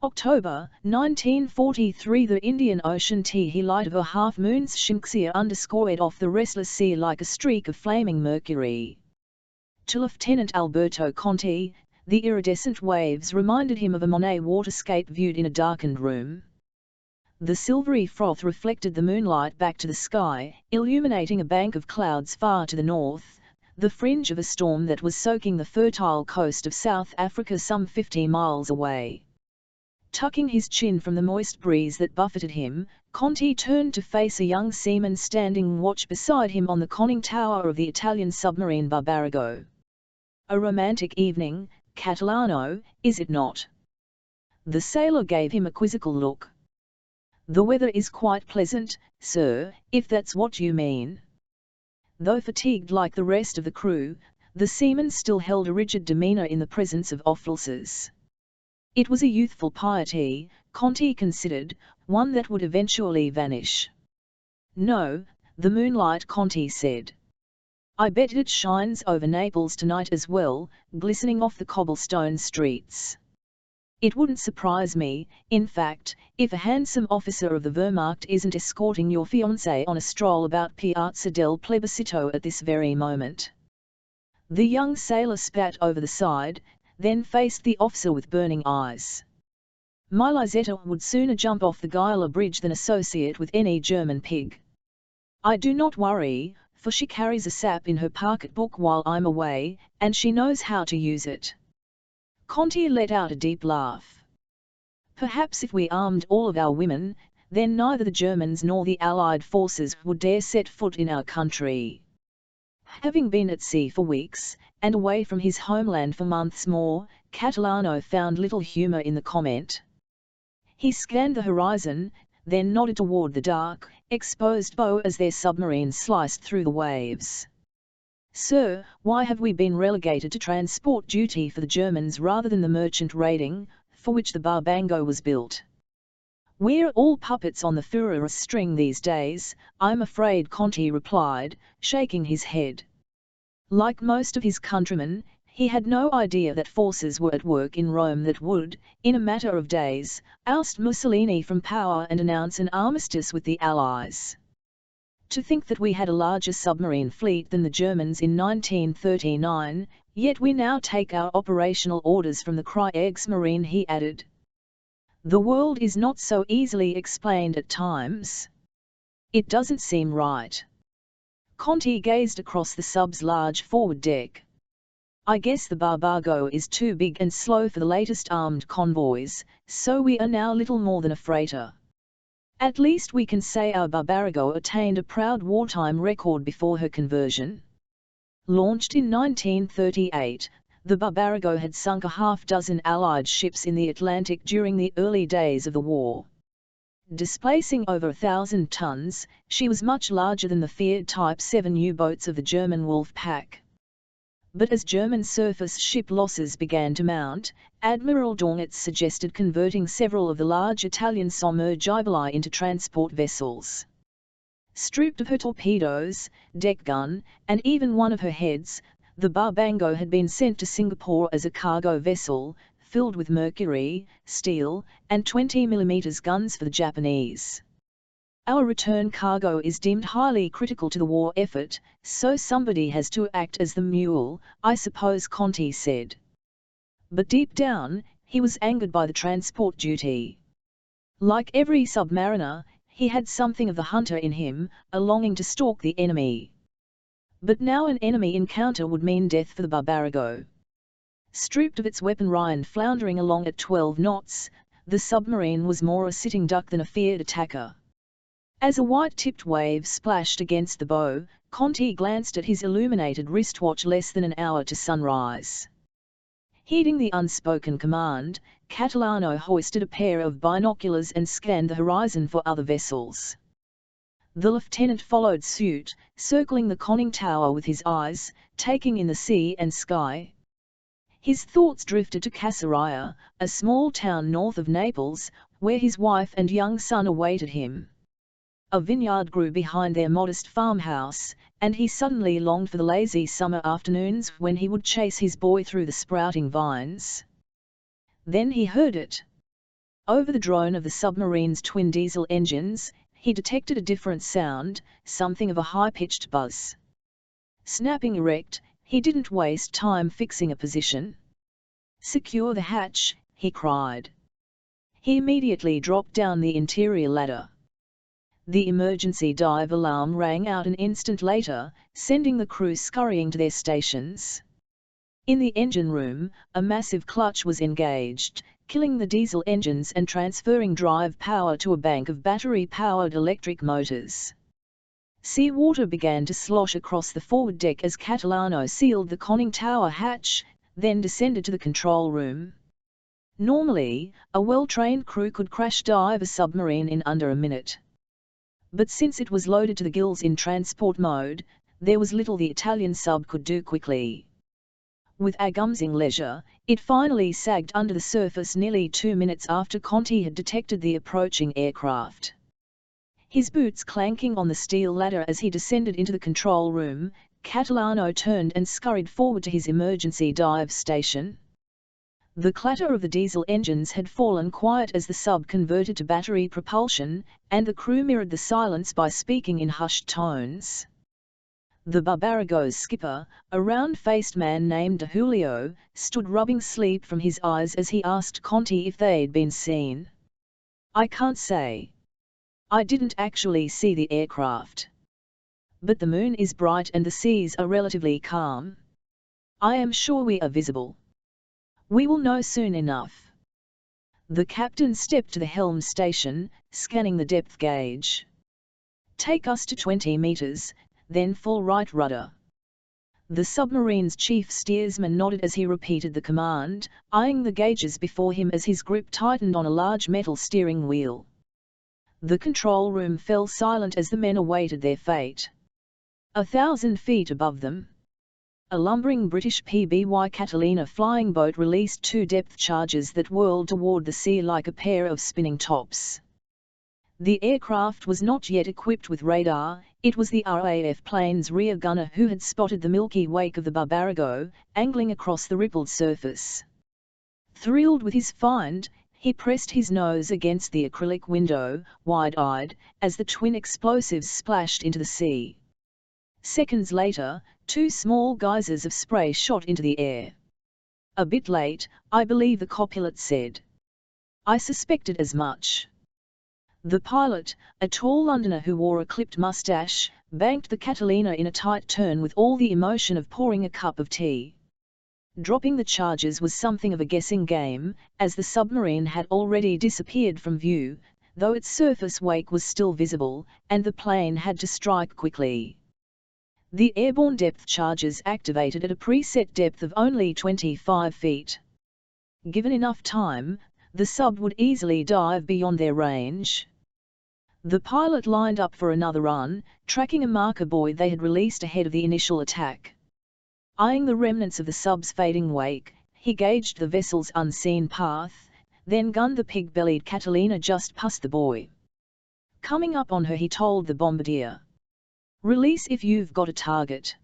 October, 1943. The Indian Ocean Tee light of a half-moon's Shimxia underscored off the restless sea like a streak of flaming mercury. To Lieutenant Alberto Conti, the iridescent waves reminded him of a Monet waterscape viewed in a darkened room. The silvery froth reflected the moonlight back to the sky, illuminating a bank of clouds far to the north, the fringe of a storm that was soaking the fertile coast of South Africa some 50 miles away. Tucking his chin from the moist breeze that buffeted him, Conti turned to face a young seaman standing watch beside him on the conning tower of the Italian submarine Barbarigo. "A romantic evening, Catalano, is it not?" The sailor gave him a quizzical look. "The weather is quite pleasant, sir, if that's what you mean." Though fatigued like the rest of the crew, the seaman still held a rigid demeanour in the presence of officers. It was a youthful piety, Conti considered, one that would eventually vanish. "No, the moonlight," Conti said. "I bet it shines over Naples tonight as well, glistening off the cobblestone streets. It wouldn't surprise me, in fact, if a handsome officer of the Wehrmacht isn't escorting your fiancée on a stroll about Piazza del Plebiscito at this very moment." The young sailor spat over the side, then faced the officer with burning eyes. "My Lisetta would sooner jump off the Gila Bridge than associate with any German pig. I do not worry, for she carries a sap in her pocketbook while I'm away, and she knows how to use it." Conti let out a deep laugh. "Perhaps if we armed all of our women, then neither the Germans nor the Allied forces would dare set foot in our country." Having been at sea for weeks, and away from his homeland for months more, Catalano found little humour in the comment. He scanned the horizon, then nodded toward the dark, exposed bow as their submarine sliced through the waves. "Sir, why have we been relegated to transport duty for the Germans rather than the merchant raiding, for which the Barbango was built? We're all puppets on the Führer's string these days, I'm afraid," Conti replied, shaking his head. Like most of his countrymen, he had no idea that forces were at work in Rome that would, in a matter of days, oust Mussolini from power and announce an armistice with the Allies. To think that we had a larger submarine fleet than the Germans in 1939, yet we now take our operational orders from the Kriegsmarine, he added. "The world is not so easily explained at times. It doesn't seem right." Conti gazed across the sub's large forward deck. "I guess the Barbago is too big and slow for the latest armed convoys, so we are now little more than a freighter. At least we can say our Barbarigo attained a proud wartime record before her conversion." Launched in 1938, the Barbarigo had sunk a half-dozen Allied ships in the Atlantic during the early days of the war. Displacing over 1,000 tons, she was much larger than the feared Type 7 U-boats of the German Wolf Pack. But as German surface ship losses began to mount, Admiral Dornitz suggested converting several of the large Italian sommergibili into transport vessels. Stripped of her torpedoes, deck gun, and even one of her heads, the Barbango had been sent to Singapore as a cargo vessel, filled with mercury, steel, and 20mm guns for the Japanese. "Our return cargo is deemed highly critical to the war effort, so somebody has to act as the mule, I suppose," Conti said. But deep down, he was angered by the transport duty. Like every submariner, he had something of the hunter in him, a longing to stalk the enemy. But now an enemy encounter would mean death for the Barbarigo. Stripped of its weaponry and floundering along at 12 knots, the submarine was more a sitting duck than a feared attacker. As a white-tipped wave splashed against the bow, Conti glanced at his illuminated wristwatch. Less than an hour to sunrise. Heeding the unspoken command, Catalano hoisted a pair of binoculars and scanned the horizon for other vessels. The lieutenant followed suit, circling the conning tower with his eyes, taking in the sea and sky. His thoughts drifted to Caseria, a small town north of Naples, where his wife and young son awaited him. A vineyard grew behind their modest farmhouse, and he suddenly longed for the lazy summer afternoons when he would chase his boy through the sprouting vines. Then he heard it. Over the drone of the submarine's twin diesel engines, he detected a different sound, something of a high-pitched buzz. Snapping erect, he didn't waste time fixing a position. "Secure the hatch," he cried. He immediately dropped down the interior ladder. The emergency dive alarm rang out an instant later, sending the crew scurrying to their stations. In the engine room, a massive clutch was engaged, killing the diesel engines and transferring drive power to a bank of battery-powered electric motors. Seawater began to slosh across the forward deck as Catalano sealed the conning tower hatch, then descended to the control room. Normally, a well-trained crew could crash dive a submarine in under a minute. But since it was loaded to the gills in transport mode, there was little the Italian sub could do quickly. With agumsing leisure, it finally sagged under the surface nearly 2 minutes after Conti had detected the approaching aircraft. His boots clanking on the steel ladder as he descended into the control room, Catalano turned and scurried forward to his emergency dive station. The clatter of the diesel engines had fallen quiet as the sub converted to battery propulsion, and the crew mirrored the silence by speaking in hushed tones. The Barbarigo's skipper, a round-faced man named Julio, stood rubbing sleep from his eyes as he asked Conti if they'd been seen. "I can't say. I didn't actually see the aircraft. But the moon is bright and the seas are relatively calm. I am sure we are visible. We will know soon enough." The captain stepped to the helm station, scanning the depth gauge. "Take us to 20 meters, then full right rudder." The submarine's chief steersman nodded as he repeated the command, eyeing the gauges before him as his grip tightened on a large metal steering wheel. The control room fell silent as the men awaited their fate. 1,000 feet above them, a lumbering British PBY Catalina flying boat released 2 depth charges that whirled toward the sea like a pair of spinning tops. The aircraft was not yet equipped with radar. It was the RAF plane's rear gunner who had spotted the milky wake of the Barbarigo, angling across the rippled surface. Thrilled with his find, he pressed his nose against the acrylic window, wide-eyed, as the twin explosives splashed into the sea. Seconds later, 2 small geysers of spray shot into the air. "A bit late, I believe," the copilot said. "I suspected as much." The pilot, a tall Londoner who wore a clipped mustache, banked the Catalina in a tight turn with all the emotion of pouring a cup of tea. Dropping the charges was something of a guessing game, as the submarine had already disappeared from view, though its surface wake was still visible, and the plane had to strike quickly. The airborne depth charges activated at a preset depth of only 25 feet. Given enough time, the sub would easily dive beyond their range. The pilot lined up for another run, tracking a marker buoy they had released ahead of the initial attack. Eyeing the remnants of the sub's fading wake, he gauged the vessel's unseen path, then gunned the pig-bellied Catalina just past the buoy. Coming up on her, he told the bombardier, "Release if you've got a target."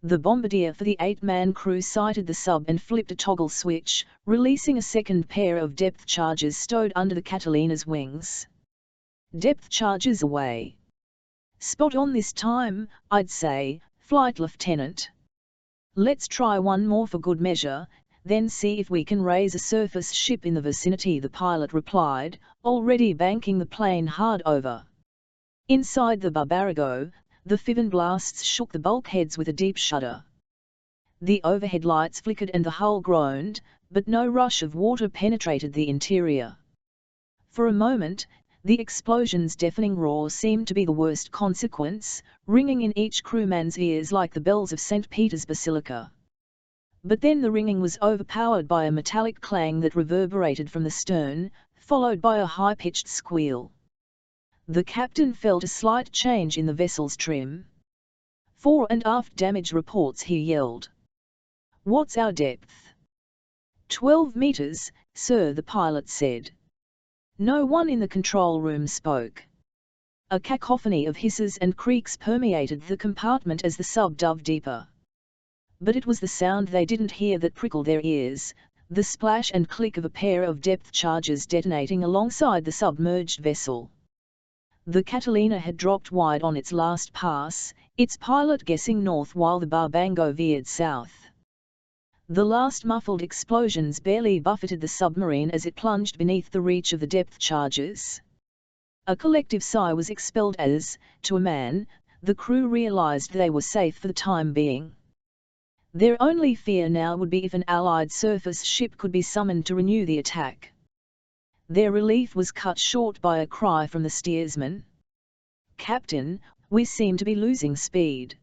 The bombardier for the 8-man crew sighted the sub and flipped a toggle switch, releasing a second pair of depth charges stowed under the Catalina's wings. "Depth charges away. Spot on this time, I'd say, Flight Lieutenant. Let's try one more for good measure, then see if we can raise a surface ship in the vicinity," the pilot replied, already banking the plane hard over. Inside the Barbarigo, the Fiven blasts shook the bulkheads with a deep shudder. The overhead lights flickered and the hull groaned, but no rush of water penetrated the interior. For a moment, the explosion's deafening roar seemed to be the worst consequence, ringing in each crewman's ears like the bells of St. Peter's Basilica. But then the ringing was overpowered by a metallic clang that reverberated from the stern, followed by a high-pitched squeal. The captain felt a slight change in the vessel's trim. "Fore and aft damage reports," he yelled. "What's our depth?" 12 meters, sir," the pilot said. No one in the control room spoke. A cacophony of hisses and creaks permeated the compartment as the sub dove deeper. But it was the sound they didn't hear that prickled their ears. the splash and click of a pair of depth charges detonating alongside the submerged vessel. The Catalina had dropped wide on its last pass, its pilot guessing north while the Barbango veered south. The last muffled explosions barely buffeted the submarine as it plunged beneath the reach of the depth charges. A collective sigh was expelled as, to a man, the crew realized they were safe for the time being. Their only fear now would be if an Allied surface ship could be summoned to renew the attack. Their relief was cut short by a cry from the steersman. "Captain, we seem to be losing speed."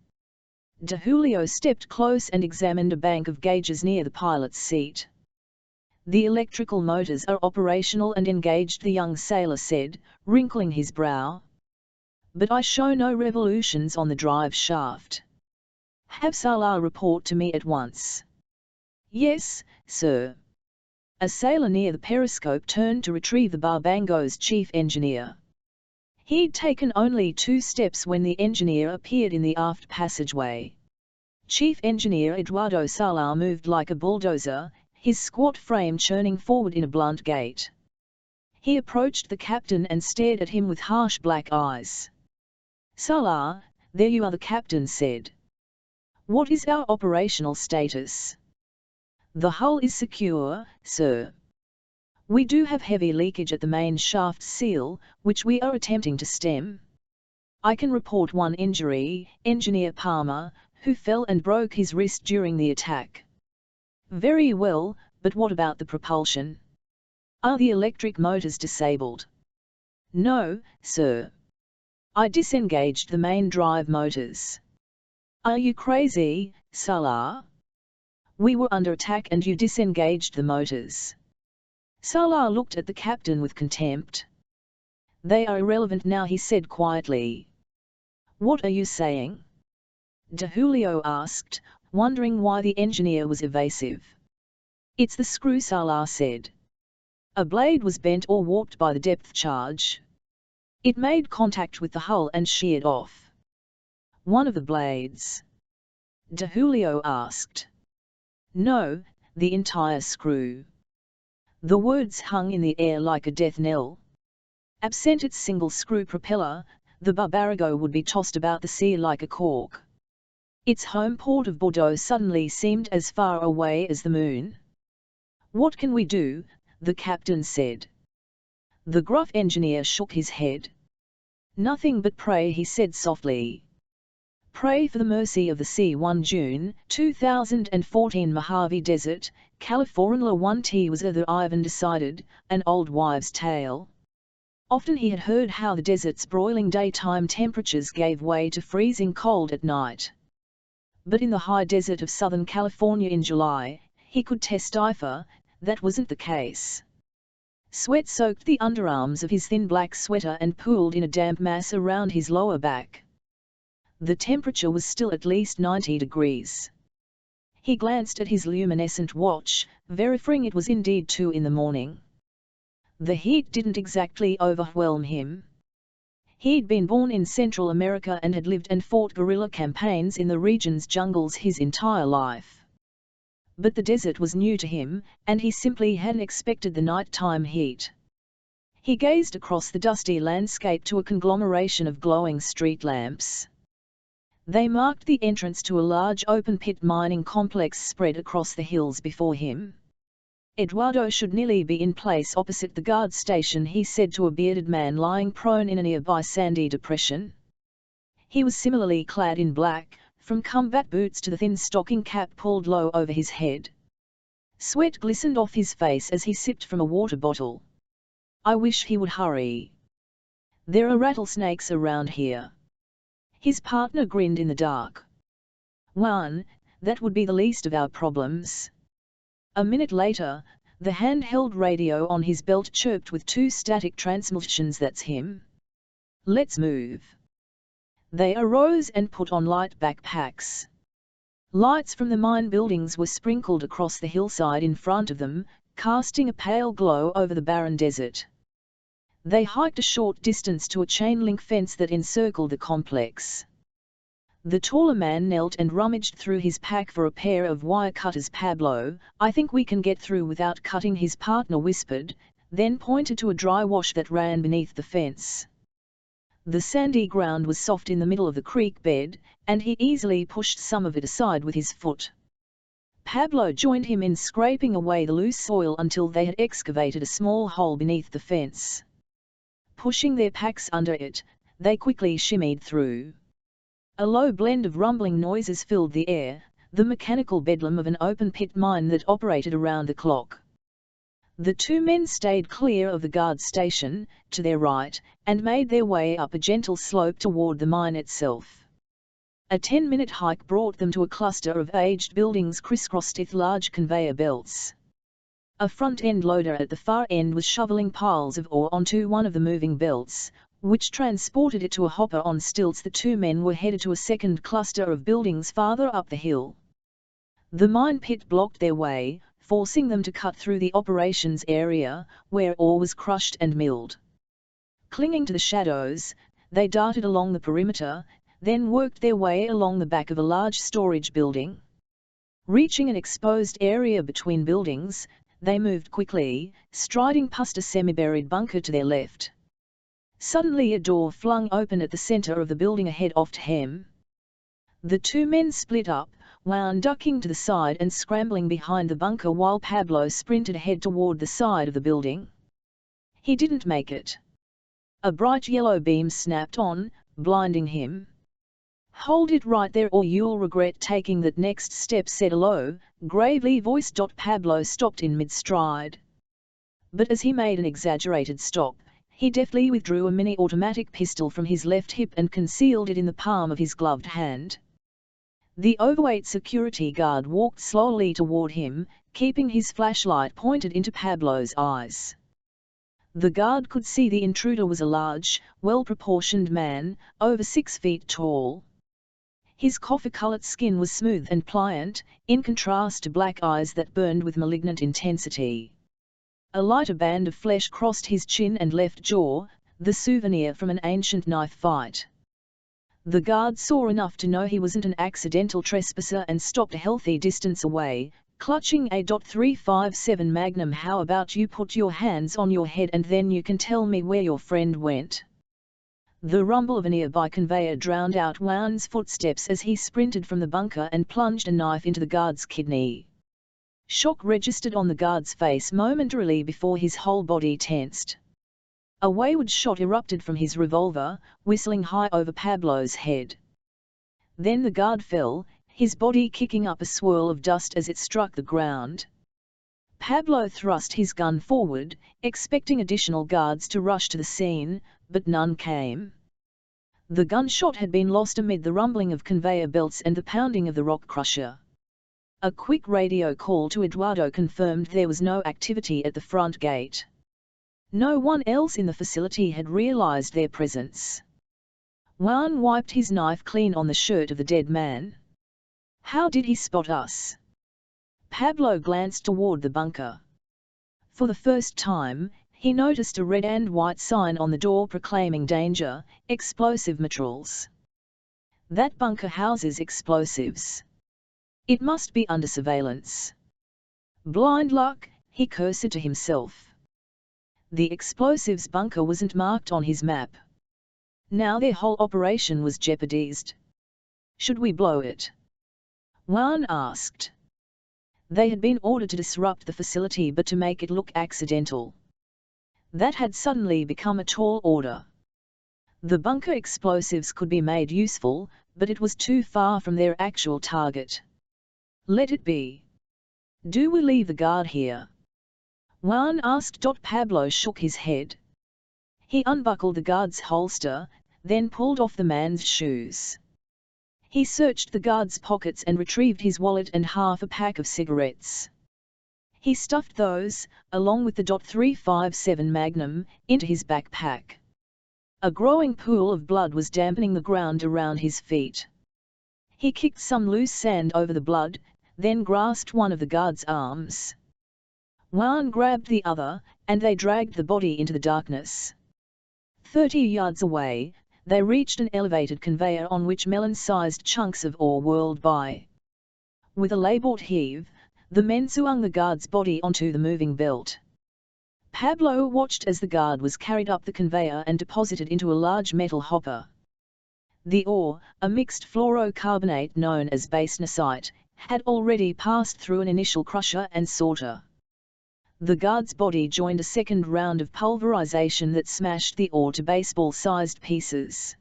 De Julio stepped close and examined a bank of gauges near the pilot's seat. "The electrical motors are operational and engaged," the young sailor said, wrinkling his brow. "But I show no revolutions on the drive shaft." "Have Salah report to me at once." "Yes, sir." A sailor near the periscope turned to retrieve the Barbango's chief engineer. He'd taken only 2 steps when the engineer appeared in the aft passageway. Chief Engineer Eduardo Salah moved like a bulldozer, his squat frame churning forward in a blunt gait. He approached the captain and stared at him with harsh black eyes. "Salah, there you are," the captain said. "What is our operational status?" "The hull is secure, sir. We do have heavy leakage at the main shaft seal, which we are attempting to stem. I can report one injury, Engineer Palmer, who fell and broke his wrist during the attack." "Very well, but what about the propulsion? Are the electric motors disabled?" "No, sir. I disengaged the main drive motors." "Are you crazy, Salah? We were under attack and you disengaged the motors." Salah looked at the captain with contempt. "They are irrelevant now," he said quietly. "What are you saying?" De Julio asked, wondering why the engineer was evasive. "It's the screw," Salah said. "A blade was bent or warped by the depth charge. It made contact with the hull and sheared off." "One of the blades?" De Julio asked. "No, the entire screw." The words hung in the air like a death knell. Absent its single screw propeller, the Barbarago would be tossed about the sea like a cork. Its home port of Bordeaux suddenly seemed as far away as the moon. "What can we do?" the captain said. The gruff engineer shook his head. "Nothing but pray," he said softly. "Pray for the mercy of the sea." 1 June 2014 Mojave Desert, California. 1T was the Ivan decided, an old wives' tale. Often he had heard how the desert's broiling daytime temperatures gave way to freezing cold at night. But in the high desert of Southern California in July, he could testify, that wasn't the case. Sweat soaked the underarms of his thin black sweater and pooled in a damp mass around his lower back. The temperature was still at least 90 degrees. He glanced at his luminescent watch, verifying it was indeed 2 in the morning. The heat didn't exactly overwhelm him. He'd been born in Central America and had lived and fought guerrilla campaigns in the region's jungles his entire life. But the desert was new to him, and he simply hadn't expected the nighttime heat. He gazed across the dusty landscape to a conglomeration of glowing street lamps. They marked the entrance to a large open-pit mining complex spread across the hills before him. Eduardo should nearly be in place opposite the guard station, he said to a bearded man lying prone in a nearby sandy depression. He was similarly clad in black, from combat boots to the thin stocking cap pulled low over his head. Sweat glistened off his face as he sipped from a water bottle. "I wish he would hurry. There are rattlesnakes around here." His partner grinned in the dark. "One, that would be the least of our problems." A minute later, the handheld radio on his belt chirped with 2 static transmissions. "That's him. Let's move." They arose and put on light backpacks. Lights from the mine buildings were sprinkled across the hillside in front of them, casting a pale glow over the barren desert. They hiked a short distance to a chain-link fence that encircled the complex. The taller man knelt and rummaged through his pack for a pair of wire cutters. "Pablo, I think we can get through without cutting," his partner whispered, then pointed to a dry wash that ran beneath the fence. The sandy ground was soft in the middle of the creek bed, and he easily pushed some of it aside with his foot. Pablo joined him in scraping away the loose soil until they had excavated a small hole beneath the fence. Pushing their packs under it, they quickly shimmied through. A low blend of rumbling noises filled the air, the mechanical bedlam of an open-pit mine that operated around the clock. The two men stayed clear of the guard station, to their right, and made their way up a gentle slope toward the mine itself. A 10-minute hike brought them to a cluster of aged buildings crisscrossed with large conveyor belts. A front-end loader at the far end was shoveling piles of ore onto one of the moving belts, which transported it to a hopper on stilts. The two men were headed to a second cluster of buildings farther up the hill. The mine pit blocked their way, forcing them to cut through the operations area, where ore was crushed and milled. Clinging to the shadows, they darted along the perimeter, then worked their way along the back of a large storage building. Reaching an exposed area between buildings, they moved quickly, striding past a semi-buried bunker to their left. Suddenly a door flung open at the center of the building ahead of him. The two men split up, Juan ducking to the side and scrambling behind the bunker while Pablo sprinted ahead toward the side of the building. He didn't make it. A bright yellow beam snapped on, blinding him. "Hold it right there or you'll regret taking that next step," said a low, gravely voiced. Pablo stopped in mid-stride. But as he made an exaggerated stop, he deftly withdrew a mini-automatic pistol from his left hip and concealed it in the palm of his gloved hand. The overweight security guard walked slowly toward him, keeping his flashlight pointed into Pablo's eyes. The guard could see the intruder was a large, well-proportioned man, over 6 feet tall. His coffee-colored skin was smooth and pliant, in contrast to black eyes that burned with malignant intensity. A lighter band of flesh crossed his chin and left jaw, the souvenir from an ancient knife fight. The guard saw enough to know he wasn't an accidental trespasser and stopped a healthy distance away, clutching a .357 Magnum. "How about you put your hands on your head and then you can tell me where your friend went?" The rumble of a nearby conveyor drowned out Juan's footsteps as he sprinted from the bunker and plunged a knife into the guard's kidney. Shock registered on the guard's face momentarily before his whole body tensed. A wayward shot erupted from his revolver, whistling high over Pablo's head. Then the guard fell, his body kicking up a swirl of dust as it struck the ground. Pablo thrust his gun forward, expecting additional guards to rush to the scene, but none came. The gunshot had been lost amid the rumbling of conveyor belts and the pounding of the rock crusher. A quick radio call to Eduardo confirmed there was no activity at the front gate. No one else in the facility had realized their presence. Juan wiped his knife clean on the shirt of the dead man. "How did he spot us?" Pablo glanced toward the bunker. For the first time, he noticed a red and white sign on the door proclaiming "Danger, explosive materials." That bunker houses explosives. It must be under surveillance. Blind luck, he cursed to himself. The explosives bunker wasn't marked on his map. Now their whole operation was jeopardized. "Should we blow it?" Juan asked. They had been ordered to disrupt the facility but to make it look accidental. That had suddenly become a tall order. The bunker explosives could be made useful, but it was too far from their actual target. "Let it be. Do we leave the guard here?" Juan asked. Pablo shook his head. He unbuckled the guard's holster, then pulled off the man's shoes. He searched the guard's pockets and retrieved his wallet and half a pack of cigarettes. He stuffed those, along with the .357 Magnum, into his backpack. A growing pool of blood was dampening the ground around his feet. He kicked some loose sand over the blood, then grasped one of the guard's arms. Juan grabbed the other, and they dragged the body into the darkness. 30 yards away, they reached an elevated conveyor on which melon-sized chunks of ore whirled by. With a laboured heave, the men swung the guard's body onto the moving belt. Pablo watched as the guard was carried up the conveyor and deposited into a large metal hopper. The ore, a mixed fluorocarbonate known as basenacite, had already passed through an initial crusher and sorter. The guard's body joined a second round of pulverization that smashed the ore to baseball-sized pieces.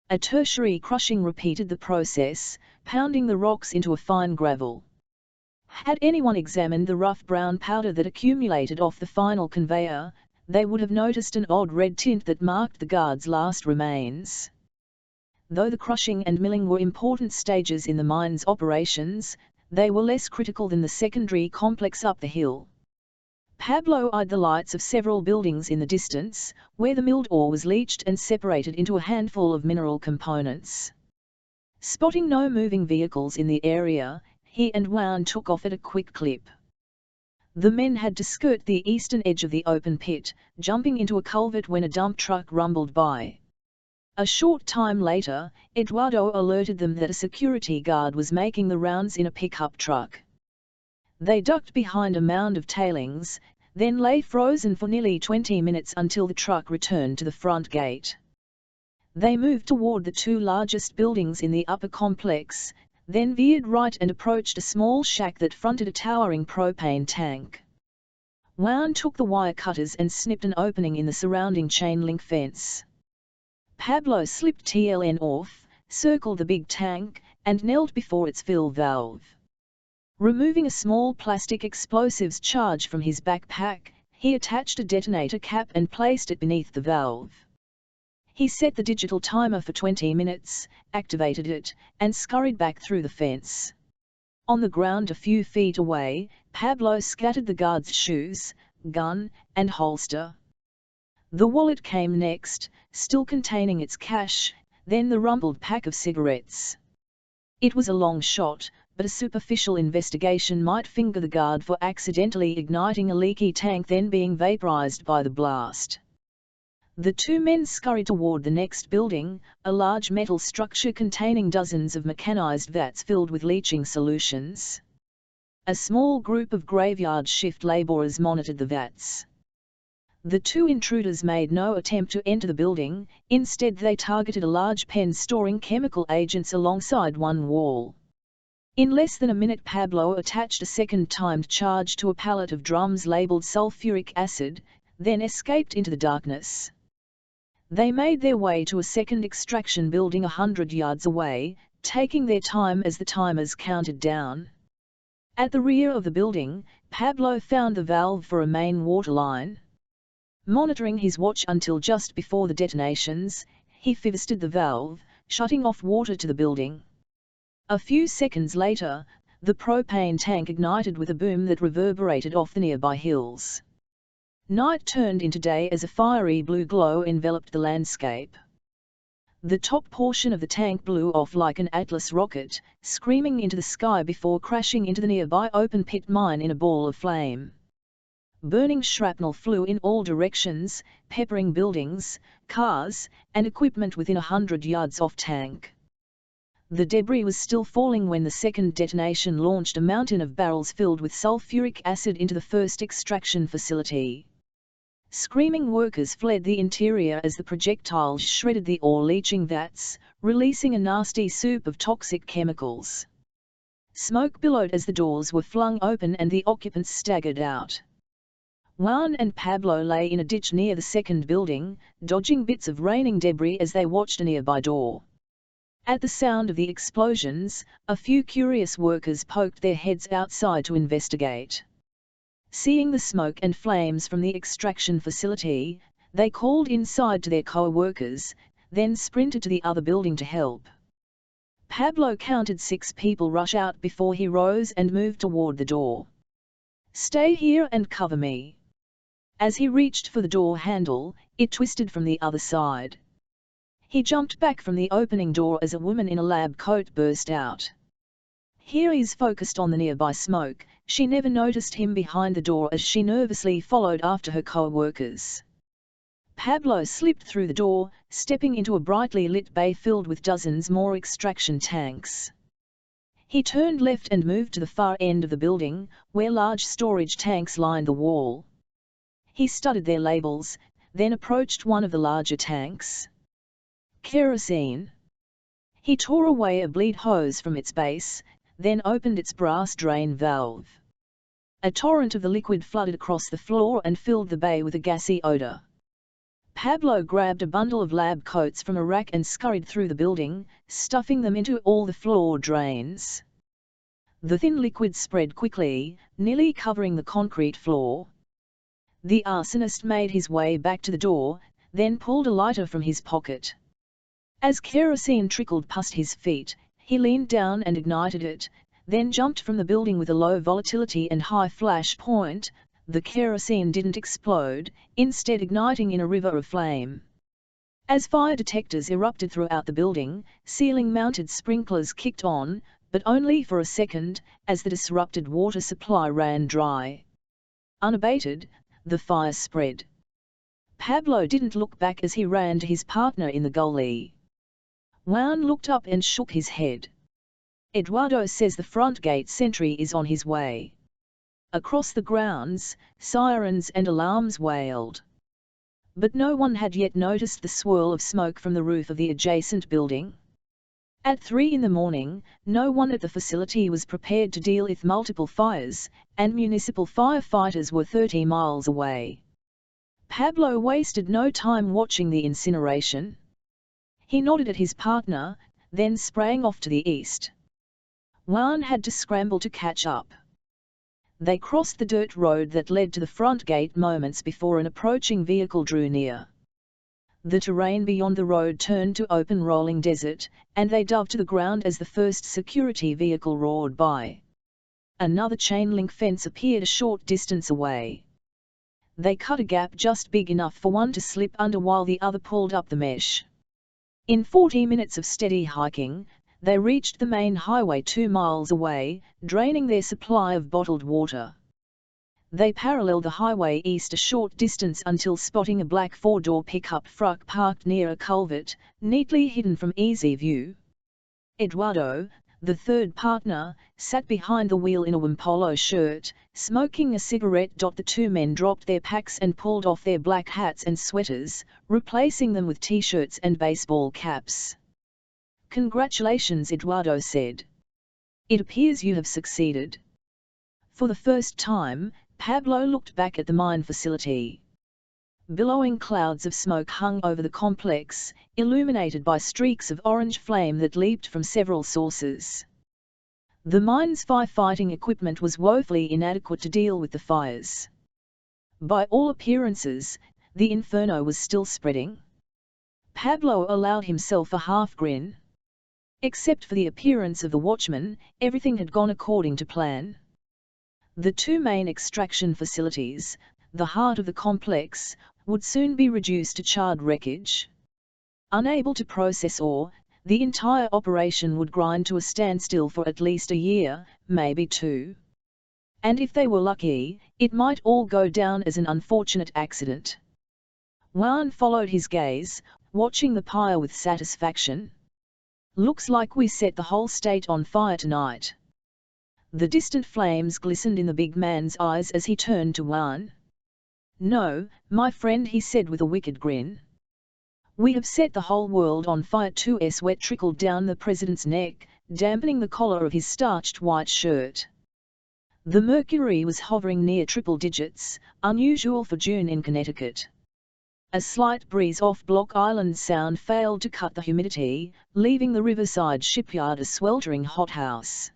A tertiary crushing repeated the process, pounding the rocks into a fine gravel. Had anyone examined the rough brown powder that accumulated off the final conveyor, they would have noticed an odd red tint that marked the guard's last remains. Though the crushing and milling were important stages in the mine's operations, they were less critical than the secondary complex up the hill. Pablo eyed the lights of several buildings in the distance, where the milled ore was leached and separated into a handful of mineral components. Spotting no moving vehicles in the area, he and Juan took off at a quick clip. The men had to skirt the eastern edge of the open pit, jumping into a culvert when a dump truck rumbled by. A short time later, Eduardo alerted them that a security guard was making the rounds in a pickup truck. They ducked behind a mound of tailings, then lay frozen for nearly 20 minutes until the truck returned to the front gate. They moved toward the two largest buildings in the upper complex, then veered right and approached a small shack that fronted a towering propane tank. Juan took the wire cutters and snipped an opening in the surrounding chain-link fence. Pablo slipped TLN off, circled the big tank, and knelt before its fill valve. Removing a small plastic explosives charge from his backpack, he attached a detonator cap and placed it beneath the valve. He set the digital timer for 20 minutes, activated it, and scurried back through the fence. On the ground a few feet away, Pablo scattered the guard's shoes, gun, and holster. The wallet came next, still containing its cash, then the rumpled pack of cigarettes. It was a long shot, but a superficial investigation might finger the guard for accidentally igniting a leaky tank then being vaporized by the blast. The two men scurried toward the next building, a large metal structure containing dozens of mechanized vats filled with leaching solutions. A small group of graveyard shift laborers monitored the vats. The two intruders made no attempt to enter the building, instead they targeted a large pen storing chemical agents alongside one wall. In less than a minute Pablo attached a second timed charge to a pallet of drums labeled sulfuric acid, then escaped into the darkness. They made their way to a second extraction building 100 yards away, taking their time as the timers counted down. At the rear of the building, Pablo found the valve for a main water line. Monitoring his watch until just before the detonations, he fisted the valve, shutting off water to the building. A few seconds later, the propane tank ignited with a boom that reverberated off the nearby hills. Night turned into day as a fiery blue glow enveloped the landscape. The top portion of the tank blew off like an Atlas rocket, screaming into the sky before crashing into the nearby open pit mine in a ball of flame. Burning shrapnel flew in all directions, peppering buildings, cars, and equipment within 100 yards off tank. The debris was still falling when the second detonation launched a mountain of barrels filled with sulfuric acid into the first extraction facility. Screaming workers fled the interior as the projectiles shredded the ore-leaching vats, releasing a nasty soup of toxic chemicals. Smoke billowed as the doors were flung open and the occupants staggered out. Juan and Pablo lay in a ditch near the second building, dodging bits of raining debris as they watched a nearby door. At the sound of the explosions, a few curious workers poked their heads outside to investigate. Seeing the smoke and flames from the extraction facility, they called inside to their co-workers, then sprinted to the other building to help. Pablo counted 6 people rush out before he rose and moved toward the door. "Stay here and cover me." As he reached for the door handle, it twisted from the other side. He jumped back from the opening door as a woman in a lab coat burst out. Here he's focused on the nearby smoke. She never noticed him behind the door as she nervously followed after her co-workers. Pablo slipped through the door, stepping into a brightly lit bay filled with dozens more extraction tanks. He turned left and moved to the far end of the building, where large storage tanks lined the wall. He studied their labels, then approached one of the larger tanks. Kerosene. He tore away a bleed hose from its base, then opened its brass drain valve. A torrent of the liquid flooded across the floor and filled the bay with a gassy odor. Pablo grabbed a bundle of lab coats from a rack and scurried through the building, stuffing them into all the floor drains. The thin liquid spread quickly, nearly covering the concrete floor. The arsonist made his way back to the door, then pulled a lighter from his pocket. As kerosene trickled past his feet, he leaned down and ignited it, then jumped from the building with a low volatility and high flash point. The kerosene didn't explode, instead igniting in a river of flame. As fire detectors erupted throughout the building, ceiling-mounted sprinklers kicked on, but only for a second, as the disrupted water supply ran dry. Unabated, the fire spread. Pablo didn't look back as he ran to his partner in the gully. Juan looked up and shook his head. Eduardo says the front gate sentry is on his way. Across the grounds, sirens and alarms wailed. But no one had yet noticed the swirl of smoke from the roof of the adjacent building. At 3 in the morning, no one at the facility was prepared to deal with multiple fires, and municipal firefighters were 30 miles away. Pablo wasted no time watching the incineration. He nodded at his partner, then sprang off to the east. Juan had to scramble to catch up. They crossed the dirt road that led to the front gate moments before an approaching vehicle drew near. The terrain beyond the road turned to open rolling desert, and they dove to the ground as the first security vehicle roared by. Another chain-link fence appeared a short distance away. They cut a gap just big enough for one to slip under while the other pulled up the mesh. In 40 minutes of steady hiking, they reached the main highway 2 miles away, draining their supply of bottled water. They paralleled the highway east a short distance until spotting a black 4-door pickup truck parked near a culvert, neatly hidden from easy view. Eduardo, the third partner, sat behind the wheel in a warm polo shirt, smoking a cigarette. The two men dropped their packs and pulled off their black hats and sweaters, replacing them with t-shirts and baseball caps. "Congratulations," Eduardo said. "It appears you have succeeded." For the first time, Pablo looked back at the mine facility. Billowing clouds of smoke hung over the complex, illuminated by streaks of orange flame that leaped from several sources. The mine's firefighting equipment was woefully inadequate to deal with the fires. By all appearances, the inferno was still spreading. Pablo allowed himself a half grin. Except for the appearance of the watchman, everything had gone according to plan. The two main extraction facilities, the heart of the complex, would soon be reduced to charred wreckage. Unable to process ore, the entire operation would grind to a standstill for at least a year, maybe 2. And if they were lucky, it might all go down as an unfortunate accident. Juan followed his gaze, watching the pyre with satisfaction. "Looks like we set the whole state on fire tonight." The distant flames glistened in the big man's eyes as he turned to Juan. "No, my friend," he said with a wicked grin. "We have set the whole world on fire too." Sweat trickled down the president's neck, dampening the collar of his starched white shirt. The mercury was hovering near triple digits, unusual for June in Connecticut. A slight breeze off Block Island Sound failed to cut the humidity, leaving the riverside shipyard a sweltering hothouse.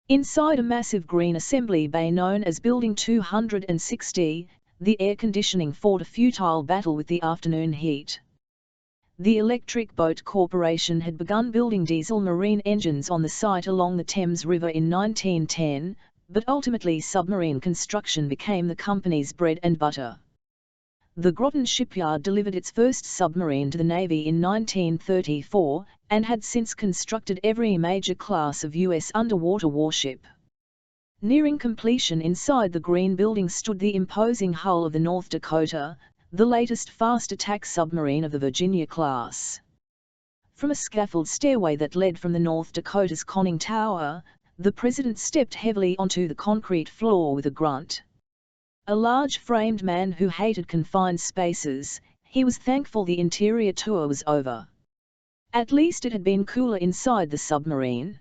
Inside a massive green assembly bay known as Building 260, the air conditioning fought a futile battle with the afternoon heat. The Electric Boat Corporation had begun building diesel marine engines on the site along the Thames River in 1910, but ultimately submarine construction became the company's bread and butter. The Groton shipyard delivered its first submarine to the Navy in 1934, and had since constructed every major class of U.S. underwater warship. Nearing completion inside the green building stood the imposing hull of the North Dakota, the latest fast attack submarine of the Virginia class. From a scaffold stairway that led from the North Dakota's conning tower, the president stepped heavily onto the concrete floor with a grunt. A large-framed man who hated confined spaces, he was thankful the interior tour was over. At least it had been cooler inside the submarine.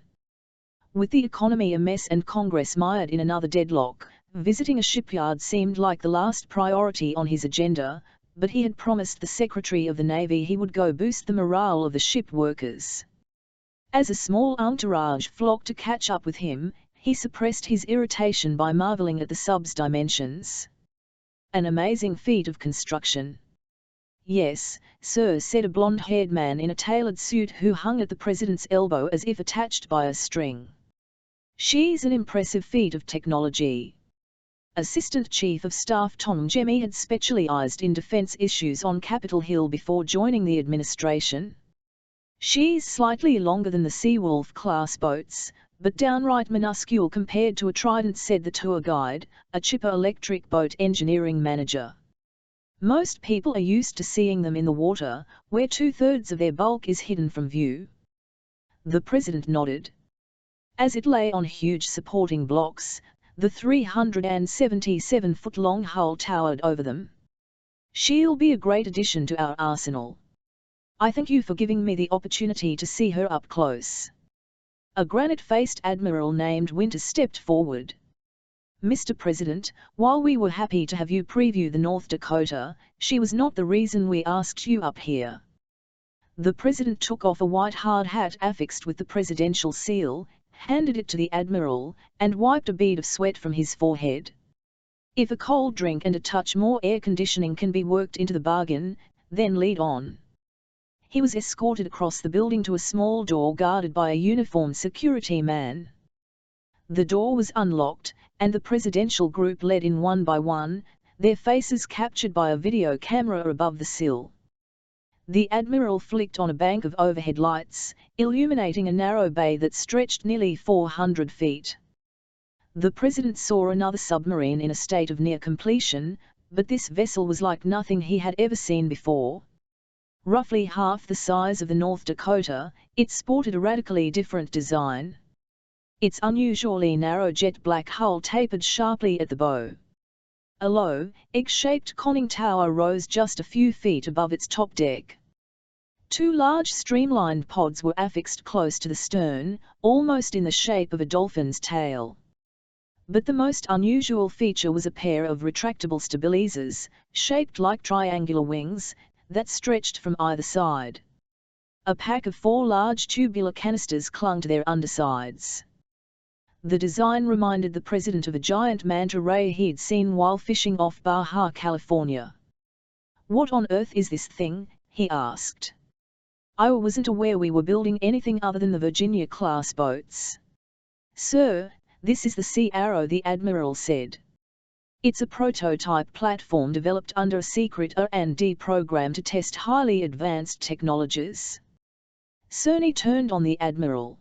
With the economy a mess and Congress mired in another deadlock, visiting a shipyard seemed like the last priority on his agenda, but he had promised the Secretary of the Navy he would go boost the morale of the ship workers. As a small entourage flocked to catch up with him, he suppressed his irritation by marveling at the sub's dimensions. An amazing feat of construction. Yes, sir, said a blonde-haired man in a tailored suit who hung at the president's elbow as if attached by a string. She's an impressive feat of technology. Assistant Chief of Staff Tom Jemmy had specialized in defense issues on Capitol Hill before joining the administration. She's slightly longer than the Seawolf-class boats, but downright minuscule compared to a Trident, said the tour guide, a chipper electric boat engineering manager. Most people are used to seeing them in the water, where 2/3 of their bulk is hidden from view. The president nodded. As it lay on huge supporting blocks, the 377-foot-long hull towered over them. She'll be a great addition to our arsenal. I thank you for giving me the opportunity to see her up close. A granite-faced admiral named Winters stepped forward. Mr. President, while we were happy to have you preview the North Dakota, she was not the reason we asked you up here. The president took off a white hard hat affixed with the presidential seal, handed it to the admiral, and wiped a bead of sweat from his forehead. If a cold drink and a touch more air conditioning can be worked into the bargain, then lead on. He was escorted across the building to a small door guarded by a uniformed security man. The door was unlocked, and the presidential group led in one by one, their faces captured by a video camera above the sill. The admiral flicked on a bank of overhead lights, illuminating a narrow bay that stretched nearly 400 feet. The president saw another submarine in a state of near completion, but this vessel was like nothing he had ever seen before. Roughly half the size of the North Dakota, it sported a radically different design. Its unusually narrow jet-black hull tapered sharply at the bow. A low, egg-shaped conning tower rose just a few feet above its top deck. Two large streamlined pods were affixed close to the stern, almost in the shape of a dolphin's tail. But the most unusual feature was a pair of retractable stabilizers, shaped like triangular wings, that stretched from either side. A pack of 4 large tubular canisters clung to their undersides. The design reminded the president of a giant manta ray he'd seen while fishing off Baja California. "What on earth is this thing?" he asked. "I wasn't aware we were building anything other than the Virginia-class boats." "Sir, this is the Sea Arrow," the admiral said. "It's a prototype platform developed under a secret R&D program to test highly advanced technologies." Cerny turned on the admiral.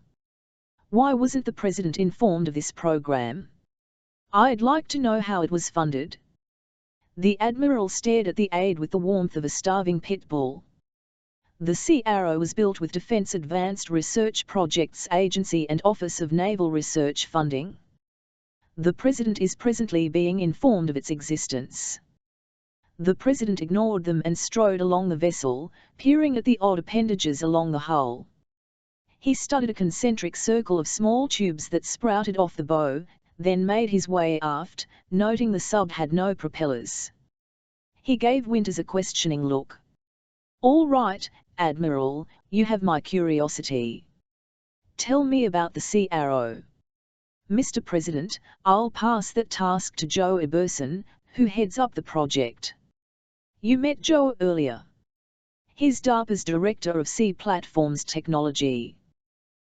"Why wasn't the president informed of this program? I'd like to know how it was funded." The admiral stared at the aide with the warmth of a starving pit bull. The Sea Arrow was built with Defense Advanced Research Projects Agency and Office of Naval Research funding. The president is presently being informed of its existence. The president ignored them and strode along the vessel, peering at the odd appendages along the hull. He studied a concentric circle of small tubes that sprouted off the bow, then made his way aft, noting the sub had no propellers. He gave Winters a questioning look. "All right, Admiral, you have my curiosity. Tell me about the Sea Arrow." "Mr. President, I'll pass that task to Joe Eberson, who heads up the project. You met Joe earlier. He's DARPA's Director of Sea Platforms Technology."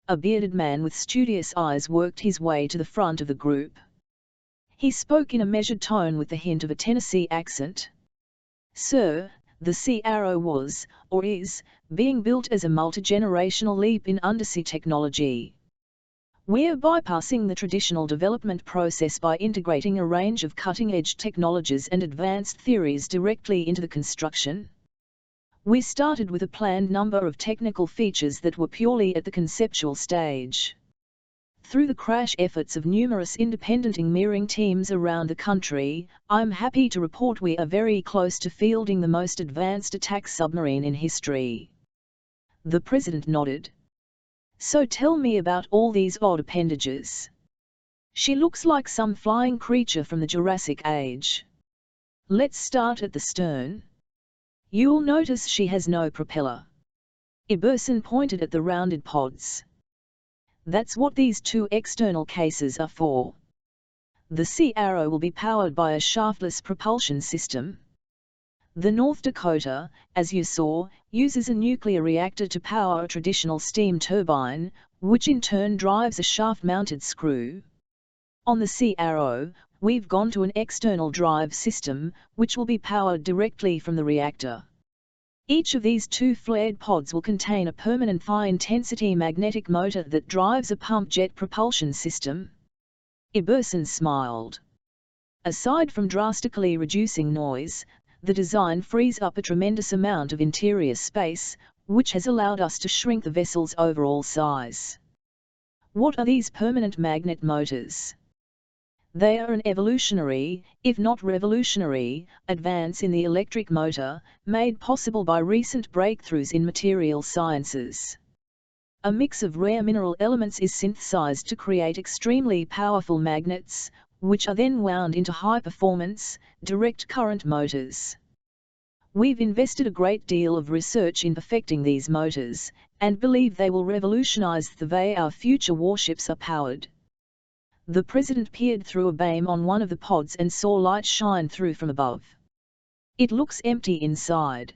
A bearded man with studious eyes worked his way to the front of the group. He spoke in a measured tone with the hint of a Tennessee accent. "Sir, the Sea Arrow was, or is, being built as a multi-generational leap in undersea technology. We're bypassing the traditional development process by integrating a range of cutting-edge technologies and advanced theories directly into the construction. We started with a planned number of technical features that were purely at the conceptual stage. Through the crash efforts of numerous independent engineering teams around the country, I'm happy to report we are very close to fielding the most advanced attack submarine in history. The President nodded. So tell me about all these odd appendages. She looks like some flying creature from the Jurassic Age. Let's start at the stern. You'll notice she has no propeller. Iberson pointed at the rounded pods. That's what these two external cases are for. The Sea Arrow will be powered by a shaftless propulsion system. The North Dakota, as you saw, uses a nuclear reactor to power a traditional steam turbine, which in turn drives a shaft-mounted screw. On the Sea Arrow, we've gone to an external drive system, which will be powered directly from the reactor. Each of these two flared pods will contain a permanent high-intensity magnetic motor that drives a pump jet propulsion system. Iberson smiled. Aside from drastically reducing noise, the design frees up a tremendous amount of interior space, which has allowed us to shrink the vessel's overall size. What are these permanent magnet motors? They are an evolutionary, if not revolutionary, advance in the electric motor, made possible by recent breakthroughs in material sciences. A mix of rare mineral elements is synthesized to create extremely powerful magnets, which are then wound into high-performance, direct current motors. We've invested a great deal of research in perfecting these motors, and believe they will revolutionize the way our future warships are powered. The President peered through a beam on one of the pods and saw light shine through from above. It looks empty inside.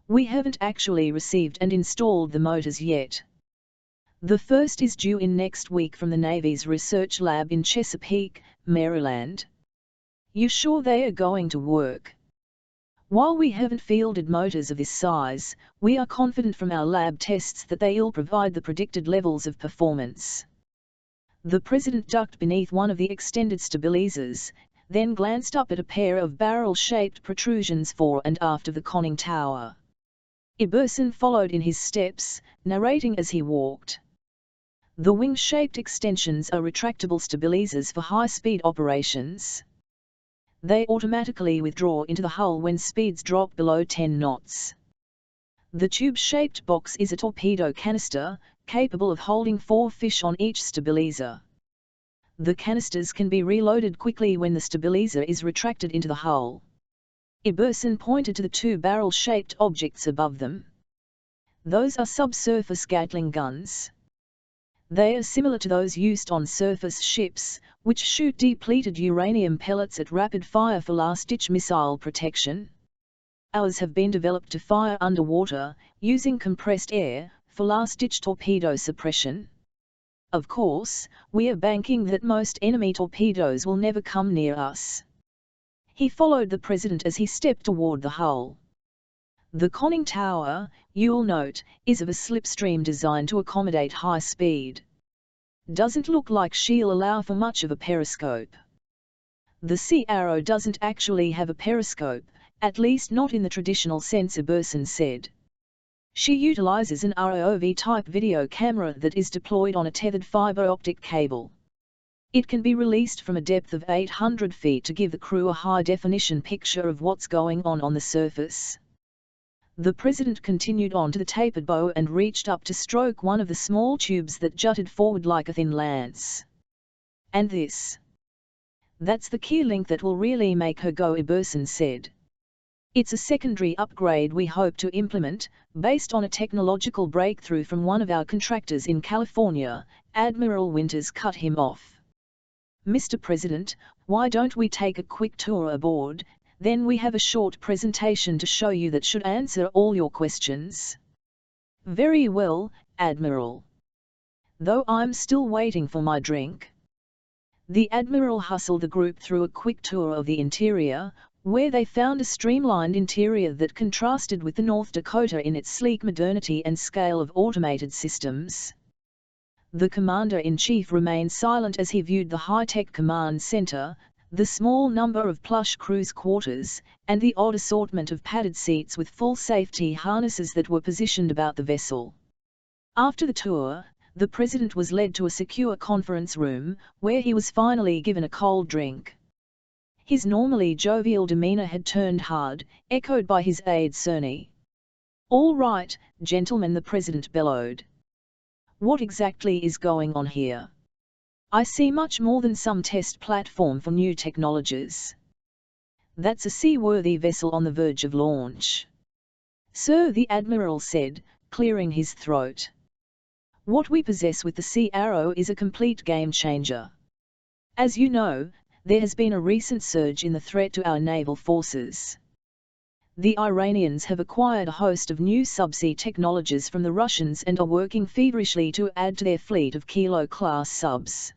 We haven't actually received and installed the motors yet. The first is due in next week from the Navy's research lab in Chesapeake, Maryland. You sure they are going to work? While we haven't fielded motors of this size, we are confident from our lab tests that they'll provide the predicted levels of performance. The President ducked beneath one of the extended stabilizers, then glanced up at a pair of barrel-shaped protrusions fore and aft of the conning tower. Iberson followed in his steps, narrating as he walked. The wing-shaped extensions are retractable stabilizers for high-speed operations. They automatically withdraw into the hull when speeds drop below 10 knots. The tube-shaped box is a torpedo canister, capable of holding 4 fish on each stabilizer. The canisters can be reloaded quickly when the stabilizer is retracted into the hull. Iberson pointed to the two barrel-shaped objects above them. Those are subsurface Gatling guns. They are similar to those used on surface ships, which shoot depleted uranium pellets at rapid fire for last-ditch missile protection. Ours have been developed to fire underwater, using compressed air, for last-ditch torpedo suppression. Of course, we are banking that most enemy torpedoes will never come near us. He followed the President as he stepped toward the hull. The conning tower, you'll note, is of a slipstream design to accommodate high speed. Doesn't look like she'll allow for much of a periscope. The Sea Arrow doesn't actually have a periscope, at least not in the traditional sense, Iberson said. She utilizes an ROV-type video camera that is deployed on a tethered fiber optic cable. It can be released from a depth of 800 feet to give the crew a high-definition picture of what's going on the surface. The President continued on to the tapered bow and reached up to stroke one of the small tubes that jutted forward like a thin lance. And this? That's the key link that will really make her go, Iberson said. It's a secondary upgrade we hope to implement, based on a technological breakthrough from one of our contractors in California. Admiral Winters cut him off. Mr. President, why don't we take a quick tour aboard? Then we have a short presentation to show you that should answer all your questions. Very well, Admiral. Though I'm still waiting for my drink. The Admiral hustled the group through a quick tour of the interior, where they found a streamlined interior that contrasted with the North Dakota in its sleek modernity and scale of automated systems. The commander-in-chief remained silent as he viewed the high-tech command center, the small number of plush crew's quarters, and the odd assortment of padded seats with full safety harnesses that were positioned about the vessel. After the tour, the president was led to a secure conference room, where he was finally given a cold drink. His normally jovial demeanor had turned hard, echoed by his aide Cerny. "All right, gentlemen," the president bellowed. "What exactly is going on here? I see much more than some test platform for new technologies. That's a seaworthy vessel on the verge of launch." "Sir," the admiral said, clearing his throat. "What we possess with the Sea Arrow is a complete game-changer. As you know, there has been a recent surge in the threat to our naval forces. The Iranians have acquired a host of new subsea technologies from the Russians and are working feverishly to add to their fleet of Kilo-class subs.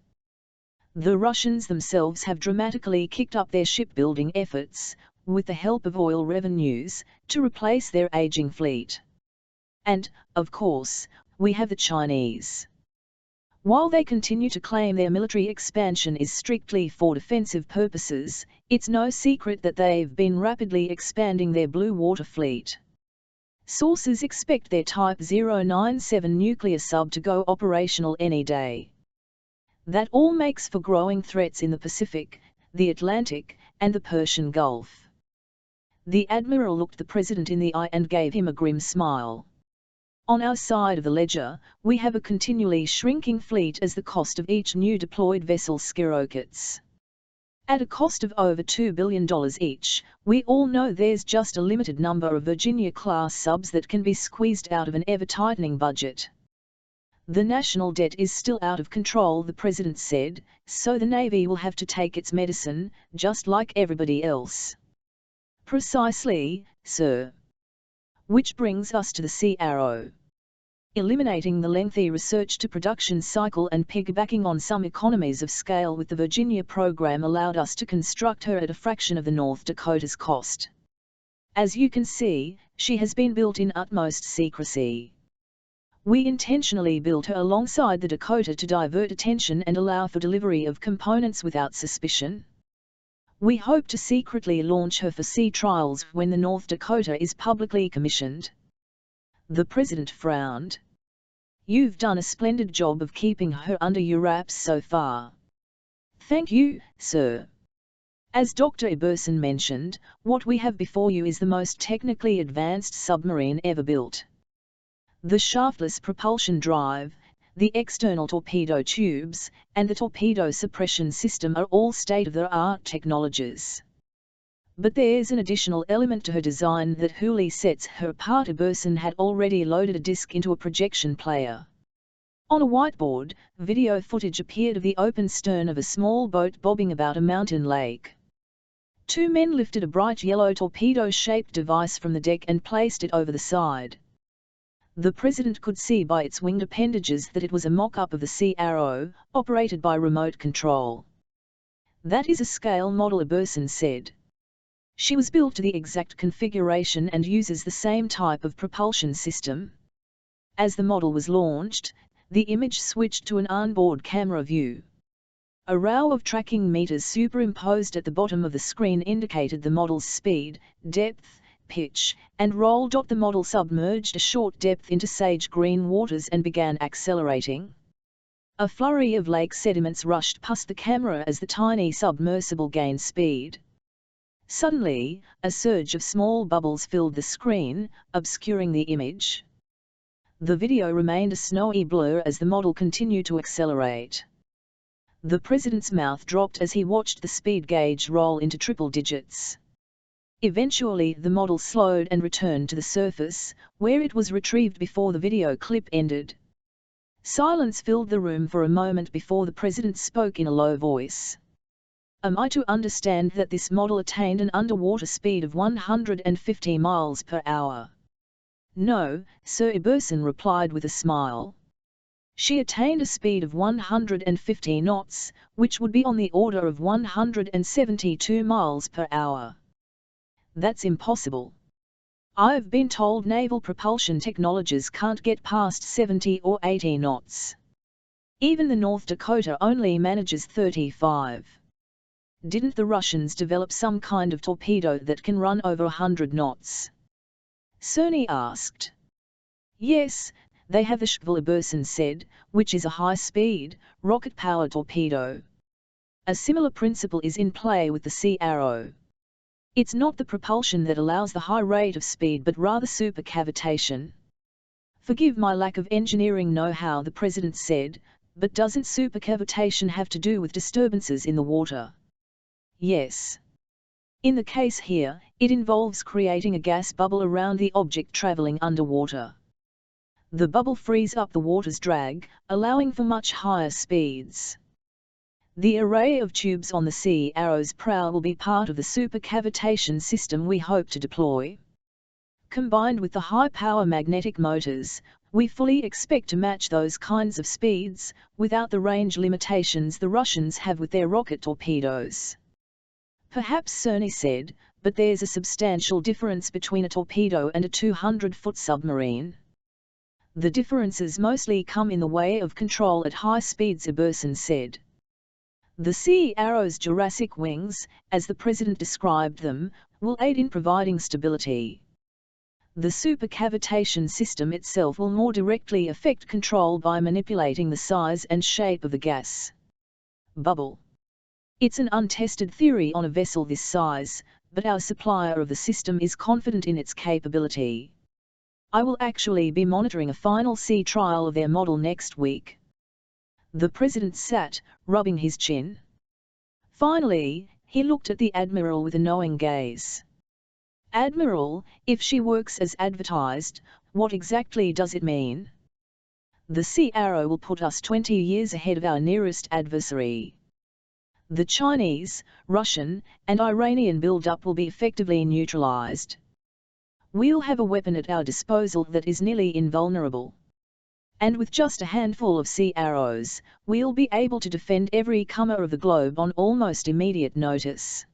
The Russians themselves have dramatically kicked up their shipbuilding efforts, with the help of oil revenues, to replace their aging fleet. And, of course, we have the Chinese. While they continue to claim their military expansion is strictly for defensive purposes, it's no secret that they've been rapidly expanding their blue water fleet. Sources expect their Type 097 nuclear sub to go operational any day. That all makes for growing threats in the Pacific, the Atlantic, and the Persian Gulf." The admiral looked the president in the eye and gave him a grim smile. "On our side of the ledger, we have a continually shrinking fleet as the cost of each new deployed vessel skyrockets. At a cost of over $2 billion each, we all know there's just a limited number of Virginia-class subs that can be squeezed out of an ever-tightening budget. The national debt is still out of control," the president said, "so the Navy will have to take its medicine, just like everybody else." "Precisely, sir. Which brings us to the Sea Arrow. Eliminating the lengthy research-to-production cycle and piggybacking on some economies of scale with the Virginia program allowed us to construct her at a fraction of the North Dakota's cost. As you can see, she has been built in utmost secrecy. We intentionally built her alongside the Dakota to divert attention and allow for delivery of components without suspicion. We hope to secretly launch her for sea trials when the North Dakota is publicly commissioned." The president frowned. "You've done a splendid job of keeping her under your wraps so far." "Thank you, sir. As Dr. Eberson mentioned, what we have before you is the most technically advanced submarine ever built. The shaftless propulsion drive, the external torpedo tubes, and the torpedo suppression system are all state-of-the-art technologies. But there's an additional element to her design that wholly sets her apart." Eberson had already loaded a disc into a projection player. On a whiteboard, video footage appeared of the open stern of a small boat bobbing about a mountain lake. Two men lifted a bright yellow torpedo-shaped device from the deck and placed it over the side. The president could see by its winged appendages that it was a mock-up of the Sea Arrow, operated by remote control. "That is a scale model," Eberson said. "She was built to the exact configuration and uses the same type of propulsion system." As the model was launched, the image switched to an onboard camera view. A row of tracking meters superimposed at the bottom of the screen indicated the model's speed, depth, pitch, and roll. The model submerged a short depth into sage-green waters and began accelerating. A flurry of lake sediments rushed past the camera as the tiny submersible gained speed. Suddenly, a surge of small bubbles filled the screen, obscuring the image. The video remained a snowy blur as the model continued to accelerate. The president's mouth dropped as he watched the speed gauge roll into triple digits. Eventually the model slowed and returned to the surface, where it was retrieved before the video clip ended. Silence filled the room for a moment before the president spoke in a low voice. "Am I to understand that this model attained an underwater speed of 150 miles per hour?" "No, Sir," Eberson replied with a smile. "She attained a speed of 150 knots, which would be on the order of 172 miles per hour. That's impossible. I've been told naval propulsion technologies can't get past 70 or 80 knots." Even the North Dakota only manages 35. Didn't the Russians develop some kind of torpedo that can run over 100 knots? Cerny asked. Yes, they have the Shkval, Iberson said, which is a high-speed, rocket-powered torpedo. A similar principle is in play with the Sea Arrow. It's not the propulsion that allows the high rate of speed but rather supercavitation. Forgive my lack of engineering know-how, the president said, but doesn't supercavitation have to do with disturbances in the water? Yes. In the case here, it involves creating a gas bubble around the object traveling underwater. The bubble frees up the water's drag, allowing for much higher speeds. The array of tubes on the Sea Arrow's prow will be part of the supercavitation system we hope to deploy. Combined with the high-power magnetic motors, we fully expect to match those kinds of speeds, without the range limitations the Russians have with their rocket torpedoes. Perhaps, Cerny said, but there's a substantial difference between a torpedo and a 200-foot submarine. The differences mostly come in the way of control at high speeds, Iberson said. The Sea Arrow's Jurassic wings, as the president described them, will aid in providing stability. The supercavitation system itself will more directly affect control by manipulating the size and shape of the gas bubble. It's an untested theory on a vessel this size, but our supplier of the system is confident in its capability. I will actually be monitoring a final sea trial of their model next week. The president sat, rubbing his chin. Finally, he looked at the Admiral with a knowing gaze. Admiral, if she works as advertised, what exactly does it mean? The Sea Arrow will put us 20 years ahead of our nearest adversary. The Chinese, Russian, and Iranian build-up will be effectively neutralized. We'll have a weapon at our disposal that is nearly invulnerable. And with just a handful of Sea Arrows, we'll be able to defend every corner of the globe on almost immediate notice.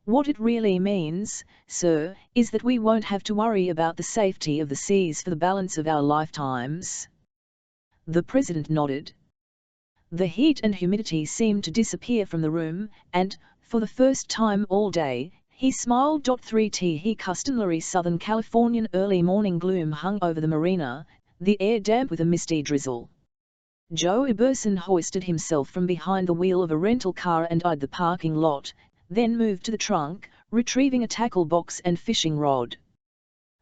What it really means, sir, is that we won't have to worry about the safety of the seas for the balance of our lifetimes. The president nodded. The heat and humidity seemed to disappear from the room, and, for the first time all day, he smiled. 3T customary Southern Californian early morning gloom hung over the marina, the air damp with a misty drizzle. Joe Iberson hoisted himself from behind the wheel of a rental car and eyed the parking lot, then moved to the trunk, retrieving a tackle box and fishing rod.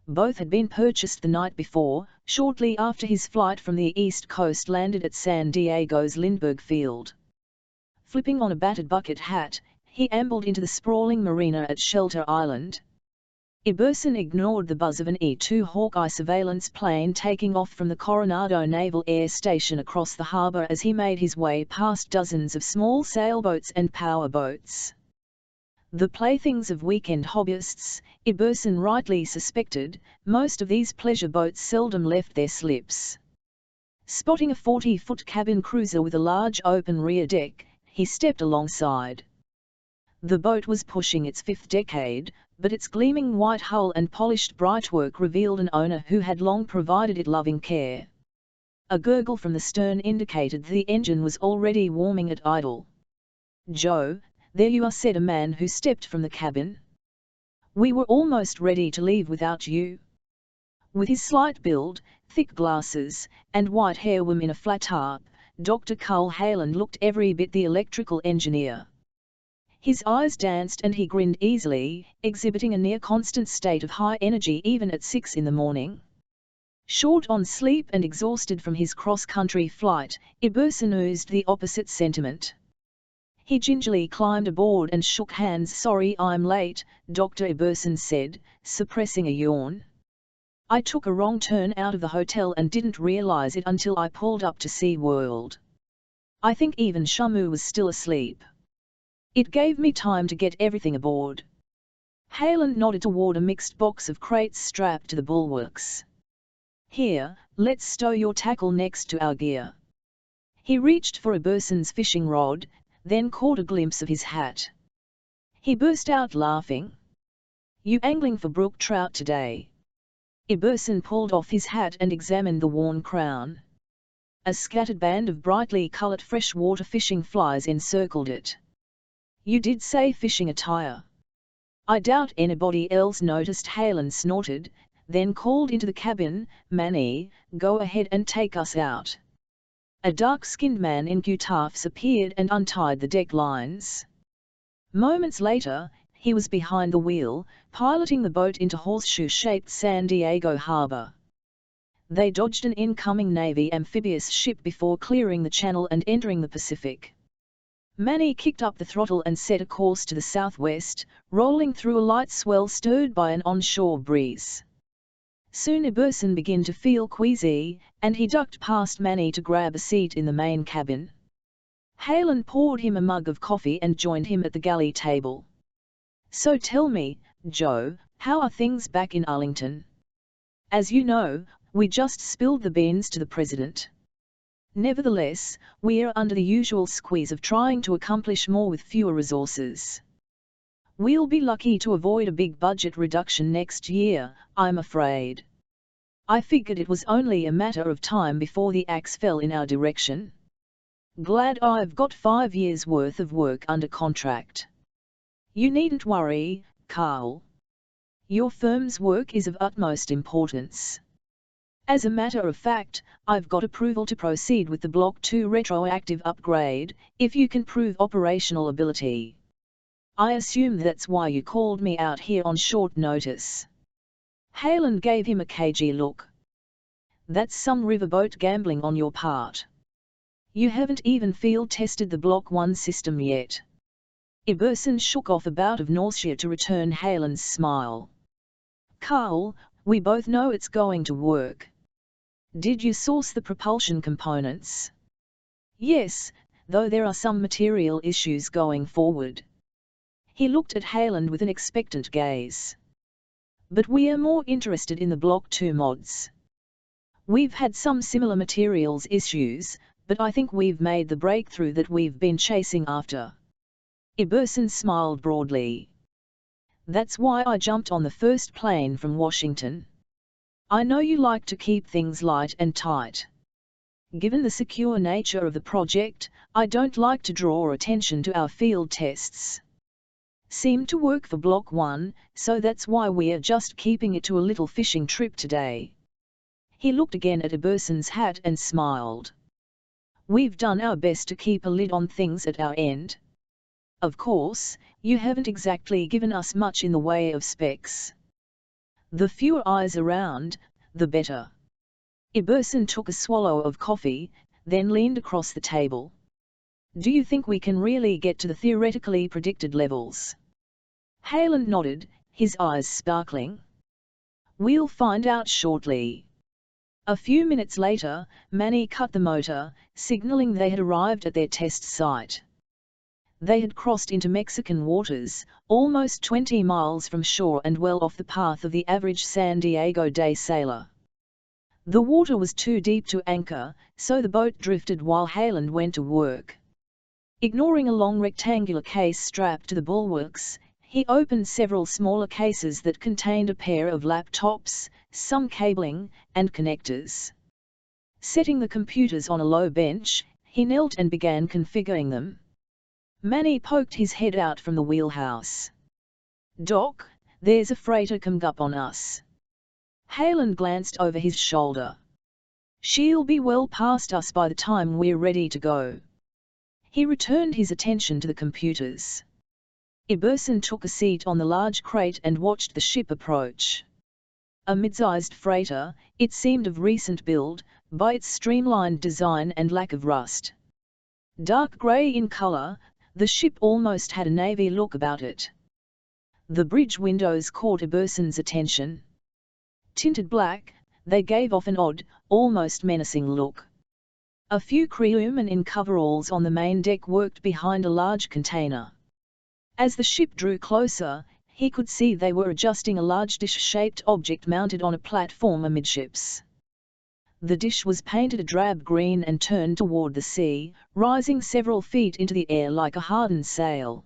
Both had been purchased the night before, shortly after his flight from the East Coast landed at San Diego's Lindbergh Field. Flipping on a battered bucket hat, he ambled into the sprawling marina at Shelter Island. Iberson ignored the buzz of an E-2 Hawkeye surveillance plane taking off from the Coronado Naval Air Station across the harbor as he made his way past dozens of small sailboats and power boats. The playthings of weekend hobbyists, Iberson rightly suspected, most of these pleasure boats seldom left their slips. Spotting a 40-foot cabin cruiser with a large open rear deck, he stepped alongside. The boat was pushing its fifth decade, but its gleaming white hull and polished brightwork revealed an owner who had long provided it loving care. A gurgle from the stern indicated the engine was already warming at idle. "Joe, there you are," said a man who stepped from the cabin. "We were almost ready to leave without you." With his slight build, thick glasses, and white hair worn in a flat top, Dr. Carl Hayland looked every bit the electrical engineer. His eyes danced and he grinned easily, exhibiting a near-constant state of high energy even at 6 in the morning. Short on sleep and exhausted from his cross-country flight, Iberson oozed the opposite sentiment. He gingerly climbed aboard and shook hands. "Sorry I'm late," Dr. Iberson said, suppressing a yawn. "I took a wrong turn out of the hotel and didn't realize it until I pulled up to SeaWorld. I think even Shamu was still asleep. It gave me time to get everything aboard." Hayland nodded toward a mixed box of crates strapped to the bulwarks. "Here, let's stow your tackle next to our gear." He reached for Iberson's fishing rod, then caught a glimpse of his hat. He burst out laughing. "You angling for brook trout today?" Iberson pulled off his hat and examined the worn crown. A scattered band of brightly coloured freshwater fishing flies encircled it. "You did say fishing attire." I doubt anybody else noticed. Halen snorted, then called into the cabin, "Manny, go ahead and take us out." A dark-skinned man in cuirass appeared and untied the deck lines. Moments later, he was behind the wheel, piloting the boat into horseshoe-shaped San Diego harbor. They dodged an incoming Navy amphibious ship before clearing the channel and entering the Pacific. Manny kicked up the throttle and set a course to the southwest, rolling through a light swell stirred by an onshore breeze. Soon Iberson began to feel queasy, and he ducked past Manny to grab a seat in the main cabin. Halen poured him a mug of coffee and joined him at the galley table. "So tell me, Joe, how are things back in Arlington? As you know, we just spilled the beans to the president. Nevertheless, we are under the usual squeeze of trying to accomplish more with fewer resources. We'll be lucky to avoid a big budget reduction next year, I'm afraid. I figured it was only a matter of time before the axe fell in our direction. Glad I've got 5 years' worth of work under contract. You needn't worry, Carl. Your firm's work is of utmost importance. As a matter of fact, I've got approval to proceed with the Block 2 retroactive upgrade, if you can prove operational ability. I assume that's why you called me out here on short notice." Halen gave him a cagey look. "That's some riverboat gambling on your part. You haven't even field tested the Block 1 system yet." Iberson shook off a bout of nausea to return Halen's smile. "Carl, we both know it's going to work. Did you source the propulsion components?" "Yes, though there are some material issues going forward." He looked at Halen with an expectant gaze. "But we are more interested in the Block 2 mods. We've had some similar materials issues, but I think we've made the breakthrough that we've been chasing after." Iberson smiled broadly. "That's why I jumped on the first plane from Washington. I know you like to keep things light and tight. Given the secure nature of the project, I don't like to draw attention to our field tests. Seemed to work for Block 1, so that's why we're just keeping it to a little fishing trip today." He looked again at Iberson's hat and smiled. "We've done our best to keep a lid on things at our end. Of course, you haven't exactly given us much in the way of specs. The fewer eyes around, the better." Iberson took a swallow of coffee, then leaned across the table. "Do you think we can really get to the theoretically predicted levels?" Halen nodded, his eyes sparkling. "We'll find out shortly." A few minutes later, Manny cut the motor, signaling they had arrived at their test site. They had crossed into Mexican waters, almost 20 miles from shore and well off the path of the average San Diego day sailor. The water was too deep to anchor, so the boat drifted while Halen went to work. Ignoring a long rectangular case strapped to the bulwarks, he opened several smaller cases that contained a pair of laptops, some cabling, and connectors. Setting the computers on a low bench, he knelt and began configuring them. Manny poked his head out from the wheelhouse. "Doc, there's a freighter coming up on us." Halen glanced over his shoulder. "She'll be well past us by the time we're ready to go." He returned his attention to the computers. Iberson took a seat on the large crate and watched the ship approach. A mid-sized freighter, it seemed of recent build, by its streamlined design and lack of rust. Dark grey in color, the ship almost had a navy look about it. The bridge windows caught Iberson's attention. Tinted black, they gave off an odd, almost menacing look. A few crewmen in coveralls on the main deck worked behind a large container. As the ship drew closer, he could see they were adjusting a large dish-shaped object mounted on a platform amidships. The dish was painted a drab green and turned toward the sea, rising several feet into the air like a hardened sail.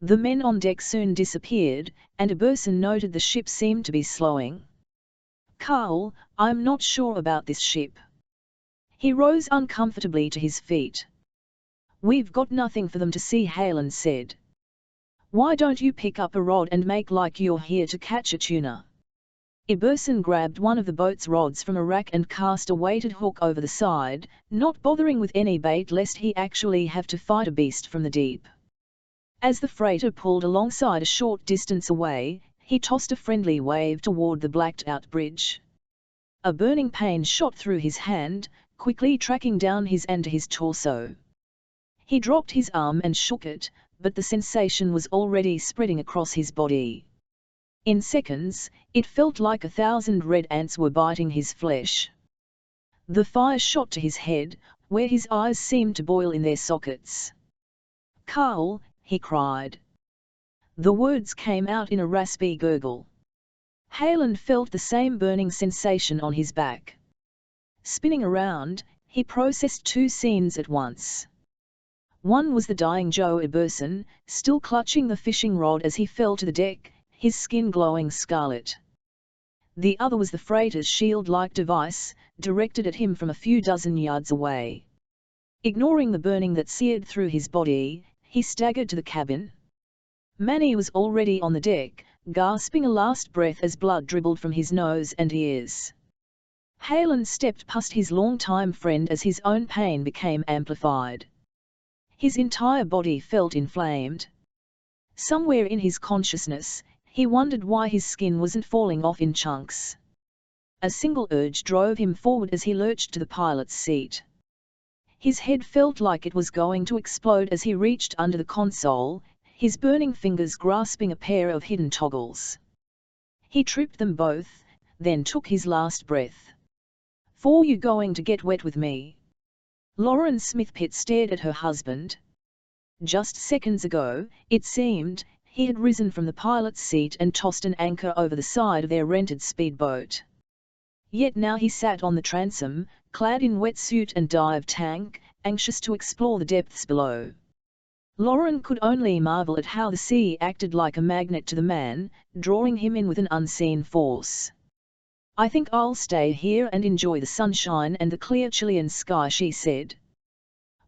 The men on deck soon disappeared, and Iberson noted the ship seemed to be slowing. "Carl, I'm not sure about this ship." He rose uncomfortably to his feet. "We've got nothing for them to see," Halen said. "Why don't you pick up a rod and make like you're here to catch a tuna?" Iberson grabbed one of the boat's rods from a rack and cast a weighted hook over the side, not bothering with any bait lest he actually have to fight a beast from the deep. As the freighter pulled alongside a short distance away, he tossed a friendly wave toward the blacked-out bridge. A burning pain shot through his hand, quickly tracking down his and to his torso. He dropped his arm and shook it, but the sensation was already spreading across his body. In seconds, it felt like 1,000 red ants were biting his flesh. The fire shot to his head, where his eyes seemed to boil in their sockets. "Carl," he cried. The words came out in a raspy gurgle. Halen felt the same burning sensation on his back. Spinning around, he processed two scenes at once. One was the dying Joe Iberson, still clutching the fishing rod as he fell to the deck, his skin glowing scarlet. The other was the freighter's shield-like device, directed at him from a few dozen yards away. Ignoring the burning that seared through his body, he staggered to the cabin. Manny was already on the deck, gasping a last breath as blood dribbled from his nose and ears. Halen stepped past his longtime friend as his own pain became amplified. His entire body felt inflamed. Somewhere in his consciousness, he wondered why his skin wasn't falling off in chunks. A single urge drove him forward as he lurched to the pilot's seat. His head felt like it was going to explode as he reached under the console, his burning fingers grasping a pair of hidden toggles. He tripped them both, then took his last breath. "For you going to get wet with me?" Lauren Smithpitt stared at her husband. Just seconds ago, it seemed, he had risen from the pilot's seat and tossed an anchor over the side of their rented speedboat. Yet now he sat on the transom, clad in wetsuit and dive tank, anxious to explore the depths below. Lauren could only marvel at how the sea acted like a magnet to the man, drawing him in with an unseen force. "I think I'll stay here and enjoy the sunshine and the clear Chilean sky," she said.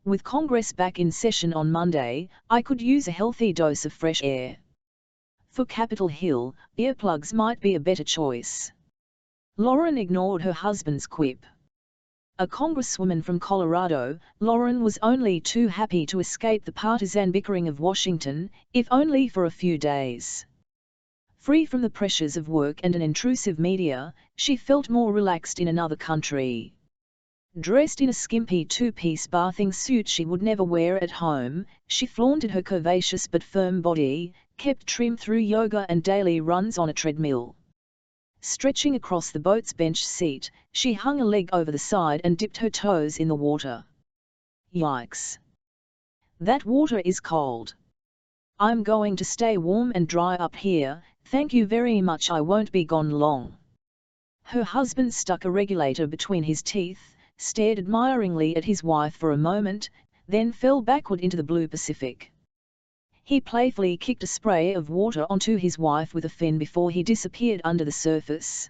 "With Congress back in session on Monday, I could use a healthy dose of fresh air. For Capitol Hill, earplugs might be a better choice." Lauren ignored her husband's quip. A congresswoman from Colorado, Lauren was only too happy to escape the partisan bickering of Washington, if only for a few days. Free from the pressures of work and an intrusive media, she felt more relaxed in another country. Dressed in a skimpy two-piece bathing suit she would never wear at home, she flaunted her curvaceous but firm body, kept trim through yoga and daily runs on a treadmill. Stretching across the boat's bench seat, she hung a leg over the side and dipped her toes in the water. "Yikes! That water is cold. I'm going to stay warm and dry up here, thank you very much, I won't be gone long." Her husband stuck a regulator between his teeth, stared admiringly at his wife for a moment, then fell backward into the blue Pacific. He playfully kicked a spray of water onto his wife with a fin before he disappeared under the surface.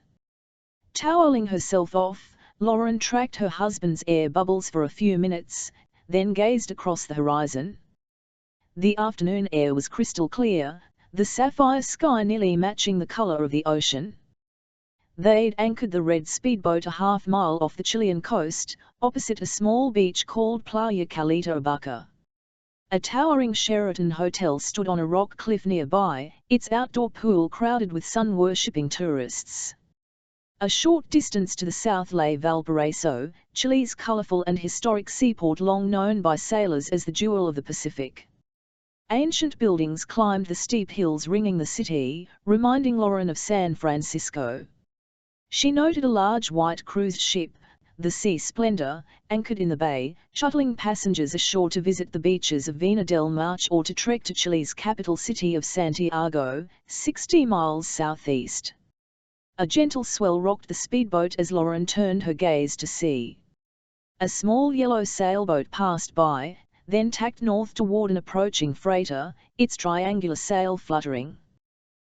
Toweling herself off, Lauren tracked her husband's air bubbles for a few minutes, then gazed across the horizon. The afternoon air was crystal clear, the sapphire sky nearly matching the color of the ocean. They'd anchored the red speedboat a half-mile off the Chilean coast, opposite a small beach called Playa Caleta Abaca. A towering Sheraton hotel stood on a rock cliff nearby, its outdoor pool crowded with sun-worshipping tourists. A short distance to the south lay Valparaiso, Chile's colorful and historic seaport long known by sailors as the Jewel of the Pacific. Ancient buildings climbed the steep hills ringing the city, reminding Lauren of San Francisco. She noted a large white cruise ship, the Sea Splendor, anchored in the bay, shuttling passengers ashore to visit the beaches of Vina del Mar or to trek to Chile's capital city of Santiago, 60 miles southeast. A gentle swell rocked the speedboat as Lauren turned her gaze to sea. A small yellow sailboat passed by, then tacked north toward an approaching freighter, its triangular sail fluttering.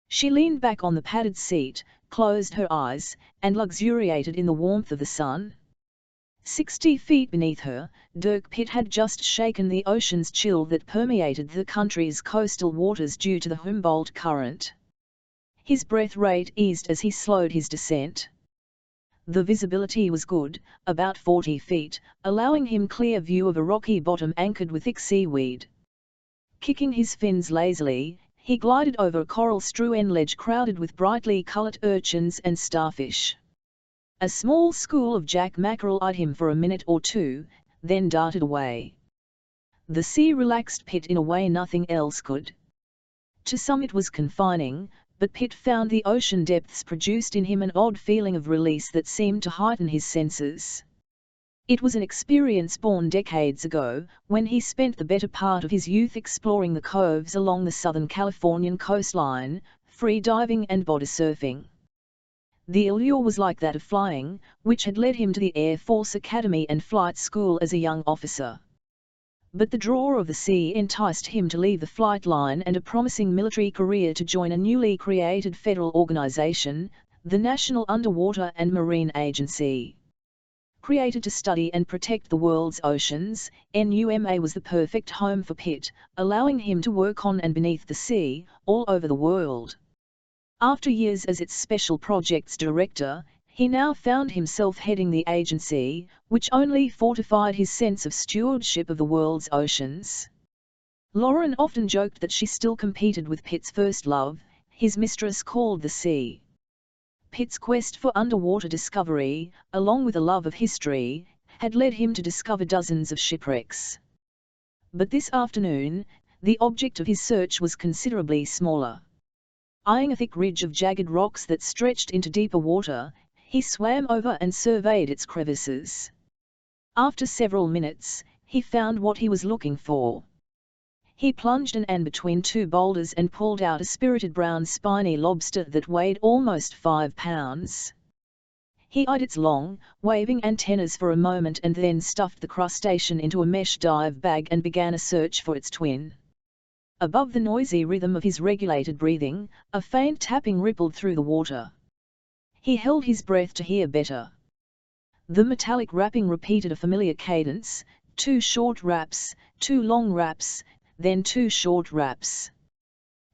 She leaned back on the padded seat, closed her eyes, and luxuriated in the warmth of the sun. 60 feet beneath her, Dirk Pitt had just shaken the ocean's chill that permeated the country's coastal waters due to the Humboldt current. His breath rate eased as he slowed his descent. The visibility was good, about 40 feet, allowing him clear view of a rocky bottom anchored with thick seaweed. Kicking his fins lazily, he glided over a coral-strewn ledge crowded with brightly colored urchins and starfish. A small school of jack mackerel eyed him for a minute or two, then darted away. The sea relaxed Pitt in a way nothing else could. To some it was confining, but Pitt found the ocean depths produced in him an odd feeling of release that seemed to heighten his senses. It was an experience born decades ago, when he spent the better part of his youth exploring the coves along the Southern Californian coastline, free diving and body surfing. The allure was like that of flying, which had led him to the Air Force Academy and flight school as a young officer. But the draw of the sea enticed him to leave the flight line and a promising military career to join a newly created federal organization, the National Underwater and Marine Agency. Created to study and protect the world's oceans, NUMA was the perfect home for Pitt, allowing him to work on and beneath the sea, all over the world. After years as its Special Projects Director, he now found himself heading the agency, which only fortified his sense of stewardship of the world's oceans. Lauren often joked that she still competed with Pitt's first love, his mistress called the sea. Pitt's quest for underwater discovery, along with a love of history, had led him to discover dozens of shipwrecks. But this afternoon, the object of his search was considerably smaller. Eyeing a thick ridge of jagged rocks that stretched into deeper water, he swam over and surveyed its crevices. After several minutes, he found what he was looking for. He plunged in between two boulders and pulled out a spirited brown spiny lobster that weighed almost 5 pounds. He eyed its long, waving antennas for a moment and then stuffed the crustacean into a mesh dive bag and began a search for its twin. Above the noisy rhythm of his regulated breathing, a faint tapping rippled through the water. He held his breath to hear better. The metallic rapping repeated a familiar cadence, 2 short raps, 2 long raps, then 2 short raps.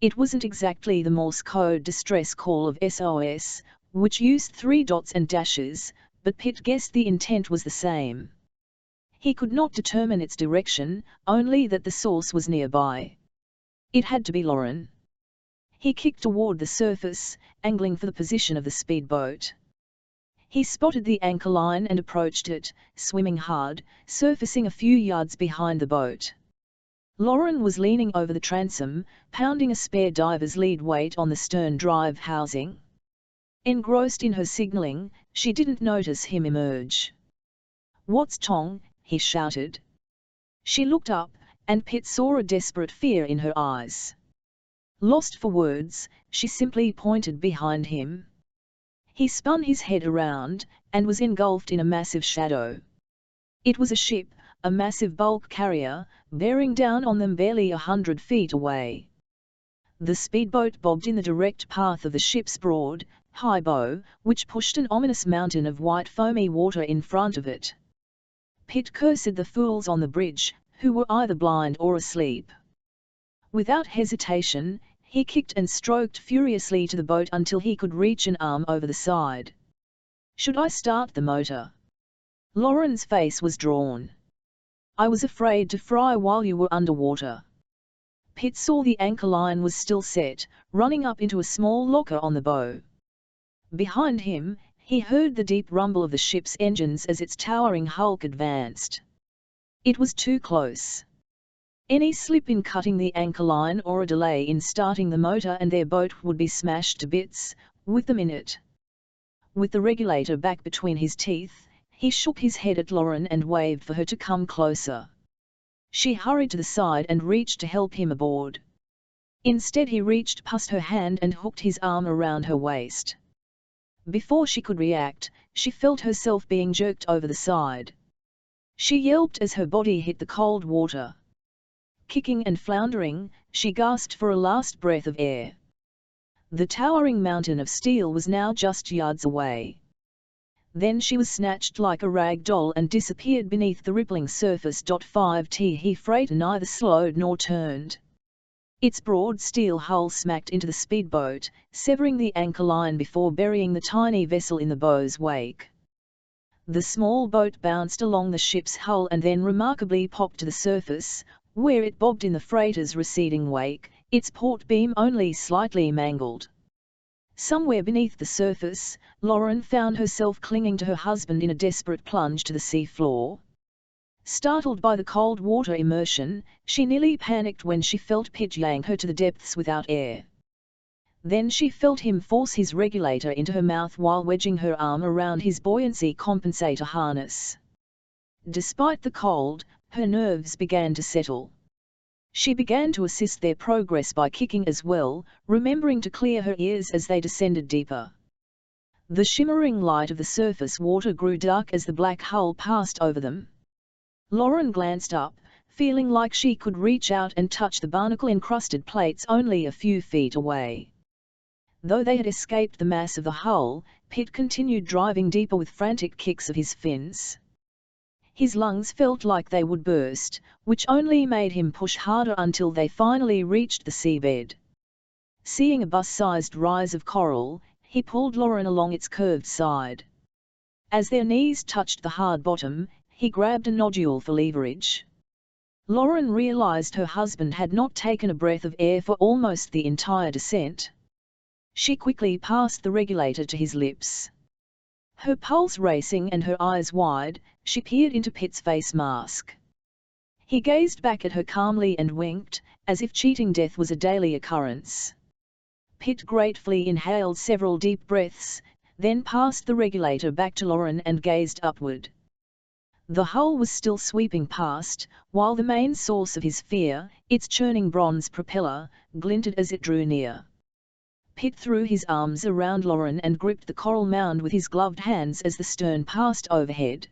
It wasn't exactly the Morse code distress call of SOS, which used 3 dots and dashes, but Pitt guessed the intent was the same. He could not determine its direction, only that the source was nearby. It had to be Lauren. He kicked toward the surface, angling for the position of the speedboat. He spotted the anchor line and approached it, swimming hard, surfacing a few yards behind the boat. Lauren was leaning over the transom, pounding a spare diver's lead weight on the stern drive housing. Engrossed in her signaling, she didn't notice him emerge. "What's Tong?" he shouted. She looked up, and Pitt saw a desperate fear in her eyes. Lost for words, she simply pointed behind him. He spun his head around, and was engulfed in a massive shadow. It was a ship, a massive bulk carrier, bearing down on them barely 100 feet away. The speedboat bobbed in the direct path of the ship's broad, high bow, which pushed an ominous mountain of white foamy water in front of it. Pitt cursed the fools on the bridge, who were either blind or asleep. Without hesitation, he kicked and stroked furiously to the boat until he could reach an arm over the side. "Should I start the motor?" Lauren's face was drawn. "I was afraid to fry while you were underwater." Pitt saw the anchor line was still set, running up into a small locker on the bow. Behind him, he heard the deep rumble of the ship's engines as its towering hulk advanced. It was too close. Any slip in cutting the anchor line or a delay in starting the motor and their boat would be smashed to bits, with them in it. With the regulator back between his teeth, he shook his head at Lauren and waved for her to come closer. She hurried to the side and reached to help him aboard. Instead he reached past her hand and hooked his arm around her waist. Before she could react, she felt herself being jerked over the side. She yelped as her body hit the cold water. Kicking and floundering, she gasped for a last breath of air. The towering mountain of steel was now just yards away. Then she was snatched like a rag doll and disappeared beneath the rippling surface. 5T freighter neither slowed nor turned. Its broad steel hull smacked into the speedboat, severing the anchor line before burying the tiny vessel in the bow's wake. The small boat bounced along the ship's hull and then remarkably popped to the surface, where it bobbed in the freighter's receding wake, its port beam only slightly mangled. Somewhere beneath the surface, Lauren found herself clinging to her husband in a desperate plunge to the sea floor. Startled by the cold water immersion, she nearly panicked when she felt Pitt yank her to the depths without air. Then she felt him force his regulator into her mouth while wedging her arm around his buoyancy compensator harness. Despite the cold, her nerves began to settle. She began to assist their progress by kicking as well, remembering to clear her ears as they descended deeper. The shimmering light of the surface water grew dark as the black hull passed over them. Lauren glanced up, feeling like she could reach out and touch the barnacle-encrusted plates only a few feet away. Though they had escaped the mass of the hull, Pitt continued driving deeper with frantic kicks of his fins. His lungs felt like they would burst, which only made him push harder until they finally reached the seabed. Seeing a bus-sized rise of coral, he pulled Lauren along its curved side. As their knees touched the hard bottom, he grabbed a nodule for leverage. Lauren realized her husband had not taken a breath of air for almost the entire descent. She quickly passed the regulator to his lips. Her pulse racing and her eyes wide, she peered into Pitt's face mask. He gazed back at her calmly and winked, as if cheating death was a daily occurrence. Pitt gratefully inhaled several deep breaths, then passed the regulator back to Lauren and gazed upward. The hull was still sweeping past, while the main source of his fear, its churning bronze propeller, glinted as it drew near. Pitt threw his arms around Lauren and gripped the coral mound with his gloved hands as the stern passed overhead.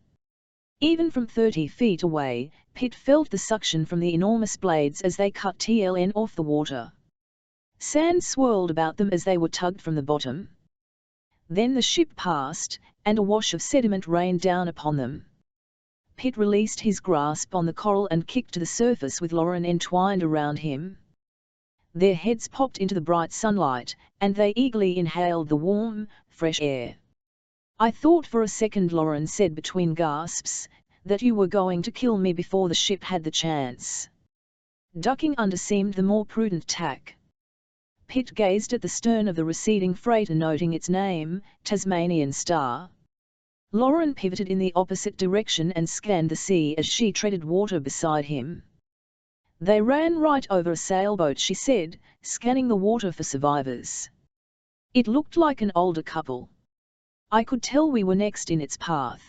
Even from 30 feet away, Pitt felt the suction from the enormous blades as they cut TLN off the water. Sand swirled about them as they were tugged from the bottom. Then the ship passed, and a wash of sediment rained down upon them. Pitt released his grasp on the coral and kicked to the surface with Lauren entwined around him. Their heads popped into the bright sunlight, and they eagerly inhaled the warm, fresh air. "I thought for a second," Lauren said between gasps, "that you were going to kill me before the ship had the chance." Ducking under seemed the more prudent tack. Pitt gazed at the stern of the receding freighter, noting its name, Tasmanian Star. Lauren pivoted in the opposite direction and scanned the sea as she treaded water beside him. "They ran right over a sailboat," she said, scanning the water for survivors. "It looked like an older couple. I could tell we were next in its path.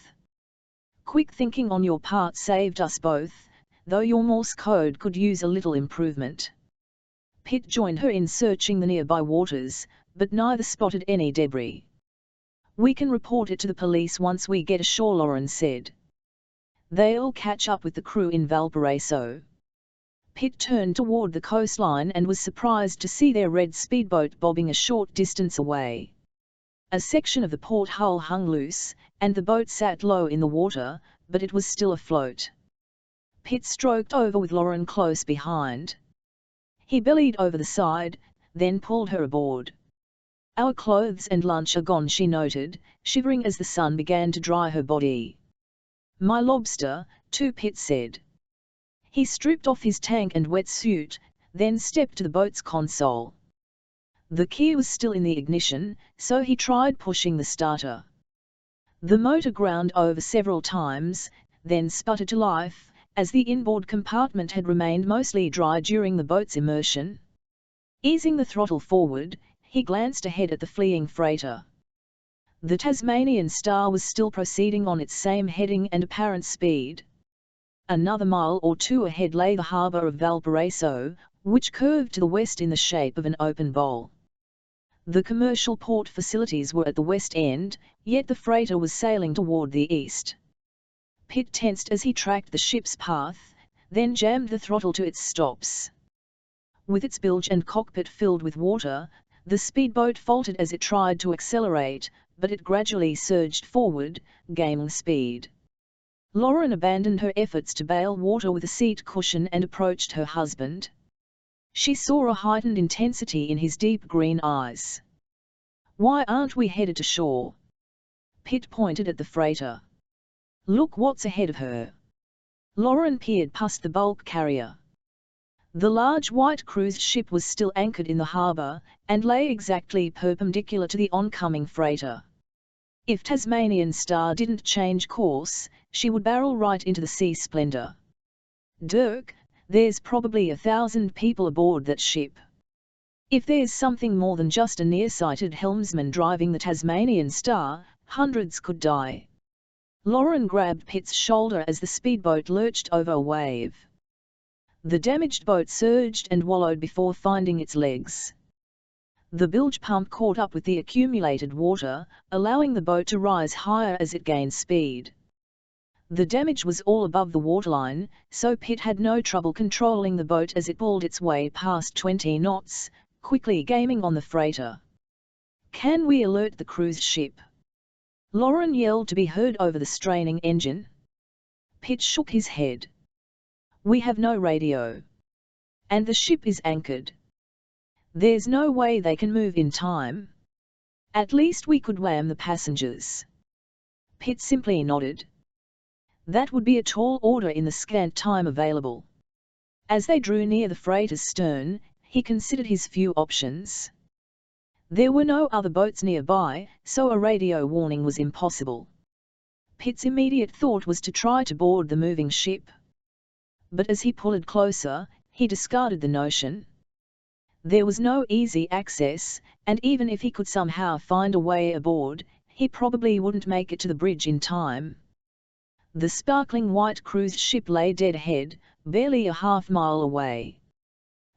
Quick thinking on your part saved us both, though your Morse code could use a little improvement." Pitt joined her in searching the nearby waters, but neither spotted any debris. "We can report it to the police once we get ashore," Lauren said. "They'll catch up with the crew in Valparaiso." Pitt turned toward the coastline and was surprised to see their red speedboat bobbing a short distance away. A section of the port hull hung loose, and the boat sat low in the water, but it was still afloat. Pitt stroked over with Lauren close behind. He bellied over the side, then pulled her aboard. "Our clothes and lunch are gone," she noted, shivering as the sun began to dry her body. "My lobster, too," Pitt said. He stripped off his tank and wetsuit, then stepped to the boat's console. The key was still in the ignition, so he tried pushing the starter. The motor ground over several times, then sputtered to life, as the inboard compartment had remained mostly dry during the boat's immersion. Easing the throttle forward, he glanced ahead at the fleeing freighter. The Tasmanian Star was still proceeding on its same heading and apparent speed. Another mile or two ahead lay the harbour of Valparaiso, which curved to the west in the shape of an open bowl. The commercial port facilities were at the west end, yet the freighter was sailing toward the east. Pitt tensed as he tracked the ship's path, then jammed the throttle to its stops. With its bilge and cockpit filled with water, the speedboat faltered as it tried to accelerate, but it gradually surged forward, gaining speed. Lauren abandoned her efforts to bail water with a seat cushion and approached her husband. She saw a heightened intensity in his deep green eyes. "Why aren't we headed to shore?" Pitt pointed at the freighter. "Look what's ahead of her." Lauren peered past the bulk carrier. The large white cruise ship was still anchored in the harbour, and lay exactly perpendicular to the oncoming freighter. If Tasmanian Star didn't change course, she would barrel right into the Sea Splendor. "Dirk, there's probably 1,000 people aboard that ship. If there's something more than just a nearsighted helmsman driving the Tasmanian Star, hundreds could die." Lauren grabbed Pitt's shoulder as the speedboat lurched over a wave. The damaged boat surged and wallowed before finding its legs. The bilge pump caught up with the accumulated water, allowing the boat to rise higher as it gained speed. The damage was all above the waterline, so Pitt had no trouble controlling the boat as it pulled its way past 20 knots, quickly gaining on the freighter. "Can we alert the cruise ship?" Lauren yelled to be heard over the straining engine. Pitt shook his head. "We have no radio. And the ship is anchored. There's no way they can move in time. At least we could wham the passengers." Pitt simply nodded. That would be a tall order in the scant time available. As they drew near the freighter's stern, he considered his few options. There were no other boats nearby, so a radio warning was impossible. Pitt's immediate thought was to try to board the moving ship. But as he pulled closer, he discarded the notion. There was no easy access, and even if he could somehow find a way aboard, he probably wouldn't make it to the bridge in time. The sparkling white cruise ship lay dead ahead, barely a half-mile away.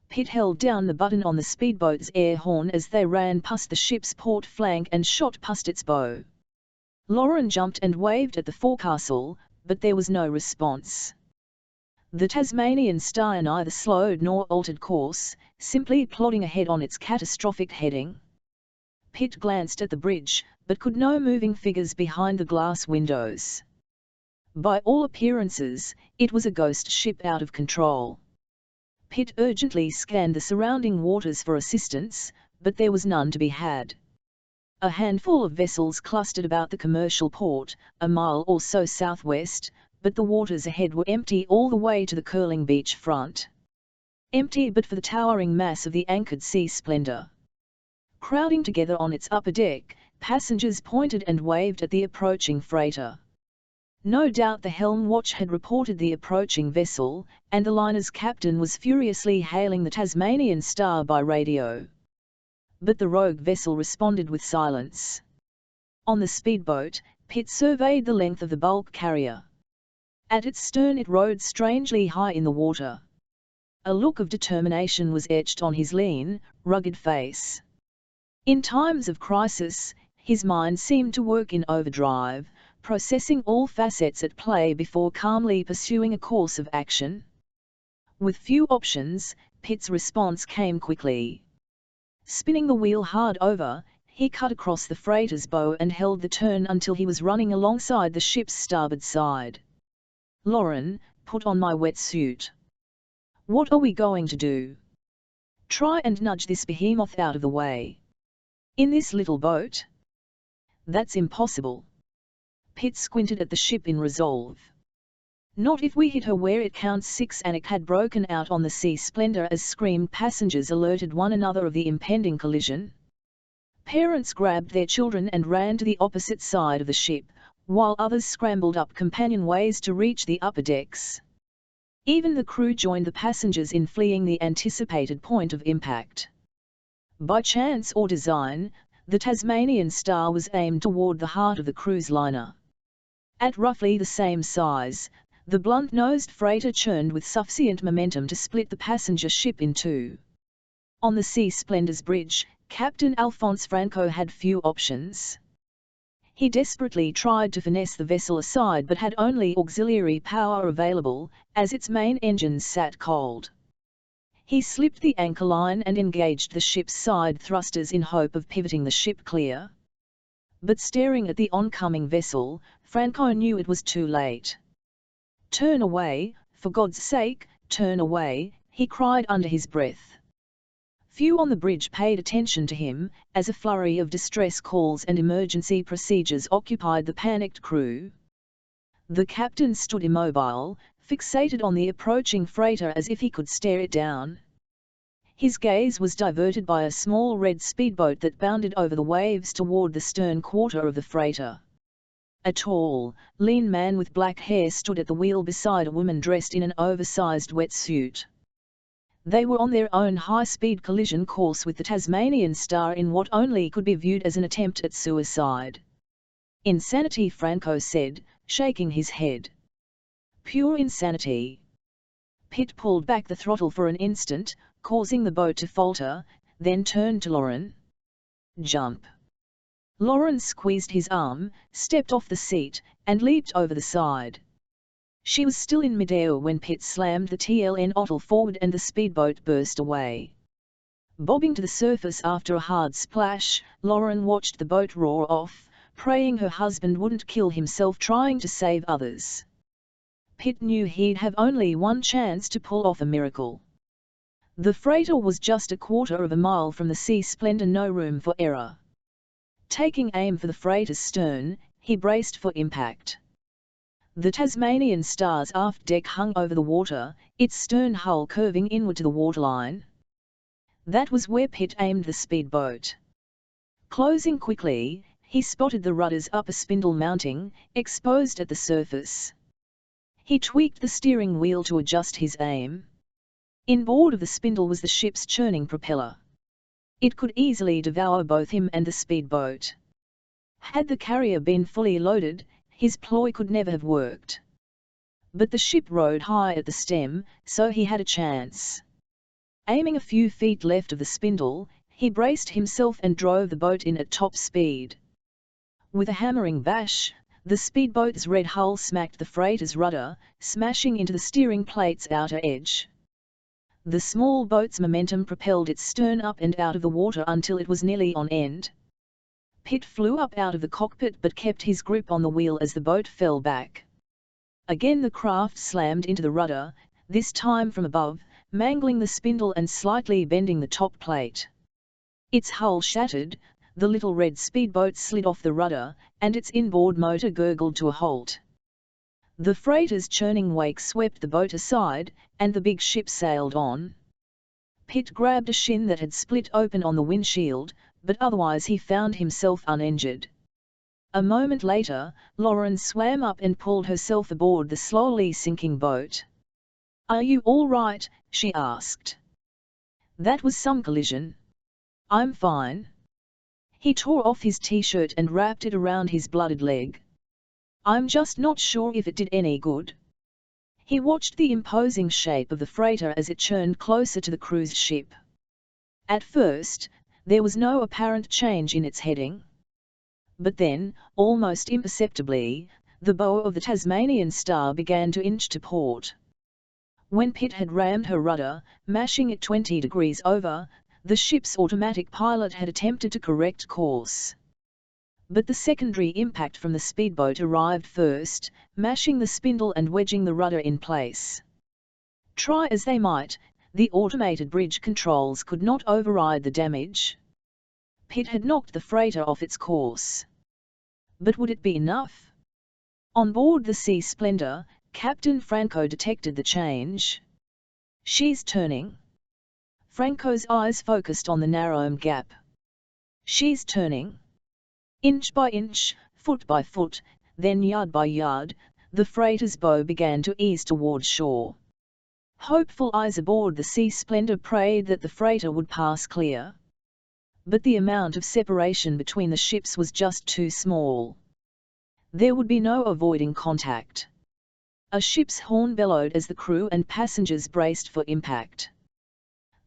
Pitt held down the button on the speedboat's air horn as they ran past the ship's port flank and shot past its bow. Lauren jumped and waved at the forecastle, but there was no response. The Tasmanian Star neither slowed nor altered course, simply plodding ahead on its catastrophic heading. Pitt glanced at the bridge, but could no moving figures behind the glass windows. By all appearances, it was a ghost ship out of control. Pitt urgently scanned the surrounding waters for assistance, but there was none to be had. A handful of vessels clustered about the commercial port, a mile or so southwest, but the waters ahead were empty all the way to the curling beach front. Empty but for the towering mass of the anchored Sea Splendor. Crowding together on its upper deck, passengers pointed and waved at the approaching freighter. No doubt the helm watch had reported the approaching vessel, and the liner's captain was furiously hailing the Tasmanian Star by radio. But the rogue vessel responded with silence. On the speedboat, Pitt surveyed the length of the bulk carrier. At its stern it rode strangely high in the water. A look of determination was etched on his lean, rugged face. In times of crisis, his mind seemed to work in overdrive, processing all facets at play before calmly pursuing a course of action. With few options, Pitt's response came quickly. Spinning the wheel hard over, he cut across the freighter's bow and held the turn until he was running alongside the ship's starboard side. "Lauren, put on my wetsuit." "What are we going to do?" "Try and nudge this behemoth out of the way." "In this little boat?" "That's impossible." Pitt squinted at the ship in resolve. "Not if we hit her where it counts 6." Panic had broken out on the Sea Splendor as screamed passengers alerted one another of the impending collision. Parents grabbed their children and ran to the opposite side of the ship, while others scrambled up companionways to reach the upper decks. Even the crew joined the passengers in fleeing the anticipated point of impact. By chance or design, the Tasmanian Star was aimed toward the heart of the cruise liner. At roughly the same size, the blunt-nosed freighter churned with sufficient momentum to split the passenger ship in two. On the Sea Splendor's bridge, Captain Alphonse Franco had few options. He desperately tried to finesse the vessel aside but had only auxiliary power available, as its main engines sat cold. He slipped the anchor line and engaged the ship's side thrusters in hope of pivoting the ship clear. But staring at the oncoming vessel, Franco knew it was too late. "Turn away, for God's sake, turn away," he cried under his breath. Few on the bridge paid attention to him, as a flurry of distress calls and emergency procedures occupied the panicked crew. The captain stood immobile, fixated on the approaching freighter as if he could stare it down. His gaze was diverted by a small red speedboat that bounded over the waves toward the stern quarter of the freighter. A tall, lean man with black hair stood at the wheel beside a woman dressed in an oversized wetsuit. They were on their own high-speed collision course with the Tasmanian Star in what only could be viewed as an attempt at suicide. "Insanity," Franco said, shaking his head. "Pure insanity." Pitt pulled back the throttle for an instant, causing the boat to falter, then turned to Lauren. "Jump." Lauren squeezed his arm, stepped off the seat, and leaped over the side. She was still in midair when Pitt slammed the throttle forward and the speedboat burst away. Bobbing to the surface after a hard splash, Lauren watched the boat roar off, praying her husband wouldn't kill himself trying to save others. Pitt knew he'd have only one chance to pull off a miracle. The freighter was just a quarter of a mile from the Sea Splendor, no room for error. Taking aim for the freighter's stern, he braced for impact. The Tasmanian Star's aft deck hung over the water, its stern hull curving inward to the waterline. That was where Pitt aimed the speedboat. Closing quickly, he spotted the rudder's upper spindle mounting, exposed at the surface. He tweaked the steering wheel to adjust his aim. Inboard of the spindle was the ship's churning propeller. It could easily devour both him and the speedboat. Had the carrier been fully loaded, his ploy could never have worked. But the ship rode high at the stem, so he had a chance. Aiming a few feet left of the spindle, he braced himself and drove the boat in at top speed. With a hammering bash, the speedboat's red hull smacked the freighter's rudder, smashing into the steering plate's outer edge. The small boat's momentum propelled its stern up and out of the water until it was nearly on end. Pitt flew up out of the cockpit but kept his grip on the wheel as the boat fell back. Again the craft slammed into the rudder, this time from above, mangling the spindle and slightly bending the top plate. Its hull shattered, the little red speedboat slid off the rudder, and its inboard motor gurgled to a halt. The freighter's churning wake swept the boat aside, and the big ship sailed on. Pitt grabbed a shin that had split open on the windshield, but otherwise he found himself uninjured. A moment later, Lauren swam up and pulled herself aboard the slowly sinking boat. "Are you all right?" she asked. "That was some collision." "I'm fine." He tore off his t-shirt and wrapped it around his blooded leg. "I'm just not sure if it did any good." He watched the imposing shape of the freighter as it churned closer to the cruise ship. At first, there was no apparent change in its heading. But then, almost imperceptibly, the bow of the Tasmanian Star began to inch to port. When Pitt had rammed her rudder, mashing it 20 degrees over, the ship's automatic pilot had attempted to correct course. But the secondary impact from the speedboat arrived first, mashing the spindle and wedging the rudder in place. Try as they might, the automated bridge controls could not override the damage. Pitt had knocked the freighter off its course. But would it be enough? On board the Sea Splendor, Captain Franco detected the change. "She's turning." Franco's eyes focused on the narrow gap. "She's turning." Inch by inch, foot by foot, then yard by yard, the freighter's bow began to ease toward shore. Hopeful eyes aboard the Sea Splendor prayed that the freighter would pass clear. But the amount of separation between the ships was just too small. There would be no avoiding contact. A ship's horn bellowed as the crew and passengers braced for impact.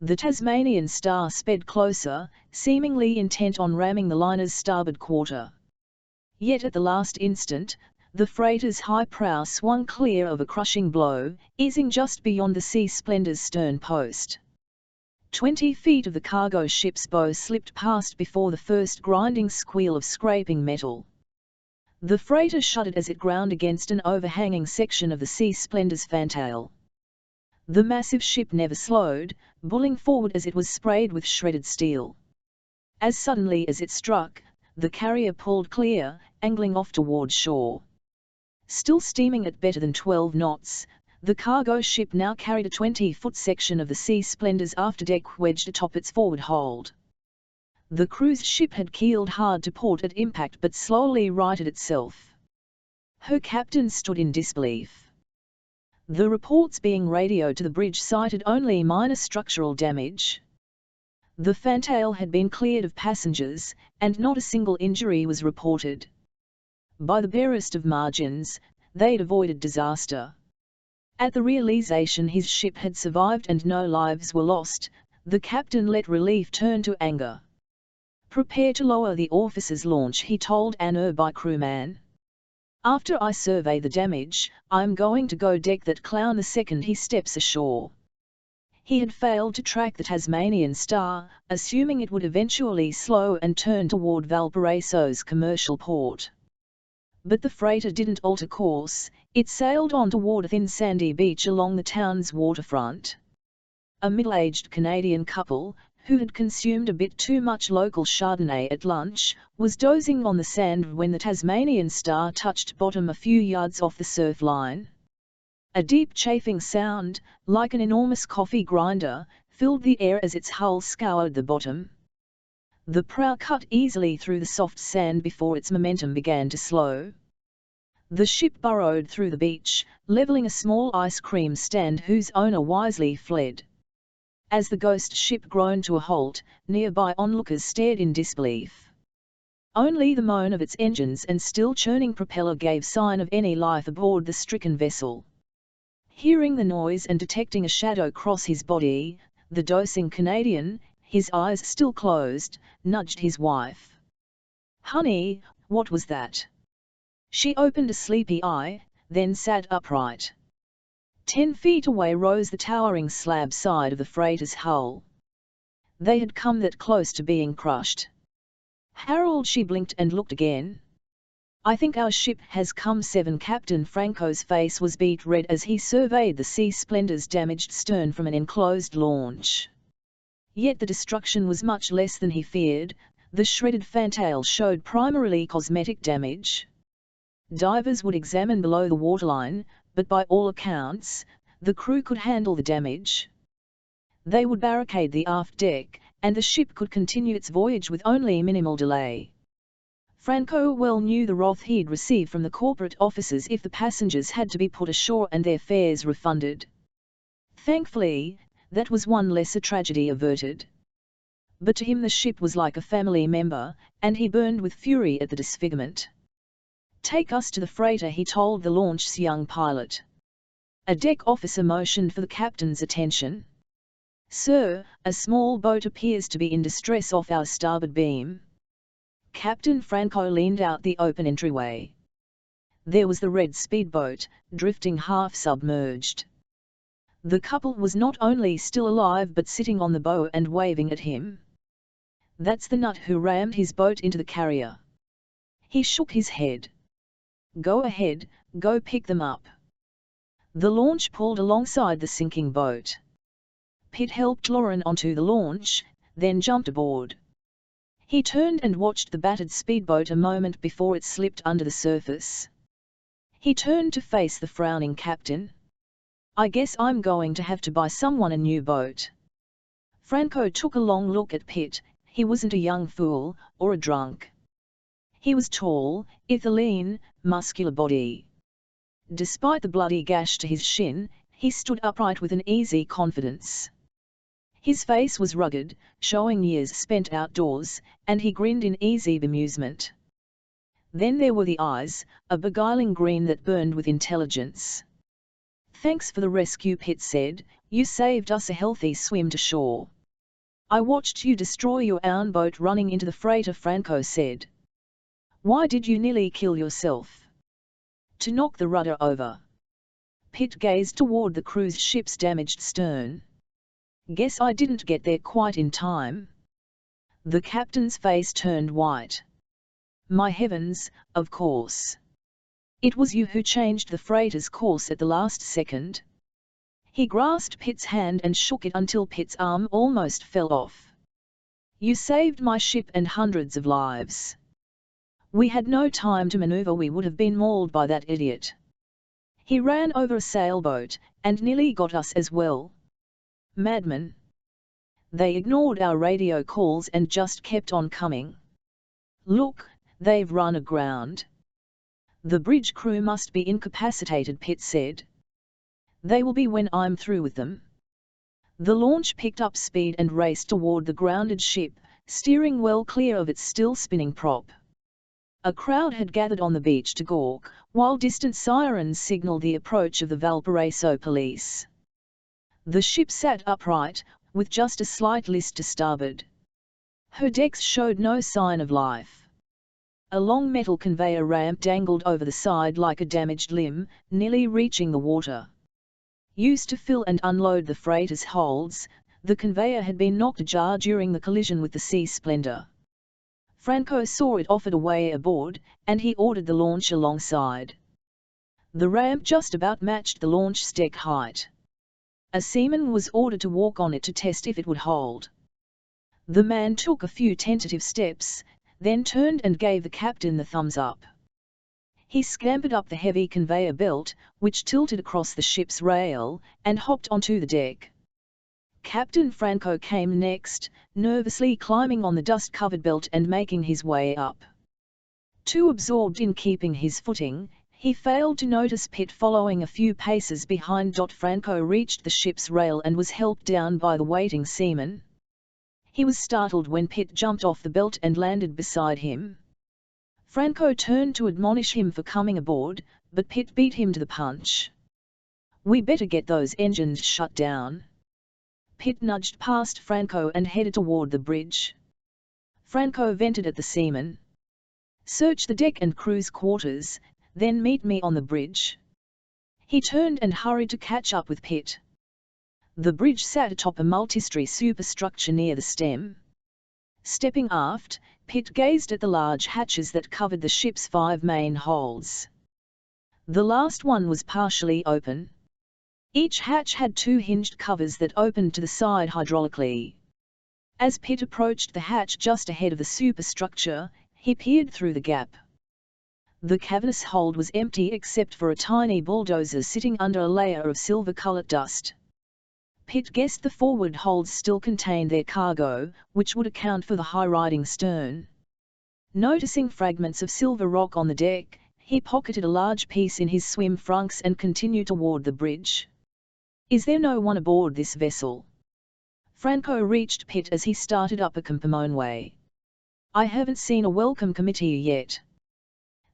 The Tasmanian Star sped closer, seemingly intent on ramming the liner's starboard quarter. Yet at the last instant, the freighter's high prow swung clear of a crushing blow, easing just beyond the Sea Splendor's stern post. 20 feet of the cargo ship's bow slipped past before the first grinding squeal of scraping metal. The freighter shuddered as it ground against an overhanging section of the Sea Splendor's fantail. The massive ship never slowed, bulling forward as it was sprayed with shredded steel. As suddenly as it struck, the carrier pulled clear, angling off toward shore. Still steaming at better than 12 knots, the cargo ship now carried a 20-foot section of the Sea Splendor's afterdeck wedged atop its forward hold. The cruise ship had keeled hard to port at impact but slowly righted itself. Her captain stood in disbelief. The reports being radioed to the bridge cited only minor structural damage. The fantail had been cleared of passengers, and not a single injury was reported. By the barest of margins, they'd avoided disaster. At the realization his ship had survived and no lives were lost, the captain let relief turn to anger. "Prepare to lower the officer's launch," he told an nearby crewman. "After I survey the damage, I'm going to go deck that clown the second he steps ashore." He had failed to track the Tasmanian Star, assuming it would eventually slow and turn toward Valparaiso's commercial port. But the freighter didn't alter course, it sailed on toward a thin sandy beach along the town's waterfront. A middle-aged Canadian couple, who had consumed a bit too much local Chardonnay at lunch, was dozing on the sand when the Tasmanian Star touched bottom a few yards off the surf line. A deep chafing sound, like an enormous coffee grinder, filled the air as its hull scoured the bottom. The prow cut easily through the soft sand before its momentum began to slow. The ship burrowed through the beach, leveling a small ice cream stand whose owner wisely fled. As the ghost ship groaned to a halt, nearby onlookers stared in disbelief. Only the moan of its engines and still churning propeller gave sign of any life aboard the stricken vessel. Hearing the noise and detecting a shadow cross his body, the dozing Canadian, his eyes still closed, nudged his wife. "Honey, what was that?" She opened a sleepy eye, then sat upright. 10 feet away rose the towering slab side of the freighter's hull. They had come that close to being crushed. "Harold," she blinked and looked again. "I think our ship has come 7. Captain Franco's face was beet red as he surveyed the Sea Splendor's damaged stern from an enclosed launch. Yet the destruction was much less than he feared. The shredded fantail showed primarily cosmetic damage. Divers would examine below the waterline, but by all accounts, the crew could handle the damage. They would barricade the aft deck, and the ship could continue its voyage with only minimal delay. Franco well knew the wrath he'd receive from the corporate officers if the passengers had to be put ashore and their fares refunded. Thankfully, that was one lesser tragedy averted. But to him the ship was like a family member, and he burned with fury at the disfigurement. "Take us to the freighter," he told the launch's young pilot. A deck officer motioned for the captain's attention. "Sir, a small boat appears to be in distress off our starboard beam." Captain Franco leaned out the open entryway. There was the red speedboat, drifting half-submerged. The couple was not only still alive but sitting on the bow and waving at him. "That's the nut who rammed his boat into the carrier." He shook his head. "Go ahead, go pick them up." The launch pulled alongside the sinking boat. Pitt helped Lauren onto the launch, then jumped aboard. He turned and watched the battered speedboat a moment before it slipped under the surface. He turned to face the frowning captain. "I guess I'm going to have to buy someone a new boat." Franco took a long look at Pitt. He wasn't a young fool, or a drunk. He was tall, with a lean, muscular body. Despite the bloody gash to his shin, he stood upright with an easy confidence. His face was rugged, showing years spent outdoors, and he grinned in easy bemusement. Then there were the eyes, a beguiling green that burned with intelligence. "Thanks for the rescue," Pitt said. "You saved us a healthy swim to shore." "I watched you destroy your own boat running into the freighter," Franco said. "Why did you nearly kill yourself?" "To knock the rudder over." Pitt gazed toward the cruise ship's damaged stern. Guess I didn't get there quite in time. The captain's face turned white. My heavens, of course. It was you who changed the freighter's course at the last second. He grasped Pitt's hand and shook it until Pitt's arm almost fell off. You saved my ship and hundreds of lives. We had no time to maneuver, we would have been mauled by that idiot. He ran over a sailboat, and nearly got us as well. Madman. They ignored our radio calls and just kept on coming. Look, they've run aground. The bridge crew must be incapacitated, Pitt said. They will be when I'm through with them. The launch picked up speed and raced toward the grounded ship, steering well clear of its still spinning prop. A crowd had gathered on the beach to gawk, while distant sirens signaled the approach of the Valparaiso police. The ship sat upright, with just a slight list to starboard. Her decks showed no sign of life. A long metal conveyor ramp dangled over the side like a damaged limb, nearly reaching the water. Used to fill and unload the freighter's holds, the conveyor had been knocked ajar during the collision with the Sea Splendor. Franco saw it offered a way aboard, and he ordered the launch alongside. The ramp just about matched the launch's deck height. A seaman was ordered to walk on it to test if it would hold. The man took a few tentative steps, then turned and gave the captain the thumbs up. He scampered up the heavy conveyor belt, which tilted across the ship's rail, and hopped onto the deck. Captain Franco came next, nervously climbing on the dust-covered belt and making his way up. Too absorbed in keeping his footing, he failed to notice Pitt following a few paces behind. Franco reached the ship's rail and was helped down by the waiting seaman. He was startled when Pitt jumped off the belt and landed beside him. Franco turned to admonish him for coming aboard, but Pitt beat him to the punch. We better get those engines shut down. Pitt nudged past Franco and headed toward the bridge. Franco vented at the seaman. Search the deck and crew's quarters, then meet me on the bridge. He turned and hurried to catch up with Pitt. The bridge sat atop a multi-story superstructure near the stem. Stepping aft, Pitt gazed at the large hatches that covered the ship's 5 main holds. The last one was partially open. Each hatch had 2 hinged covers that opened to the side hydraulically. As Pitt approached the hatch just ahead of the superstructure, he peered through the gap. The cavernous hold was empty except for a tiny bulldozer sitting under a layer of silver-colored dust. Pitt guessed the forward holds still contained their cargo, which would account for the high-riding stern. Noticing fragments of silver rock on the deck, he pocketed a large piece in his swim trunks and continued toward the bridge. Is there no one aboard this vessel? Franco reached Pitt as he started up a companionway. I haven't seen a welcome committee yet.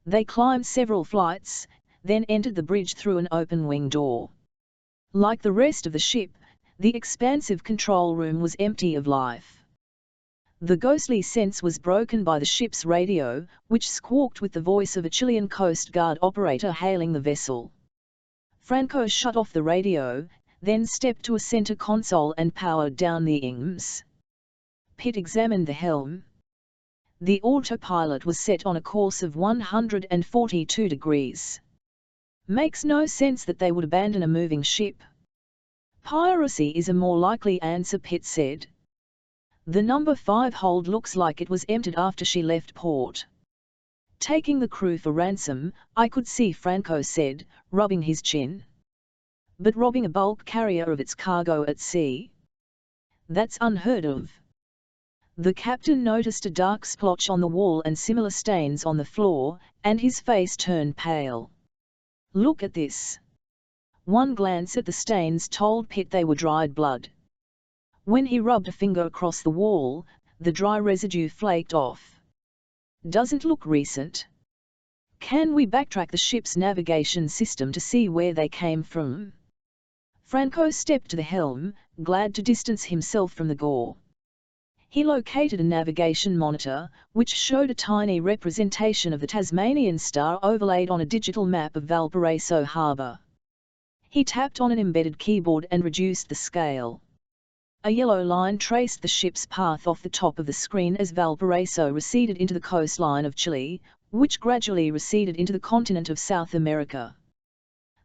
They climbed several flights, then entered the bridge through an open wing door. Like the rest of the ship, the expansive control room was empty of life. The ghostly sense was broken by the ship's radio, which squawked with the voice of a Chilean Coast Guard operator hailing the vessel. Franco shut off the radio, then stepped to a center console and powered down the IMS. Pitt examined the helm. The autopilot was set on a course of 142 degrees. Makes no sense that they would abandon a moving ship. Piracy is a more likely answer, Pitt said. The number 5 hold looks like it was emptied after she left port. Taking the crew for ransom, I could see, Franco said, rubbing his chin. But robbing a bulk carrier of its cargo at sea? That's unheard of. The captain noticed a dark splotch on the wall and similar stains on the floor, and his face turned pale. Look at this. One glance at the stains told Pitt they were dried blood. When he rubbed a finger across the wall, the dry residue flaked off. Doesn't look recent. Can we backtrack the ship's navigation system to see where they came from? Franco stepped to the helm, glad to distance himself from the gore. He located a navigation monitor, which showed a tiny representation of the Tasmanian Star overlaid on a digital map of Valparaiso Harbour. He tapped on an embedded keyboard and reduced the scale. A yellow line traced the ship's path off the top of the screen as Valparaiso receded into the coastline of Chile, which gradually receded into the continent of South America.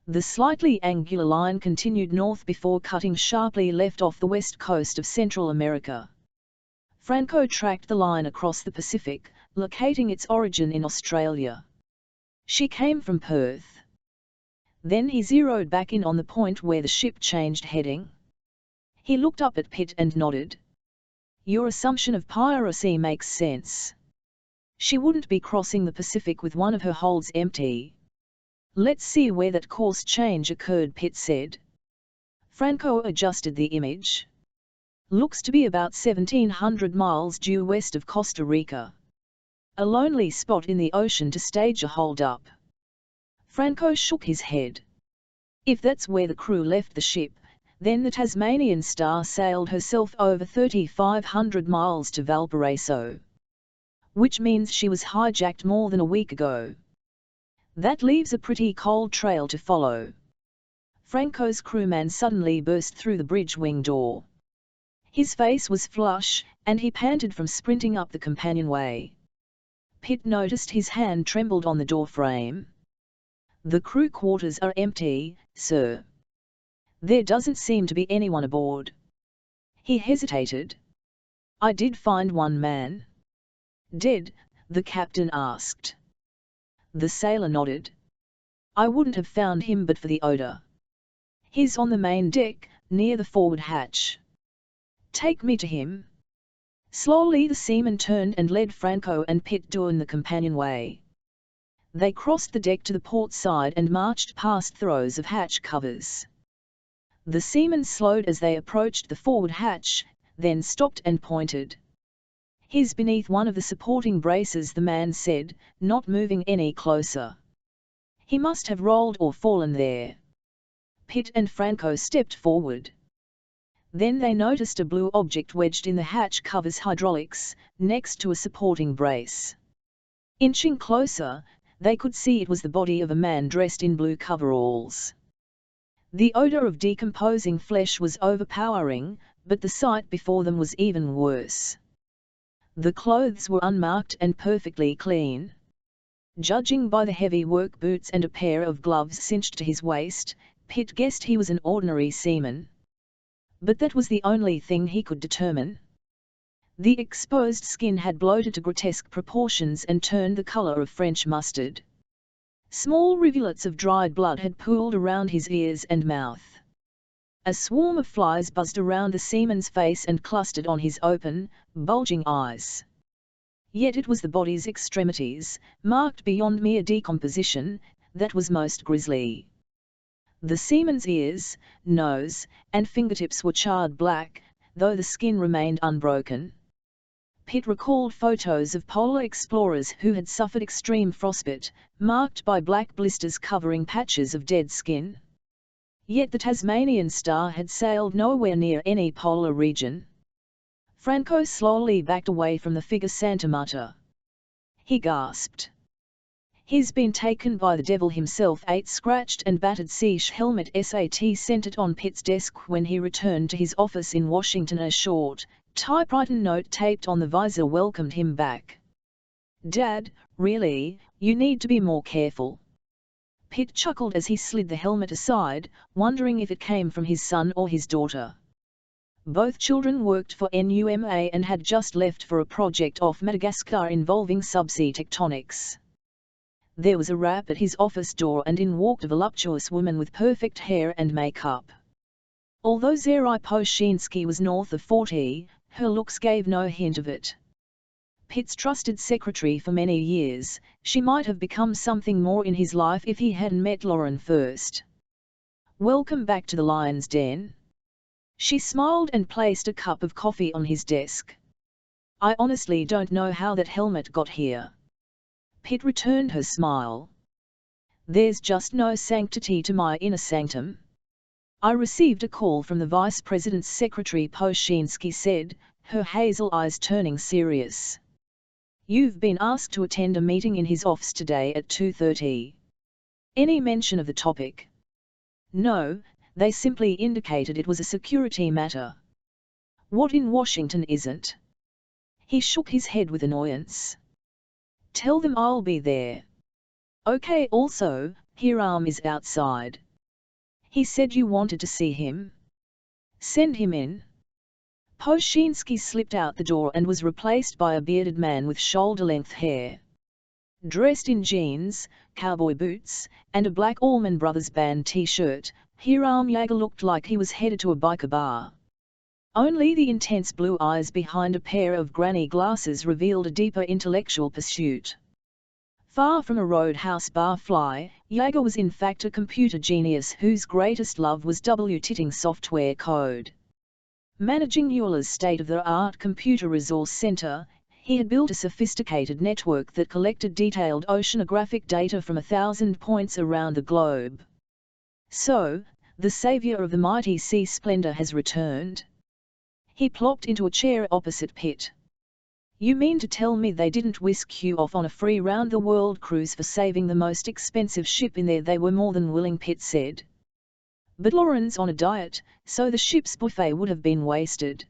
The slightly angular line continued north before cutting sharply left off the west coast of Central America. Franco tracked the line across the Pacific, locating its origin in Australia. She came from Perth. Then he zeroed back in on the point where the ship changed heading. He looked up at Pitt and nodded. Your assumption of piracy makes sense. She wouldn't be crossing the Pacific with one of her holds empty. Let's see where that course change occurred, Pitt said. Franco adjusted the image. Looks to be about 1,700 miles due west of Costa Rica. A lonely spot in the ocean to stage a hold-up. Franco shook his head. If that's where the crew left the ship, then the Tasmanian Star sailed herself over 3,500 miles to Valparaiso. Which means she was hijacked more than a week ago. That leaves a pretty cold trail to follow. Franco's crewman suddenly burst through the bridge wing door. His face was flush, and he panted from sprinting up the companionway. Pitt noticed his hand trembled on the door frame. The crew quarters are empty, sir. There doesn't seem to be anyone aboard. He hesitated. I did find one man. Dead? The captain asked. The sailor nodded. I wouldn't have found him but for the odor. He's on the main deck, near the forward hatch. Take me to him. Slowly the seaman turned and led Franco and Pitt down the companionway. They crossed the deck to the port side and marched past throws of hatch covers. The seaman slowed as they approached the forward hatch, then stopped and pointed. He's beneath one of the supporting braces, the man said, not moving any closer. He must have rolled or fallen there. Pitt and Franco stepped forward. Then they noticed a blue object wedged in the hatch cover's hydraulics, next to a supporting brace. Inching closer, they could see it was the body of a man dressed in blue coveralls. The odor of decomposing flesh was overpowering, but the sight before them was even worse. The clothes were unmarked and perfectly clean. Judging by the heavy work boots and a pair of gloves cinched to his waist, Pitt guessed he was an ordinary seaman. But that was the only thing he could determine. The exposed skin had bloated to grotesque proportions and turned the color of French mustard. Small rivulets of dried blood had pooled around his ears and mouth. A swarm of flies buzzed around the seaman's face and clustered on his open, bulging eyes. Yet it was the body's extremities, marked beyond mere decomposition, that was most grisly. The seaman's ears, nose, and fingertips were charred black, though the skin remained unbroken. Pitt recalled photos of polar explorers who had suffered extreme frostbite, marked by black blisters covering patches of dead skin. Yet the Tasmanian Star had sailed nowhere near any polar region. Franco slowly backed away from the figure Santa Marta. He gasped. He's been taken by the devil himself. A scratched and battered siege helmet sat sent it on Pitt's desk when he returned to his office in Washington. A short, typewritten note taped on the visor welcomed him back. Dad, really, you need to be more careful. Pitt chuckled as he slid the helmet aside, wondering if it came from his son or his daughter. Both children worked for NUMA and had just left for a project off Madagascar involving subsea tectonics. There was a rap at his office door and in walked a voluptuous woman with perfect hair and makeup. Although Zerai Poshinsky was north of 40, her looks gave no hint of it. Pitt's trusted secretary for many years, she might have become something more in his life if he hadn't met Lauren first. Welcome back to the Lion's Den. She smiled and placed a cup of coffee on his desk. I honestly don't know how that helmet got here. Pitt returned her smile. There's just no sanctity to my inner sanctum. I received a call from the Vice President's secretary, Poshinsky said, her hazel eyes turning serious. You've been asked to attend a meeting in his office today at 2:30. Any mention of the topic? No, they simply indicated it was a security matter. What in Washington isn't? He shook his head with annoyance. Tell them I'll be there. Okay, also, Hiram is outside. He said you wanted to see him. Send him in. Poshinsky slipped out the door and was replaced by a bearded man with shoulder-length hair. Dressed in jeans, cowboy boots, and a black Allman Brothers Band t-shirt, Hiram Yeager looked like he was headed to a biker bar. Only the intense blue eyes behind a pair of granny glasses revealed a deeper intellectual pursuit. Far from a roadhouse barfly, Yeager was in fact a computer genius whose greatest love was double-titting software code. Managing Mueller's state-of-the-art computer resource center, he had built a sophisticated network that collected detailed oceanographic data from 1,000 points around the globe. So, the savior of the mighty sea splendor has returned. He plopped into a chair opposite Pitt. You mean to tell me they didn't whisk you off on a free round-the-world cruise for saving the most expensive ship in there? They were more than willing, Pitt said. But Lauren's on a diet, so the ship's buffet would have been wasted.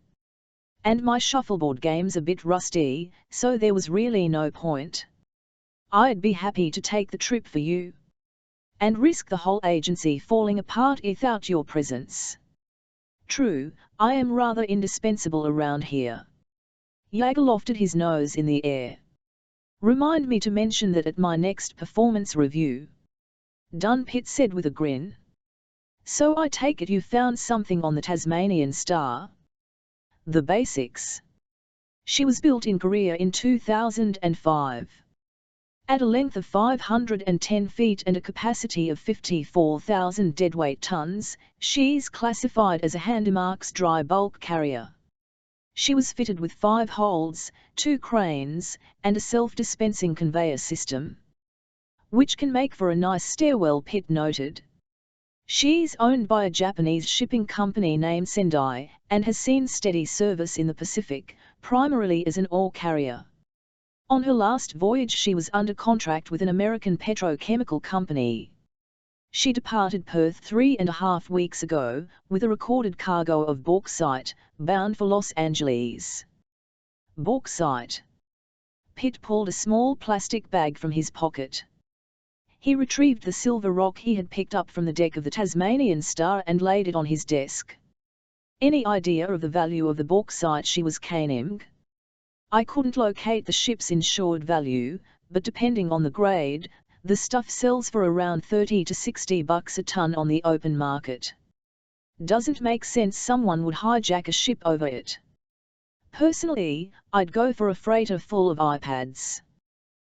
And my shuffleboard game's a bit rusty, so there was really no point. I'd be happy to take the trip for you. And risk the whole agency falling apart without your presence. True, I am rather indispensable around here. Yeager lofted his nose in the air. Remind me to mention that at my next performance review. Done, Pitt said with a grin. So I take it you found something on the Tasmanian Star? The basics. She was built in Korea in 2005. At a length of 510 feet and a capacity of 54,000 deadweight tons, she's classified as a Handymarks dry bulk carrier. She was fitted with 5 holds, 2 cranes, and a self-dispensing conveyor system. Which can make for a nice stairwell, Pitt noted. She's owned by a Japanese shipping company named Sendai, and has seen steady service in the Pacific, primarily as an ore carrier. On her last voyage she was under contract with an American petrochemical company. She departed Perth 3.5 weeks ago, with a recorded cargo of bauxite, bound for Los Angeles. Bauxite. Pitt pulled a small plastic bag from his pocket. He retrieved the silver rock he had picked up from the deck of the Tasmanian Star and laid it on his desk. Any idea of the value of the bauxite she was carrying? I couldn't locate the ship's insured value, but depending on the grade, the stuff sells for around $30 to $60 a ton on the open market. Doesn't make sense someone would hijack a ship over it. Personally, I'd go for a freighter full of iPads.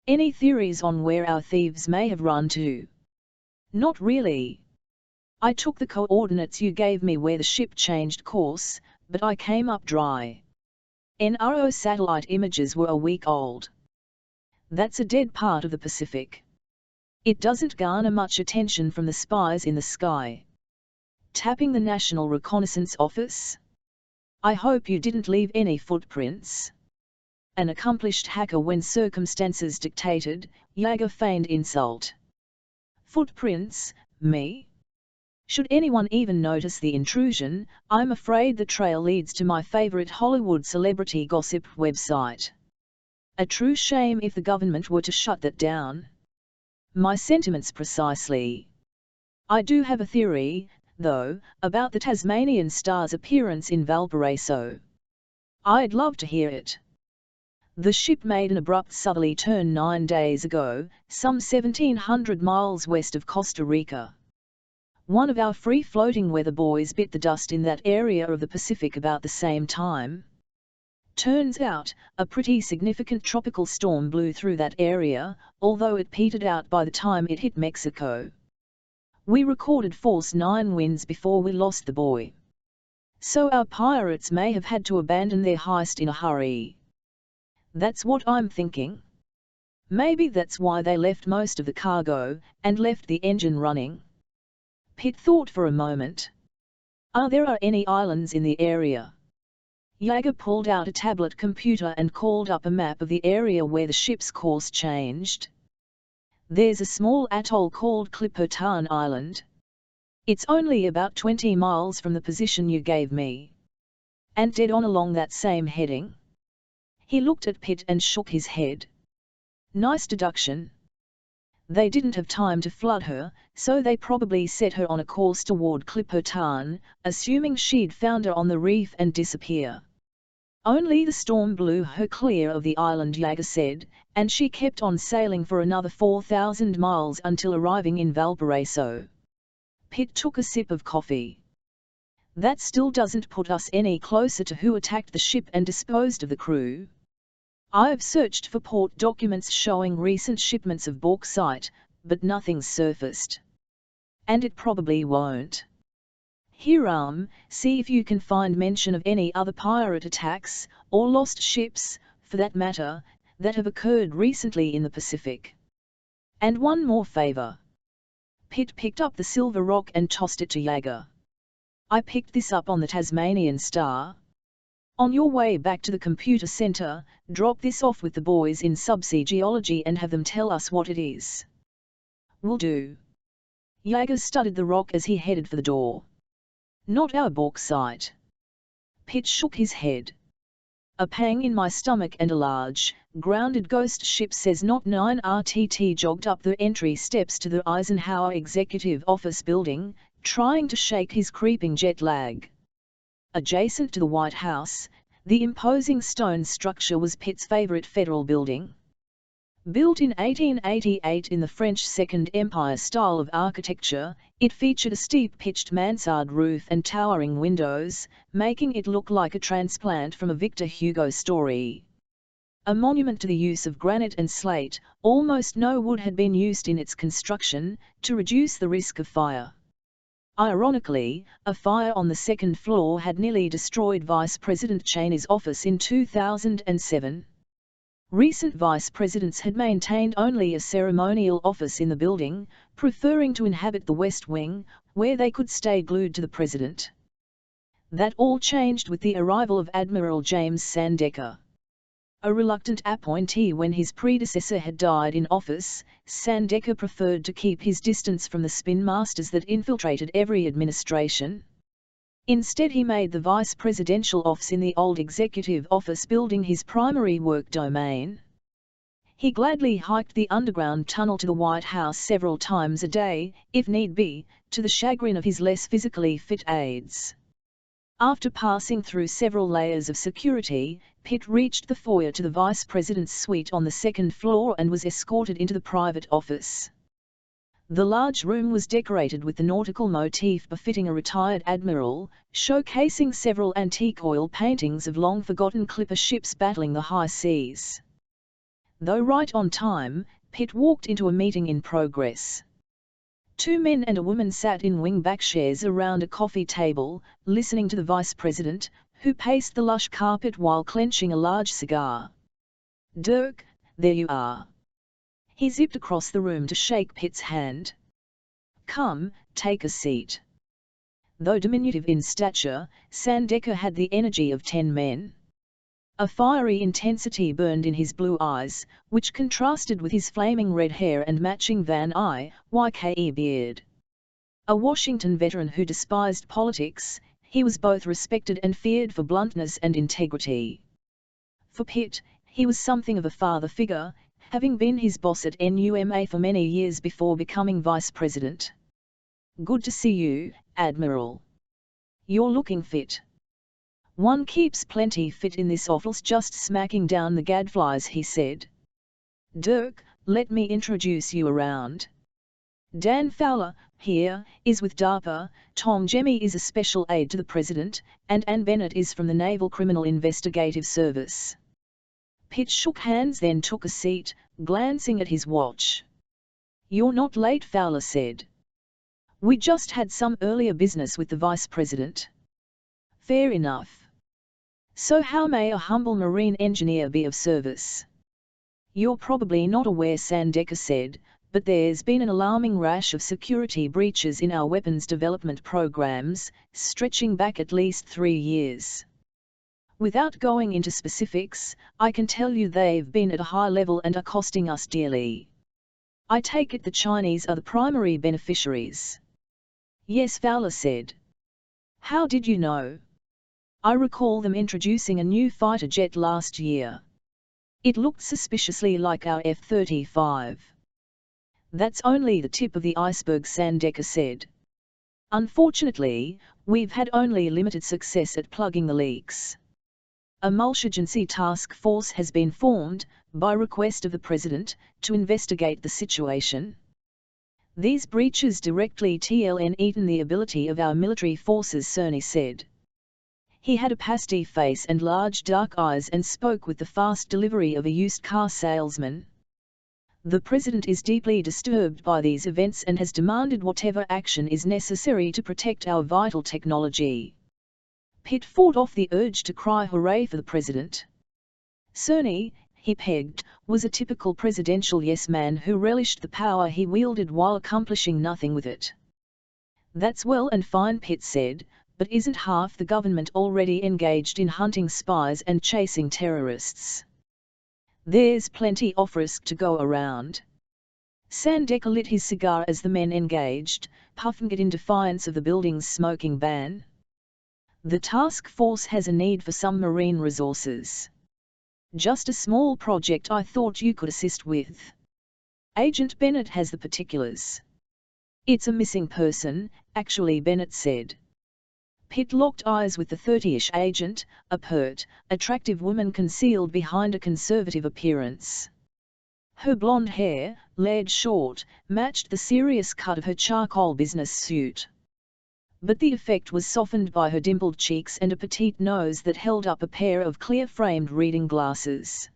Any theories on where our thieves may have run to? Not really. I took the coordinates you gave me where the ship changed course, but I came up dry. NRO satellite images were a week old. That's a dead part of the Pacific. It doesn't garner much attention from the spies in the sky. Tapping the National Reconnaissance Office? I hope you didn't leave any footprints. An accomplished hacker when circumstances dictated, Yeager feigned insult. Footprints, me? Should anyone even notice the intrusion, I'm afraid the trail leads to my favorite Hollywood celebrity gossip website. A true shame if the government were to shut that down. My sentiments precisely. I do have a theory, though, about the Tasmanian Star's appearance in Valparaiso. I'd love to hear it. The ship made an abrupt southerly turn 9 days ago, some 1,700 miles west of Costa Rica. One of our free-floating weather boys bit the dust in that area of the Pacific about the same time. Turns out, a pretty significant tropical storm blew through that area, although it petered out by the time it hit Mexico. We recorded force 9 winds before we lost the buoy. So our pirates may have had to abandon their heist in a hurry. That's what I'm thinking. Maybe that's why they left most of the cargo, and left the engine running. Pitt thought for a moment. Are there any islands in the area? Yeager pulled out a tablet computer and called up a map of the area where the ship's course changed. There's a small atoll called Clipperton Island. It's only about 20 miles from the position you gave me. And dead on along that same heading. He looked at Pitt and shook his head. Nice deduction. They didn't have time to flood her, so they probably set her on a course toward Clipperton, assuming she'd founder on the reef and disappear. Only the storm blew her clear of the island, Jaeger said, and she kept on sailing for another 4,000 miles until arriving in Valparaiso. Pitt took a sip of coffee. That still doesn't put us any closer to who attacked the ship and disposed of the crew. I've searched for port documents showing recent shipments of bauxite, but nothing's surfaced. And it probably won't. Here, see if you can find mention of any other pirate attacks, or lost ships, for that matter, that have occurred recently in the Pacific. And one more favor. Pitt picked up the silver rock and tossed it to Jaeger. I picked this up on the Tasmanian Star. On your way back to the computer center, drop this off with the boys in subsea geology and have them tell us what it is. Will do. Jaeger studied the rock as he headed for the door. Not our bauxite. Pitt shook his head. A pang in my stomach and a large, grounded ghost ship says not 9 RTT jogged up the entry steps to the Eisenhower Executive Office building, trying to shake his creeping jet lag. Adjacent to the White House, the imposing stone structure was Pitt's favorite federal building. Built in 1888 in the French Second Empire style of architecture, it featured a steep-pitched mansard roof and towering windows, making it look like a transplant from a Victor Hugo story. A monument to the use of granite and slate, almost no wood had been used in its construction, to reduce the risk of fire. Ironically, a fire on the second floor had nearly destroyed Vice President Cheney's office in 2007. Recent vice presidents had maintained only a ceremonial office in the building, preferring to inhabit the West Wing, where they could stay glued to the president. That all changed with the arrival of Admiral James Sandecker. A reluctant appointee when his predecessor had died in office, Sandecker preferred to keep his distance from the spin masters that infiltrated every administration. Instead, he made the vice presidential office in the old executive office building his primary work domain. He gladly hiked the underground tunnel to the White House several times a day, if need be, to the chagrin of his less physically fit aides. After passing through several layers of security, Pitt reached the foyer to the vice president's suite on the second floor and was escorted into the private office. The large room was decorated with the nautical motif befitting a retired admiral, showcasing several antique oil paintings of long-forgotten clipper ships battling the high seas. Though right on time, Pitt walked into a meeting in progress. 2 men and a woman sat in wing-back chairs around a coffee table, listening to the vice president, who paced the lush carpet while clenching a large cigar. "Dirk, there you are." He zipped across the room to shake Pitt's hand. "Come, take a seat." Though diminutive in stature, Sandecker had the energy of 10 men. A fiery intensity burned in his blue eyes, which contrasted with his flaming red hair and matching Van Eyck beard. A Washington veteran who despised politics, he was both respected and feared for bluntness and integrity. For Pitt, he was something of a father figure, having been his boss at NUMA for many years before becoming vice president. "Good to see you, Admiral. You're looking fit." "One keeps plenty fit in this office, just smacking down the gadflies," he said. "Dirk, let me introduce you around. Dan Fowler, here, is with DARPA, Tom Jemmy is a special aide to the President, and Ann Bennett is from the Naval Criminal Investigative Service." Pitt shook hands, then took a seat, glancing at his watch. "You're not late," Fowler said. "We just had some earlier business with the Vice President." "Fair enough. So how may a humble marine engineer be of service?" "You're probably not aware," Sandecker said, "but there's been an alarming rash of security breaches in our weapons development programs, stretching back at least 3 years. Without going into specifics, I can tell you they've been at a high level and are costing us dearly. I take it the Chinese are the primary beneficiaries." "Yes," Fowler said. "How did you know?" I recall them introducing a new fighter jet last year. It looked suspiciously like our F-35. That's only the tip of the iceberg, Sandecker said. Unfortunately, we've had only limited success at plugging the leaks. A multi-agency task force has been formed, by request of the President, to investigate the situation. These breaches directly threaten the ability of our military forces, Cerny said. He had a pasty face and large dark eyes and spoke with the fast delivery of a used car salesman. The President is deeply disturbed by these events and has demanded whatever action is necessary to protect our vital technology. Pitt fought off the urge to cry hooray for the President. Cerny, he pegged, was a typical presidential yes-man who relished the power he wielded while accomplishing nothing with it. That's well and fine, Pitt said, but isn't half the government already engaged in hunting spies and chasing terrorists? There's plenty of risk to go around. Sandecker lit his cigar as the men engaged, puffing it in defiance of the building's smoking ban. The task force has a need for some marine resources. Just a small project I thought you could assist with. Agent Bennett has the particulars. It's a missing person, actually, Bennett said. Pitt locked eyes with the 30-ish agent, a pert, attractive woman concealed behind a conservative appearance. Her blonde hair, laid short, matched the serious cut of her charcoal business suit. But the effect was softened by her dimpled cheeks and a petite nose that held up a pair of clear-framed reading glasses.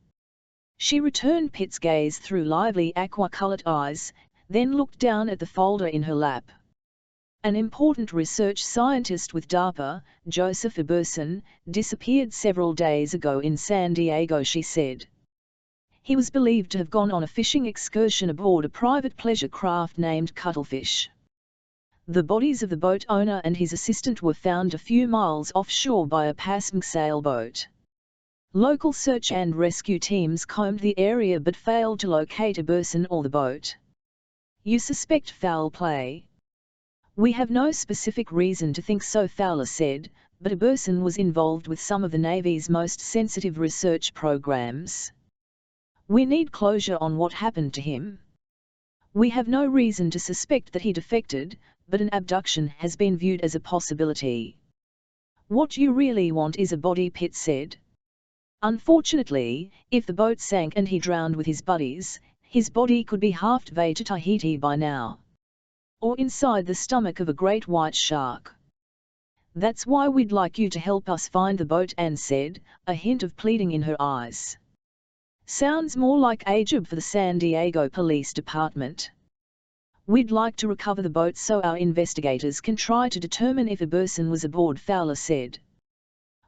She returned Pitt's gaze through lively aqua-colored eyes, then looked down at the folder in her lap. An important research scientist with DARPA, Joseph Eberson, disappeared several days ago in San Diego, she said. He was believed to have gone on a fishing excursion aboard a private pleasure craft named Cuttlefish. The bodies of the boat owner and his assistant were found a few miles offshore by a passing sailboat. Local search and rescue teams combed the area but failed to locate Eberson or the boat. You suspect foul play? We have no specific reason to think so, Fowler said, but Eberson was involved with some of the Navy's most sensitive research programs. We need closure on what happened to him. We have no reason to suspect that he defected, but an abduction has been viewed as a possibility. What you really want is a body, Pitt said. Unfortunately, if the boat sank and he drowned with his buddies, his body could be halfway to Tahiti by now. Or inside the stomach of a great white shark. That's why we'd like you to help us find the boat, Anne said, a hint of pleading in her eyes. Sounds more like a job for the San Diego Police Department. We'd like to recover the boat so our investigators can try to determine if Eberson was aboard, Fowler said.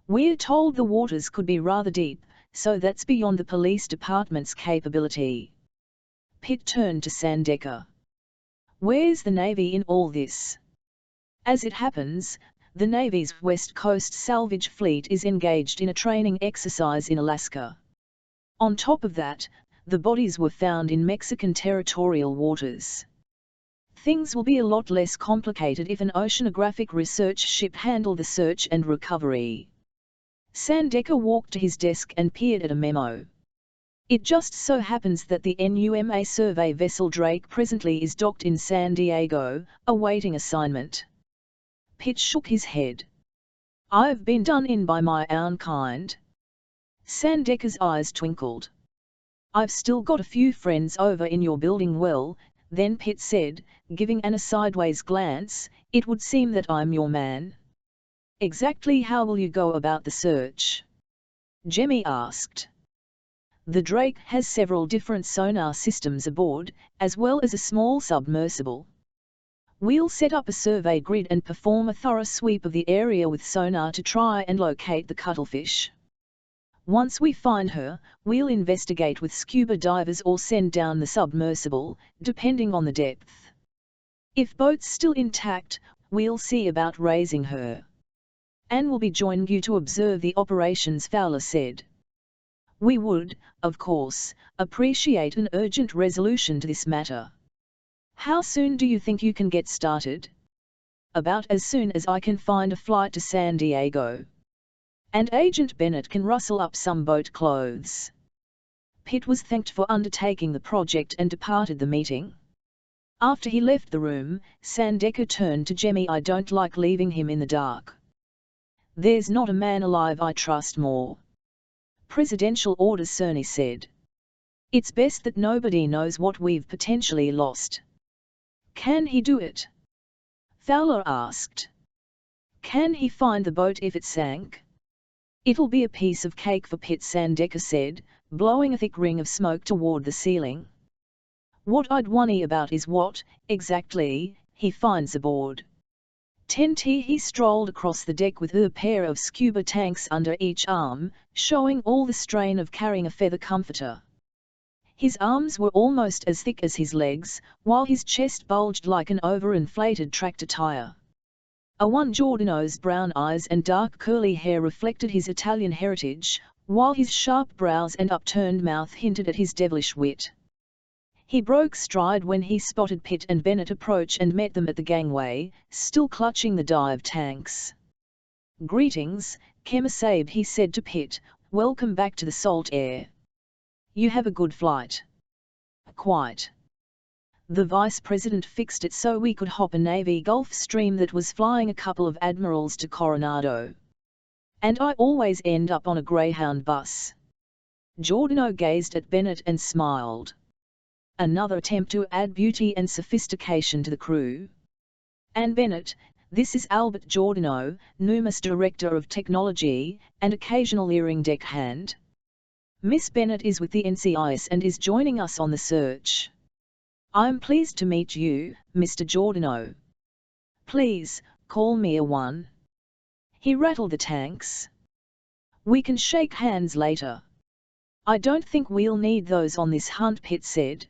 We're told the waters could be rather deep, so that's beyond the police department's capability. Pitt turned to Sandecker. Where's the Navy in all this? As it happens, the Navy's West Coast Salvage Fleet is engaged in a training exercise in Alaska. On top of that, the bodies were found in Mexican territorial waters. Things will be a lot less complicated if an oceanographic research ship handled the search and recovery. Sandecker walked to his desk and peered at a memo. It just so happens that the NUMA survey vessel Drake presently is docked in San Diego, awaiting assignment. Pitt shook his head. I've been done in by my own kind. Sandecker's eyes twinkled. I've still got a few friends over in your building. Well, then, Pitt said, giving Anne a sideways glance, it would seem that I'm your man. Exactly how will you go about the search? Jemmy asked. The Drake has several different sonar systems aboard, as well as a small submersible. We'll set up a survey grid and perform a thorough sweep of the area with sonar to try and locate the cuttlefish. Once we find her, we'll investigate with scuba divers or send down the submersible, depending on the depth. If boat's still intact, we'll see about raising her. Anne will be joining you to observe the operations, Fowler said. We would, of course, appreciate an urgent resolution to this matter. How soon do you think you can get started? About as soon as I can find a flight to San Diego. And Agent Bennett can rustle up some boat clothes. Pitt was thanked for undertaking the project and departed the meeting. After he left the room, Sandecker turned to Jemmy. I don't like leaving him in the dark. There's not a man alive I trust more. Presidential order, Cerny said. It's best that nobody knows what we've potentially lost. Can he do it? Fowler asked. Can he find the boat if it sank? It'll be a piece of cake for Pitt, Sandecker said, blowing a thick ring of smoke toward the ceiling. What I'd worry about is what, exactly, he finds aboard. 10T. He strolled across the deck with a pair of scuba tanks under each arm, showing all the strain of carrying a feather comforter. His arms were almost as thick as his legs, while his chest bulged like an overinflated tractor tire. Giordano's brown eyes and dark curly hair reflected his Italian heritage, while his sharp brows and upturned mouth hinted at his devilish wit. He broke stride when he spotted Pitt and Bennett approach and met them at the gangway, still clutching the dive tanks. Greetings, Kemasabe, he said to Pitt, welcome back to the salt air. You have a good flight. Quite. The Vice President fixed it so we could hop a Navy Gulfstream that was flying a couple of admirals to Coronado. And I always end up on a Greyhound bus. Giordano gazed at Bennett and smiled. Another attempt to add beauty and sophistication to the crew. And Bennett, this is Albert Giordano, NUMAS Director of Technology, and occasional earring deckhand. Miss Bennett is with the NCIS and is joining us on the search. I'm pleased to meet you, Mr. Giordano. Please, call me a one. He rattled the tanks. We can shake hands later. I don't think we'll need those on this hunt, Pitt said.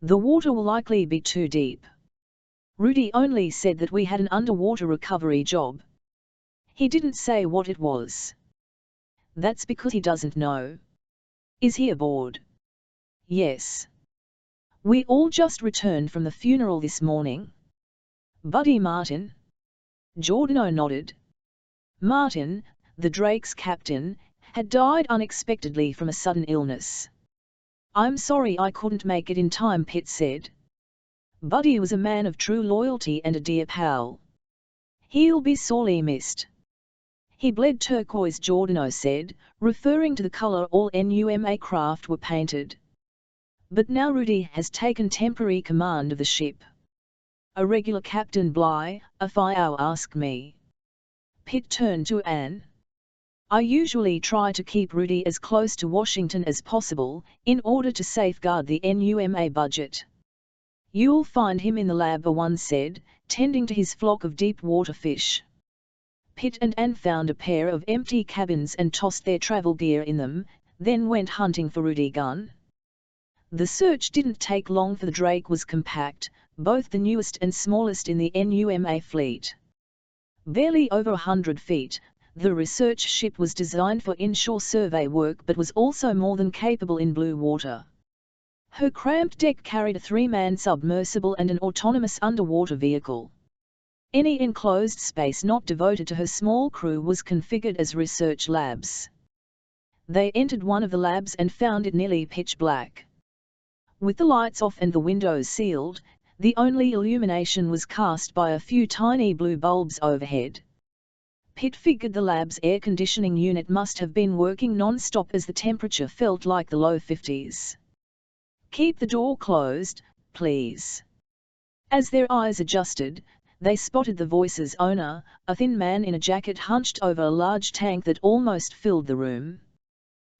The water will likely be too deep. Rudy only said that we had an underwater recovery job. He didn't say what it was. That's because he doesn't know. Is he aboard? Yes. We all just returned from the funeral this morning. Buddy Martin? Giordano nodded. Martin, the Drake's captain, had died unexpectedly from a sudden illness. I'm sorry I couldn't make it in time, Pitt said. Buddy was a man of true loyalty and a dear pal. He'll be sorely missed. He bled turquoise, Giordano said, referring to the color all NUMA craft were painted. But now Rudy has taken temporary command of the ship. A regular Captain Bligh, if I ask me. Pitt turned to Anne. I usually try to keep Rudy as close to Washington as possible, in order to safeguard the NUMA budget. You'll find him in the lab, one said, tending to his flock of deep-water fish. Pitt and Anne found a pair of empty cabins and tossed their travel gear in them, then went hunting for Rudy Gunn. The search didn't take long, for the Drake was compact, both the newest and smallest in the NUMA fleet. Barely over 100 feet, the research ship was designed for inshore survey work but was also more than capable in blue water. Her cramped deck carried a 3-man submersible and an autonomous underwater vehicle. Any enclosed space not devoted to her small crew was configured as research labs. They entered one of the labs and found it nearly pitch black. With the lights off and the windows sealed, the only illumination was cast by a few tiny blue bulbs overhead. Pitt figured the lab's air conditioning unit must have been working non-stop as the temperature felt like the low 50s. Keep the door closed, please. As their eyes adjusted, they spotted the Voice's owner, a thin man in a jacket hunched over a large tank that almost filled the room.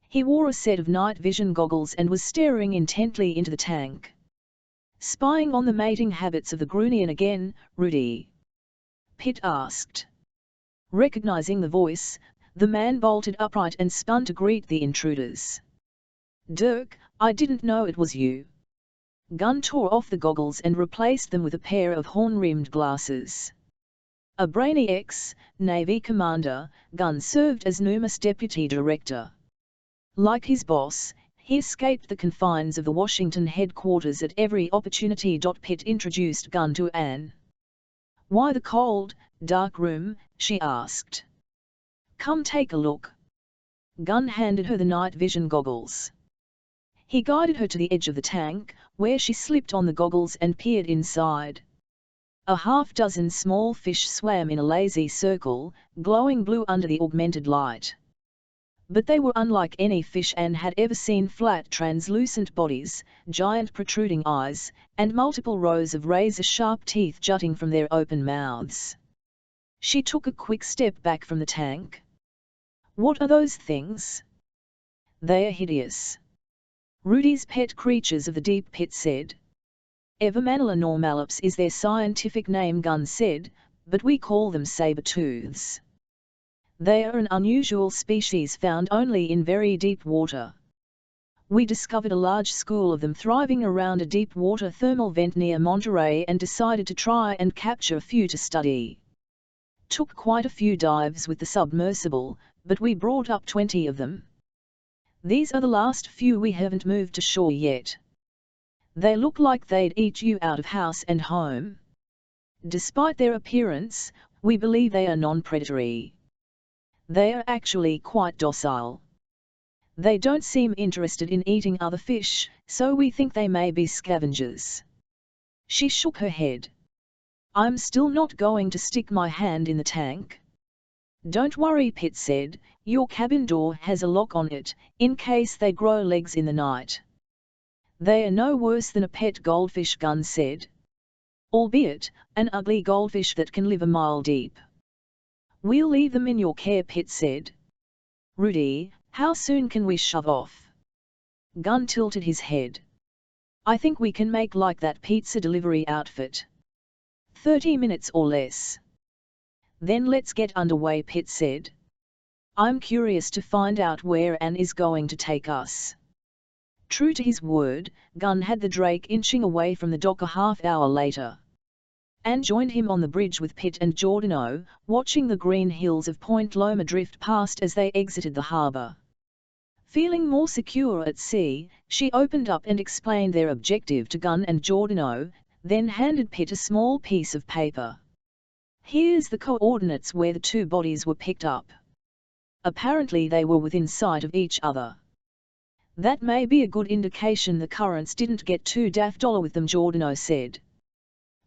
He wore a set of night vision goggles and was staring intently into the tank. Spying on the mating habits of the Grunion again, Rudy? Pitt asked. Recognizing the Voice, the man bolted upright and spun to greet the intruders. Dirk, I didn't know it was you. Gunn tore off the goggles and replaced them with a pair of horn-rimmed glasses. A brainy ex-Navy commander, Gunn served as NUMAS deputy director. Like his boss, he escaped the confines of the Washington headquarters at every opportunity. Pitt introduced Gunn to Anne. Why the cold, dark room, she asked. Come take a look. Gunn handed her the night vision goggles. He guided her to the edge of the tank, where she slipped on the goggles and peered inside. A half-dozen small fish swam in a lazy circle, glowing blue under the augmented light. But they were unlike any fish Anne had ever seen: flat translucent bodies, giant protruding eyes, and multiple rows of razor-sharp teeth jutting from their open mouths. She took a quick step back from the tank. What are those things? They are hideous. Rudy's pet creatures of the deep pit said. Evermanila normalops is their scientific name, Gunn said, but we call them saber-tooths. They are an unusual species found only in very deep water. We discovered a large school of them thriving around a deep water thermal vent near Monterey and decided to try and capture a few to study. Took quite a few dives with the submersible, but we brought up 20 of them. These are the last few. We haven't moved to shore yet. They look like they'd eat you out of house and home. Despite their appearance, we believe they are non-predatory. They are actually quite docile. They don't seem interested in eating other fish, so we think they may be scavengers. She shook her head. I'm still not going to stick my hand in the tank. Don't worry, Pitt said, your cabin door has a lock on it, in case they grow legs in the night. They are no worse than a pet goldfish, Gunn said. Albeit, an ugly goldfish that can live a mile deep. We'll leave them in your care, Pitt said. Rudy, how soon can we shove off? Gunn tilted his head. I think we can make like that pizza delivery outfit. 30 minutes or less. Then let's get underway, Pitt said. I'm curious to find out where Anne is going to take us. True to his word, Gunn had the Drake inching away from the dock a half-hour later. Anne joined him on the bridge with Pitt and Giordano, watching the green hills of Point Loma drift past as they exited the harbour. Feeling more secure at sea, she opened up and explained their objective to Gunn and Giordano, then handed Pitt a small piece of paper. Here's the coordinates where the two bodies were picked up. Apparently they were within sight of each other. That may be a good indication the currents didn't get too daft with them, Giordano said.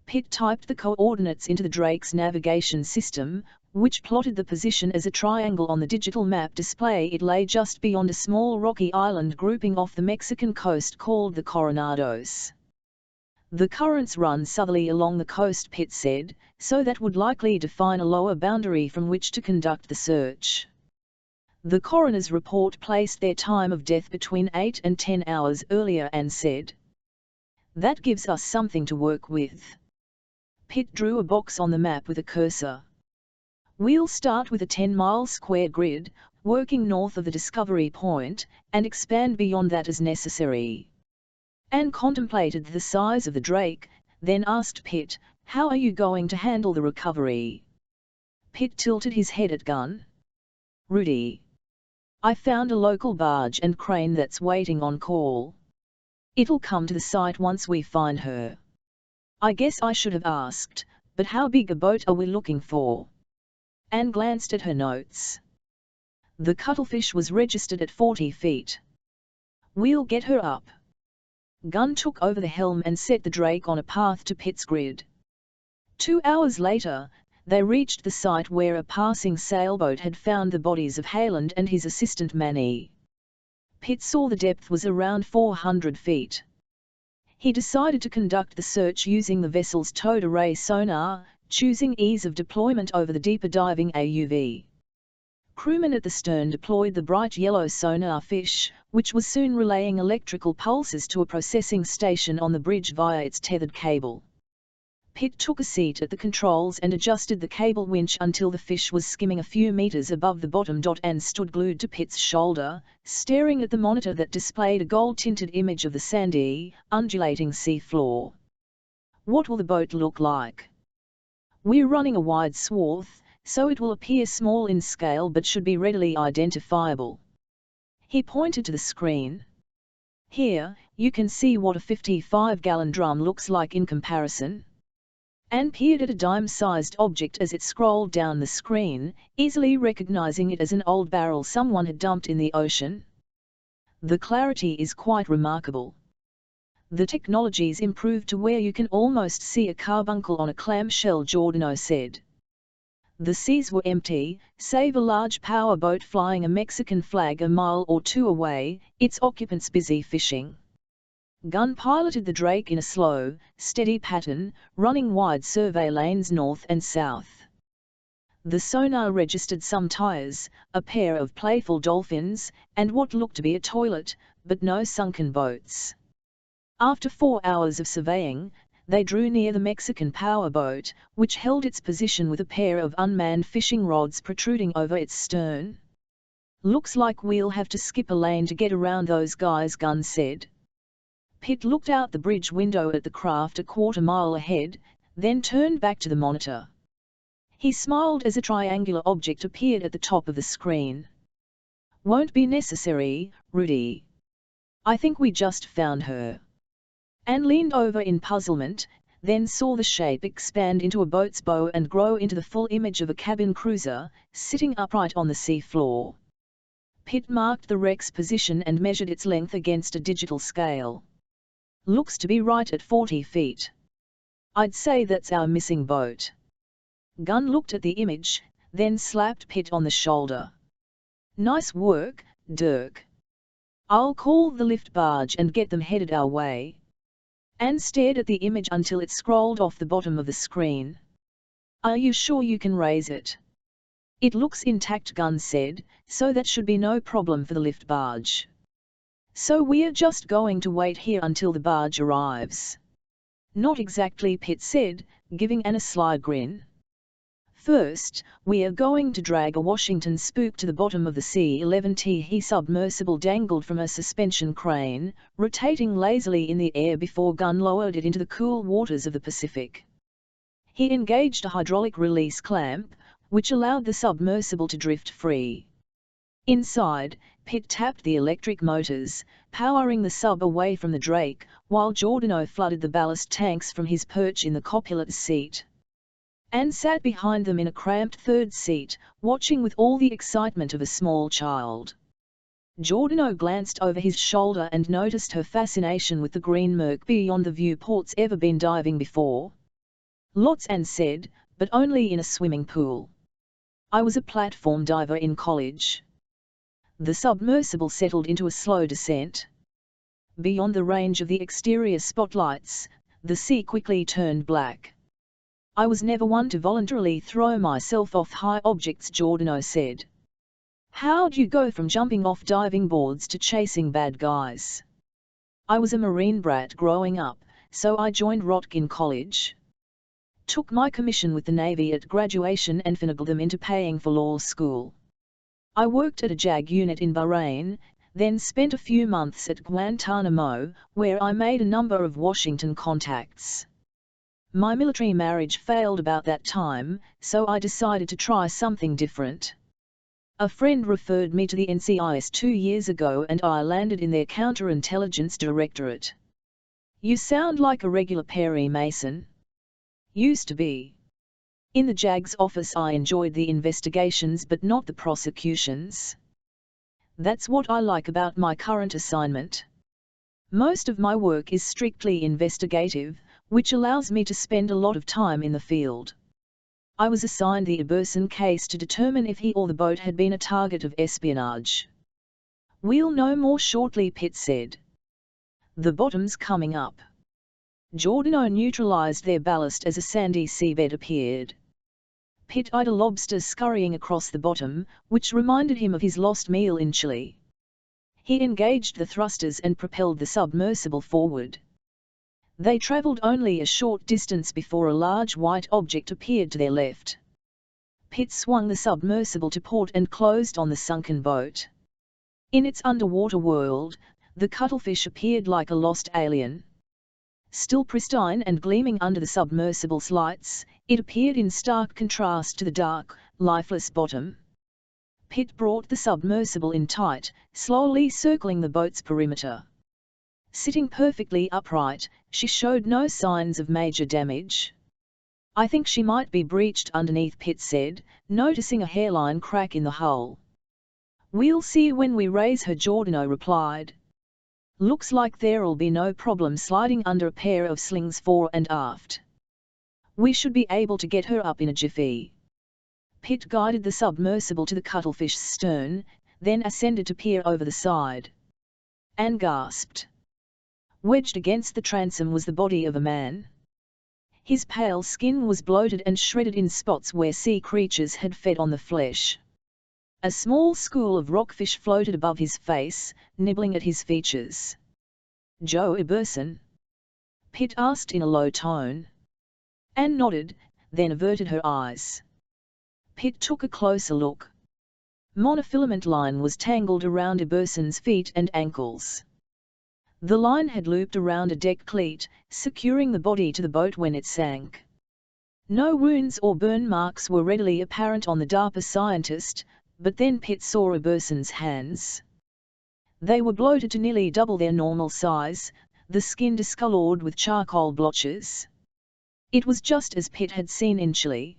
Pitt typed the coordinates into the Drake's navigation system, which plotted the position as a triangle on the digital map display. It lay just beyond a small rocky island grouping off the Mexican coast called the Coronados. The currents run southerly along the coast, Pitt said, so that would likely define a lower boundary from which to conduct the search. The coroner's report placed their time of death between 8 and 10 hours earlier and said. That gives us something to work with. Pitt drew a box on the map with a cursor. We'll start with a 10-mile square grid, working north of the Discovery Point, and expand beyond that as necessary. Anne contemplated the size of the Drake, then asked Pitt, how are you going to handle the recovery? Pitt tilted his head at Gunn. Rudy. I found a local barge and crane that's waiting on call. It'll come to the site once we find her. I guess I should have asked, but how big a boat are we looking for? Anne glanced at her notes. The cuttlefish was registered at 40 feet. We'll get her up. Gunn took over the helm and set the Drake on a path to Pitt's grid. 2 hours later, they reached the site where a passing sailboat had found the bodies of Hayland and his assistant Manny. Pitt saw the depth was around 400 feet. He decided to conduct the search using the vessel's towed array sonar, choosing ease of deployment over the deeper diving AUV. Crewmen at the stern deployed the bright yellow sonar fish, which was soon relaying electrical pulses to a processing station on the bridge via its tethered cable. Pitt took a seat at the controls and adjusted the cable winch until the fish was skimming a few meters above the bottom. And stood glued to Pitt's shoulder, staring at the monitor that displayed a gold-tinted image of the sandy, undulating sea floor. What will the boat look like? We're running a wide swath, so it will appear small in scale but should be readily identifiable. He pointed to the screen. Here, you can see what a 55-gallon drum looks like in comparison. and peered at a dime-sized object as it scrolled down the screen, easily recognizing it as an old barrel someone had dumped in the ocean. The clarity is quite remarkable. The technology's improved to where you can almost see a carbuncle on a clamshell, Giordano said. The seas were empty, save a large power boat flying a Mexican flag a mile or two away, its occupants busy fishing. Gunn piloted the Drake in a slow, steady pattern, running wide survey lanes north and south. The sonar registered some tires, a pair of playful dolphins, and what looked to be a toilet, but no sunken boats. After 4 hours of surveying, they drew near the Mexican powerboat, which held its position with a pair of unmanned fishing rods protruding over its stern. "Looks like we'll have to skip a lane to get around those guys," Gunn said. Pitt looked out the bridge window at the craft a quarter mile ahead, then turned back to the monitor. He smiled as a triangular object appeared at the top of the screen. "Won't be necessary, Rudy. I think we just found her." And leaned over in puzzlement, then saw the shape expand into a boat's bow and grow into the full image of a cabin cruiser, sitting upright on the sea floor. Pitt marked the wreck's position and measured its length against a digital scale. "Looks to be right at 40 feet. I'd say that's our missing boat." Gunn looked at the image, then slapped Pitt on the shoulder. "Nice work, Dirk. I'll call the lift barge and get them headed our way." And stared at the image until it scrolled off the bottom of the screen. "Are you sure you can raise it?" "It looks intact," Gunn said, "so that should be no problem for the lift barge. So we're just going to wait here until the barge arrives?" "Not exactly," Pitt said, giving Anne a sly grin. "First, we are going to drag a Washington spook to the bottom of the C-11T submersible dangled from a suspension crane, rotating lazily in the air before Gunn lowered it into the cool waters of the Pacific. He engaged a hydraulic release clamp, which allowed the submersible to drift free. Inside, Pitt tapped the electric motors, powering the sub away from the Drake, while Giordano flooded the ballast tanks from his perch in the copilot seat. Anne sat behind them in a cramped third seat, watching with all the excitement of a small child. Giordano glanced over his shoulder and noticed her fascination with the green murk beyond the viewports. "Ever been diving before?" "Lots," Anne said, "but only in a swimming pool. I was a platform diver in college." The submersible settled into a slow descent. Beyond the range of the exterior spotlights, the sea quickly turned black. "I was never one to voluntarily throw myself off high objects," Giordano said. "How'd you go from jumping off diving boards to chasing bad guys?" "I was a Marine brat growing up, so I joined ROTC in college. Took my commission with the Navy at graduation and finagled them into paying for law school. I worked at a JAG unit in Bahrain, then spent a few months at Guantanamo, where I made a number of Washington contacts. My military marriage failed about that time, so I decided to try something different. A friend referred me to the NCIS 2 years ago and I landed in their counterintelligence directorate." "You sound like a regular Perry Mason." "Used to be. In the JAG's office I enjoyed the investigations but not the prosecutions. That's what I like about my current assignment. Most of my work is strictly investigative, which allows me to spend a lot of time in the field. I was assigned the Eberson case to determine if he or the boat had been a target of espionage." "We'll know more shortly," Pitt said. "The bottom's coming up." Giordano neutralized their ballast as a sandy seabed appeared. Pitt eyed a lobster scurrying across the bottom, which reminded him of his lost meal in Chile. He engaged the thrusters and propelled the submersible forward. They travelled only a short distance before a large white object appeared to their left. Pitt swung the submersible to port and closed on the sunken boat. In its underwater world, the cuttlefish appeared like a lost alien. Still pristine and gleaming under the submersible's lights, it appeared in stark contrast to the dark, lifeless bottom. Pitt brought the submersible in tight, slowly circling the boat's perimeter. Sitting perfectly upright, she showed no signs of major damage. "I think she might be breached underneath," Pitt said, noticing a hairline crack in the hull. "We'll see when we raise her," Giordano replied. "Looks like there'll be no problem sliding under a pair of slings fore and aft. We should be able to get her up in a jiffy." Pitt guided the submersible to the cuttlefish's stern, then ascended to peer over the side. And gasped. Wedged against the transom was the body of a man. His pale skin was bloated and shredded in spots where sea creatures had fed on the flesh. A small school of rockfish floated above his face, nibbling at his features. "Joe Iberson?" Pitt asked in a low tone. Anne nodded, then averted her eyes. Pitt took a closer look. Monofilament line was tangled around Iberson's feet and ankles. The line had looped around a deck cleat, securing the body to the boat when it sank. No wounds or burn marks were readily apparent on the DARPA scientist, but then Pitt saw Iberson's hands. They were bloated to nearly double their normal size, the skin discolored with charcoal blotches. It was just as Pitt had seen in Chile.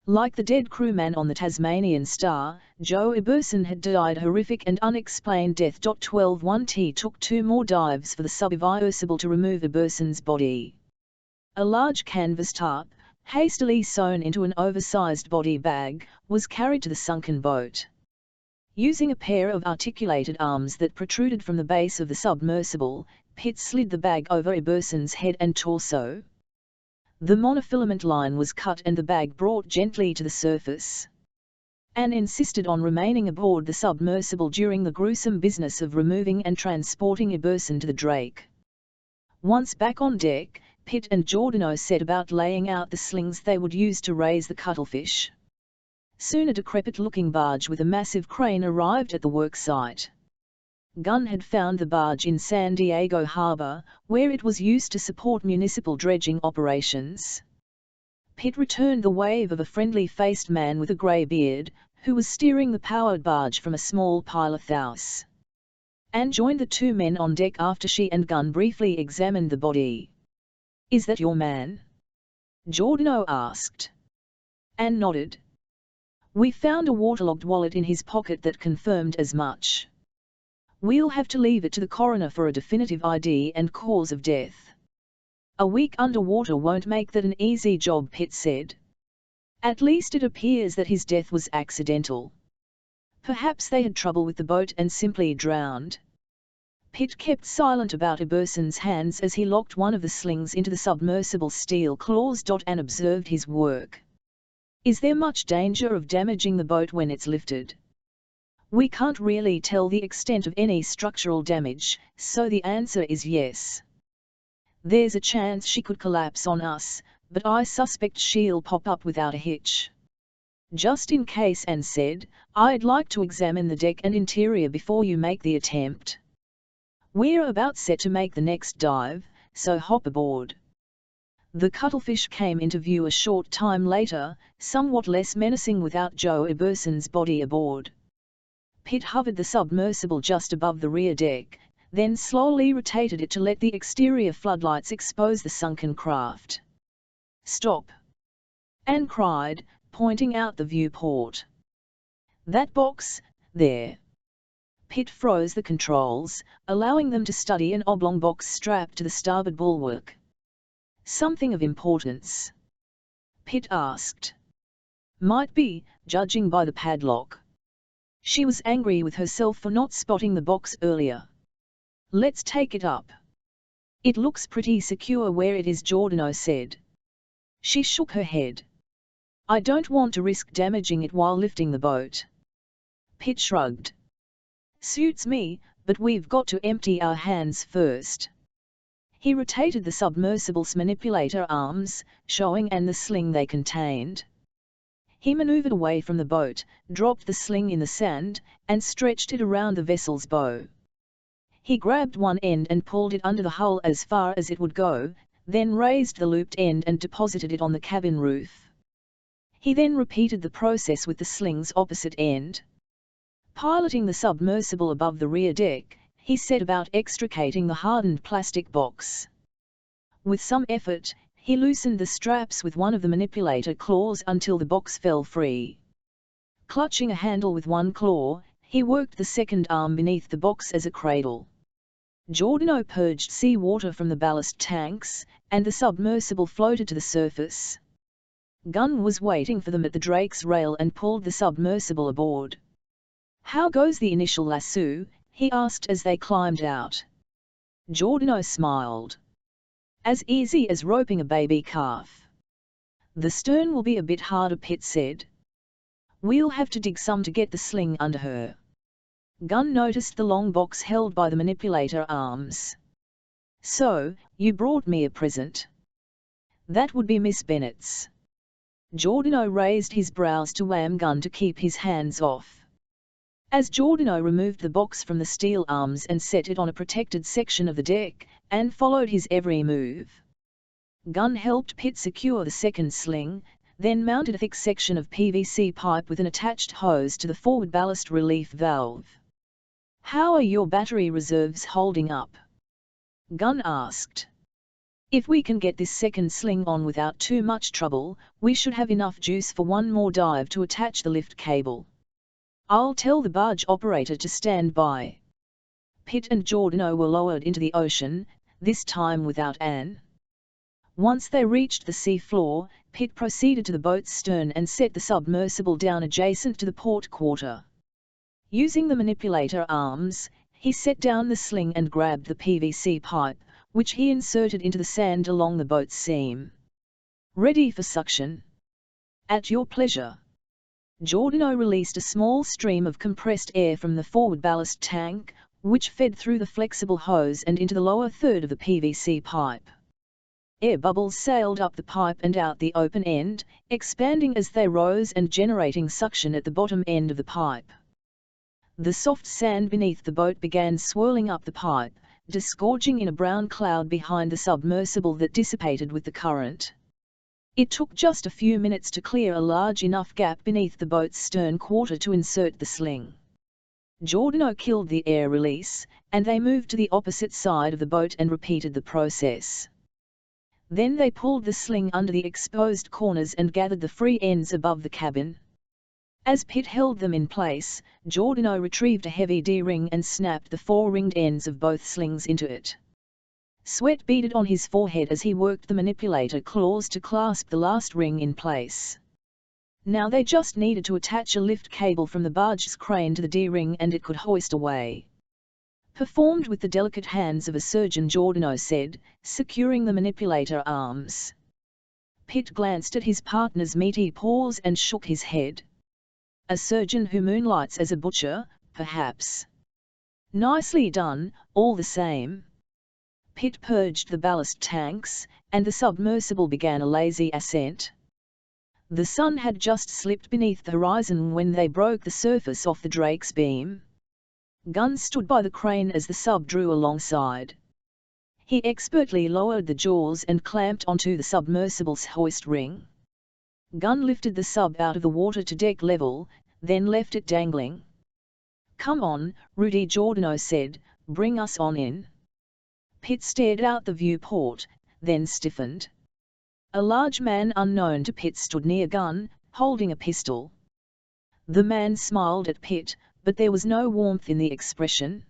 Like the dead crewman on the Tasmanian Star, Joe Iberson had died a horrific and unexplained death. 12-1T took 2 more dives for the submersible to remove Iberson's body. A large canvas tarp, hastily sewn into an oversized body bag, was carried to the sunken boat. Using a pair of articulated arms that protruded from the base of the submersible, Pitt slid the bag over Iberson's head and torso. The monofilament line was cut and the bag brought gently to the surface. Anne insisted on remaining aboard the submersible during the gruesome business of removing and transporting Iberson to the Drake. Once back on deck, Pitt and Giordano set about laying out the slings they would use to raise the cuttlefish. Soon a decrepit-looking barge with a massive crane arrived at the work site. Gunn had found the barge in San Diego Harbor, where it was used to support municipal dredging operations. Pitt returned the wave of a friendly-faced man with a grey beard, who was steering the powered barge from a small pilothouse. Anne joined the 2 men on deck after she and Gunn briefly examined the body. "Is that your man?" Giordano asked. Anne nodded. "We found a waterlogged wallet in his pocket that confirmed as much. We'll have to leave it to the coroner for a definitive ID and cause of death." "A week underwater won't make that an easy job," Pitt said. "At least it appears that his death was accidental. Perhaps they had trouble with the boat and simply drowned." Pitt kept silent about Iberson's hands as he locked one of the slings into the submersible steel claws. And observed his work. "Is there much danger of damaging the boat when it's lifted?" "We can't really tell the extent of any structural damage, so the answer is yes. There's a chance she could collapse on us, but I suspect she'll pop up without a hitch." "Just in case," Anne said, "I'd like to examine the deck and interior before you make the attempt. We're about set to make the next dive, so hop aboard." The cuttlefish came into view a short time later, somewhat less menacing without Joe Iberson's body aboard. Pitt hovered the submersible just above the rear deck, then slowly rotated it to let the exterior floodlights expose the sunken craft. "Stop!" Anne cried, pointing out the viewport. "That box, there." Pitt froze the controls, allowing them to study an oblong box strapped to the starboard bulwark. "Something of importance?" Pitt asked. "Might be, judging by the padlock." She was angry with herself for not spotting the box earlier. "Let's take it up." "It looks pretty secure where it is," Giordano said. She shook her head. "I don't want to risk damaging it while lifting the boat." Pitt shrugged. "Suits me, but we've got to empty our hands first." He rotated the submersible's manipulator arms, showing Anne the sling they contained. He maneuvered away from the boat, dropped the sling in the sand, and stretched it around the vessel's bow. He grabbed one end and pulled it under the hull as far as it would go, then raised the looped end and deposited it on the cabin roof. He then repeated the process with the sling's opposite end. Piloting the submersible above the rear deck, he set about extricating the hardened plastic box. With some effort, he loosened the straps with one of the manipulator claws until the box fell free. Clutching a handle with one claw, he worked the second arm beneath the box as a cradle. Giordano purged seawater from the ballast tanks, and the submersible floated to the surface. Gunn was waiting for them at the Drake's rail and pulled the submersible aboard. "How goes the initial lasso?" he asked as they climbed out. Giordano smiled. "As easy as roping a baby calf." "The stern will be a bit harder," Pitt said. "We'll have to dig some to get the sling under her." Gunn noticed the long box held by the manipulator arms. "So, you brought me a present." "That would be Miss Bennet's." Giordano raised his brows to wham Gunn to keep his hands off. As Giordano removed the box from the steel arms and set it on a protected section of the deck, and followed his every move. Gunn helped Pitt secure the second sling, then mounted a thick section of PVC pipe with an attached hose to the forward ballast relief valve. "How are your battery reserves holding up?" Gunn asked. "If we can get this second sling on without too much trouble, we should have enough juice for one more dive to attach the lift cable. I'll tell the barge operator to stand by." Pitt and Giordano were lowered into the ocean, this time without Anne. Once they reached the sea floor, Pitt proceeded to the boat's stern and set the submersible down adjacent to the port quarter. Using the manipulator arms, he set down the sling and grabbed the PVC pipe, which he inserted into the sand along the boat's seam. "Ready for suction?" "At your pleasure." Giordano released a small stream of compressed air from the forward ballast tank, which fed through the flexible hose and into the lower third of the PVC pipe. Air bubbles sailed up the pipe and out the open end, expanding as they rose and generating suction at the bottom end of the pipe. The soft sand beneath the boat began swirling up the pipe, disgorging in a brown cloud behind the submersible that dissipated with the current. It took just a few minutes to clear a large enough gap beneath the boat's stern quarter to insert the sling. Giordano killed the air release, and they moved to the opposite side of the boat and repeated the process. Then they pulled the sling under the exposed corners and gathered the free ends above the cabin. As Pitt held them in place, Giordano retrieved a heavy D-ring and snapped the four ringed ends of both slings into it. Sweat beaded on his forehead as he worked the manipulator claws to clasp the last ring in place. Now they just needed to attach a lift cable from the barge's crane to the D-ring and it could hoist away. "Performed with the delicate hands of a surgeon," Giordano said, securing the manipulator arms. Pitt glanced at his partner's meaty paws and shook his head. "A surgeon who moonlights as a butcher, perhaps." "Nicely done, all the same." Pitt purged the ballast tanks, and the submersible began a lazy ascent. The sun had just slipped beneath the horizon when they broke the surface off the Drake's beam. Gunn stood by the crane as the sub drew alongside. He expertly lowered the jaws and clamped onto the submersible's hoist ring. Gunn lifted the sub out of the water to deck level, then left it dangling. "Come on, Rudy," Giordano said, "bring us on in." Pitt stared out the viewport, then stiffened. A large man unknown to Pitt stood near Gunn, holding a pistol. The man smiled at Pitt, but there was no warmth in the expression.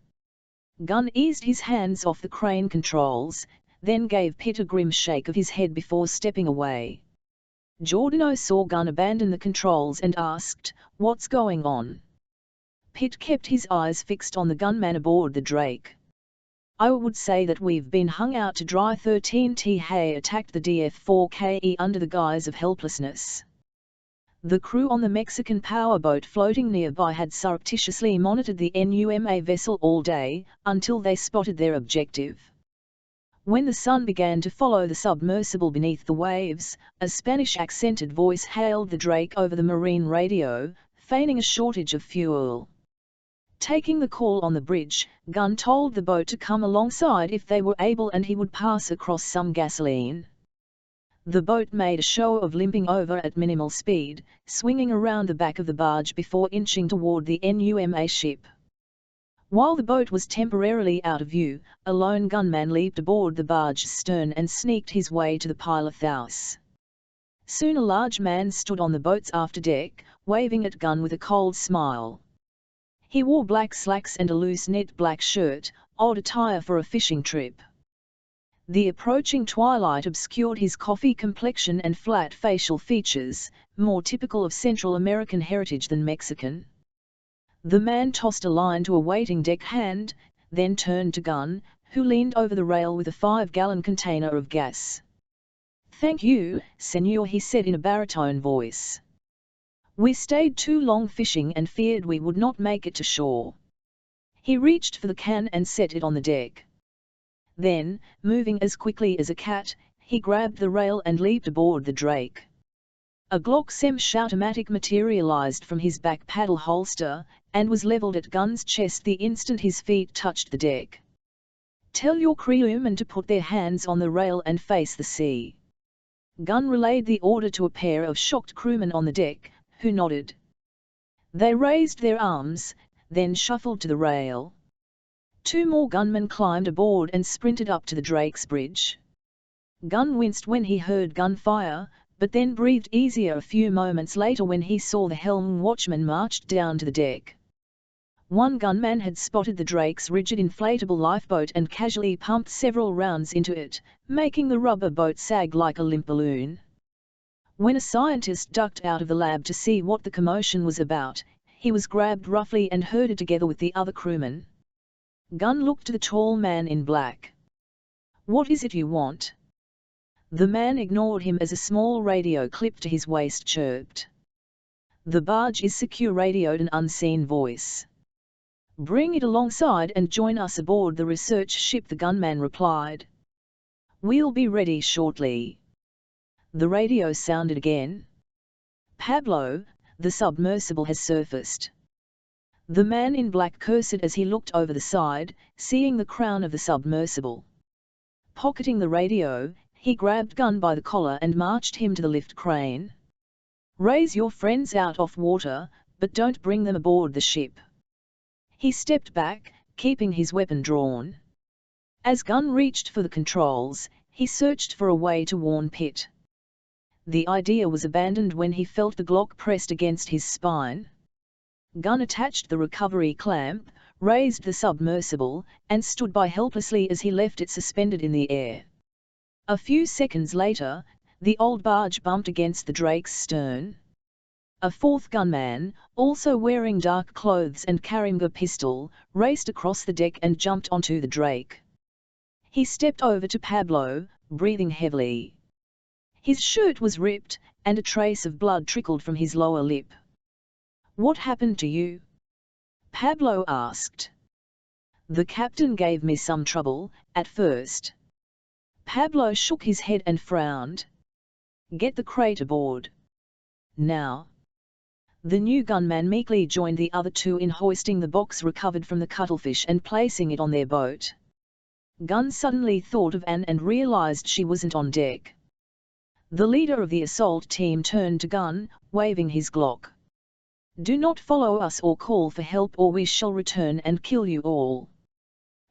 Gunn eased his hands off the crane controls, then gave Pitt a grim shake of his head before stepping away. Giordano saw Gunn abandon the controls and asked, "What's going on?" Pitt kept his eyes fixed on the gunman aboard the Drake. "I would say that we've been hung out to dry. 13T Hay attacked the DF-4KE under the guise of helplessness." The crew on the Mexican powerboat floating nearby had surreptitiously monitored the NUMA vessel all day, until they spotted their objective. When the sun began to follow the submersible beneath the waves, a Spanish-accented voice hailed the Drake over the marine radio, feigning a shortage of fuel. Taking the call on the bridge, Gunn told the boat to come alongside if they were able and he would pass across some gasoline. The boat made a show of limping over at minimal speed, swinging around the back of the barge before inching toward the NUMA ship. While the boat was temporarily out of view, a lone gunman leaped aboard the barge's stern and sneaked his way to the pilothouse. Soon a large man stood on the boat's afterdeck, waving at Gunn with a cold smile. He wore black slacks and a loose knit black shirt, odd attire for a fishing trip. The approaching twilight obscured his coffee complexion and flat facial features, more typical of Central American heritage than Mexican. The man tossed a line to a waiting deckhand, then turned to Gunn, who leaned over the rail with a 5-gallon container of gas. "Thank you, senor," he said in a baritone voice. "We stayed too long fishing and feared we would not make it to shore." He reached for the can and set it on the deck. Then, moving as quickly as a cat, he grabbed the rail and leaped aboard the Drake. A Glock semi-automatic materialized from his back paddle holster, and was leveled at Gunn's chest the instant his feet touched the deck. "Tell your crewmen to put their hands on the rail and face the sea." Gunn relayed the order to a pair of shocked crewmen on the deck, who nodded. They raised their arms, then shuffled to the rail. 2 more gunmen climbed aboard and sprinted up to the Drake's bridge. Gunn winced when he heard gunfire, but then breathed easier a few moments later when he saw the helm watchman marched down to the deck. One gunman had spotted the Drake's rigid inflatable lifeboat and casually pumped several rounds into it, making the rubber boat sag like a limp balloon. When a scientist ducked out of the lab to see what the commotion was about, he was grabbed roughly and herded together with the other crewmen. Gunn looked to the tall man in black. "What is it you want?" The man ignored him as a small radio clipped to his waist chirped. "The barge is secure," radioed an unseen voice. "Bring it alongside and join us aboard the research ship," the gunman replied. "We'll be ready shortly." The radio sounded again. "Pablo, the submersible has surfaced." The man in black cursed as he looked over the side, seeing the crown of the submersible. Pocketing the radio, he grabbed Gunn by the collar and marched him to the lift crane. "Raise your friends out of water, but don't bring them aboard the ship." He stepped back, keeping his weapon drawn. As Gunn reached for the controls, he searched for a way to warn Pitt. The idea was abandoned when he felt the Glock pressed against his spine. Gunn attached the recovery clamp, raised the submersible, and stood by helplessly as he left it suspended in the air. A few seconds later, the old barge bumped against the Drake's stern. A 4th gunman, also wearing dark clothes and carrying a pistol, raced across the deck and jumped onto the Drake. He stepped over to Pablo, breathing heavily. His shirt was ripped, and a trace of blood trickled from his lower lip. "What happened to you?" Pablo asked. "The captain gave me some trouble, at first." Pablo shook his head and frowned. "Get the crate aboard. Now." The new gunman meekly joined the other 2 in hoisting the box recovered from the cuttlefish and placing it on their boat. Gunn suddenly thought of Anne and realized she wasn't on deck. The leader of the assault team turned to Gunn, waving his Glock. "Do not follow us or call for help or we shall return and kill you all."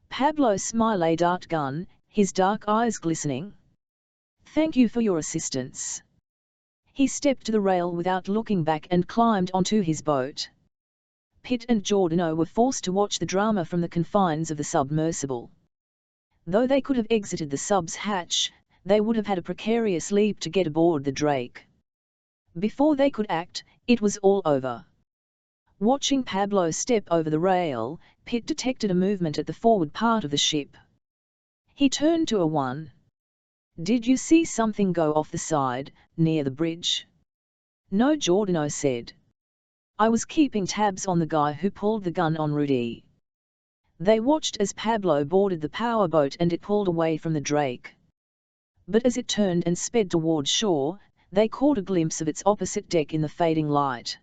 Pablo smiled at Gunn, his dark eyes glistening. "Thank you for your assistance." He stepped to the rail without looking back and climbed onto his boat. Pitt and Giordano were forced to watch the drama from the confines of the submersible. Though they could have exited the sub's hatch, they would have had a precarious leap to get aboard the Drake. Before they could act, it was all over. Watching Pablo step over the rail, Pitt detected a movement at the forward part of the ship. He turned to A1. "Did you see something go off the side, near the bridge?" "No," Giordano said. "I was keeping tabs on the guy who pulled the gun on Rudy." They watched as Pablo boarded the powerboat and it pulled away from the Drake. But as it turned and sped toward shore, they caught a glimpse of its opposite deck in the fading light.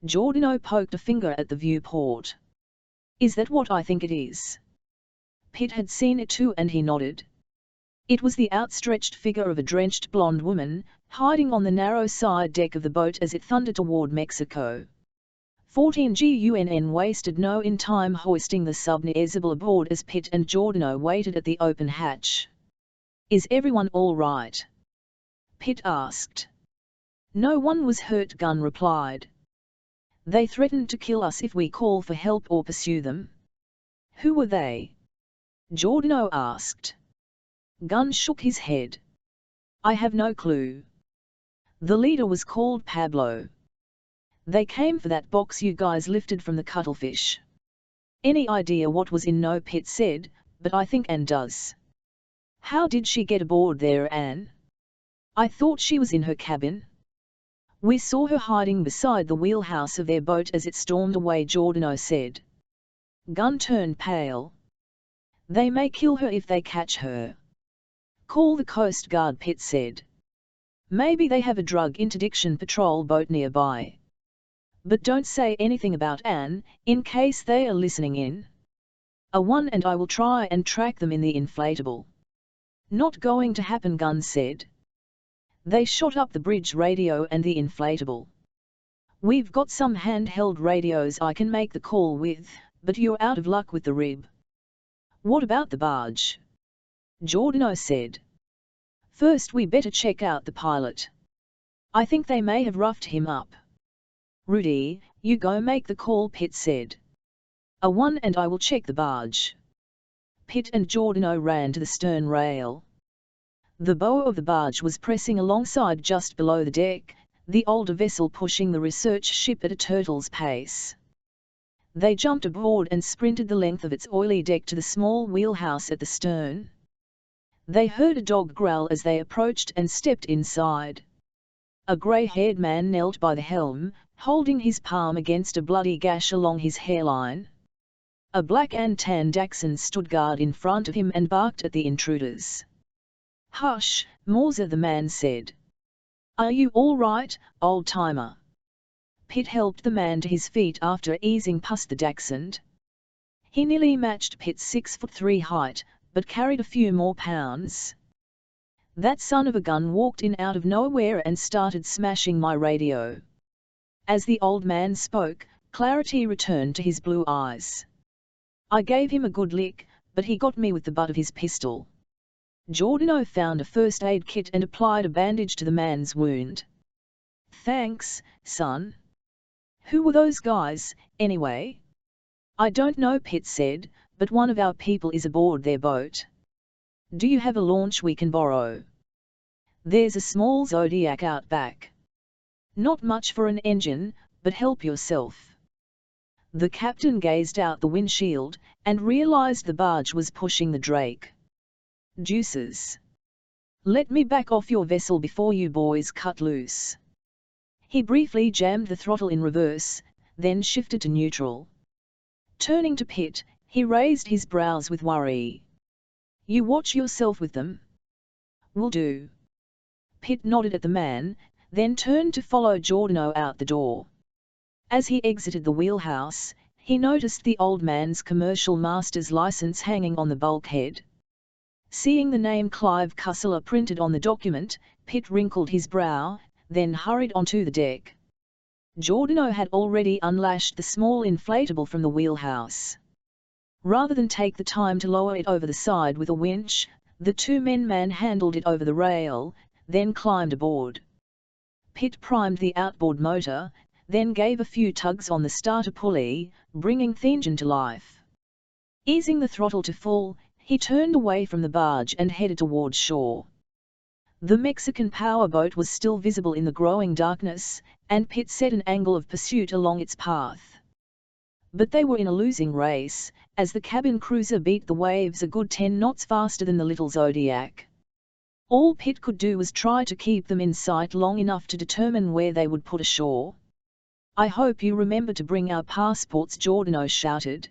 Giordano poked a finger at the viewport. "Is that what I think it is?" Pitt had seen it too and he nodded. It was the outstretched figure of a drenched blonde woman, hiding on the narrow side deck of the boat as it thundered toward Mexico. 14 Gunn wasted no in time hoisting the submersible aboard as Pitt and Giordano waited at the open hatch. "Is everyone all right?" Pitt asked. "No one was hurt," Gunn replied. "They threatened to kill us if we call for help or pursue them." "Who were they?" Giordano asked. Gunn shook his head. "I have no clue. The leader was called Pablo. They came for that box you guys lifted from the cuttlefish." "Any idea what was in?" No, Pitt said, "but I think Anne does." "How did she get aboard there, Anne?" "I thought she was in her cabin. We saw her hiding beside the wheelhouse of their boat as it stormed away," Giordano said. Gunn turned pale. "They may kill her if they catch her." "Call the Coast Guard," Pitt said. "Maybe they have a drug interdiction patrol boat nearby. But don't say anything about Anne, in case they are listening in. A1 and I will try and track them in the inflatable." "Not going to happen," Gunn said. They shot up the bridge radio and the inflatable. "We've got some handheld radios I can make the call with, but you're out of luck with the rib." "What about the barge?" Giordano said. "First we better check out the pilot. I think they may have roughed him up." "Rudy, you go make the call," Pitt said. "A1 and I will check the barge." Pitt and Giordano ran to the stern rail. The bow of the barge was pressing alongside just below the deck, the older vessel pushing the research ship at a turtle's pace. They jumped aboard and sprinted the length of its oily deck to the small wheelhouse at the stern. They heard a dog growl as they approached and stepped inside. A grey-haired man knelt by the helm, holding his palm against a bloody gash along his hairline. A black and tan dachshund stood guard in front of him and barked at the intruders. "Hush, Morza," the man said. "Are you all right, old-timer?" Pitt helped the man to his feet after easing past the dachshund. He nearly matched Pitt's 6'3" height, but carried a few more pounds. "That son of a gun walked in out of nowhere and started smashing my radio." As the old man spoke, clarity returned to his blue eyes. "I gave him a good lick, but he got me with the butt of his pistol." Giordano found a first aid kit and applied a bandage to the man's wound. "Thanks, son. Who were those guys, anyway?" "I don't know," Pitt said, "but one of our people is aboard their boat." "Do you have a launch we can borrow?" "There's a small Zodiac out back. Not much for an engine, but help yourself." The captain gazed out the windshield, and realized the barge was pushing the drake. "Deuces. Let me back off your vessel before you boys cut loose." He briefly jammed the throttle in reverse, then shifted to neutral. Turning to Pitt, he raised his brows with worry. "You watch yourself with them." "Will do." Pitt nodded at the man, then turned to follow Giordano out the door. As he exited the wheelhouse, he noticed the old man's commercial master's license hanging on the bulkhead. Seeing the name Clive Cussler printed on the document, Pitt wrinkled his brow, then hurried onto the deck. Giordano had already unlashed the small inflatable from the wheelhouse. Rather than take the time to lower it over the side with a winch, the two men manhandled it over the rail, then climbed aboard. Pitt primed the outboard motor, then gave a few tugs on the starter pulley, bringing the engine to life. Easing the throttle to full, he turned away from the barge and headed towards shore. The Mexican powerboat was still visible in the growing darkness, and Pitt set an angle of pursuit along its path. But they were in a losing race, as the cabin cruiser beat the waves a good 10 knots faster than the little Zodiac. All Pitt could do was try to keep them in sight long enough to determine where they would put ashore. "I hope you remember to bring our passports," Giordano shouted.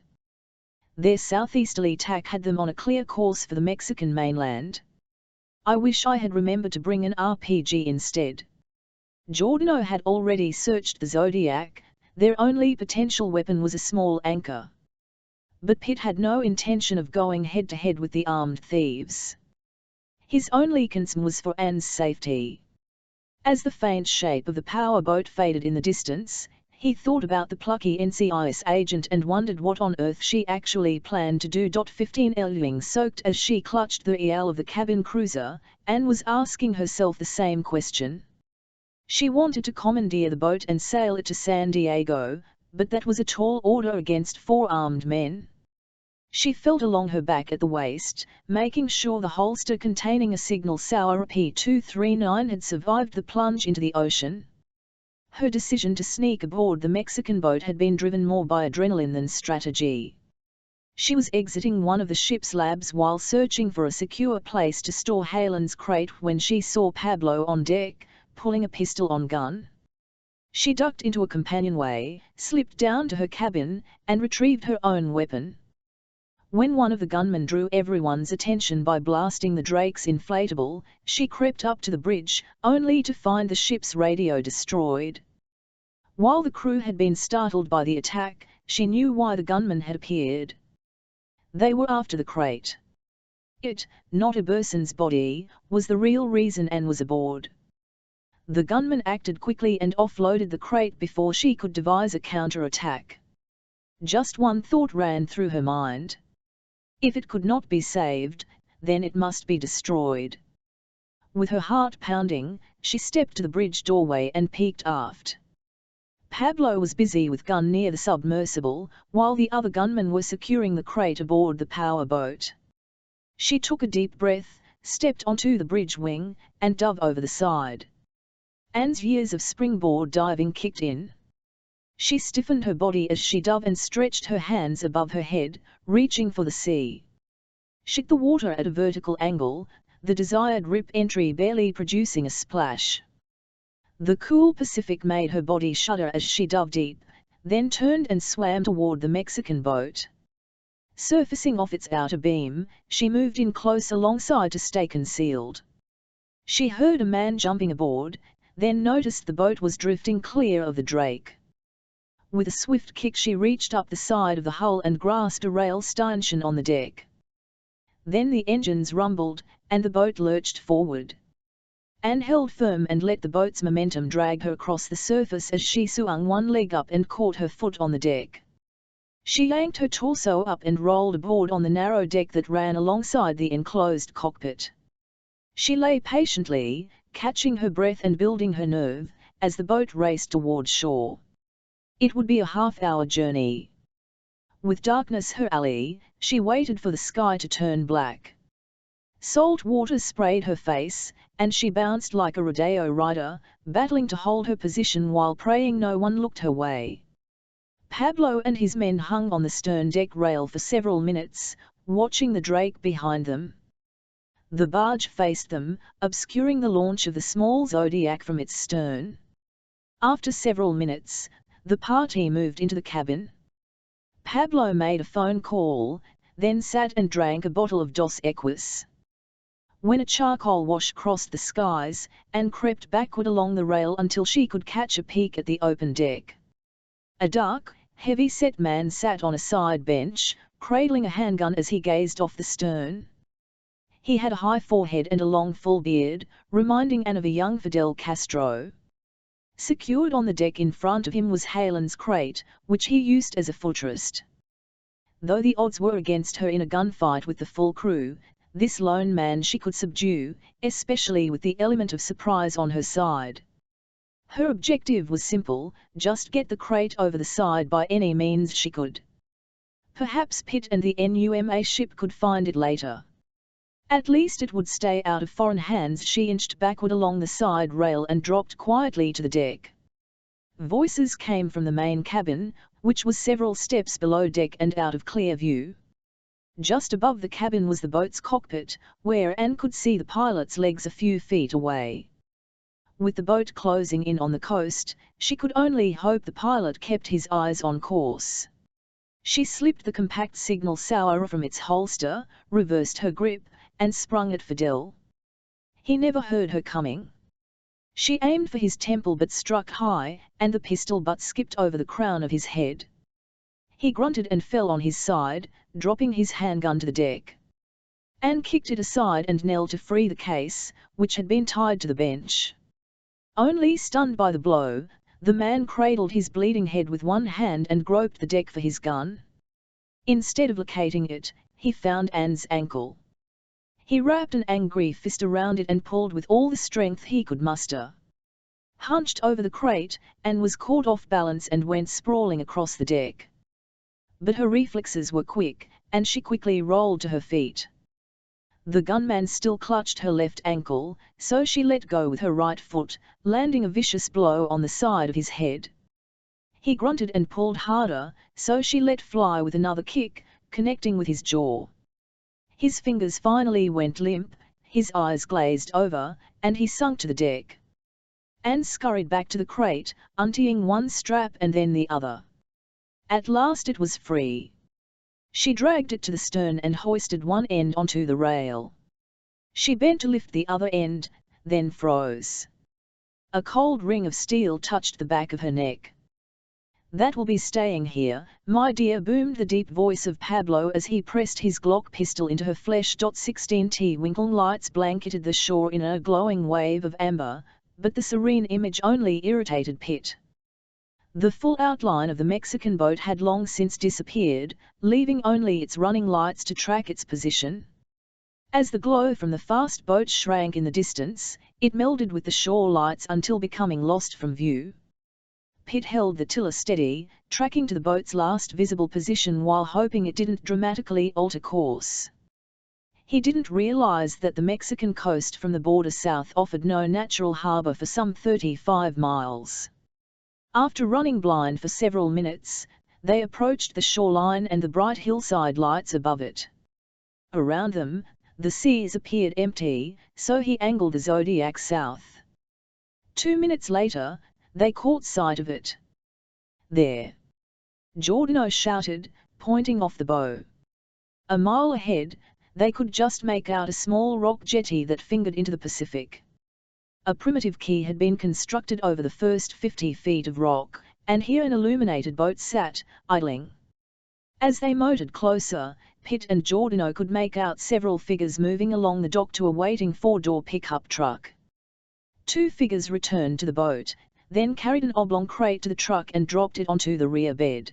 Their southeasterly tack had them on a clear course for the Mexican mainland. "I wish I had remembered to bring an RPG instead." Giordano had already searched the Zodiac. Their only potential weapon was a small anchor. But Pitt had no intention of going head-to-head with the armed thieves. His only concern was for Anne's safety. As the faint shape of the powerboat faded in the distance, He thought about the plucky NCIS agent and wondered what on earth she actually planned to do. 15 Ewing soaked as she clutched the eel of the cabin cruiser, and was asking herself the same question. She wanted to commandeer the boat and sail it to San Diego, but that was a tall order against 4 armed men. She felt along her back at the waist, making sure the holster containing a signal Sauer P239 had survived the plunge into the ocean. Her decision to sneak aboard the Mexican boat had been driven more by adrenaline than strategy. She was exiting one of the ship's labs while searching for a secure place to store Helen's crate when she saw Pablo on deck, pulling a pistol on gun. She ducked into a companionway, slipped down to her cabin, and retrieved her own weapon. When one of the gunmen drew everyone's attention by blasting the Drake's inflatable, she crept up to the bridge, only to find the ship's radio destroyed. While the crew had been startled by the attack, she knew why the gunmen had appeared. They were after the crate. It, not a person's body, was the real reason and was aboard. The gunmen acted quickly and offloaded the crate before she could devise a counter-attack. Just one thought ran through her mind. If it could not be saved, then it must be destroyed. With her heart pounding, she stepped to the bridge doorway and peeked aft. Pablo was busy with gun near the submersible, while the other gunmen were securing the crate aboard the power boat. She took a deep breath, stepped onto the bridge wing, and dove over the side. Anne's years of springboard diving kicked in. She stiffened her body as she dove and stretched her hands above her head, reaching for the sea. She hit the water at a vertical angle, the desired rip entry barely producing a splash. The cool Pacific made her body shudder as she dove deep, then turned and swam toward the Mexican boat. Surfacing off its outer beam, she moved in close alongside to stay concealed. She heard a man jumping aboard, then noticed the boat was drifting clear of the Drake. With a swift kick she reached up the side of the hull and grasped a rail stanchion on the deck. Then the engines rumbled, and the boat lurched forward. Anne held firm and let the boat's momentum drag her across the surface as she swung one leg up and caught her foot on the deck. She yanked her torso up and rolled aboard on the narrow deck that ran alongside the enclosed cockpit. She lay patiently, catching her breath and building her nerve, as the boat raced toward shore. It would be a half-hour journey. With darkness her ally, she waited for the sky to turn black. Salt water sprayed her face, and she bounced like a rodeo rider, battling to hold her position while praying no one looked her way. Pablo and his men hung on the stern deck rail for several minutes, watching the Drake behind them. The barge faced them, obscuring the launch of the small Zodiac from its stern. After several minutes, the party moved into the cabin. Pablo made a phone call, then sat and drank a bottle of Dos Equis. When a charcoal wash crossed the skies, Anne crept backward along the rail until she could catch a peek at the open deck. A dark, heavy-set man sat on a side bench, cradling a handgun as he gazed off the stern. He had a high forehead and a long full beard, reminding Anne of a young Fidel Castro. Secured on the deck in front of him was Helen's crate, which he used as a footrest. Though the odds were against her in a gunfight with the full crew, this lone man she could subdue, especially with the element of surprise on her side. Her objective was simple, just get the crate over the side by any means she could. Perhaps Pitt and the NUMA ship could find it later. At least it would stay out of foreign hands. She inched backward along the side rail and dropped quietly to the deck. Voices came from the main cabin, which was several steps below deck and out of clear view. Just above the cabin was the boat's cockpit, where Anne could see the pilot's legs a few feet away. With the boat closing in on the coast, she could only hope the pilot kept his eyes on course. She slipped the compact signal Sauer from its holster, reversed her grip, and sprung at Fidel. He never heard her coming. She aimed for his temple but struck high, and the pistol butt skipped over the crown of his head. He grunted and fell on his side, dropping his handgun to the deck. Anne kicked it aside and knelt to free the case, which had been tied to the bench. Only stunned by the blow, The man cradled his bleeding head with one hand and groped the deck for his gun. Instead of locating it, he found Anne's ankle. He wrapped an angry fist around it and pulled with all the strength he could muster. Hunched over the crate, Anne was caught off balance and went sprawling across the deck. But her reflexes were quick, and she quickly rolled to her feet. The gunman still clutched her left ankle, so she let go with her right foot, landing a vicious blow on the side of his head. He grunted and pulled harder, so she let fly with another kick, connecting with his jaw. His fingers finally went limp, his eyes glazed over, and he sunk to the deck. Anne scurried back to the crate, untying one strap and then the other. At last it was free. She dragged it to the stern and hoisted one end onto the rail. She bent to lift the other end, then froze. A cold ring of steel touched the back of her neck. "That will be staying here, my dear," boomed the deep voice of Pablo as he pressed his Glock pistol into her flesh. 16 twinkling lights blanketed the shore in a glowing wave of amber, but the serene image only irritated Pitt. The full outline of the Mexican boat had long since disappeared, leaving only its running lights to track its position. As the glow from the fast boat shrank in the distance, it melded with the shore lights until becoming lost from view. Pitt held the tiller steady, tracking to the boat's last visible position while hoping it didn't dramatically alter course. He didn't realize that the Mexican coast from the border south offered no natural harbor for some 35 miles. After running blind for several minutes, they approached the shoreline and the bright hillside lights above it. Around them, the seas appeared empty, so he angled the Zodiac south. 2 minutes later, they caught sight of it. "There!" Giordano shouted, pointing off the bow. A mile ahead, they could just make out a small rock jetty that fingered into the Pacific. A primitive quay had been constructed over the first 50 feet of rock, and here an illuminated boat sat, idling. As they motored closer, Pitt and Giordano could make out several figures moving along the dock to a waiting 4-door pickup truck. 2 figures returned to the boat, then carried an oblong crate to the truck and dropped it onto the rear bed.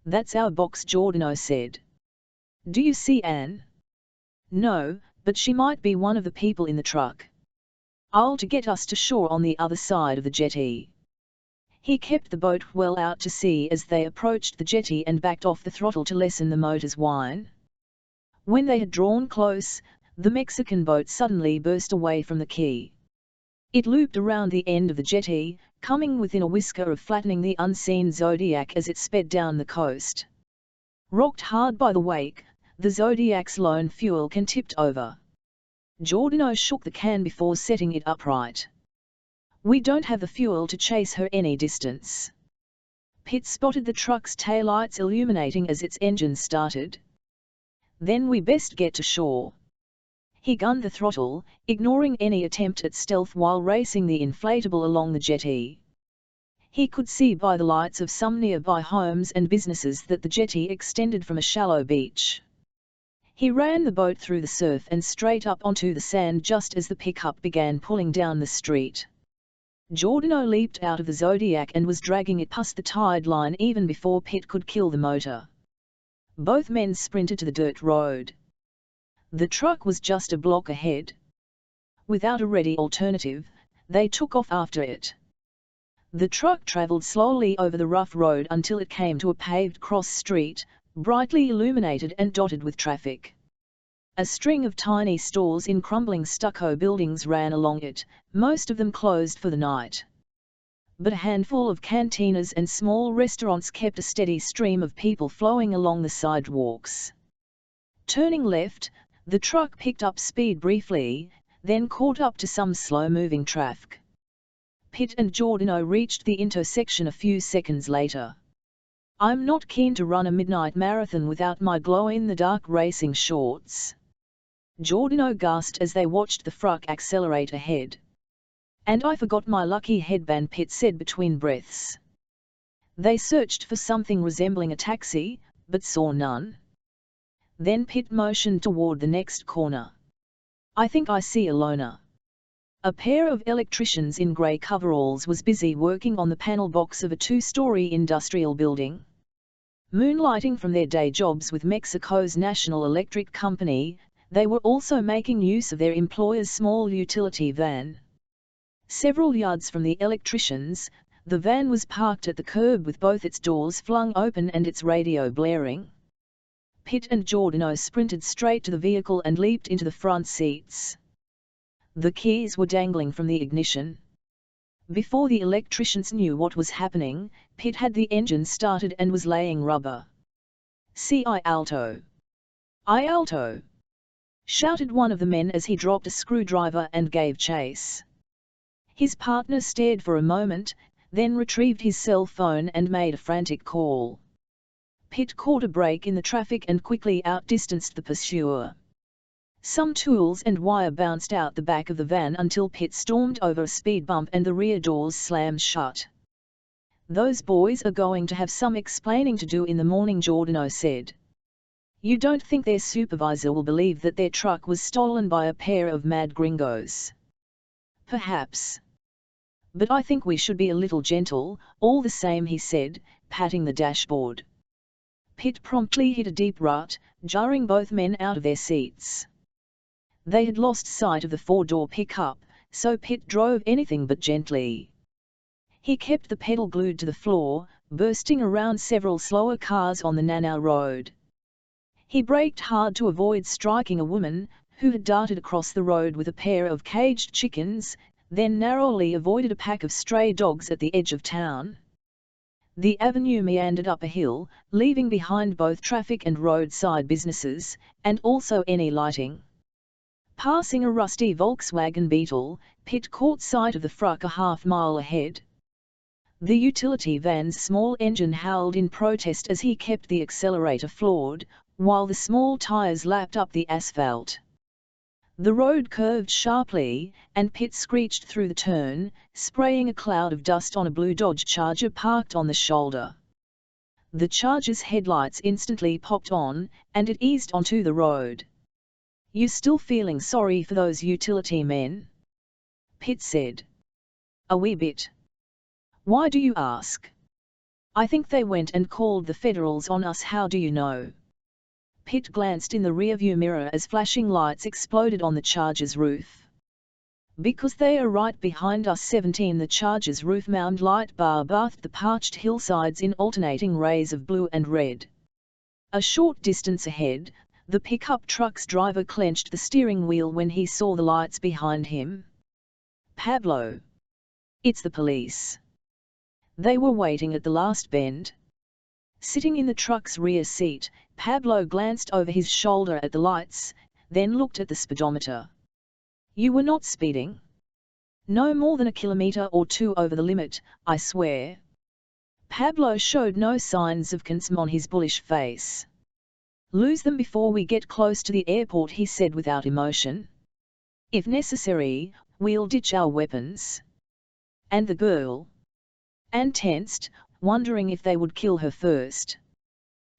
"That's our box," Giordano said. "Do you see Anne?" "No, but she might be one of the people in the truck. I'll to get us to shore on the other side of the jetty." He kept the boat well out to sea as they approached the jetty and backed off the throttle to lessen the motor's whine. When they had drawn close, the Mexican boat suddenly burst away from the quay. It looped around the end of the jetty, coming within a whisker of flattening the unseen Zodiac as it sped down the coast. Rocked hard by the wake, the Zodiac's lone fuel can tipped over. Giordano shook the can before setting it upright. "We don't have the fuel to chase her any distance." Pitt spotted the truck's taillights illuminating as its engine started. "Then we best get to shore." He gunned the throttle, ignoring any attempt at stealth while racing the inflatable along the jetty. He could see by the lights of some nearby homes and businesses that the jetty extended from a shallow beach. He ran the boat through the surf and straight up onto the sand just as the pickup began pulling down the street. Giordano leaped out of the Zodiac and was dragging it past the tide line even before Pitt could kill the motor. Both men sprinted to the dirt road. The truck was just a block ahead. Without a ready alternative, they took off after it. The truck traveled slowly over the rough road until it came to a paved cross street, brightly illuminated and dotted with traffic. A string of tiny stores in crumbling stucco buildings ran along it, most of them closed for the night. But a handful of cantinas and small restaurants kept a steady stream of people flowing along the sidewalks. Turning left, the truck picked up speed briefly, then caught up to some slow-moving traffic. Pitt and Giordano reached the intersection a few seconds later. "I'm not keen to run a midnight marathon without my glow-in-the-dark racing shorts," Giordano gasped as they watched the truck accelerate ahead. "And I forgot my lucky headband," Pitt said between breaths. They searched for something resembling a taxi, but saw none. Then Pitt motioned toward the next corner. "I think I see a loner." A pair of electricians in grey coveralls was busy working on the panel box of a two-story industrial building. Moonlighting from their day jobs with Mexico's national electric company, they were also making use of their employer's small utility van. Several yards from the electricians, the van was parked at the curb with both its doors flung open and its radio blaring. Pitt and Giordano sprinted straight to the vehicle and leaped into the front seats. The keys were dangling from the ignition. Before the electricians knew what was happening, Pitt had the engine started and was laying rubber. "Si alto! I alto!" shouted one of the men as he dropped a screwdriver and gave chase. His partner stared for a moment, then retrieved his cell phone and made a frantic call. Pitt caught a break in the traffic and quickly outdistanced the pursuer. Some tools and wire bounced out the back of the van until Pitt stormed over a speed bump and the rear doors slammed shut. "Those boys are going to have some explaining to do in the morning," Giordano said. "You don't think their supervisor will believe that their truck was stolen by a pair of mad gringos?" "Perhaps. But I think we should be a little gentle, all the same," he said, patting the dashboard. Pitt promptly hit a deep rut, jarring both men out of their seats. They had lost sight of the four-door pickup, so Pitt drove anything but gently. He kept the pedal glued to the floor, bursting around several slower cars on the Nanau road. He braked hard to avoid striking a woman, who had darted across the road with a pair of caged chickens, then narrowly avoided a pack of stray dogs at the edge of town. The avenue meandered up a hill, leaving behind both traffic and roadside businesses, and also any lighting. Passing a rusty Volkswagen Beetle, Pitt caught sight of the truck a half-mile ahead. The utility van's small engine howled in protest as he kept the accelerator floored, while the small tires lapped up the asphalt. The road curved sharply, and Pitt screeched through the turn, spraying a cloud of dust on a blue Dodge Charger parked on the shoulder. The Charger's headlights instantly popped on, and it eased onto the road. "You still feeling sorry for those utility men?" Pitt said. "A wee bit." "Why do you ask?" "I think they went and called the federals on us." "How do you know?" Pitt glanced in the rearview mirror as flashing lights exploded on the Charger's roof. "Because they are right behind us." 17 The Charger's roof mound light bar bathed the parched hillsides in alternating rays of blue and red. A short distance ahead, the pickup truck's driver clenched the steering wheel when he saw the lights behind him. "Pablo! It's the police." They were waiting at the last bend. Sitting in the truck's rear seat, Pablo glanced over his shoulder at the lights, then looked at the speedometer. "You were not speeding?" "No more than a kilometer or two over the limit, I swear." Pablo showed no signs of concern on his bullish face. "Lose them before we get close to the airport," he said without emotion. "If necessary, we'll ditch our weapons." "And the girl?" Anne tensed, wondering if they would kill her first.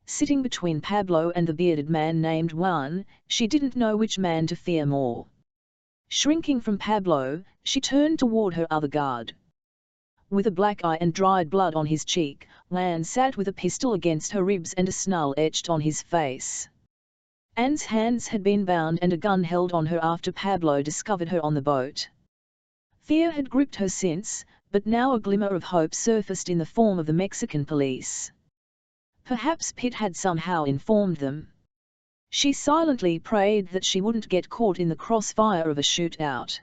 Sitting between Pablo and the bearded man named Juan, she didn't know which man to fear more. Shrinking from Pablo, she turned toward her other guard. With a black eye and dried blood on his cheek, Juan sat with a pistol against her ribs and a snarl etched on his face. Anne's hands had been bound and a gun held on her after Pablo discovered her on the boat. Fear had gripped her since, but now a glimmer of hope surfaced in the form of the Mexican police. Perhaps Pitt had somehow informed them. She silently prayed that she wouldn't get caught in the crossfire of a shootout.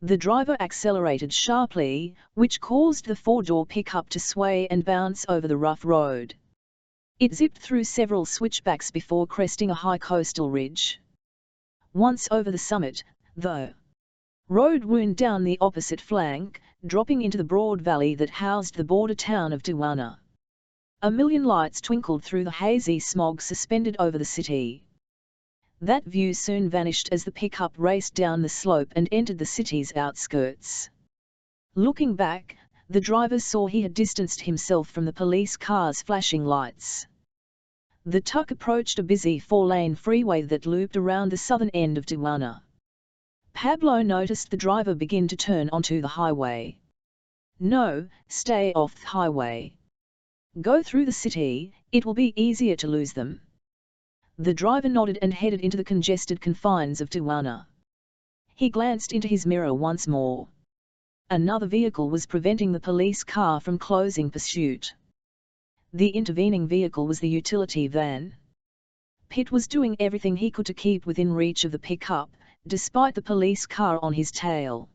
The driver accelerated sharply, which caused the four-door pickup to sway and bounce over the rough road. It zipped through several switchbacks before cresting a high coastal ridge. Once over the summit, the road wound down the opposite flank, dropping into the broad valley that housed the border town of Tijuana. A million lights twinkled through the hazy smog suspended over the city. That view soon vanished as the pickup raced down the slope and entered the city's outskirts. Looking back, the driver saw he had distanced himself from the police car's flashing lights. The truck approached a busy four-lane freeway that looped around the southern end of Tijuana. Pablo noticed the driver begin to turn onto the highway. "No, stay off the highway. Go through the city, it will be easier to lose them." The driver nodded and headed into the congested confines of Tijuana. He glanced into his mirror once more. Another vehicle was preventing the police car from closing pursuit. The intervening vehicle was the utility van. Pitt was doing everything he could to keep within reach of the pickup, despite the police car on his tail.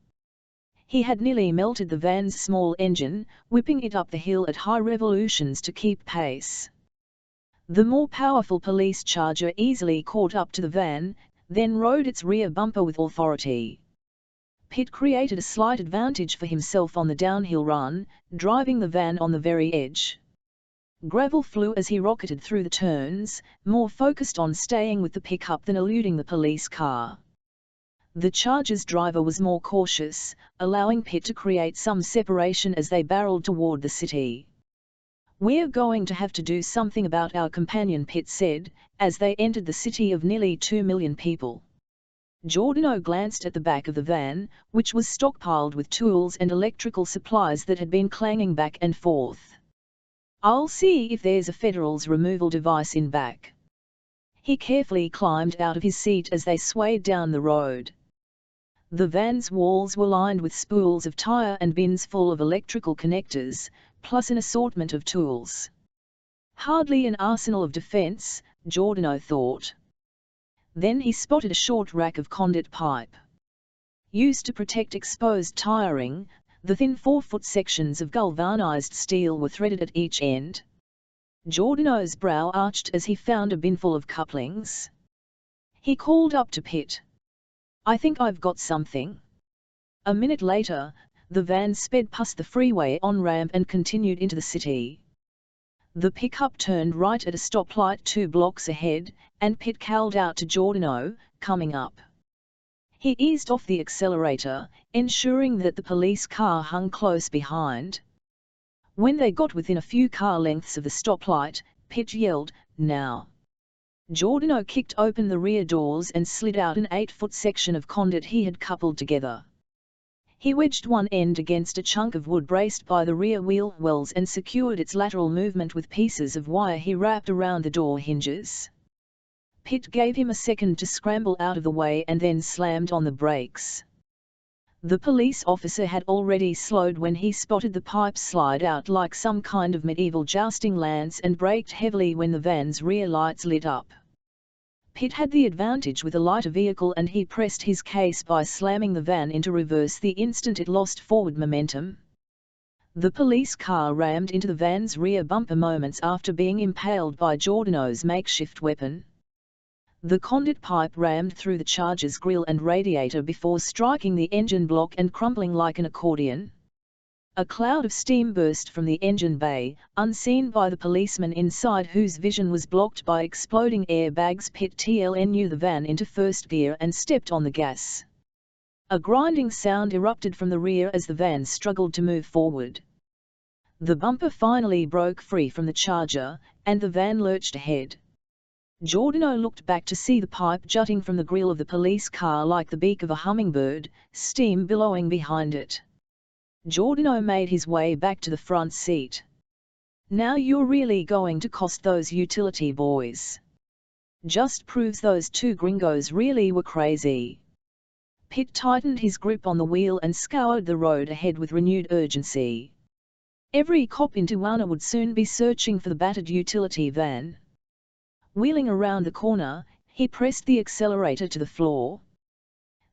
He had nearly melted the van's small engine, whipping it up the hill at high revolutions to keep pace. The more powerful police charger easily caught up to the van, then rode its rear bumper with authority. Pitt created a slight advantage for himself on the downhill run, driving the van on the very edge. Gravel flew as he rocketed through the turns, more focused on staying with the pickup than eluding the police car. The Charger's driver was more cautious, allowing Pitt to create some separation as they barreled toward the city. "We're going to have to do something about our companion," Pitt said, as they entered the city of nearly 2 million people. Giordano glanced at the back of the van, which was stockpiled with tools and electrical supplies that had been clanging back and forth. "I'll see if there's a Federal's removal device in back." He carefully climbed out of his seat as they swayed down the road. The van's walls were lined with spools of tire and bins full of electrical connectors, plus an assortment of tools. Hardly an arsenal of defense, Giordano thought. Then he spotted a short rack of conduit pipe. Used to protect exposed tiring, the thin 4-foot sections of galvanized steel were threaded at each end. Giordano's brow arched as he found a bin full of couplings. He called up to Pitt. "I think I've got something." A minute later, the van sped past the freeway on-ramp and continued into the city. The pickup turned right at a stoplight 2 blocks ahead, and Pitt called out to Giordano, "Coming up." He eased off the accelerator, ensuring that the police car hung close behind. When they got within a few car lengths of the stoplight, Pitt yelled, "Now!" Giordano kicked open the rear doors and slid out an 8-foot section of conduit he had coupled together. He wedged one end against a chunk of wood braced by the rear wheel wells and secured its lateral movement with pieces of wire he wrapped around the door hinges. Pitt gave him a second to scramble out of the way and then slammed on the brakes. The police officer had already slowed when he spotted the pipe slide out like some kind of medieval jousting lance and braked heavily when the van's rear lights lit up. Pitt had the advantage with a lighter vehicle and he pressed his case by slamming the van into reverse the instant it lost forward momentum. The police car rammed into the van's rear bumper moments after being impaled by Giordano's makeshift weapon. The conduit pipe rammed through the Charger's grille and radiator before striking the engine block and crumpling like an accordion. A cloud of steam burst from the engine bay, unseen by the policeman inside whose vision was blocked by exploding airbags. Pitt TLNU the van into first gear and stepped on the gas. A grinding sound erupted from the rear as the van struggled to move forward. The bumper finally broke free from the Charger, and the van lurched ahead. Giordano looked back to see the pipe jutting from the grille of the police car like the beak of a hummingbird, steam billowing behind it. Giordano made his way back to the front seat. "Now you're really going to cost those utility boys. Just proves those 2 gringos really were crazy." Pitt tightened his grip on the wheel and scoured the road ahead with renewed urgency. Every cop in Tijuana would soon be searching for the battered utility van. Wheeling around the corner, he pressed the accelerator to the floor.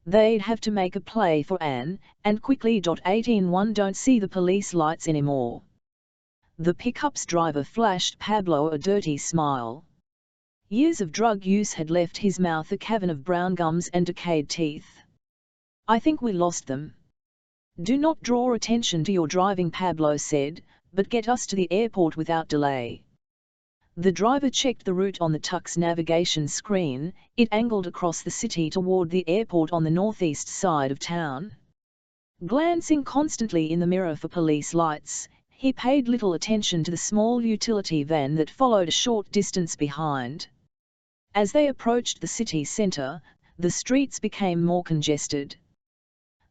They'd have to make a play for Anne, and quickly. 18-1 Don't see the police lights anymore. The pickup's driver flashed Pablo a dirty smile. Years of drug use had left his mouth a cavern of brown gums and decayed teeth. "I think we lost them." "Do not draw attention to your driving," Pablo said, "but get us to the airport without delay." The driver checked the route on the truck's navigation screen. It angled across the city toward the airport on the northeast side of town. Glancing constantly in the mirror for police lights, he paid little attention to the small utility van that followed a short distance behind. As they approached the city center, the streets became more congested.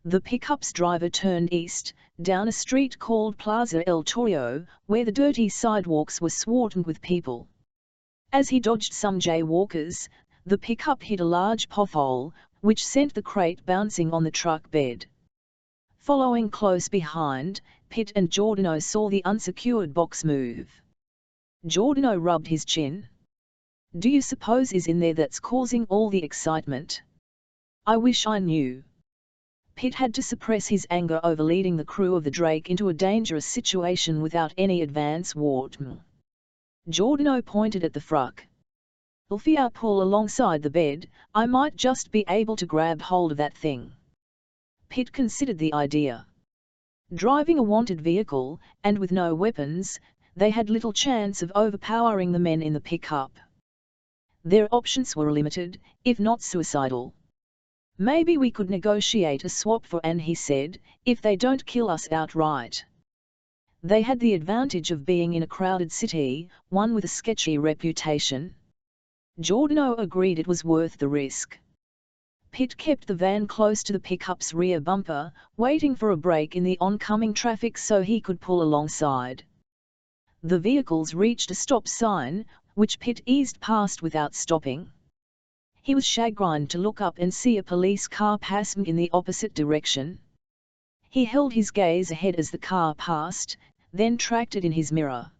The pickup's driver turned east, down a street called Plaza El Toreo, where the dirty sidewalks were swarmed with people. As he dodged some jaywalkers, the pickup hit a large pothole, which sent the crate bouncing on the truck bed. Following close behind, Pitt and Giordano saw the unsecured box move. Giordano rubbed his chin. "Do you suppose is in there that's causing all the excitement? I wish I knew." Pitt had to suppress his anger over leading the crew of the Drake into a dangerous situation without any advance warning. Giordano pointed at the fruck. "If I pull alongside the bed, I might just be able to grab hold of that thing." Pitt considered the idea. Driving a wanted vehicle, and with no weapons, they had little chance of overpowering the men in the pickup. Their options were limited, if not suicidal. "Maybe we could negotiate a swap for Anne," he said, "if they don't kill us outright." They had the advantage of being in a crowded city, one with a sketchy reputation. Giordano agreed it was worth the risk. Pitt kept the van close to the pickup's rear bumper, waiting for a break in the oncoming traffic so he could pull alongside. The vehicles reached a stop sign, which Pitt eased past without stopping. He was chagrined to look up and see a police car passing in the opposite direction. He held his gaze ahead as the car passed, then tracked it in his mirror.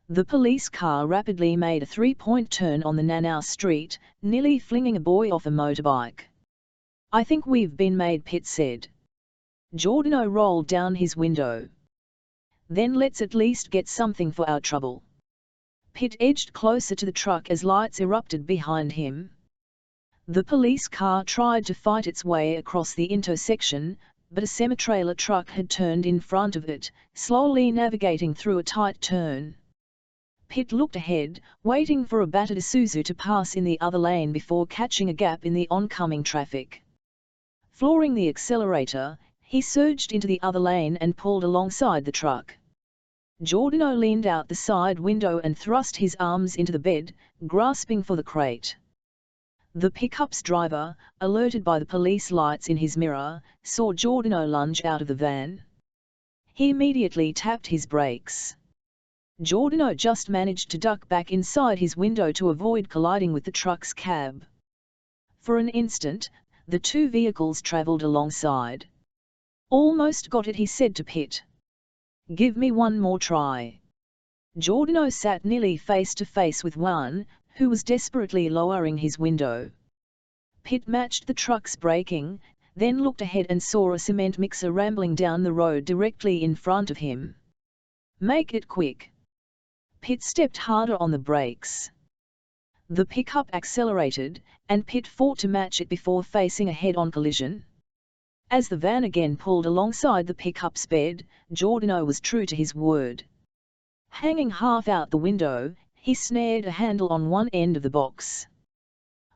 The police car rapidly made a three-point turn on the Nanau Street, nearly flinging a boy off a motorbike. "I think we've been made," Pitt said. Giordano rolled down his window. "Then let's at least get something for our trouble." Pitt edged closer to the truck as lights erupted behind him. The police car tried to fight its way across the intersection, but a semi-trailer truck had turned in front of it, slowly navigating through a tight turn. Pitt looked ahead, waiting for a battered Isuzu to pass in the other lane before catching a gap in the oncoming traffic. Flooring the accelerator, he surged into the other lane and pulled alongside the truck. Giordano leaned out the side window and thrust his arms into the bed, grasping for the crate. The pickup's driver, alerted by the police lights in his mirror, saw Giordano lunge out of the van. He immediately tapped his brakes. Giordano just managed to duck back inside his window to avoid colliding with the truck's cab. For an instant, the two vehicles travelled alongside. "Almost got it," he said to Pitt. "Give me one more try." Giordano sat nearly face to face with one, who was desperately lowering his window. Pitt matched the truck's braking, then looked ahead and saw a cement mixer rambling down the road directly in front of him. "Make it quick." Pitt stepped harder on the brakes. The pickup accelerated, and Pitt fought to match it before facing a head-on collision. As the van again pulled alongside the pickup's bed, Giordano was true to his word. Hanging half out the window, he snared a handle on one end of the box.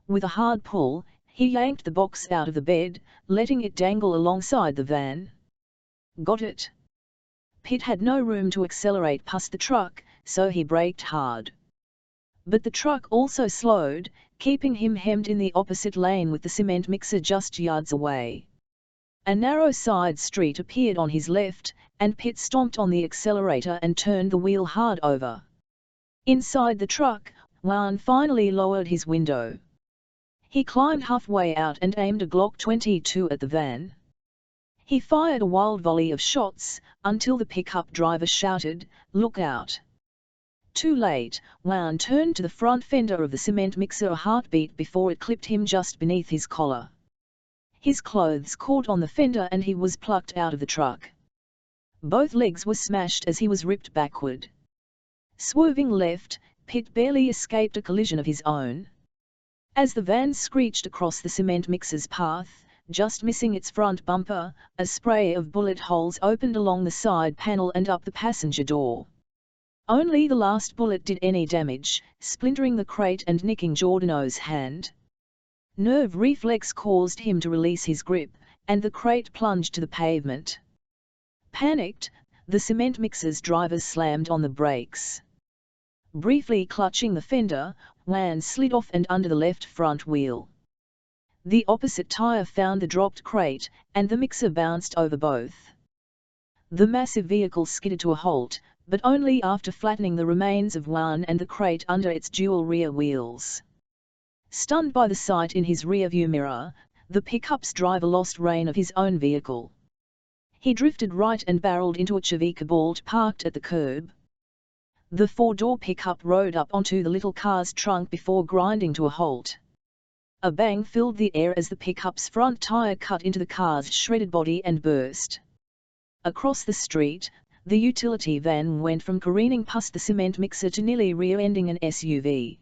With a hard pull, he yanked the box out of the bed, letting it dangle alongside the van. "Got it." Pitt had no room to accelerate past the truck, so he braked hard. But the truck also slowed, keeping him hemmed in the opposite lane with the cement mixer just yards away. A narrow side street appeared on his left, and Pitt stomped on the accelerator and turned the wheel hard over. Inside the truck, Juan finally lowered his window. He climbed halfway out and aimed a Glock 22 at the van. He fired a wild volley of shots, until the pickup driver shouted, "Look out!" Too late, Juan turned to the front fender of the cement mixer a heartbeat before it clipped him just beneath his collar. His clothes caught on the fender and he was plucked out of the truck. Both legs were smashed as he was ripped backward. Swerving left, Pitt barely escaped a collision of his own. As the van screeched across the cement mixer's path, just missing its front bumper, a spray of bullet holes opened along the side panel and up the passenger door. Only the last bullet did any damage, splintering the crate and nicking Giordano's hand. Nerve reflex caused him to release his grip, and the crate plunged to the pavement. Panicked, the cement mixer's driver slammed on the brakes. Briefly clutching the fender, Juan slid off and under the left front wheel. The opposite tire found the dropped crate, and the mixer bounced over both. The massive vehicle skidded to a halt, but only after flattening the remains of Juan and the crate under its dual rear wheels. Stunned by the sight in his rearview mirror, the pickup's driver lost rein of his own vehicle. He drifted right and barreled into a Chevy Bolt parked at the curb. The four-door pickup rode up onto the little car's trunk before grinding to a halt. A bang filled the air as the pickup's front tire cut into the car's shredded body and burst. Across the street, the utility van went from careening past the cement mixer to nearly rear-ending an SUV.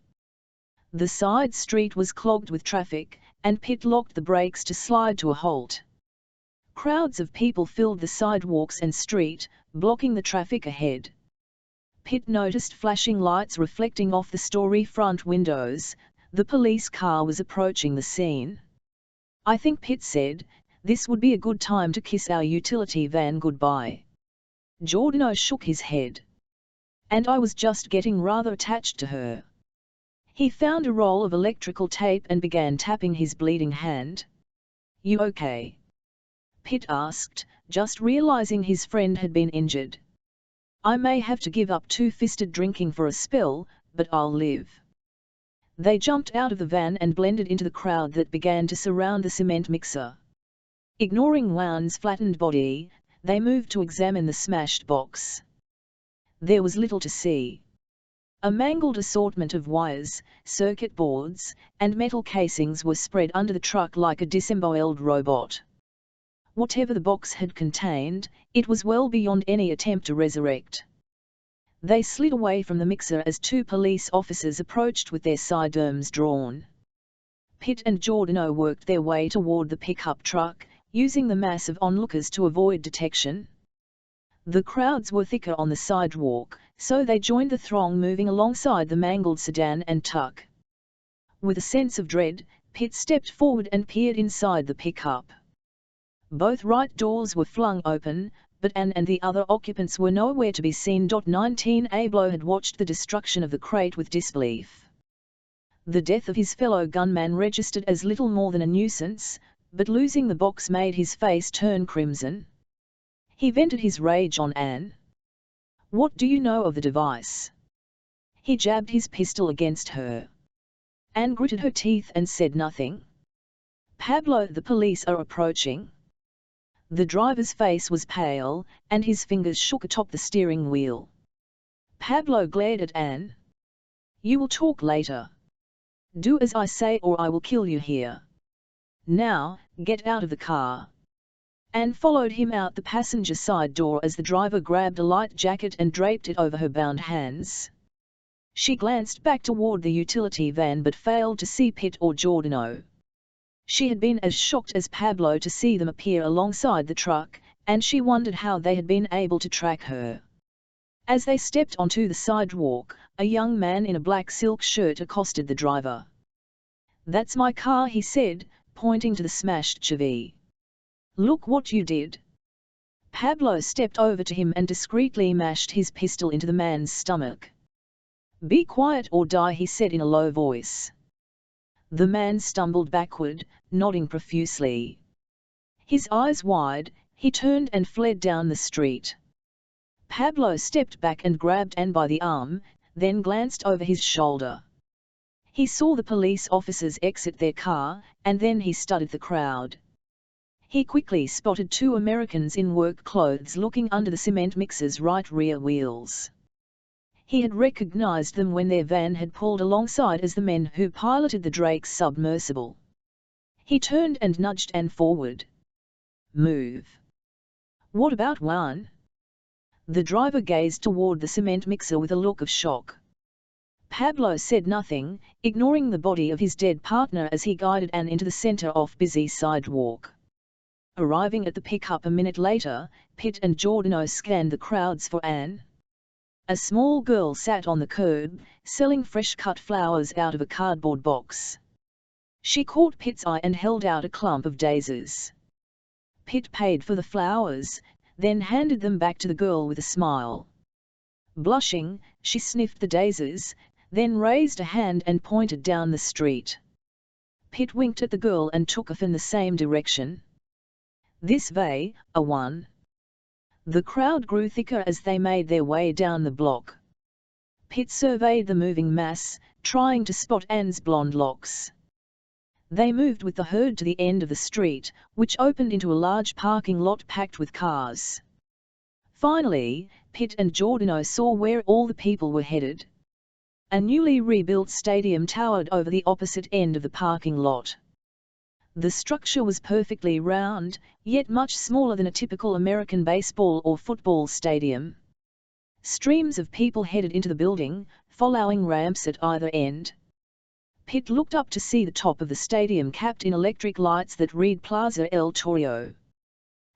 The side street was clogged with traffic, and Pitt locked the brakes to slide to a halt. Crowds of people filled the sidewalks and street, blocking the traffic ahead. Pitt noticed flashing lights reflecting off the story front windows. The police car was approaching the scene. "I think," Pitt said, "this would be a good time to kiss our utility van goodbye." Giordano shook his head. "And I was just getting rather attached to her." He found a roll of electrical tape and began tapping his bleeding hand. "You okay?" Pitt asked, just realizing his friend had been injured. "I may have to give up two-fisted drinking for a spell, but I'll live." They jumped out of the van and blended into the crowd that began to surround the cement mixer. Ignoring Juan's flattened body, they moved to examine the smashed box. There was little to see. A mangled assortment of wires, circuit boards, and metal casings were spread under the truck like a disemboweled robot. Whatever the box had contained, it was well beyond any attempt to resurrect. They slid away from the mixer as two police officers approached with their sidearms drawn. Pitt and Giordano worked their way toward the pickup truck, using the mass of onlookers to avoid detection. The crowds were thicker on the sidewalk, so they joined the throng moving alongside the mangled sedan and truck. With a sense of dread, Pitt stepped forward and peered inside the pickup. Both right doors were flung open, but Anne and the other occupants were nowhere to be seen. 19 Ablo had watched the destruction of the crate with disbelief. The death of his fellow gunman registered as little more than a nuisance, but losing the box made his face turn crimson. He vented his rage on Anne. "What do you know of the device?" He jabbed his pistol against her. Anne gritted her teeth and said nothing. "Pablo, the police are approaching." The driver's face was pale, and his fingers shook atop the steering wheel. Pablo glared at Anne. "You will talk later. Do as I say or I will kill you here. Now, get out of the car." Anne followed him out the passenger side door as the driver grabbed a light jacket and draped it over her bound hands. She glanced back toward the utility van but failed to see Pitt or Giordano. She had been as shocked as Pablo to see them appear alongside the truck, and she wondered how they had been able to track her. As they stepped onto the sidewalk, a young man in a black silk shirt accosted the driver. "That's my car," he said, pointing to the smashed Chevy. "Look what you did." Pablo stepped over to him and discreetly mashed his pistol into the man's stomach. "Be quiet or die," he said in a low voice. The man stumbled backward, nodding profusely. His eyes wide, he turned and fled down the street. Pablo stepped back and grabbed Anne by the arm, then glanced over his shoulder. He saw the police officers exit their car, and then he studied the crowd. He quickly spotted two Americans in work clothes looking under the cement mixer's right rear wheels. He had recognized them when their van had pulled alongside as the men who piloted the Drake's submersible. He turned and nudged Anne forward. "Move." "What about Juan?" The driver gazed toward the cement mixer with a look of shock. Pablo said nothing, ignoring the body of his dead partner as he guided Anne into the center of busy sidewalk. Arriving at the pickup a minute later, Pitt and Giordano scanned the crowds for Anne. A small girl sat on the curb, selling fresh-cut flowers out of a cardboard box. She caught Pitt's eye and held out a clump of daisies. Pitt paid for the flowers, then handed them back to the girl with a smile. Blushing, she sniffed the daisies, then raised a hand and pointed down the street. Pitt winked at the girl and took off in the same direction. "This way, a one." The crowd grew thicker as they made their way down the block. Pitt surveyed the moving mass, trying to spot Anne's blonde locks. They moved with the herd to the end of the street, which opened into a large parking lot packed with cars. Finally, Pitt and Giordano saw where all the people were headed. A newly rebuilt stadium towered over the opposite end of the parking lot. The structure was perfectly round, yet much smaller than a typical American baseball or football stadium. Streams of people headed into the building, following ramps at either end. Pitt looked up to see the top of the stadium capped in electric lights that read Plaza El Toreo.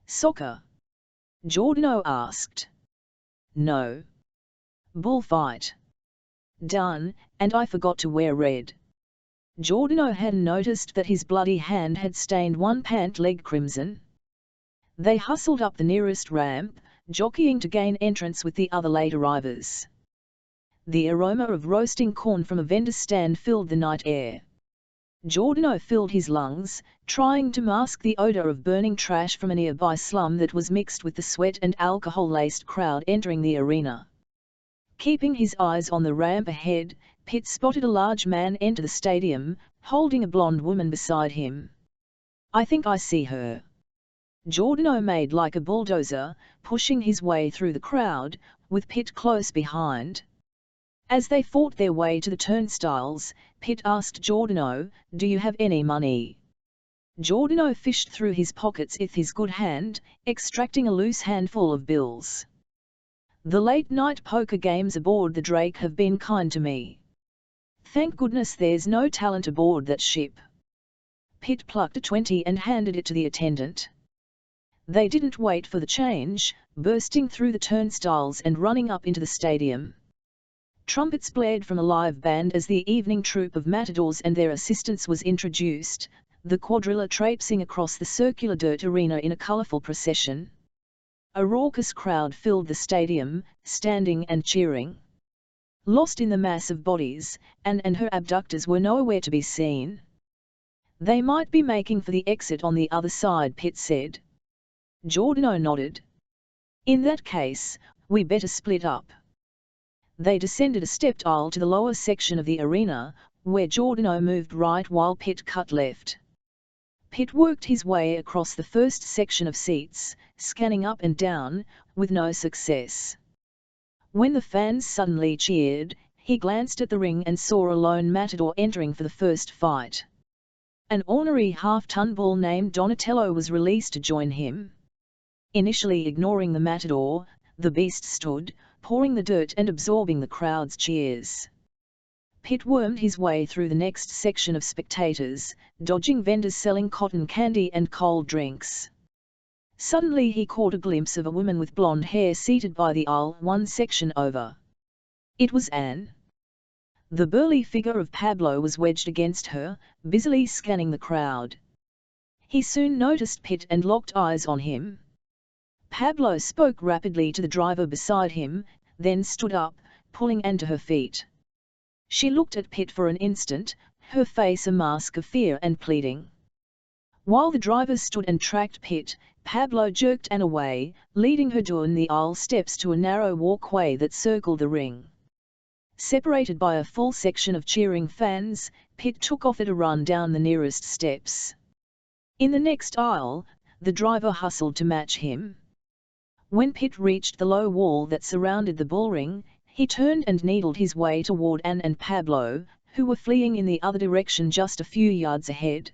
"Soccer?" Giordano asked. "No. Bullfight." "Done, and I forgot to wear red." Giordano had noticed that his bloody hand had stained one pant leg crimson. They hustled up the nearest ramp, jockeying to gain entrance with the other late arrivers. The aroma of roasting corn from a vendor's stand filled the night air. Giordano filled his lungs, trying to mask the odor of burning trash from a nearby slum that was mixed with the sweat and alcohol-laced crowd entering the arena. Keeping his eyes on the ramp ahead, Pitt spotted a large man enter the stadium, holding a blonde woman beside him. "I think I see her." Giordano made like a bulldozer, pushing his way through the crowd, with Pitt close behind. As they fought their way to the turnstiles, Pitt asked Giordano, "Do you have any money?" Giordano fished through his pockets with his good hand, extracting a loose handful of bills. "The late-night poker games aboard the Drake have been kind to me. Thank goodness there's no talent aboard that ship." Pitt plucked a 20 and handed it to the attendant. They didn't wait for the change, bursting through the turnstiles and running up into the stadium. Trumpets blared from a live band as the evening troupe of matadors and their assistants was introduced, the quadrilla traipsing across the circular dirt arena in a colorful procession. A raucous crowd filled the stadium, standing and cheering. Lost in the mass of bodies, Anne and her abductors were nowhere to be seen. "They might be making for the exit on the other side," Pitt said. Giordano nodded. "In that case, we better split up." They descended a stepped aisle to the lower section of the arena, where Giordano moved right while Pitt cut left. Pitt worked his way across the first section of seats, scanning up and down, with no success. When the fans suddenly cheered, he glanced at the ring and saw a lone matador entering for the first fight. An ornery half-ton bull named Donatello was released to join him. Initially ignoring the matador, the beast stood, pouring the dirt and absorbing the crowd's cheers. Pitt wormed his way through the next section of spectators, dodging vendors selling cotton candy and cold drinks. Suddenly he caught a glimpse of a woman with blonde hair seated by the aisle one section over. It was Anne. The burly figure of Pablo was wedged against her, busily scanning the crowd. He soon noticed Pitt and locked eyes on him. Pablo spoke rapidly to the driver beside him, then stood up, pulling Anne to her feet. She looked at Pitt for an instant, her face a mask of fear and pleading. While the driver stood and tracked Pitt, Pablo jerked Anne away, leading her down the aisle steps to a narrow walkway that circled the ring. Separated by a full section of cheering fans, Pitt took off at a run down the nearest steps. In the next aisle, the driver hustled to match him. When Pitt reached the low wall that surrounded the bullring, he turned and needled his way toward Anne and Pablo, who were fleeing in the other direction just a few yards ahead.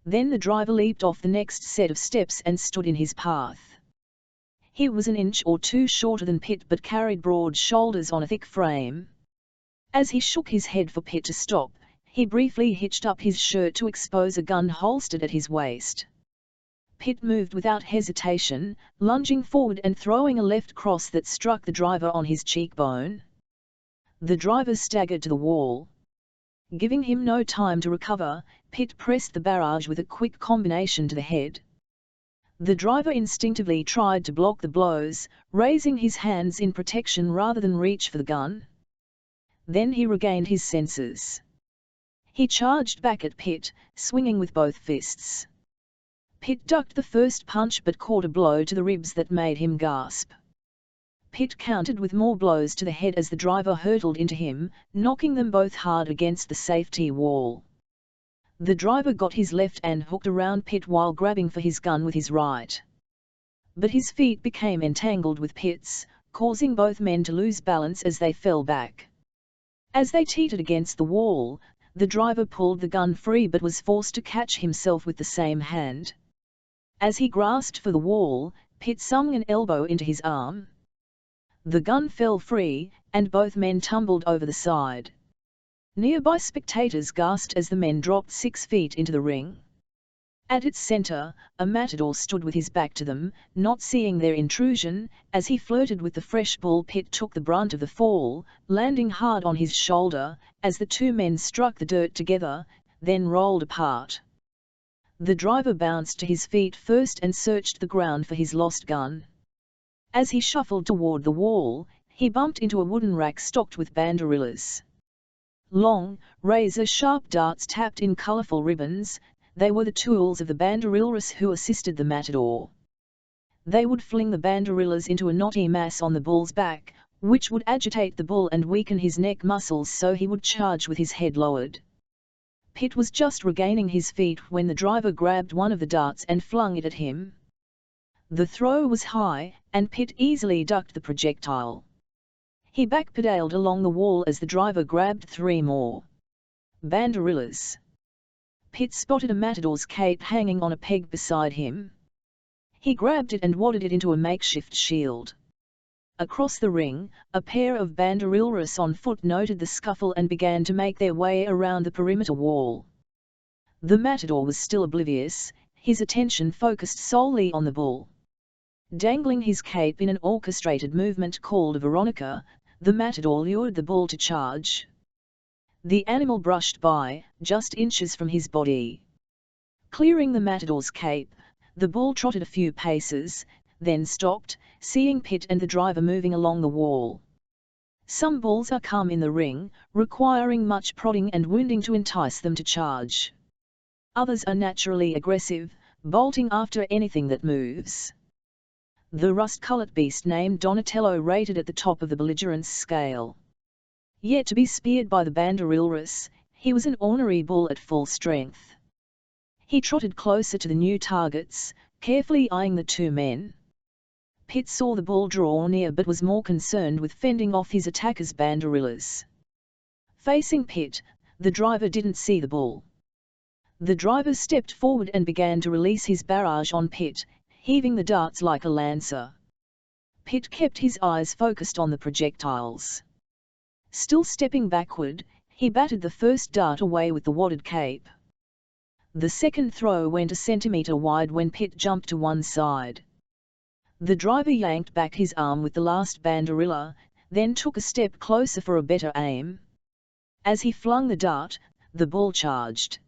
Then the driver leaped off the next set of steps and stood in his path. He was an inch or two shorter than Pitt but carried broad shoulders on a thick frame. As he shook his head for Pitt to stop, he briefly hitched up his shirt to expose a gun holstered at his waist. Pitt moved without hesitation, lunging forward and throwing a left cross that struck the driver on his cheekbone. The driver staggered to the wall. Giving him no time to recover, Pitt pressed the barrage with a quick combination to the head. The driver instinctively tried to block the blows, raising his hands in protection rather than reach for the gun. Then he regained his senses. He charged back at Pitt, swinging with both fists. Pitt ducked the first punch but caught a blow to the ribs that made him gasp. Pitt countered with more blows to the head as the driver hurtled into him, knocking them both hard against the safety wall. The driver got his left hand hooked around Pitt while grabbing for his gun with his right. But his feet became entangled with Pitt's, causing both men to lose balance as they fell back. As they teetered against the wall, the driver pulled the gun free but was forced to catch himself with the same hand. As he grasped for the wall, Pitt sung an elbow into his arm. The gun fell free, and both men tumbled over the side. Nearby spectators gasped as the men dropped 6 feet into the ring. At its center, a matador stood with his back to them, not seeing their intrusion. As he flirted with the fresh bull, Pitt took the brunt of the fall, landing hard on his shoulder, as the two men struck the dirt together, then rolled apart. The driver bounced to his feet first and searched the ground for his lost gun. As he shuffled toward the wall, he bumped into a wooden rack stocked with banderillas. Long, razor-sharp darts tapped in colorful ribbons, they were the tools of the banderillas who assisted the matador. They would fling the banderillas into a knotty mass on the bull's back, which would agitate the bull and weaken his neck muscles so he would charge with his head lowered. Pitt was just regaining his feet when the driver grabbed one of the darts and flung it at him. The throw was high, and Pitt easily ducked the projectile. He backpedaled along the wall as the driver grabbed 3 more banderillas. Pitt spotted a matador's cape hanging on a peg beside him. He grabbed it and wadded it into a makeshift shield. Across the ring, a pair of banderillas on foot noted the scuffle and began to make their way around the perimeter wall. The matador was still oblivious, his attention focused solely on the bull. Dangling his cape in an orchestrated movement called a Veronica, the matador lured the bull to charge. The animal brushed by, just inches from his body. Clearing the matador's cape, the bull trotted a few paces, then stopped, seeing Pitt and the driver moving along the wall. Some bulls are calm in the ring, requiring much prodding and wounding to entice them to charge. Others are naturally aggressive, bolting after anything that moves. The rust-colored beast named Donatello rated at the top of the belligerence scale. Yet to be speared by the banderillas, he was an ornery bull at full strength. He trotted closer to the new targets, carefully eyeing the two men. Pitt saw the bull draw near but was more concerned with fending off his attackers' banderillas. Facing Pitt, the driver didn't see the bull. The driver stepped forward and began to release his barrage on Pitt, heaving the darts like a lancer. Pitt kept his eyes focused on the projectiles. Still stepping backward, he batted the first dart away with the wadded cape. The second throw went a centimeter wide when Pitt jumped to one side. The driver yanked back his arm with the last banderilla, then took a step closer for a better aim. As he flung the dart, the bull charged.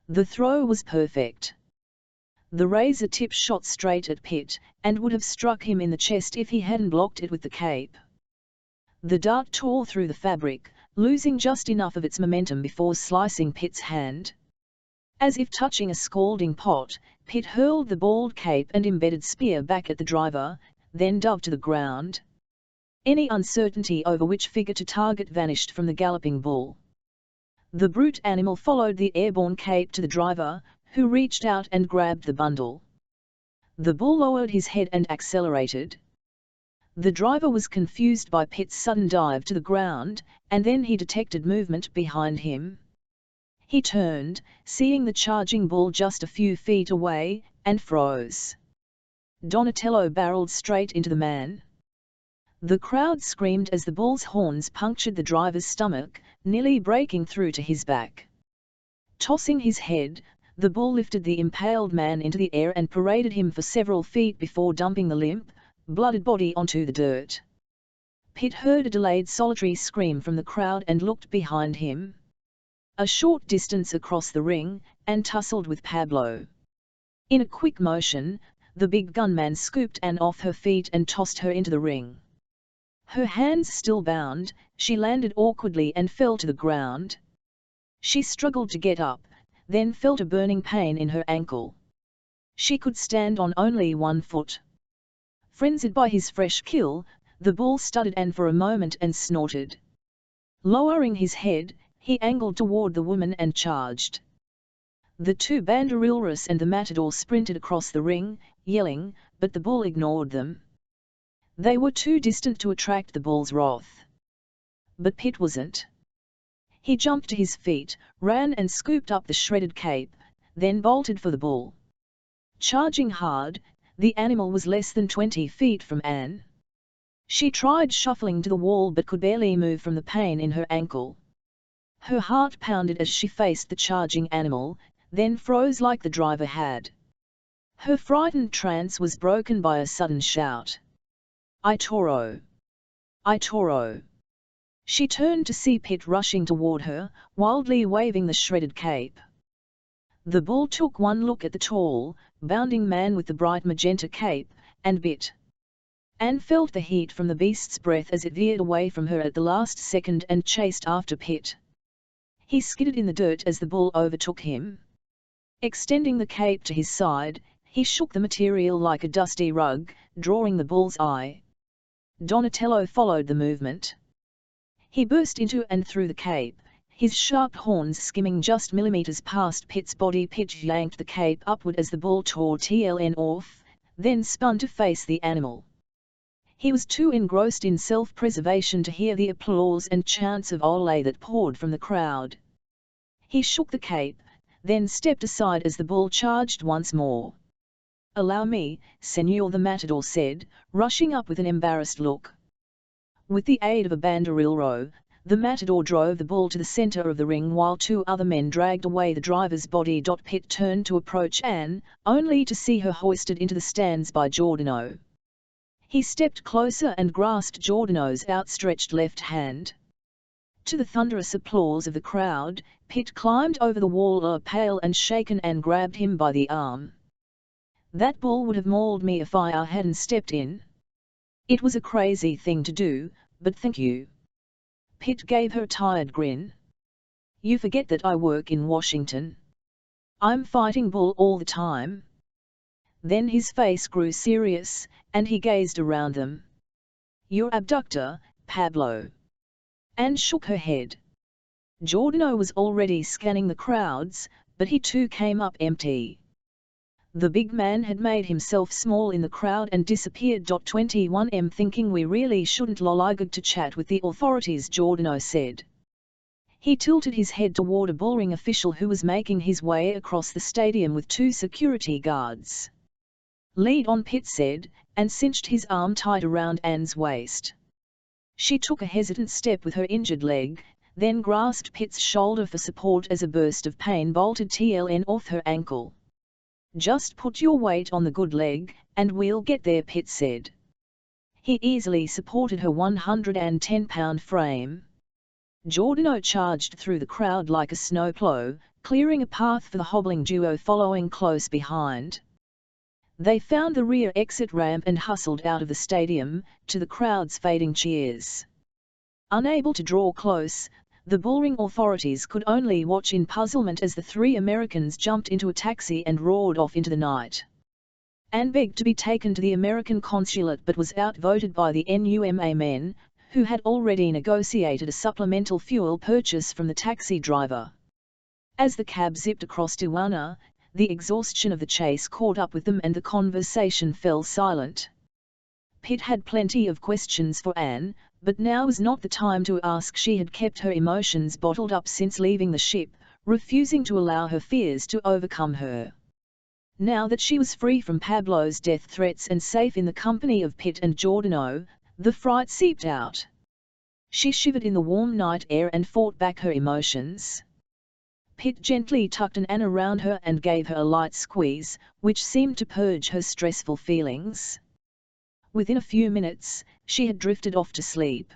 The throw was perfect. The razor tip shot straight at Pitt, and would have struck him in the chest if he hadn't blocked it with the cape. The dart tore through the fabric, losing just enough of its momentum before slicing Pitt's hand. As if touching a scalding pot, Pitt hurled the bald cape and embedded spear back at the driver, then dove to the ground. Any uncertainty over which figure to target vanished from the galloping bull. The brute animal followed the airborne cape to the driver, who reached out and grabbed the bundle. The bull lowered his head and accelerated. The driver was confused by Pitt's sudden dive to the ground, and then he detected movement behind him. He turned, seeing the charging bull just a few feet away, and froze. Donatello barreled straight into the man. The crowd screamed as the bull's horns punctured the driver's stomach, nearly breaking through to his back. Tossing his head, the bull lifted the impaled man into the air and paraded him for several feet before dumping the limp, blooded body onto the dirt. Pitt heard a delayed solitary scream from the crowd and looked behind him. A short distance across the ring, and tussled with Pablo. In a quick motion, the big gunman scooped Anne off her feet and tossed her into the ring. Her hands still bound, she landed awkwardly and fell to the ground. She struggled to get up, then felt a burning pain in her ankle. She could stand on only one foot. Frenzied by his fresh kill, the bull stuttered and for a moment and snorted. Lowering his head, he angled toward the woman and charged. The two banderillas and the matador sprinted across the ring, yelling, but the bull ignored them. They were too distant to attract the bull's wrath. But Pitt wasn't. He jumped to his feet, ran and scooped up the shredded cape, then bolted for the bull. Charging hard, the animal was less than 20 feet from Anne. She tried shuffling to the wall but could barely move from the pain in her ankle. Her heart pounded as she faced the charging animal, then froze like the driver had. Her frightened trance was broken by a sudden shout. "I toro! I toro!" She turned to see Pitt rushing toward her, wildly waving the shredded cape. The bull took one look at the tall, bounding man with the bright magenta cape, and bit. Anne felt the heat from the beast's breath as it veered away from her at the last second and chased after Pitt. He skidded in the dirt as the bull overtook him. Extending the cape to his side, he shook the material like a dusty rug, drawing the bull's eye. Donatello followed the movement. He burst into and through the cape, his sharp horns skimming just millimeters past Pitt's body. Pitt yanked the cape upward as the bull tore TLN off, then spun to face the animal. He was too engrossed in self-preservation to hear the applause and chants of "Olé" that poured from the crowd. He shook the cape, then stepped aside as the bull charged once more. "Allow me, Senor," the matador said, rushing up with an embarrassed look. With the aid of a banderillero, the matador drove the bull to the center of the ring while two other men dragged away the driver's body. Pitt turned to approach Anne, only to see her hoisted into the stands by Giordano. He stepped closer and grasped Giordano's outstretched left hand. To the thunderous applause of the crowd, Pitt climbed over the wall, pale and shaken, and grabbed him by the arm. "That bull would have mauled me if I hadn't stepped in. It was a crazy thing to do, but thank you." Pitt gave her a tired grin. "You forget that I work in Washington. I'm fighting bull all the time." Then his face grew serious, and he gazed around them. "Your abductor, Pablo." Anne shook her head. Giordano was already scanning the crowds, but he too came up empty. The big man had made himself small in the crowd and disappeared. 21M thinking we really shouldn't lolligod to chat with the authorities, Giordano said. He tilted his head toward a bullring official who was making his way across the stadium with two security guards. "Lead on," Pitt said, and cinched his arm tight around Anne's waist. She took a hesitant step with her injured leg, then grasped Pitt's shoulder for support as a burst of pain bolted TLN off her ankle. "Just put your weight on the good leg, and we'll get there," Pitt said. He easily supported her 110-pound frame. Giordano charged through the crowd like a snowplow, clearing a path for the hobbling duo following close behind. They found the rear exit ramp and hustled out of the stadium, to the crowd's fading cheers. Unable to draw close, the bullring authorities could only watch in puzzlement as the three Americans jumped into a taxi and roared off into the night. Anne begged to be taken to the American consulate but was outvoted by the NUMA men, who had already negotiated a supplemental fuel purchase from the taxi driver. As the cab zipped across Tijuana, the exhaustion of the chase caught up with them and the conversation fell silent. Pitt had plenty of questions for Anne, but now was not the time to ask. She had kept her emotions bottled up since leaving the ship, refusing to allow her fears to overcome her. Now that she was free from Pablo's death threats and safe in the company of Pitt and Giordano, the fright seeped out. She shivered in the warm night air and fought back her emotions. Pitt gently tucked Anne around her and gave her a light squeeze, which seemed to purge her stressful feelings. Within a few minutes, she had drifted off to sleep.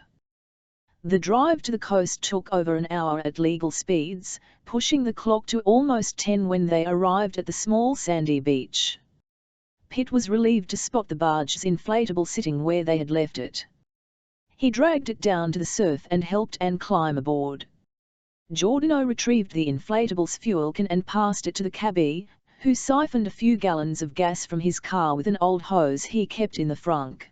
The drive to the coast took over an hour at legal speeds, pushing the clock to almost 10 when they arrived at the small sandy beach. Pitt was relieved to spot the barge's inflatable sitting where they had left it. He dragged it down to the surf and helped Anne climb aboard. Giordano retrieved the inflatable's fuel can and passed it to the cabbie, who siphoned a few gallons of gas from his car with an old hose he kept in the frunk.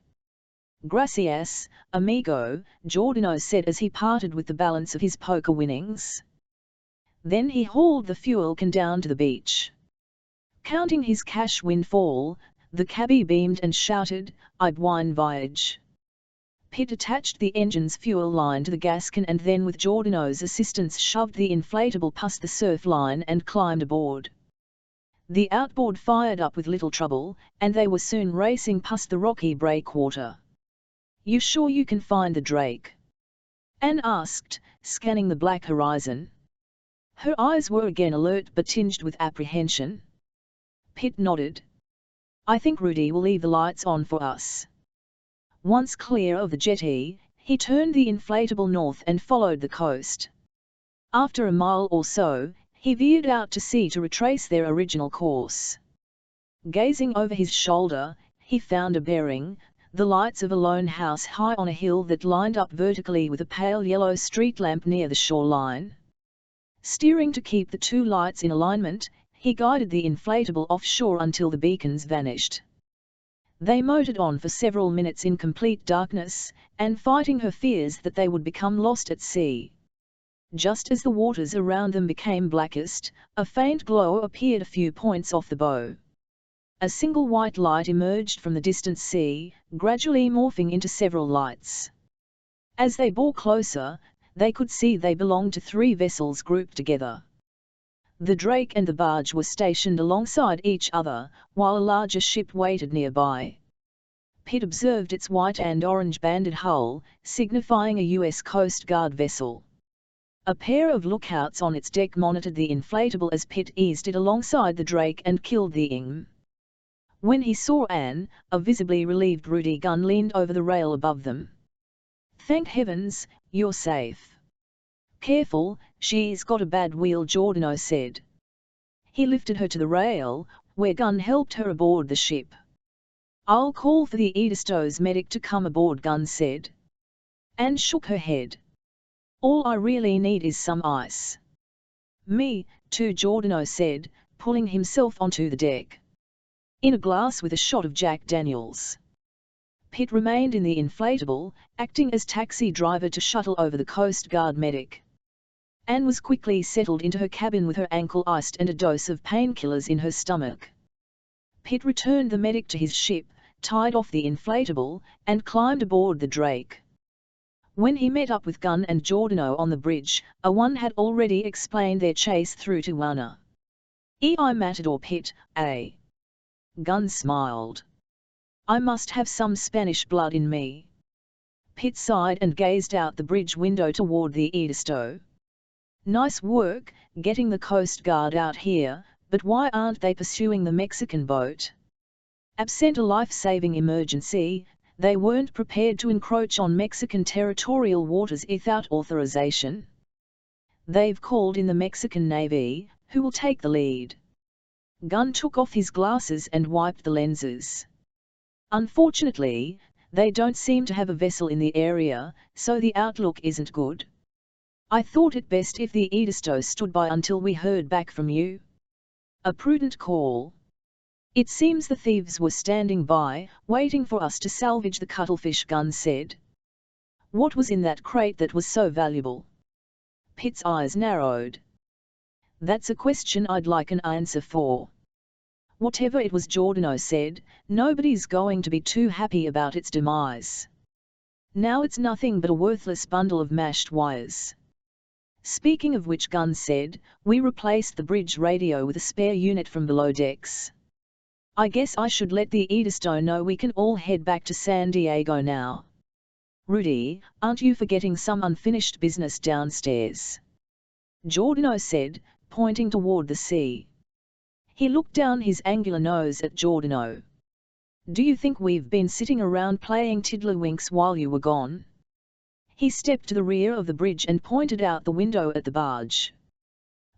"Gracias, amigo," Giordano said as he parted with the balance of his poker winnings. Then he hauled the fuel can down to the beach. Counting his cash windfall, the cabbie beamed and shouted, "I buen voyage." Pitt attached the engine's fuel line to the gas can and then with Giordano's assistance shoved the inflatable past the surf line and climbed aboard. The outboard fired up with little trouble, and they were soon racing past the rocky breakwater. "You sure you can find the Drake?" Anne asked, scanning the black horizon. Her eyes were again alert but tinged with apprehension. Pitt nodded. "I think Rudy will leave the lights on for us." Once clear of the jetty, he turned the inflatable north and followed the coast. After a mile or so, he veered out to sea to retrace their original course. Gazing over his shoulder, he found a bearing, the lights of a lone house high on a hill that lined up vertically with a pale yellow street lamp near the shoreline. Steering to keep the two lights in alignment, he guided the inflatable offshore until the beacons vanished. They motored on for several minutes in complete darkness, and fighting her fears that they would become lost at sea. Just as the waters around them became blackest, a faint glow appeared a few points off the bow. A single white light emerged from the distant sea, gradually morphing into several lights. As they bore closer, they could see they belonged to 3 vessels grouped together. The Drake and the barge were stationed alongside each other, while a larger ship waited nearby. Pitt observed its white and orange banded hull, signifying a U.S. Coast Guard vessel. A pair of lookouts on its deck monitored the inflatable as Pitt eased it alongside the Drake and killed the IM. When he saw Anne, a visibly relieved Rudy gun leaned over the rail above them. "Thank heavens, you're safe." "Careful, she's got a bad wheel," Giordano said. He lifted her to the rail, where Gunn helped her aboard the ship. "I'll call for the Edisto's medic to come aboard," Gunn said. Anne shook her head. "All I really need is some ice." "Me, too," Giordano said, pulling himself onto the deck. "In a glass with a shot of Jack Daniels." Pitt remained in the inflatable, acting as taxi driver to shuttle over the Coast Guard medic. Anne was quickly settled into her cabin with her ankle iced and a dose of painkillers in her stomach. Pitt returned the medic to his ship, tied off the inflatable, and climbed aboard the Drake. When he met up with Gunn and Giordano on the bridge, one had already explained their chase through Tijuana. "I matador, Pitt, eh?" Gunn smiled. "I must have some Spanish blood in me." Pitt sighed and gazed out the bridge window toward the Edisto. "Nice work, getting the Coast Guard out here, but why aren't they pursuing the Mexican boat?" Absent a life-saving emergency, they weren't prepared to encroach on Mexican territorial waters without authorization. "They've called in the Mexican Navy, who will take the lead." Gunn took off his glasses and wiped the lenses. "Unfortunately, they don't seem to have a vessel in the area, so the outlook isn't good. I thought it best if the Edisto stood by until we heard back from you." "A prudent call. It seems the thieves were standing by, waiting for us to salvage the cuttlefish," Gunn said. "What was in that crate that was so valuable?" Pitt's eyes narrowed. "That's a question I'd like an answer for." "Whatever it was," Giordano said, "nobody's going to be too happy about its demise. Now it's nothing but a worthless bundle of mashed wires." "Speaking of which," Gunn said, "we replaced the bridge radio with a spare unit from below decks. I guess I should let the Edisto know we can all head back to San Diego now. Rudy, aren't you forgetting some unfinished business downstairs?" Giordano said, pointing toward the sea. He looked down his angular nose at Giordano. "Do you think we've been sitting around playing tiddlywinks while you were gone?" He stepped to the rear of the bridge and pointed out the window at the barge.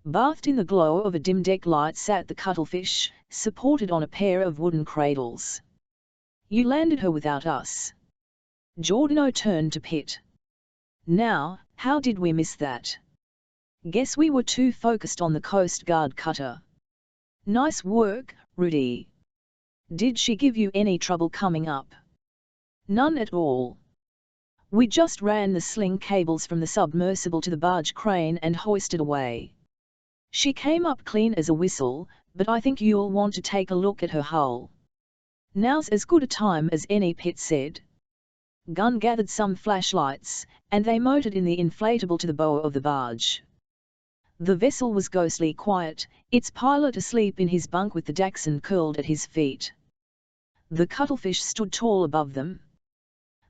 Bathed in the glow of a dim deck light sat the cuttlefish, supported on a pair of wooden cradles. "You landed her without us." Giordano turned to Pitt. "Now, how did we miss that?" Guess we were too focused on the Coast Guard cutter. Nice work, Rudy. Did she give you any trouble coming up? None at all. We just ran the sling cables from the submersible to the barge crane and hoisted away. She came up clean as a whistle, but I think you'll want to take a look at her hull. Now's as good a time as any, Pitt said. Gunn gathered some flashlights, and they motored in the inflatable to the bow of the barge. The vessel was ghostly quiet, its pilot asleep in his bunk with the Dachshund curled at his feet. The cuttlefish stood tall above them.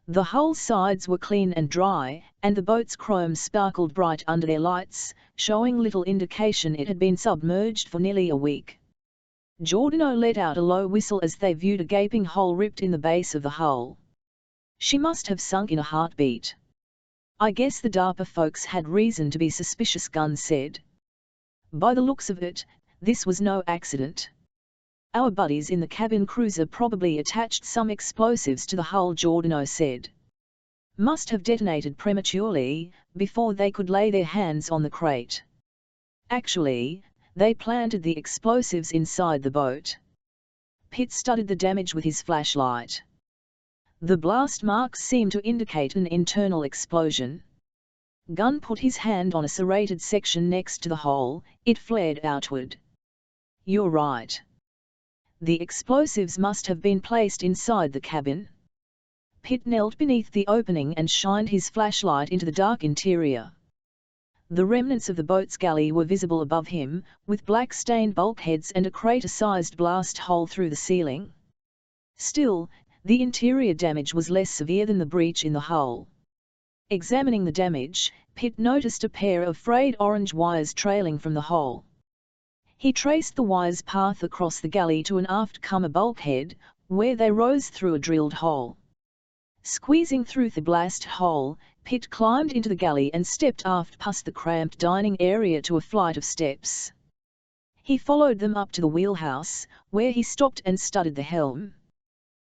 The hull sides were clean and dry, and the boat's chrome sparkled bright under their lights, showing little indication it had been submerged for nearly a week. Giordano let out a low whistle as they viewed a gaping hole ripped in the base of the hull. She must have sunk in a heartbeat. I guess the DARPA folks had reason to be suspicious, Gunn said. By the looks of it, this was no accident. Our buddies in the cabin cruiser probably attached some explosives to the hull, Giordano said. Must have detonated prematurely, before they could lay their hands on the crate. Actually, they planted the explosives inside the boat. Pitt studied the damage with his flashlight. The blast marks seemed to indicate an internal explosion. Gunn put his hand on a serrated section next to the hole, it flared outward. You're right. The explosives must have been placed inside the cabin. Pitt knelt beneath the opening and shined his flashlight into the dark interior. The remnants of the boat's galley were visible above him, with black-stained bulkheads and a crater-sized blast hole through the ceiling. Still, the interior damage was less severe than the breach in the hull. Examining the damage, Pitt noticed a pair of frayed orange wires trailing from the hole. He traced the wires' path across the galley to an aft-comer bulkhead, where they rose through a drilled hole. Squeezing through the blast hole, Pitt climbed into the galley and stepped aft past the cramped dining area to a flight of steps. He followed them up to the wheelhouse, where he stopped and studied the helm.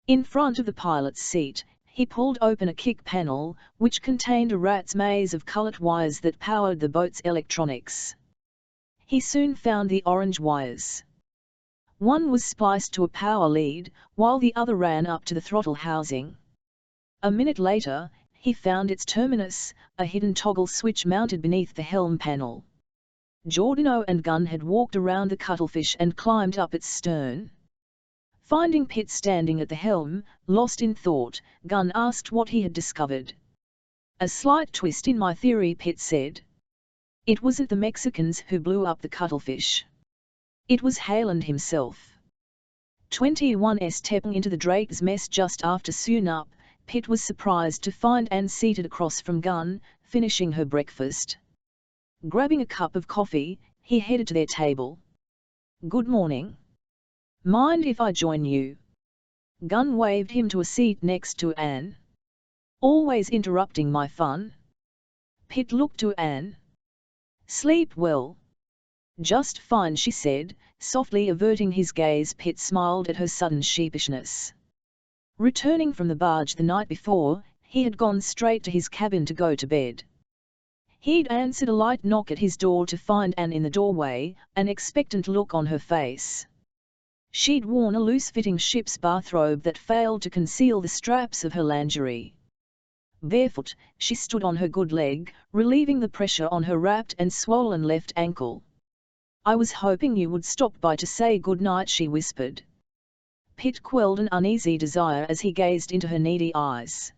In front of the pilot's seat, he pulled open a kick panel, which contained a rat's maze of colored wires that powered the boat's electronics. He soon found the orange wires. One was spliced to a power lead, while the other ran up to the throttle housing. A minute later, he found its terminus, a hidden toggle switch mounted beneath the helm panel. Giordano and Gunn had walked around the cuttlefish and climbed up its stern. Finding Pitt standing at the helm, lost in thought, Gunn asked what he had discovered. A slight twist in my theory, Pitt said. It wasn't the Mexicans who blew up the cuttlefish. It was Hayland himself. 21 stepping into the Drake's mess just after sunup, Pitt was surprised to find Anne seated across from Gunn, finishing her breakfast. Grabbing a cup of coffee, he headed to their table. Good morning. Mind if I join you? Gunn waved him to a seat next to Anne. Always interrupting my fun. Pitt looked to Anne. Sleep well? Just fine, she said, softly averting his gaze. Pitt smiled at her sudden sheepishness. Returning from the barge the night before, he had gone straight to his cabin to go to bed. He'd answered a light knock at his door to find Anne in the doorway, an expectant look on her face. She'd worn a loose-fitting ship's bathrobe that failed to conceal the straps of her lingerie. Barefoot, she stood on her good leg, relieving the pressure on her wrapped and swollen left ankle. I was hoping you would stop by to say good night, she whispered. Pitt quelled an uneasy desire as he gazed into her needy eyes.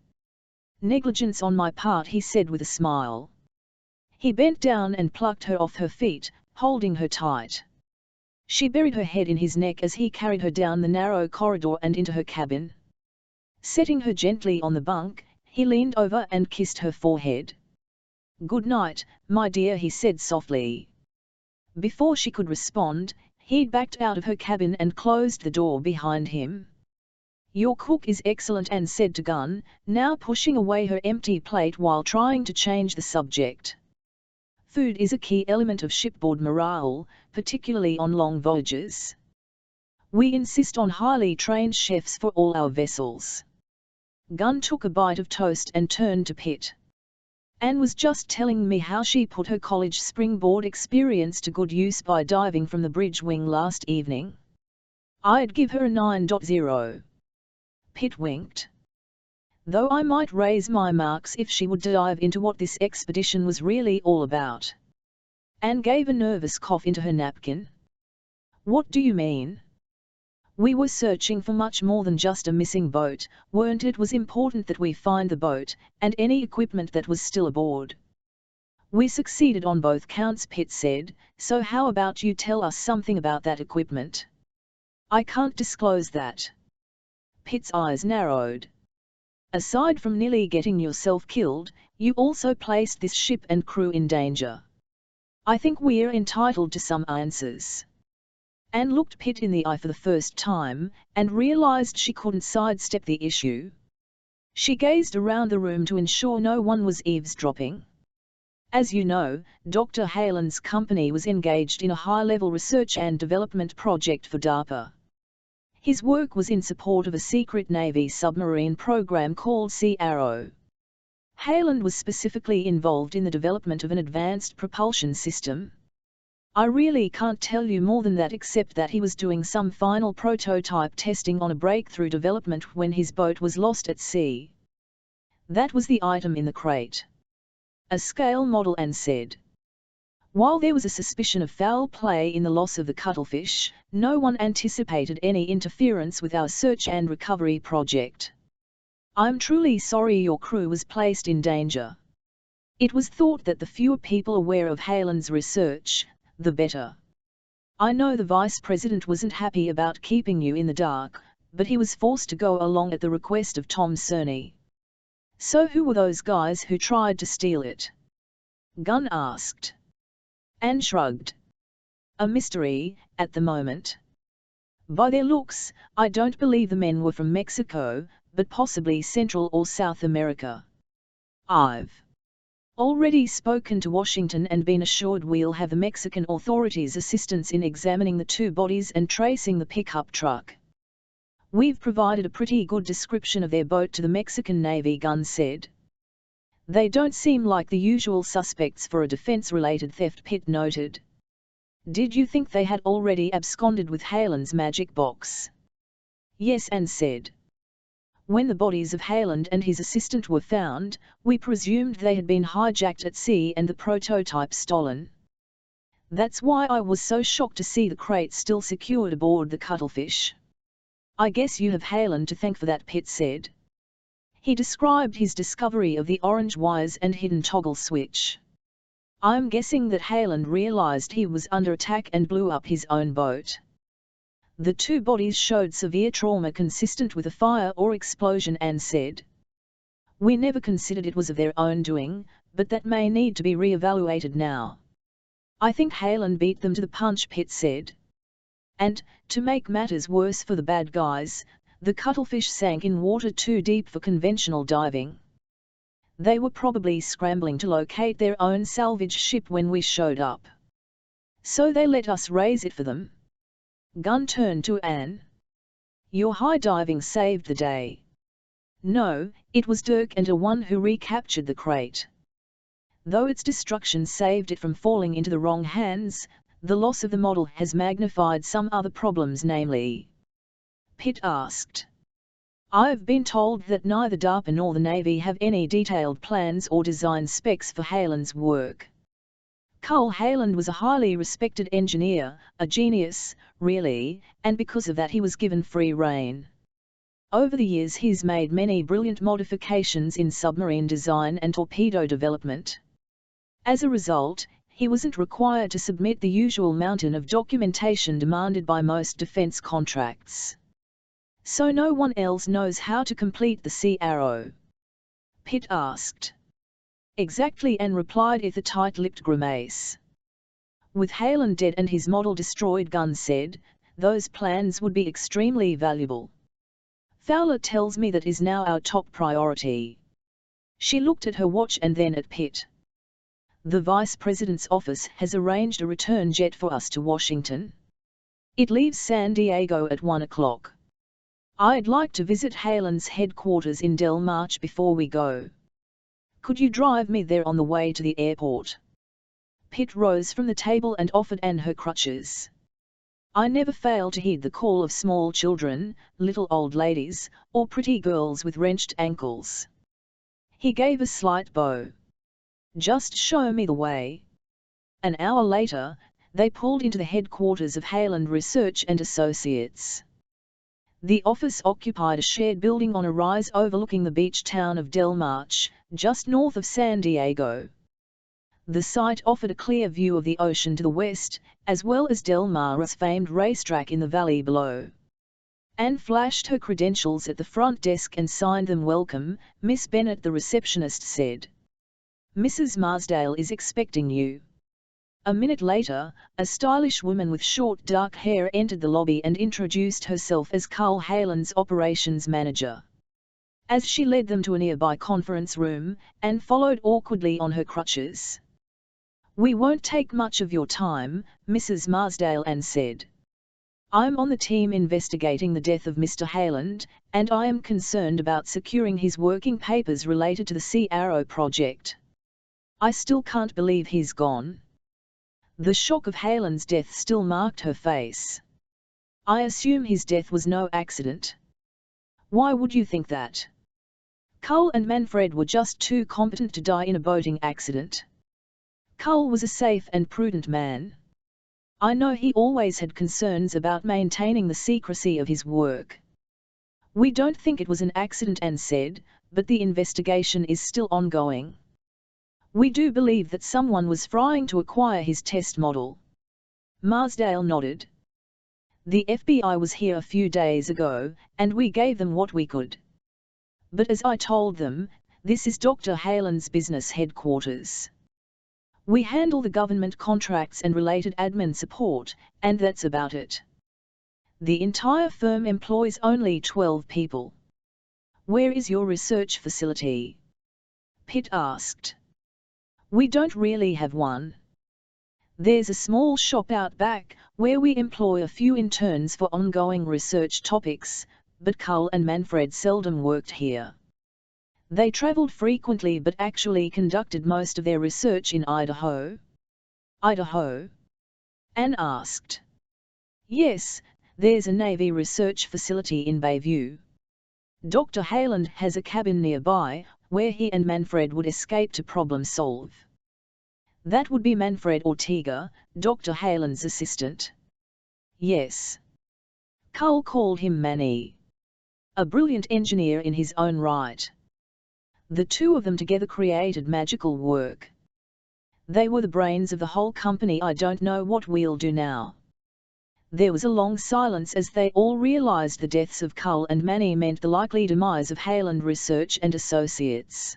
Negligence on my part, he said with a smile. He bent down and plucked her off her feet, holding her tight. She buried her head in his neck as he carried her down the narrow corridor and into her cabin. Setting her gently on the bunk, he leaned over and kissed her forehead. Good night, my dear, he said softly. Before she could respond, he'd backed out of her cabin and closed the door behind him. Your cook is excellent, Anne said to Gunn, now pushing away her empty plate while trying to change the subject. Food is a key element of shipboard morale, particularly on long voyages. We insist on highly trained chefs for all our vessels. Gunn took a bite of toast and turned to Pitt. Anne was just telling me how she put her college springboard experience to good use by diving from the bridge wing last evening. I'd give her a 9.0. Pitt winked. Though I might raise my marks if she would dive into what this expedition was really all about. Anne gave a nervous cough into her napkin. What do you mean? We were searching for much more than just a missing boat, weren't it? It was important that we find the boat, and any equipment that was still aboard. We succeeded on both counts, Pitt said, so how about you tell us something about that equipment? I can't disclose that. Pitt's eyes narrowed. Aside from nearly getting yourself killed, you also placed this ship and crew in danger. I think we're entitled to some answers. Anne looked Pitt in the eye for the first time, and realized she couldn't sidestep the issue. She gazed around the room to ensure no one was eavesdropping. As you know, Dr. Halen's company was engaged in a high-level research and development project for DARPA. His work was in support of a secret Navy submarine program called Sea Arrow. Halen was specifically involved in the development of an advanced propulsion system. I really can't tell you more than that, except that he was doing some final prototype testing on a breakthrough development when his boat was lost at sea. That was the item in the crate. A scale model, Anne said. While there was a suspicion of foul play in the loss of the cuttlefish, no one anticipated any interference with our search and recovery project. I'm truly sorry your crew was placed in danger. It was thought that the fewer people aware of Halen's research, the better. I know the Vice President wasn't happy about keeping you in the dark, but he was forced to go along at the request of Tom Cerny. So who were those guys who tried to steal it? Gunn asked. Anne shrugged. A mystery, at the moment. By their looks, I don't believe the men were from Mexico, but possibly Central or South America. I've already spoken to Washington and been assured we'll have the Mexican authorities' assistance in examining the two bodies and tracing the pickup truck. We've provided a pretty good description of their boat to the Mexican Navy, Gunn said. They don't seem like the usual suspects for a defense-related theft, Pitt noted. Did you think they had already absconded with Halen's magic box? Yes, Anne said. When the bodies of Halen and his assistant were found, we presumed they had been hijacked at sea and the prototype stolen. That's why I was so shocked to see the crate still secured aboard the cuttlefish. I guess you have Halen to thank for that, Pitt said. He described his discovery of the orange wires and hidden toggle switch. I'm guessing that Halen realized he was under attack and blew up his own boat. The two bodies showed severe trauma consistent with a fire or explosion, Anne said. We never considered it was of their own doing, but that may need to be re-evaluated now. I think Halen beat them to the punch, Pitt said. And, to make matters worse for the bad guys, the cuttlefish sank in water too deep for conventional diving. They were probably scrambling to locate their own salvage ship when we showed up. So they let us raise it for them. Gunn turned to Anne. Your high diving saved the day. No, it was Dirk and one who recaptured the crate. Though its destruction saved it from falling into the wrong hands, the loss of the model has magnified some other problems, namely. Pitt asked. I've been told that neither DARPA nor the Navy have any detailed plans or design specs for Halen's work. Carl Halen was a highly respected engineer, a genius, really, and because of that he was given free rein. Over the years he's made many brilliant modifications in submarine design and torpedo development. As a result, he wasn't required to submit the usual mountain of documentation demanded by most defense contracts. So no one else knows how to complete the Sea Arrow? Pitt asked. Exactly, Anne replied with a tight-lipped grimace. With Halen dead and his model destroyed, Gunn said, those plans would be extremely valuable. Fowler tells me that is now our top priority. She looked at her watch and then at Pitt. The Vice President's office has arranged a return jet for us to Washington. It leaves San Diego at 1 o'clock. I'd like to visit Halen's headquarters in Del March before we go. Could you drive me there on the way to the airport? Pitt rose from the table and offered Anne her crutches. I never fail to heed the call of small children, little old ladies, or pretty girls with wrenched ankles. He gave a slight bow. Just show me the way. An hour later, they pulled into the headquarters of Hayland Research and Associates. The office occupied a shared building on a rise overlooking the beach town of Del Marche, just north of San Diego. The site offered a clear view of the ocean to the west, as well as Del Mar's famed racetrack in the valley below. Anne flashed her credentials at the front desk and signed them. "Welcome, Miss Bennett," the receptionist said. "Mrs. Marsdale is expecting you." A minute later, a stylish woman with short dark hair entered the lobby and introduced herself as Carl Hayland's operations manager. As she led them to a nearby conference room, Anne followed awkwardly on her crutches. "We won't take much of your time, Mrs. Marsdale," Anne said. "I'm on the team investigating the death of Mr. Hayland, and I am concerned about securing his working papers related to the Sea Arrow project. I still can't believe he's gone." The shock of Hayland's death still marked her face. "I assume his death was no accident." "Why would you think that?" "Carl and Manfred were just too competent to die in a boating accident. Carl was a safe and prudent man. I know he always had concerns about maintaining the secrecy of his work." "We don't think it was an accident," Anne said, "but the investigation is still ongoing. We do believe that someone was trying to acquire his test model." Marsdale nodded. "The FBI was here a few days ago, and we gave them what we could. But as I told them, this is Dr. Hayland's business headquarters. We handle the government contracts and related admin support, and that's about it. The entire firm employs only 12 people." "Where is your research facility?" Pitt asked. "We don't really have one. There's a small shop out back, where we employ a few interns for ongoing research topics, but Carl and Manfred seldom worked here. They traveled frequently but actually conducted most of their research in Idaho." "Idaho?" Anne asked. "Yes, there's a Navy research facility in Bayview. Dr. Hayland has a cabin nearby, where he and Manfred would escape to problem solve." "That would be Manfred Ortega, Dr. Hayland's assistant." "Yes. Carl called him Manny. A brilliant engineer in his own right. The two of them together created magical work. They were the brains of the whole company. I don't know what we'll do now." There was a long silence as they all realized the deaths of Carl and Manny meant the likely demise of Hayland Research and Associates.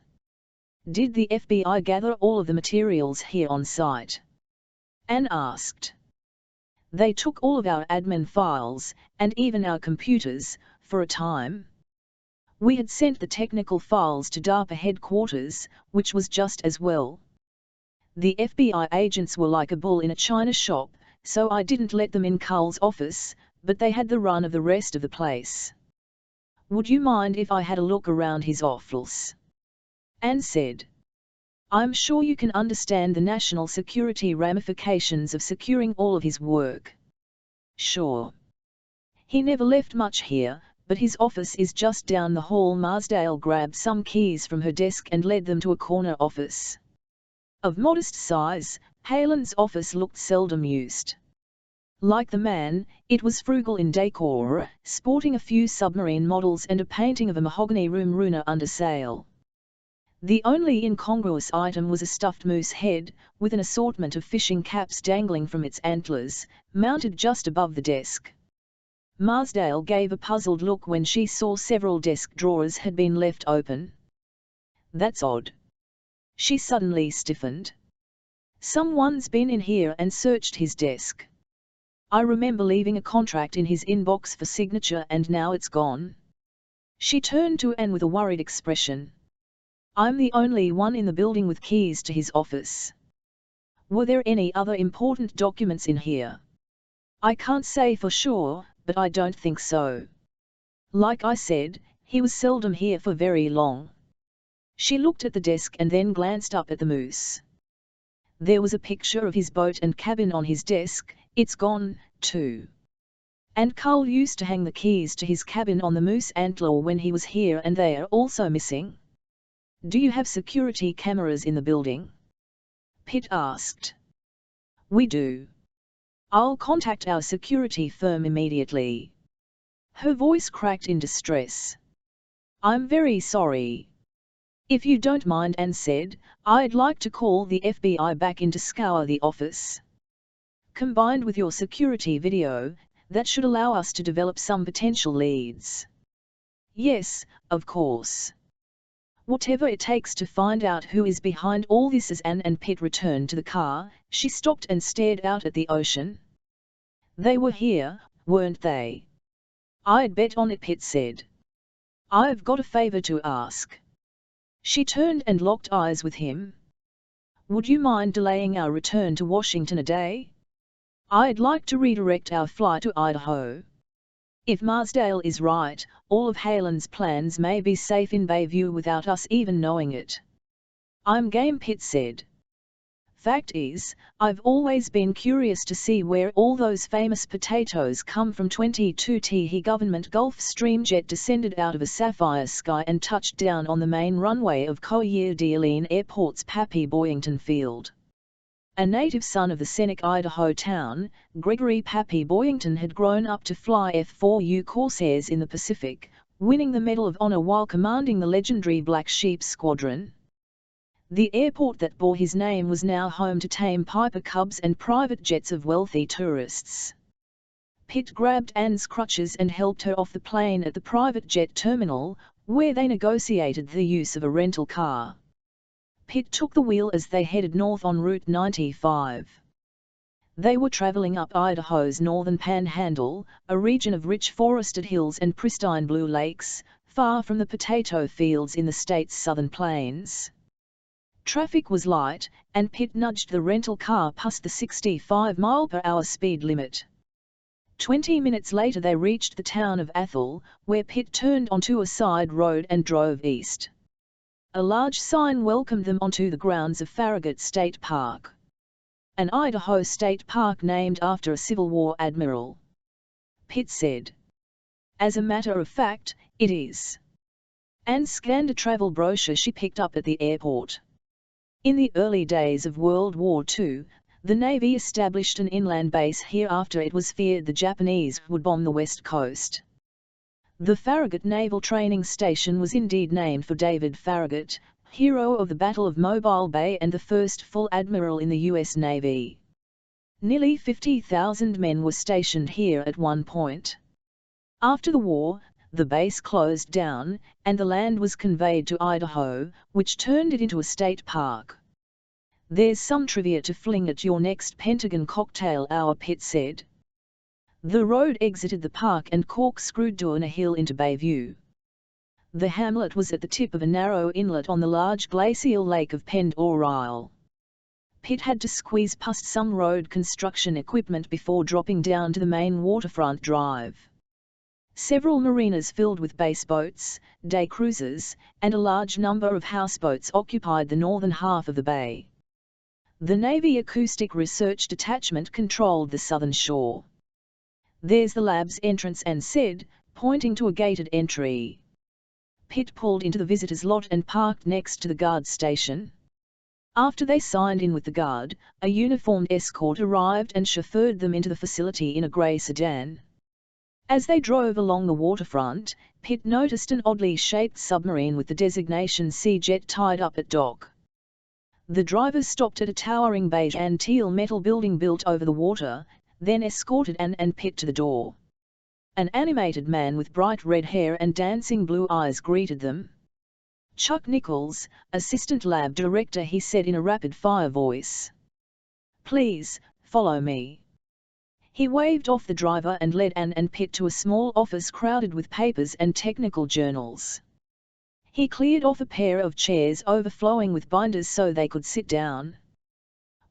"Did the FBI gather all of the materials here on site?" Anne asked. "They took all of our admin files, and even our computers, for a time. We had sent the technical files to DARPA headquarters, which was just as well. The FBI agents were like a bull in a china shop, so I didn't let them in Carl's office, but they had the run of the rest of the place." "Would you mind if I had a look around his office?" Anne said. "I'm sure you can understand the national security ramifications of securing all of his work." "Sure. He never left much here, but his office is just down the hall." Marsdale grabbed some keys from her desk and led them to a corner office. Of modest size, Hayland's office looked seldom used. Like the man, it was frugal in decor, sporting a few submarine models and a painting of a mahogany room runner under sail. The only incongruous item was a stuffed moose head, with an assortment of fishing caps dangling from its antlers, mounted just above the desk. Marsdale gave a puzzled look when she saw several desk drawers had been left open. "That's odd." She suddenly stiffened. "Someone's been in here and searched his desk. I remember leaving a contract in his inbox for signature and now it's gone." She turned to Anne with a worried expression. "I'm the only one in the building with keys to his office. Were there any other important documents in here?" "I can't say for sure, but I don't think so. Like I said, he was seldom here for very long." She looked at the desk and then glanced up at the moose. There was a picture of his boat and cabin on his desk. It's gone, too. And Carl used to hang the keys to his cabin on the moose antler when he was here, and they are also missing. Do you have security cameras in the building? Pitt asked. We do. I'll contact our security firm immediately. Her voice cracked in distress. I'm very sorry. If you don't mind, Anne said, I'd like to call the FBI back in to scour the office. Combined with your security video, that should allow us to develop some potential leads. Yes, of course. Whatever it takes to find out who is behind all this. As Anne and Pitt returned to the car, she stopped and stared out at the ocean. They were here, weren't they? I'd bet on it, Pitt said. I've got a favor to ask. She turned and locked eyes with him. Would you mind delaying our return to Washington a day? I'd like to redirect our flight to Idaho. If Marsdale is right, all of Halen's plans may be safe in Bayview without us even knowing it. I'm game, Pitt said. Fact is, I've always been curious to see where all those famous potatoes come from. 22T government Gulfstream jet descended out of a sapphire sky and touched down on the main runway of Collier d'Alene Airport's Pappy Boyington Field. A native son of the scenic Idaho town, Gregory Pappy Boyington had grown up to fly F-4U Corsairs in the Pacific, winning the Medal of Honor while commanding the legendary Black Sheep Squadron. The airport that bore his name was now home to tame Piper Cubs and private jets of wealthy tourists. Pitt grabbed Anne's crutches and helped her off the plane at the private jet terminal, where they negotiated the use of a rental car. Pitt took the wheel as they headed north on Route 95. They were traveling up Idaho's northern panhandle, a region of rich forested hills and pristine blue lakes, far from the potato fields in the state's southern plains. Traffic was light, and Pitt nudged the rental car past the 65-mile-per-hour speed limit. 20 minutes later they reached the town of Athol, where Pitt turned onto a side road and drove east. A large sign welcomed them onto the grounds of Farragut State Park, an Idaho state park named after a Civil War admiral. Pitt said. As a matter of fact, it is. Anne scanned a travel brochure she picked up at the airport. In the early days of World War II, the Navy established an inland base here after it was feared the Japanese would bomb the west coast. The Farragut Naval Training Station was indeed named for David Farragut, hero of the Battle of Mobile Bay and the first full admiral in the U.S. Navy. Nearly 50,000 men were stationed here at one point. After the war, the base closed down, and the land was conveyed to Idaho, which turned it into a state park. There's some trivia to fling at your next Pentagon cocktail hour, Pitt said. The road exited the park and corkscrewed down a hill into Bayview. The hamlet was at the tip of a narrow inlet on the large glacial lake of Pend Oreille. Pitt had to squeeze past some road construction equipment before dropping down to the main waterfront drive. Several marinas filled with base boats, day cruisers, and a large number of houseboats occupied the northern half of the bay. The Navy Acoustic Research Detachment controlled the southern shore. There's the lab's entrance, Anne said, pointing to a gated entry. Pitt pulled into the visitor's lot and parked next to the guard station. After they signed in with the guard, a uniformed escort arrived and chauffeured them into the facility in a grey sedan. As they drove along the waterfront, Pitt noticed an oddly shaped submarine with the designation Sea Jet tied up at dock. The drivers stopped at a towering beige and teal metal building built over the water, then escorted Anne and Pitt to the door. An animated man with bright red hair and dancing blue eyes greeted them. Chuck Nichols, assistant lab director, he said in a rapid-fire voice. Please, follow me. He waved off the driver and led Anne and Pitt to a small office crowded with papers and technical journals. He cleared off a pair of chairs overflowing with binders so they could sit down.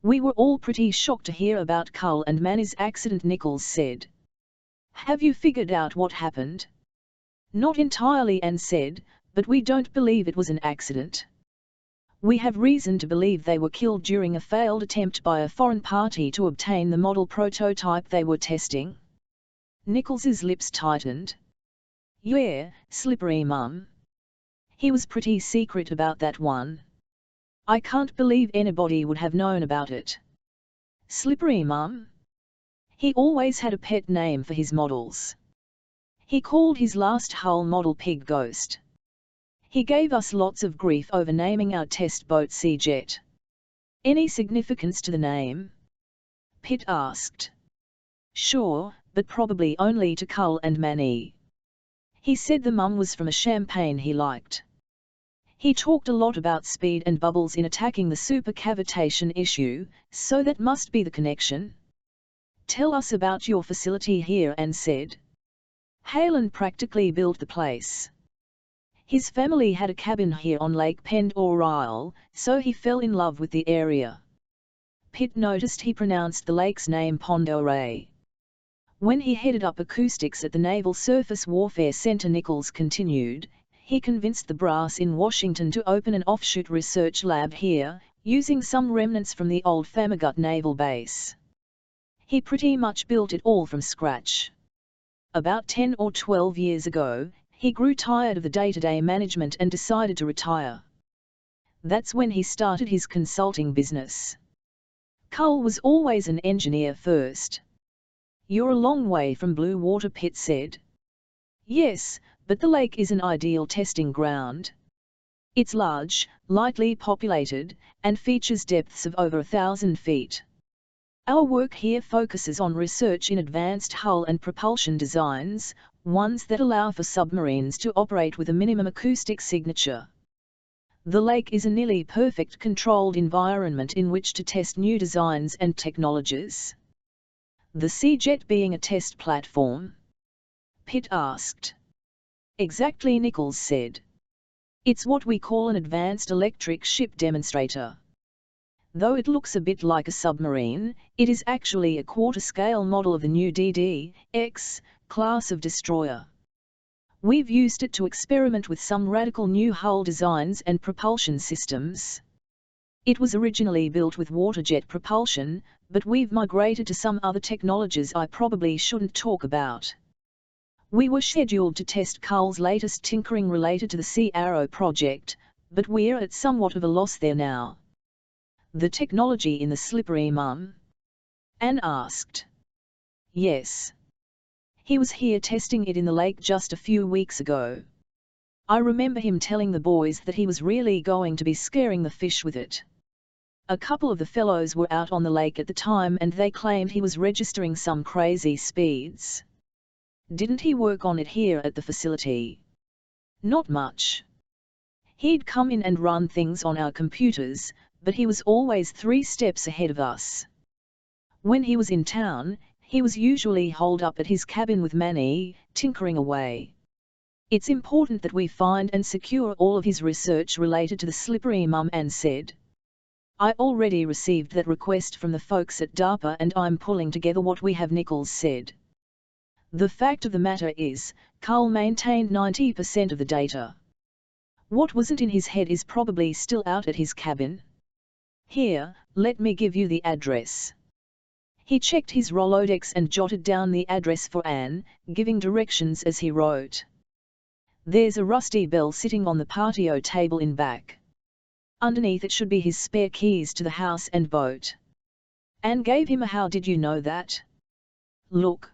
We were all pretty shocked to hear about Carl and Manny's accident, Nichols said. Have you figured out what happened? Not entirely, Anne said, but we don't believe it was an accident. We have reason to believe they were killed during a failed attempt by a foreign party to obtain the model prototype they were testing. Nichols's lips tightened. Yeah, slippery mum. He was pretty secret about that one. I can't believe anybody would have known about it. Slippery mum? He always had a pet name for his models. He called his last hull model Pig Ghost. He gave us lots of grief over naming our test boat Sea Jet. Any significance to the name? Pitt asked. Sure, but probably only to Cull and Manny. He said the mum was from a champagne he liked. He talked a lot about speed and bubbles in attacking the supercavitation issue, so that must be the connection. Tell us about your facility here, Anne said. Halen practically built the place. His family had a cabin here on Lake Pend Oreille, so he fell in love with the area. Pitt noticed he pronounced the lake's name Pond Oreille. When he headed up acoustics at the Naval Surface Warfare Center, Nichols continued, he convinced the brass in Washington to open an offshoot research lab here, using some remnants from the old Famagut Naval Base. He pretty much built it all from scratch. About 10 or 12 years ago, he grew tired of the day-to-day management and decided to retire. That's when he started his consulting business. Cull was always an engineer first. You're a long way from blue water, Pitt said. Yes, but the lake is an ideal testing ground. It's large, lightly populated, and features depths of over 1,000 feet. Our work here focuses on research in advanced hull and propulsion designs, ones that allow for submarines to operate with a minimum acoustic signature. The lake is a nearly perfect controlled environment in which to test new designs and technologies. The Sea Jet being a test platform? Pitt asked. Exactly, Nichols said. It's what we call an advanced electric ship demonstrator. Though it looks a bit like a submarine, it is actually a quarter-scale model of the new DD-X class of destroyer. We've used it to experiment with some radical new hull designs and propulsion systems. It was originally built with water-jet propulsion, but we've migrated to some other technologies I probably shouldn't talk about. We were scheduled to test Cull's latest tinkering related to the Sea Arrow project, but we're at somewhat of a loss there now. The technology in the slippery mum? Anne asked. Yes. He was here testing it in the lake just a few weeks ago. I remember him telling the boys that he was really going to be scaring the fish with it. A couple of the fellows were out on the lake at the time and they claimed he was registering some crazy speeds. Didn't he work on it here at the facility? Not much. He'd come in and run things on our computers, but he was always 3 steps ahead of us. When he was in town, he was usually holed up at his cabin with Manny, tinkering away. It's important that we find and secure all of his research related to the slippery mum, Anne said. I already received that request from the folks at DARPA and I'm pulling together what we have, Nichols said. The fact of the matter is, Cull maintained 90% of the data. What wasn't in his head is probably still out at his cabin. Here, let me give you the address. He checked his Rolodex and jotted down the address for Anne, giving directions as he wrote. There's a rusty bell sitting on the patio table in back. Underneath it should be his spare keys to the house and boat. Anne gave him a "How did you know that?" look.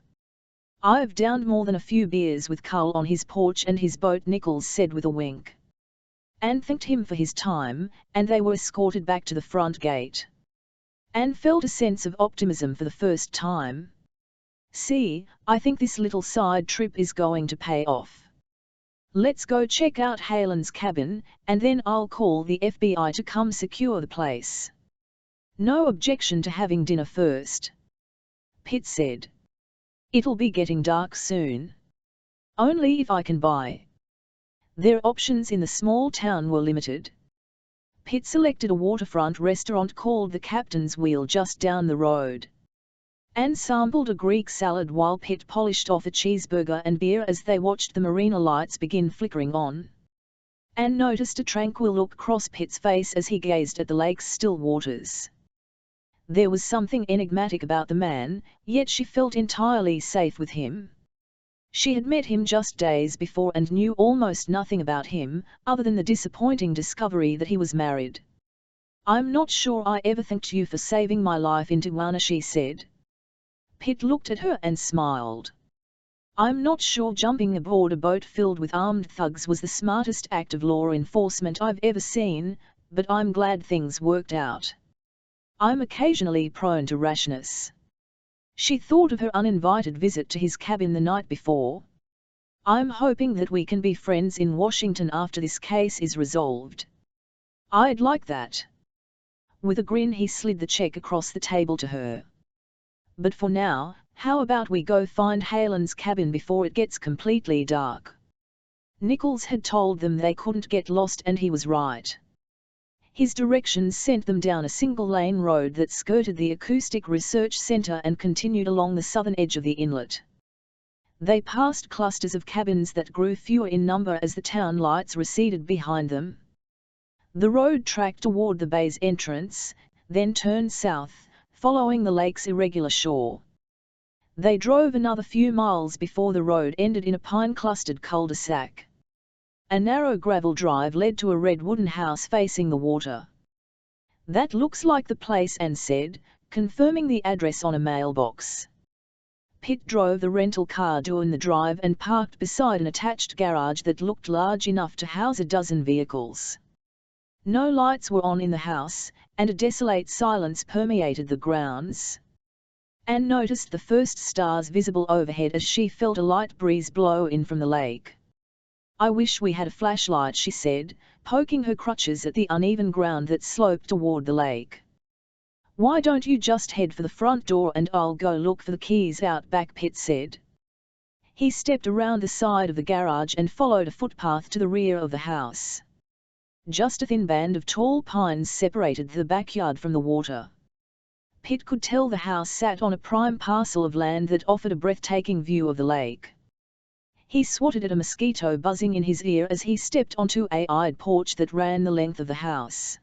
I've downed more than a few beers with Cull on his porch and his boat, Nichols said with a wink. Anne thanked him for his time, and they were escorted back to the front gate. Anne felt a sense of optimism for the first time. See, I think this little side trip is going to pay off. Let's go check out Halen's cabin, and then I'll call the FBI to come secure the place. No objection to having dinner first, Pitt said. It'll be getting dark soon. Only if I can buy. Their options in the small town were limited. Pitt selected a waterfront restaurant called the Captain's Wheel just down the road. Anne sampled a Greek salad while Pitt polished off a cheeseburger and beer as they watched the marina lights begin flickering on. Anne noticed a tranquil look cross Pitt's face as he gazed at the lake's still waters. There was something enigmatic about the man, yet she felt entirely safe with him. She had met him just days before and knew almost nothing about him, other than the disappointing discovery that he was married. "I'm not sure I ever thanked you for saving my life in Tijuana," she said. Pitt looked at her and smiled. "I'm not sure jumping aboard a boat filled with armed thugs was the smartest act of law enforcement I've ever seen, but I'm glad things worked out. I'm occasionally prone to rashness." She thought of her uninvited visit to his cabin the night before. "I'm hoping that we can be friends in Washington after this case is resolved." "I'd like that." With a grin he slid the check across the table to her. "But for now, how about we go find Helen's cabin before it gets completely dark?" Nichols had told them they couldn't get lost, and he was right. His directions sent them down a single-lane road that skirted the Acoustic Research Center and continued along the southern edge of the inlet. They passed clusters of cabins that grew fewer in number as the town lights receded behind them. The road tracked toward the bay's entrance, then turned south, following the lake's irregular shore. They drove another few miles before the road ended in a pine-clustered cul-de-sac. A narrow gravel drive led to a red wooden house facing the water. "That looks like the place," Anne said, confirming the address on a mailbox. Pitt drove the rental car down the drive and parked beside an attached garage that looked large enough to house a dozen vehicles. No lights were on in the house, and a desolate silence permeated the grounds. Anne noticed the first stars visible overhead as she felt a light breeze blow in from the lake. "I wish we had a flashlight," she said, poking her crutches at the uneven ground that sloped toward the lake. "Why don't you just head for the front door and I'll go look for the keys out back?" Pitt said. He stepped around the side of the garage and followed a footpath to the rear of the house. Just a thin band of tall pines separated the backyard from the water. Pitt could tell the house sat on a prime parcel of land that offered a breathtaking view of the lake. He swatted at a mosquito buzzing in his ear as he stepped onto a wide porch that ran the length of the house.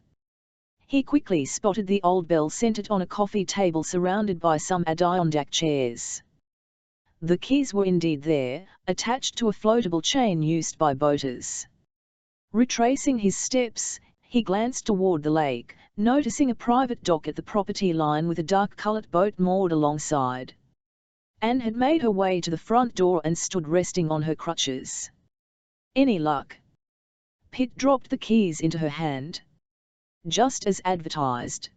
He quickly spotted the old bell centered on a coffee table surrounded by some Adirondack chairs. The keys were indeed there, attached to a floatable chain used by boaters. Retracing his steps, he glanced toward the lake, noticing a private dock at the property line with a dark-colored boat moored alongside. Anne had made her way to the front door and stood resting on her crutches. "Any luck?" Pitt dropped the keys into her hand. "Just as advertised."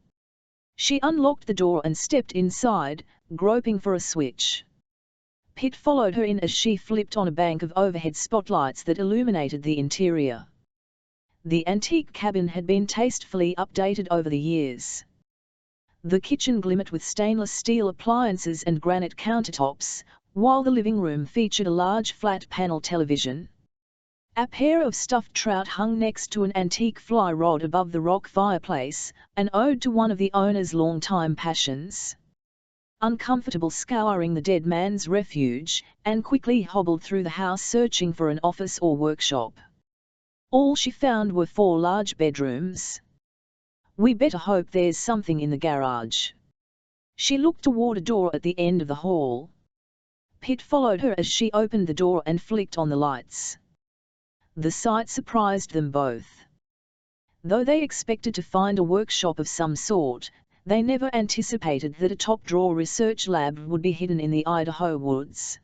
She unlocked the door and stepped inside, groping for a switch. Pitt followed her in as she flipped on a bank of overhead spotlights that illuminated the interior. The antique cabin had been tastefully updated over the years. The kitchen glimmered with stainless steel appliances and granite countertops, while the living room featured a large flat-panel television. A pair of stuffed trout hung next to an antique fly rod above the rock fireplace, an ode to one of the owner's longtime passions. Uncomfortable scouring the dead man's refuge, Anne quickly hobbled through the house searching for an office or workshop. All she found were 4 large bedrooms. "We better hope there's something in the garage." She looked toward a door at the end of the hall. Pitt followed her as she opened the door and flicked on the lights. The sight surprised them both. Though they expected to find a workshop of some sort, they never anticipated that a top-drawer research lab would be hidden in the Idaho woods.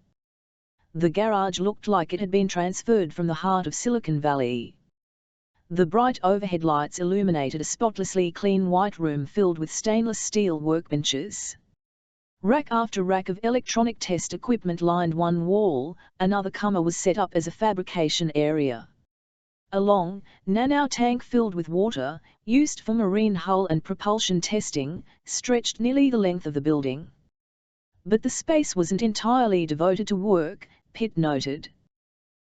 The garage looked like it had been transferred from the heart of Silicon Valley. The bright overhead lights illuminated a spotlessly clean white room filled with stainless steel workbenches. Rack after rack of electronic test equipment lined one wall, another comer was set up as a fabrication area. A long, nano tank filled with water, used for marine hull and propulsion testing, stretched nearly the length of the building. But the space wasn't entirely devoted to work, Pitt noted.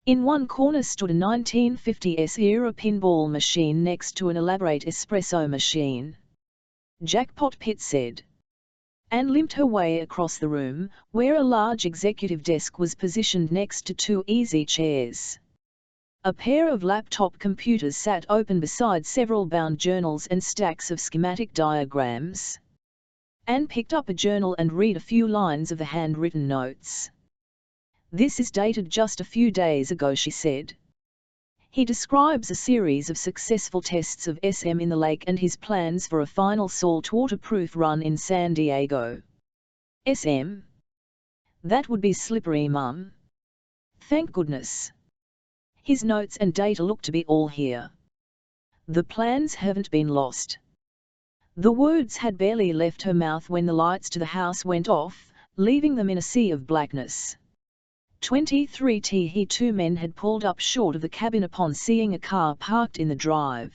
In one corner stood a 1950s-era pinball machine next to an elaborate espresso machine. "Jackpot," Pitt said. Anne limped her way across the room, where a large executive desk was positioned next to 2 easy chairs. A pair of laptop computers sat open beside several bound journals and stacks of schematic diagrams. Anne picked up a journal and read a few lines of the handwritten notes. "This is dated just a few days ago," she said. He describes a series of successful tests of SM in the lake and his plans for a final saltwater-proof run in San Diego. SM? That would be slippery, Mum. Thank goodness. His notes and data look to be all here. The plans haven't been lost. The words had barely left her mouth when the lights to the house went off, leaving them in a sea of blackness. 23T. Two men had pulled up short of the cabin upon seeing a car parked in the drive.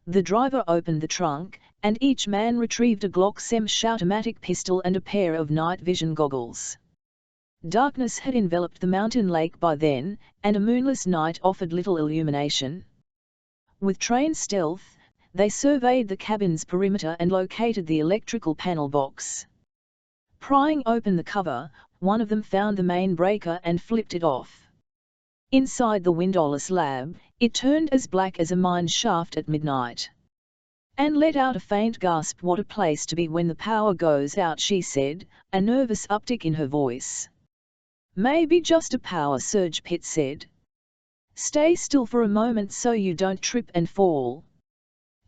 The driver opened the trunk, and each man retrieved a Glock semi-automatic pistol and a pair of night vision goggles. Darkness had enveloped the mountain lake by then, and a moonless night offered little illumination. With trained stealth, they surveyed the cabin's perimeter and located the electrical panel box. Prying open the cover, one of them found the main breaker and flipped it off. Inside the windowless lab, it turned as black as a mine shaft at midnight. Anne let out a faint gasp. "What a place to be when the power goes out," she said, a nervous uptick in her voice. "Maybe just a power surge," Pitt said. "Stay still for a moment so you don't trip and fall."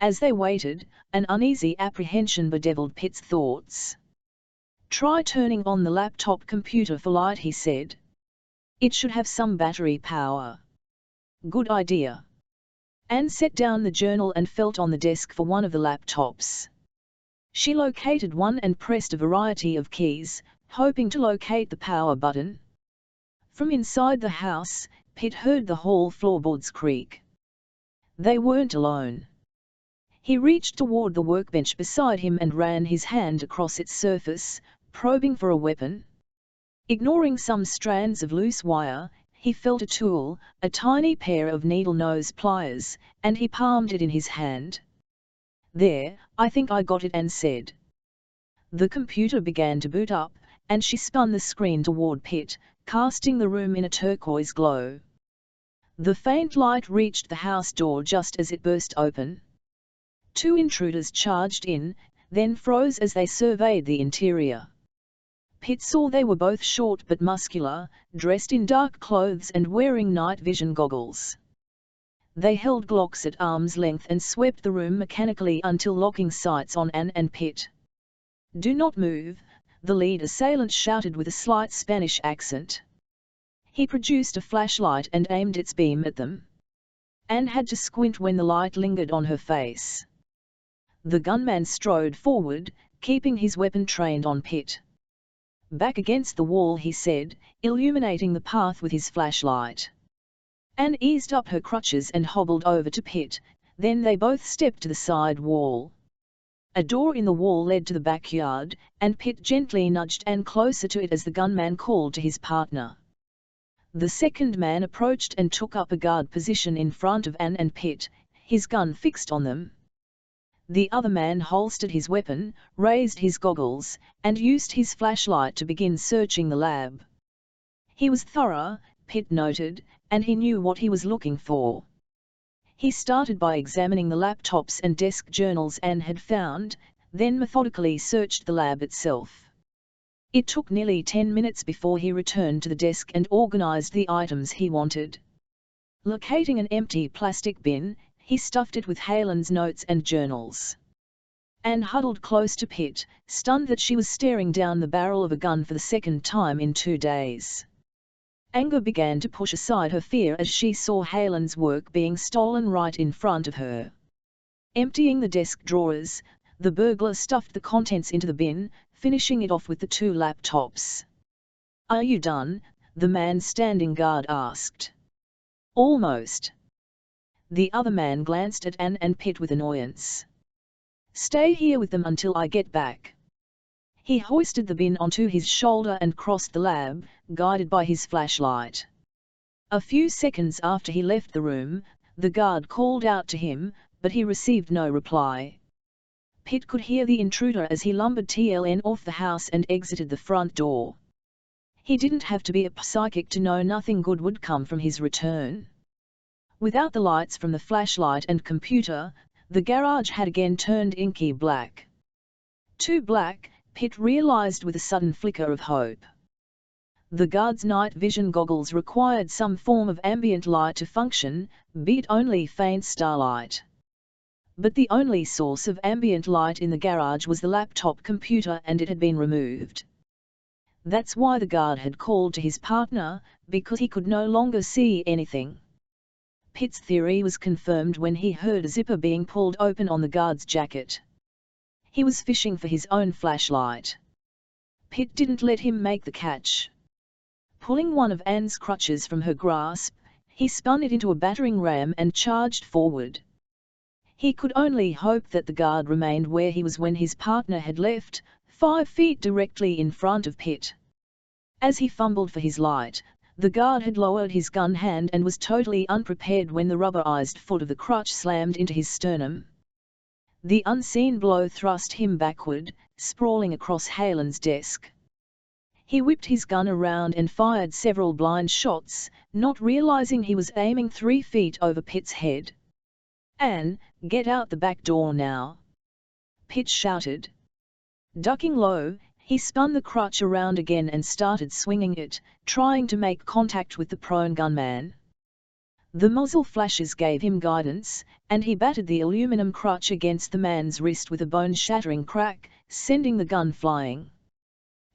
As they waited, an uneasy apprehension bedeviled Pitt's thoughts. "Try turning on the laptop computer for light," he said. "It should have some battery power." "Good idea." Anne set down the journal and felt on the desk for one of the laptops. She located one and pressed a variety of keys, hoping to locate the power button. From inside the house, Pitt heard the hall floorboards creak. They weren't alone. He reached toward the workbench beside him and ran his hand across its surface, probing for a weapon. Ignoring some strands of loose wire, he felt a tool, a tiny pair of needle-nose pliers, and he palmed it in his hand. "There, I think I got it," Anne said. The computer began to boot up, and she spun the screen toward Pitt, casting the room in a turquoise glow. The faint light reached the house door just as it burst open. Two intruders charged in, then froze as they surveyed the interior. Pitt saw they were both short but muscular, dressed in dark clothes and wearing night vision goggles. They held Glocks at arm's length and swept the room mechanically until locking sights on Anne and Pitt. "Do not move," the lead assailant shouted with a slight Spanish accent. He produced a flashlight and aimed its beam at them. Anne had to squint when the light lingered on her face. The gunman strode forward, keeping his weapon trained on Pitt. "Back against the wall," he said, illuminating the path with his flashlight. Anne eased up her crutches and hobbled over to Pitt, then they both stepped to the side wall. A door in the wall led to the backyard, and Pitt gently nudged Anne closer to it as the gunman called to his partner. The second man approached and took up a guard position in front of Anne and Pitt, his gun fixed on them. The other man holstered his weapon, raised his goggles, and used his flashlight to begin searching the lab. He was thorough, Pitt noted, and he knew what he was looking for. He started by examining the laptops and desk journals Anne had found, then methodically searched the lab itself. It took nearly 10 minutes before he returned to the desk and organized the items he wanted. Locating an empty plastic bin, he stuffed it with Helen's notes and journals. Anne huddled close to Pitt, stunned that she was staring down the barrel of a gun for the second time in 2 days. Anger began to push aside her fear as she saw Helen's work being stolen right in front of her. Emptying the desk drawers, the burglar stuffed the contents into the bin, finishing it off with the 2 laptops. "Are you done?" the man standing guard asked. "Almost." The other man glanced at Anne and Pitt with annoyance. "Stay here with them until I get back." He hoisted the bin onto his shoulder and crossed the lab, guided by his flashlight. A few seconds after he left the room, the guard called out to him, but he received no reply. Pitt could hear the intruder as he lumbered TLN off the house and exited the front door. He didn't have to be a psychic to know nothing good would come from his return. Without the lights from the flashlight and computer, the garage had again turned inky black. Too black, Pitt realized with a sudden flicker of hope. The guard's night vision goggles required some form of ambient light to function, be it only faint starlight. But the only source of ambient light in the garage was the laptop computer, and it had been removed. That's why the guard had called to his partner, because he could no longer see anything. Pitt's theory was confirmed when he heard a zipper being pulled open on the guard's jacket. He was fishing for his own flashlight. Pitt didn't let him make the catch. Pulling one of Anne's crutches from her grasp, he spun it into a battering ram and charged forward. He could only hope that the guard remained where he was when his partner had left, 5 feet directly in front of Pitt. As he fumbled for his light, the guard had lowered his gun hand and was totally unprepared when the rubberized foot of the crutch slammed into his sternum. The unseen blow thrust him backward, sprawling across Helen's desk. He whipped his gun around and fired several blind shots, not realizing he was aiming 3 feet over Pitt's head. "Anne, get out the back door now!" Pitt shouted. Ducking low, he spun the crutch around again and started swinging it, trying to make contact with the prone gunman. The muzzle flashes gave him guidance, and he battered the aluminum crutch against the man's wrist with a bone-shattering crack, sending the gun flying.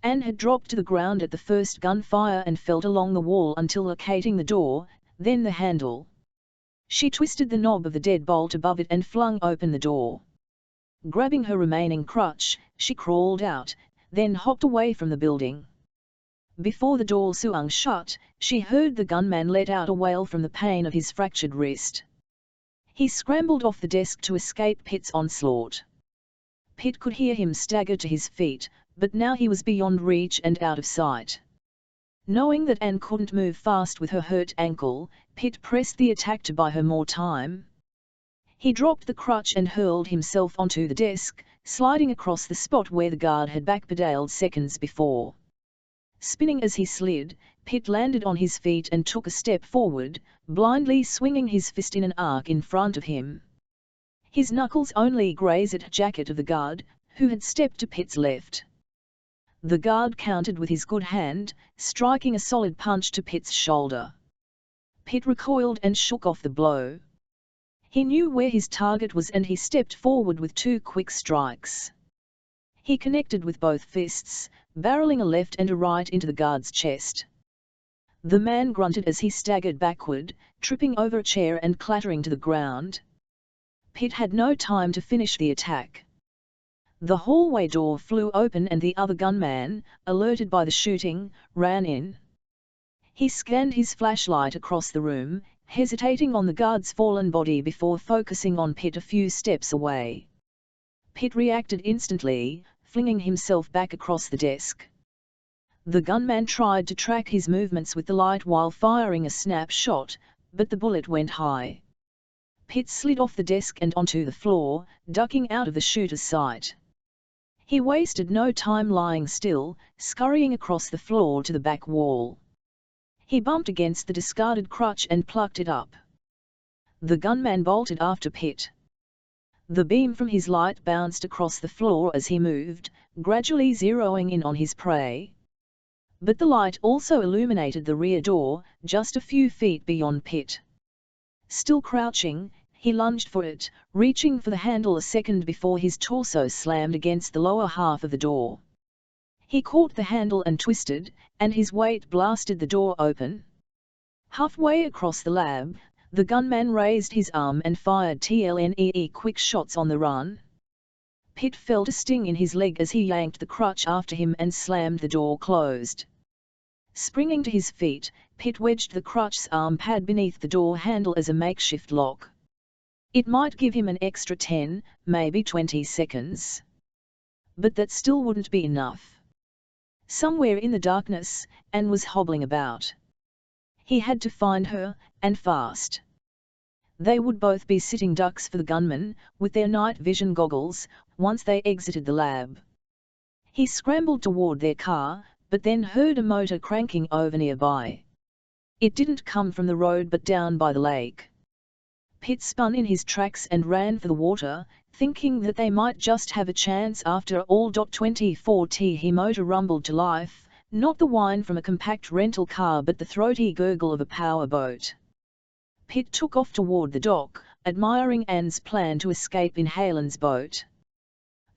Anne had dropped to the ground at the first gunfire and felt along the wall until locating the door, then the handle. She twisted the knob of the deadbolt above it and flung open the door. Grabbing her remaining crutch, she crawled out, then hopped away from the building. Before the door swung shut, she heard the gunman let out a wail from the pain of his fractured wrist. He scrambled off the desk to escape Pitt's onslaught. Pitt could hear him stagger to his feet, but now he was beyond reach and out of sight. Knowing that Anne couldn't move fast with her hurt ankle, Pitt pressed the attack to buy her more time. He dropped the crutch and hurled himself onto the desk, sliding across the spot where the guard had backpedaled seconds before. Spinning as he slid, Pitt landed on his feet and took a step forward, blindly swinging his fist in an arc in front of him. His knuckles only grazed the jacket of the guard, who had stepped to Pitt's left. The guard countered with his good hand, striking a solid punch to Pitt's shoulder. Pitt recoiled and shook off the blow. He knew where his target was and he stepped forward with 2 quick strikes. He connected with both fists, barreling a left and a right into the guard's chest. The man grunted as he staggered backward, tripping over a chair and clattering to the ground. Pitt had no time to finish the attack. The hallway door flew open and the other gunman, alerted by the shooting, ran in. He scanned his flashlight across the room, hesitating on the guard's fallen body before focusing on Pitt a few steps away. Pitt reacted instantly, flinging himself back across the desk. The gunman tried to track his movements with the light while firing a snapshot, but the bullet went high. Pitt slid off the desk and onto the floor, ducking out of the shooter's sight. He wasted no time lying still, scurrying across the floor to the back wall. He bumped against the discarded crutch and plucked it up. The gunman bolted after Pitt. The beam from his light bounced across the floor as he moved, gradually zeroing in on his prey. But the light also illuminated the rear door, just a few feet beyond Pitt. Still crouching, he lunged for it, reaching for the handle a second before his torso slammed against the lower half of the door. He caught the handle and twisted, and his weight blasted the door open. Halfway across the lab, the gunman raised his arm and fired TLNEE quick shots on the run. Pitt felt a sting in his leg as he yanked the crutch after him and slammed the door closed. Springing to his feet, Pitt wedged the crutch's arm pad beneath the door handle as a makeshift lock. It might give him an extra 10, maybe 20 seconds. But that still wouldn't be enough. Somewhere in the darkness, Anne was hobbling about. He had to find her, and fast. They would both be sitting ducks for the gunman, with their night vision goggles, once they exited the lab. He scrambled toward their car, but then heard a motor cranking over nearby. It didn't come from the road but down by the lake. Pitt spun in his tracks and ran for the water, thinking that they might just have a chance after all. 24T He motor rumbled to life, not the whine from a compact rental car but the throaty gurgle of a power boat. Pitt took off toward the dock, admiring Anne's plan to escape in Helen's boat.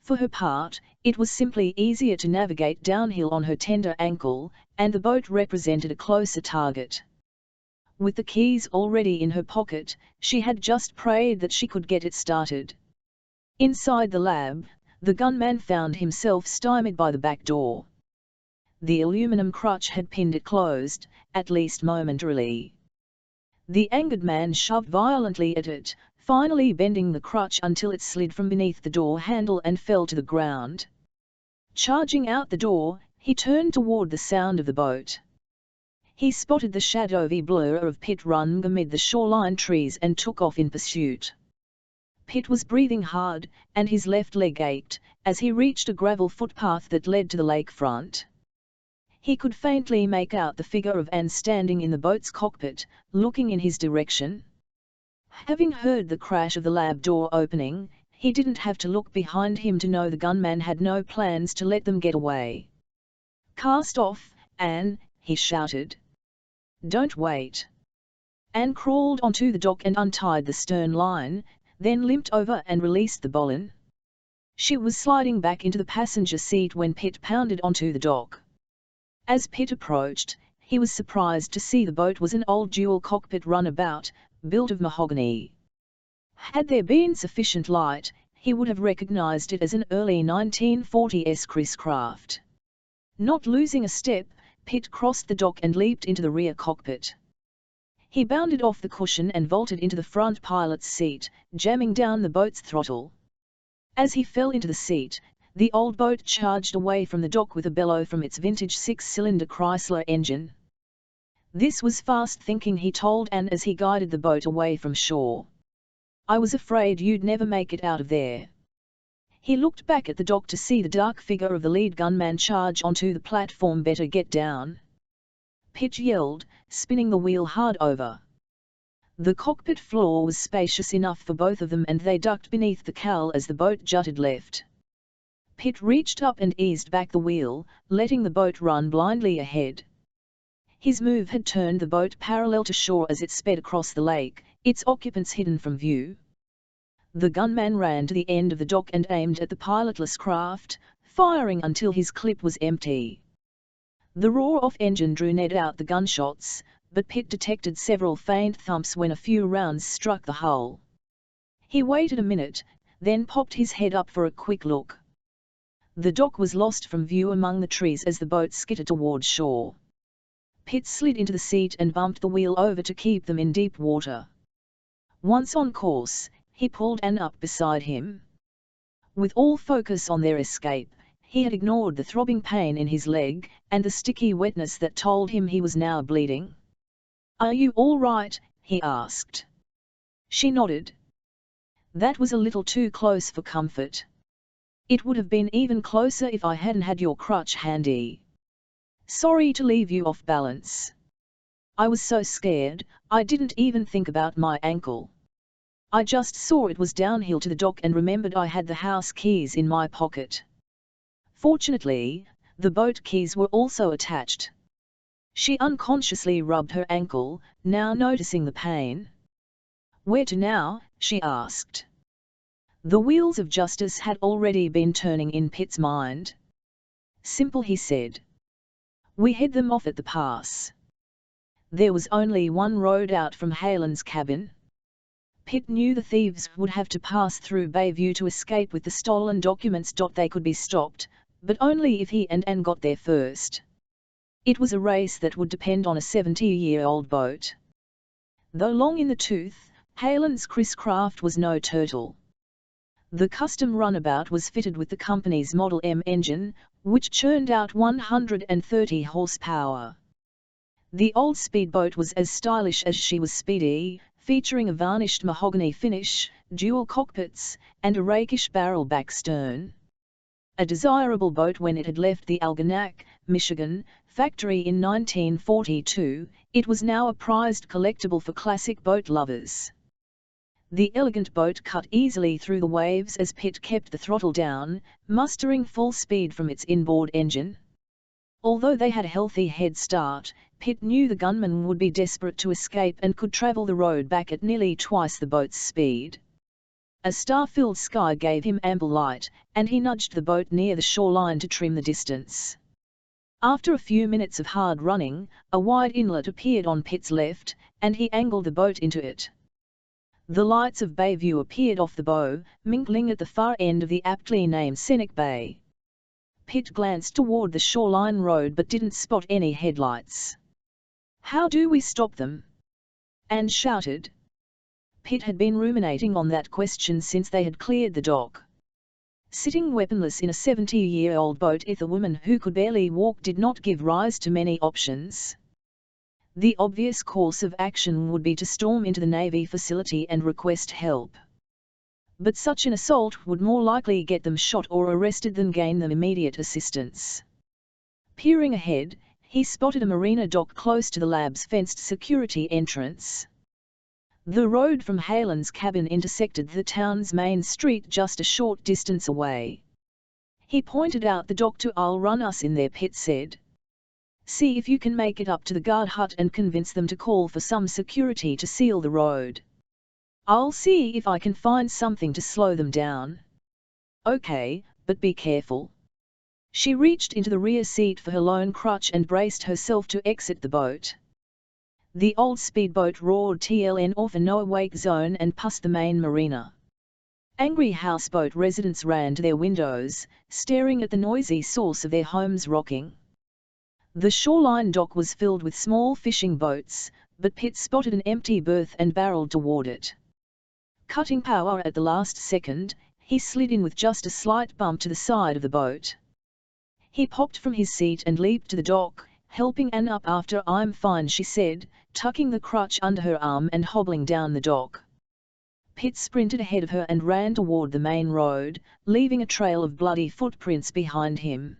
For her part, it was simply easier to navigate downhill on her tender ankle, and the boat represented a closer target. With the keys already in her pocket, she had just prayed that she could get it started. Inside the lab, the gunman found himself stymied by the back door. The aluminum crutch had pinned it closed, at least momentarily. The angered man shoved violently at it, finally bending the crutch until it slid from beneath the door handle and fell to the ground. Charging out the door, he turned toward the sound of the boat. He spotted the shadowy blur of Pitt running amid the shoreline trees and took off in pursuit. Pitt was breathing hard, and his left leg ached, as he reached a gravel footpath that led to the lakefront. He could faintly make out the figure of Anne standing in the boat's cockpit, looking in his direction. Having heard the crash of the lab door opening, he didn't have to look behind him to know the gunman had no plans to let them get away. "Cast off, Anne," he shouted. "Don't wait." Anne crawled onto the dock and untied the stern line, then limped over and released the bowline. She was sliding back into the passenger seat when Pitt pounded onto the dock. As Pitt approached, he was surprised to see the boat was an old dual-cockpit runabout, built of mahogany. Had there been sufficient light, he would have recognized it as an early 1940s Chris craft. Not losing a step, Pitt crossed the dock and leaped into the rear cockpit. He bounded off the cushion and vaulted into the front pilot's seat, jamming down the boat's throttle. As he fell into the seat, the old boat charged away from the dock with a bellow from its vintage six-cylinder Chrysler engine. "This was fast thinking," he told Anne as he guided the boat away from shore. "I was afraid you'd never make it out of there." He looked back at the dock to see the dark figure of the lead gunman charge onto the platform. "Better get down," Pitt yelled, spinning the wheel hard over. The cockpit floor was spacious enough for both of them and they ducked beneath the cowl as the boat jutted left. Pitt reached up and eased back the wheel, letting the boat run blindly ahead. His move had turned the boat parallel to shore as it sped across the lake, its occupants hidden from view. The gunman ran to the end of the dock and aimed at the pilotless craft, firing until his clip was empty. The roar-off engine drew Ned out the gunshots, but Pitt detected several faint thumps when a few rounds struck the hull. He waited a minute, then popped his head up for a quick look. The dock was lost from view among the trees as the boat skittered toward shore. Pitt slid into the seat and bumped the wheel over to keep them in deep water. Once on course, he pulled Anne up beside him. With all focus on their escape, he had ignored the throbbing pain in his leg, and the sticky wetness that told him he was now bleeding. "Are you all right?" he asked. She nodded. "That was a little too close for comfort. It would have been even closer if I hadn't had your crutch handy. Sorry to leave you off balance. I was so scared, I didn't even think about my ankle. I just saw it was downhill to the dock and remembered I had the house keys in my pocket." Fortunately, the boat keys were also attached. She unconsciously rubbed her ankle, now noticing the pain. "Where to now?" she asked. The wheels of justice had already been turning in Pitt's mind. "Simple," he said. "We head them off at the pass." There was only one road out from Helen's cabin. Pitt knew the thieves would have to pass through Bayview to escape with the stolen documents. They could be stopped, but only if he and Anne got there first. It was a race that would depend on a 70-year-old boat. Though long in the tooth, Helen's Chris craft was no turtle. The custom runabout was fitted with the company's Model M engine, which churned out 130 horsepower. The old speedboat was as stylish as she was speedy, featuring a varnished mahogany finish, dual cockpits, and a rakish barrel-back stern. A desirable boat when it had left the Algonac, Michigan, factory in 1942, it was now a prized collectible for classic boat lovers. The elegant boat cut easily through the waves as Pitt kept the throttle down, mustering full speed from its inboard engine. Although they had a healthy head start, Pitt knew the gunman would be desperate to escape and could travel the road back at nearly twice the boat's speed. A star-filled sky gave him ample light, and he nudged the boat near the shoreline to trim the distance. After a few minutes of hard running, a wide inlet appeared on Pitt's left, and he angled the boat into it. The lights of Bayview appeared off the bow, mingling at the far end of the aptly named Scenic Bay. Pitt glanced toward the shoreline road but didn't spot any headlights. "How do we stop them?" Anne shouted. Pitt had been ruminating on that question since they had cleared the dock. Sitting weaponless in a 70-year-old boat with a woman who could barely walk did not give rise to many options. The obvious course of action would be to storm into the Navy facility and request help. But such an assault would more likely get them shot or arrested than gain them immediate assistance. Peering ahead, he spotted a marina dock close to the lab's fenced security entrance. The road from Halen's cabin intersected the town's main street just a short distance away. He pointed out the dock to "I'll run us in there," Pitt said. "See if you can make it up to the guard hut and convince them to call for some security to seal the road. I'll see if I can find something to slow them down." "Okay, but be careful." She reached into the rear seat for her lone crutch and braced herself to exit the boat. The old speedboat roared TLN off a no-wake zone and passed the main marina. Angry houseboat residents ran to their windows, staring at the noisy source of their homes rocking. The shoreline dock was filled with small fishing boats, but Pitt spotted an empty berth and barreled toward it. Cutting power at the last second, he slid in with just a slight bump to the side of the boat. He popped from his seat and leaped to the dock, helping Anne up after. "I'm fine," she said, tucking the crutch under her arm and hobbling down the dock. Pitt sprinted ahead of her and ran toward the main road, leaving a trail of bloody footprints behind him.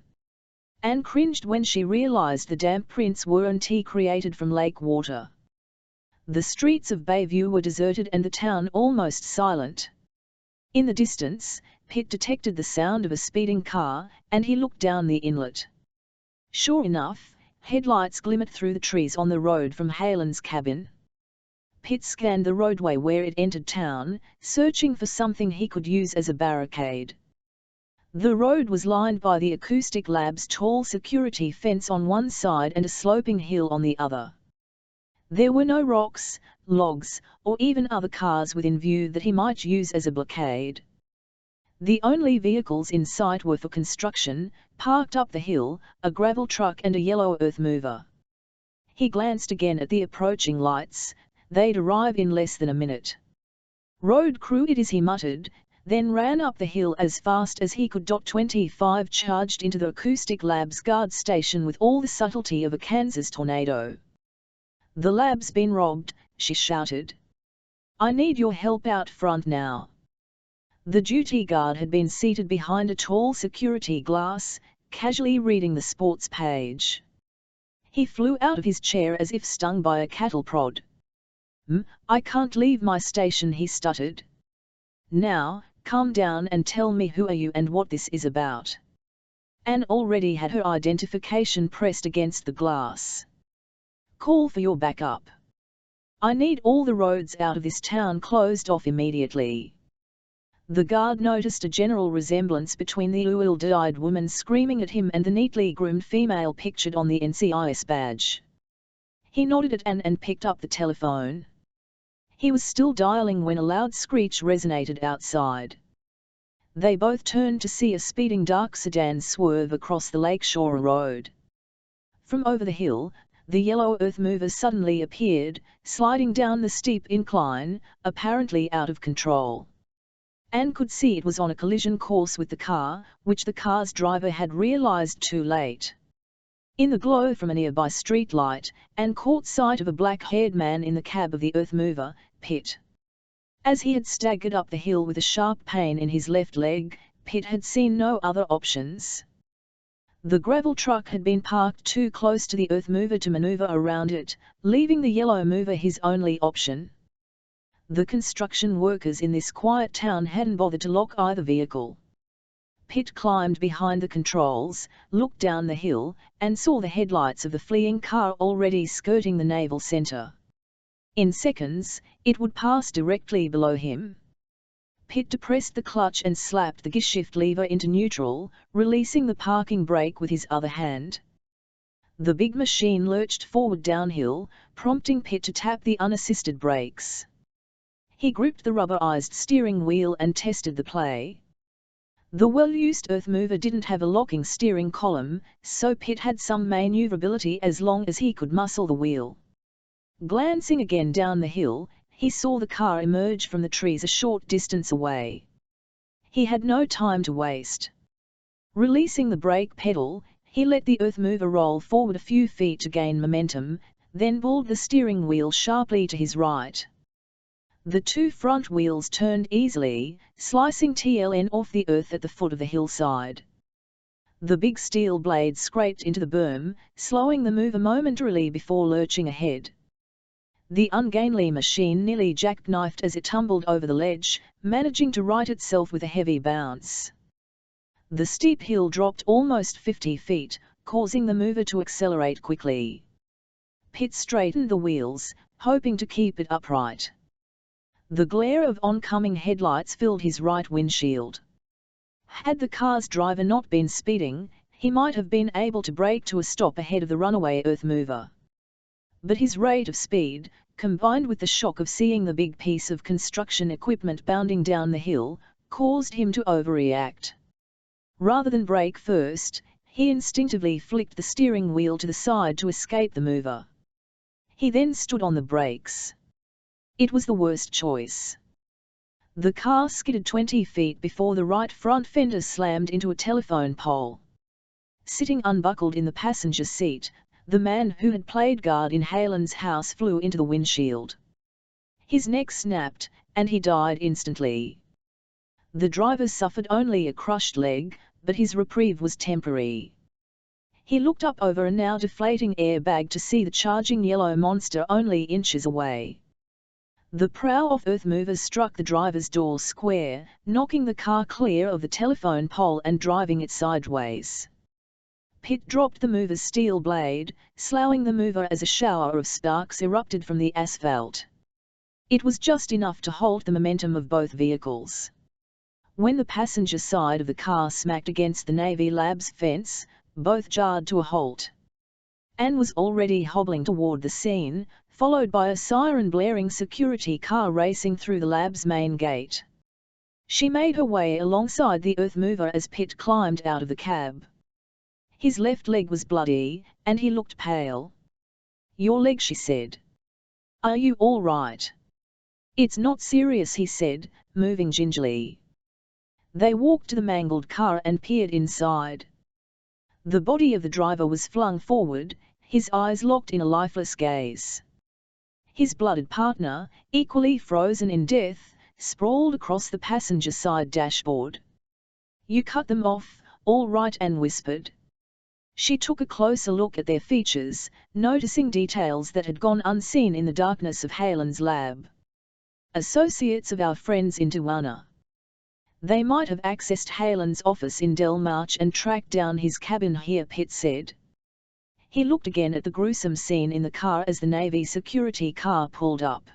Anne cringed when she realized the damp prints weren't created from lake water. The streets of Bayview were deserted and the town almost silent. In the distance, Pitt detected the sound of a speeding car, and he looked down the inlet. Sure enough, headlights glimmered through the trees on the road from Halen's cabin. Pitt scanned the roadway where it entered town, searching for something he could use as a barricade. The road was lined by the Acoustic Lab's tall security fence on one side and a sloping hill on the other. There were no rocks, logs, or even other cars within view that he might use as a blockade. The only vehicles in sight were for construction, parked up the hill, a gravel truck and a yellow earth mover. He glanced again at the approaching lights. They'd arrive in less than a minute. "Road crew it is," he muttered, then ran up the hill as fast as he could. 25 charged into the Acoustic Lab's guard station with all the subtlety of a Kansas tornado. "The lab's been robbed," she shouted. "I need your help out front now." The duty guard had been seated behind a tall security glass, casually reading the sports page. He flew out of his chair as if stung by a cattle prod. "I can't leave my station," he stuttered. "Now, calm down and tell me who are you and what this is about." Anne already had her identification pressed against the glass. "Call for your backup. I need all the roads out of this town closed off immediately." The guard noticed a general resemblance between the bewildered woman screaming at him and the neatly groomed female pictured on the NCIS badge. He nodded at Anne and picked up the telephone. He was still dialing when a loud screech resonated outside. They both turned to see a speeding dark sedan swerve across the Lakeshore Road. From over the hill, the yellow earth mover suddenly appeared, sliding down the steep incline, apparently out of control. Anne could see it was on a collision course with the car, which the car's driver had realized too late. In the glow from a nearby streetlight, Anne caught sight of a black-haired man in the cab of the earth mover, Pitt. As he had staggered up the hill with a sharp pain in his left leg, Pitt had seen no other options. The gravel truck had been parked too close to the earth mover to maneuver around it, leaving the yellow mover his only option. The construction workers in this quiet town hadn't bothered to lock either vehicle. Pitt climbed behind the controls, looked down the hill, and saw the headlights of the fleeing car already skirting the naval center. In seconds, it would pass directly below him. Pitt depressed the clutch and slapped the gearshift lever into neutral, releasing the parking brake with his other hand. The big machine lurched forward downhill, prompting Pitt to tap the unassisted brakes. He gripped the rubberized steering wheel and tested the play. The well-used earth mover didn't have a locking steering column, so Pitt had some maneuverability as long as he could muscle the wheel. Glancing again down the hill, he saw the car emerge from the trees a short distance away. He had no time to waste. Releasing the brake pedal, he let the earth mover roll forward a few feet to gain momentum, then pulled the steering wheel sharply to his right. The two front wheels turned easily, slicing TLN off the earth at the foot of the hillside. The big steel blade scraped into the berm, slowing the mover momentarily before lurching ahead. The ungainly machine nearly jackknifed as it tumbled over the ledge, managing to right itself with a heavy bounce. The steep hill dropped almost 50 feet, causing the mover to accelerate quickly. Pitt straightened the wheels, hoping to keep it upright. The glare of oncoming headlights filled his right windshield. Had the car's driver not been speeding, he might have been able to brake to a stop ahead of the runaway earth mover. But his rate of speed, combined with the shock of seeing the big piece of construction equipment bounding down the hill, caused him to overreact. Rather than brake first, he instinctively flicked the steering wheel to the side to escape the mover. He then stood on the brakes. It was the worst choice. The car skidded 20 feet before the right front fender slammed into a telephone pole. Sitting unbuckled in the passenger seat, the man who had played guard in Helen's house flew into the windshield. His neck snapped, and he died instantly. The driver suffered only a crushed leg, but his reprieve was temporary. He looked up over a now deflating airbag to see the charging yellow monster only inches away. The prow of earth mover struck the driver's door square, knocking the car clear of the telephone pole and driving it sideways. Pitt dropped the mover's steel blade, sloughing the mover as a shower of sparks erupted from the asphalt. It was just enough to halt the momentum of both vehicles. When the passenger side of the car smacked against the Navy Labs fence, both jarred to a halt. Anne was already hobbling toward the scene, followed by a siren-blaring security car racing through the lab's main gate. She made her way alongside the earth mover as Pitt climbed out of the cab. His left leg was bloody, and he looked pale. "Your leg," she said. "Are you all right?" "It's not serious," he said, moving gingerly. They walked to the mangled car and peered inside. The body of the driver was flung forward, his eyes locked in a lifeless gaze. His blooded partner, equally frozen in death, sprawled across the passenger side dashboard. "You cut them off, all right," Anne whispered. She took a closer look at their features, noticing details that had gone unseen in the darkness of Helen's lab. "Associates of our friends in Tijuana. They might have accessed Helen's office in Del March and tracked down his cabin here," Pitt said. He looked again at the gruesome scene in the car as the Navy security car pulled up.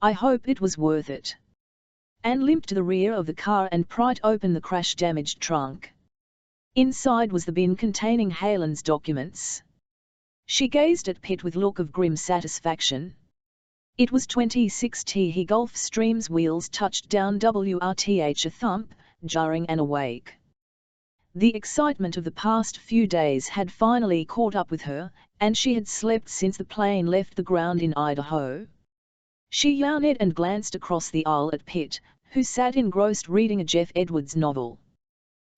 "I hope it was worth it." Anne limped to the rear of the car and pried open the crash-damaged trunk. Inside was the bin containing Helen's documents. She gazed at Pitt with a look of grim satisfaction. It was 26T. Gulfstream's wheels touched down WRTH, a thump, jarring and awake. The excitement of the past few days had finally caught up with her, and she had slept since the plane left the ground in Idaho. She yawned and glanced across the aisle at Pitt, who sat engrossed reading a Jeff Edwards novel.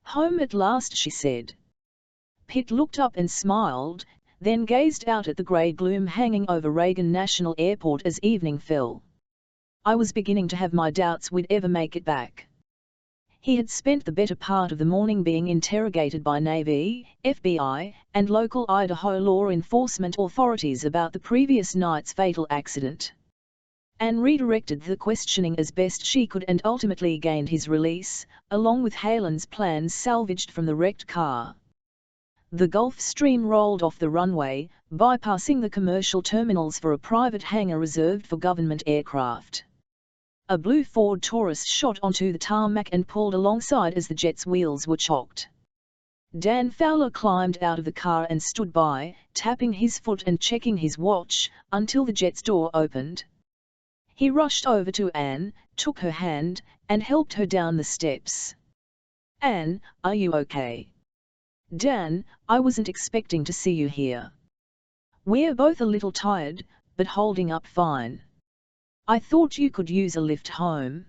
"Home at last," she said. Pitt looked up and smiled, then gazed out at the grey gloom hanging over Reagan National Airport as evening fell. "I was beginning to have my doubts we'd ever make it back." He had spent the better part of the morning being interrogated by Navy, FBI, and local Idaho law enforcement authorities about the previous night's fatal accident. Anne redirected the questioning as best she could and ultimately gained his release, along with Helen's plans salvaged from the wrecked car. The Gulf Stream rolled off the runway, bypassing the commercial terminals for a private hangar reserved for government aircraft. A blue Ford Taurus shot onto the tarmac and pulled alongside as the jet's wheels were chocked. Dan Fowler climbed out of the car and stood by, tapping his foot and checking his watch, until the jet's door opened. He rushed over to Anne, took her hand, and helped her down the steps. "Anne, are you okay?" "Dan, I wasn't expecting to see you here. We're both a little tired, but holding up fine. I thought you could use a lift home."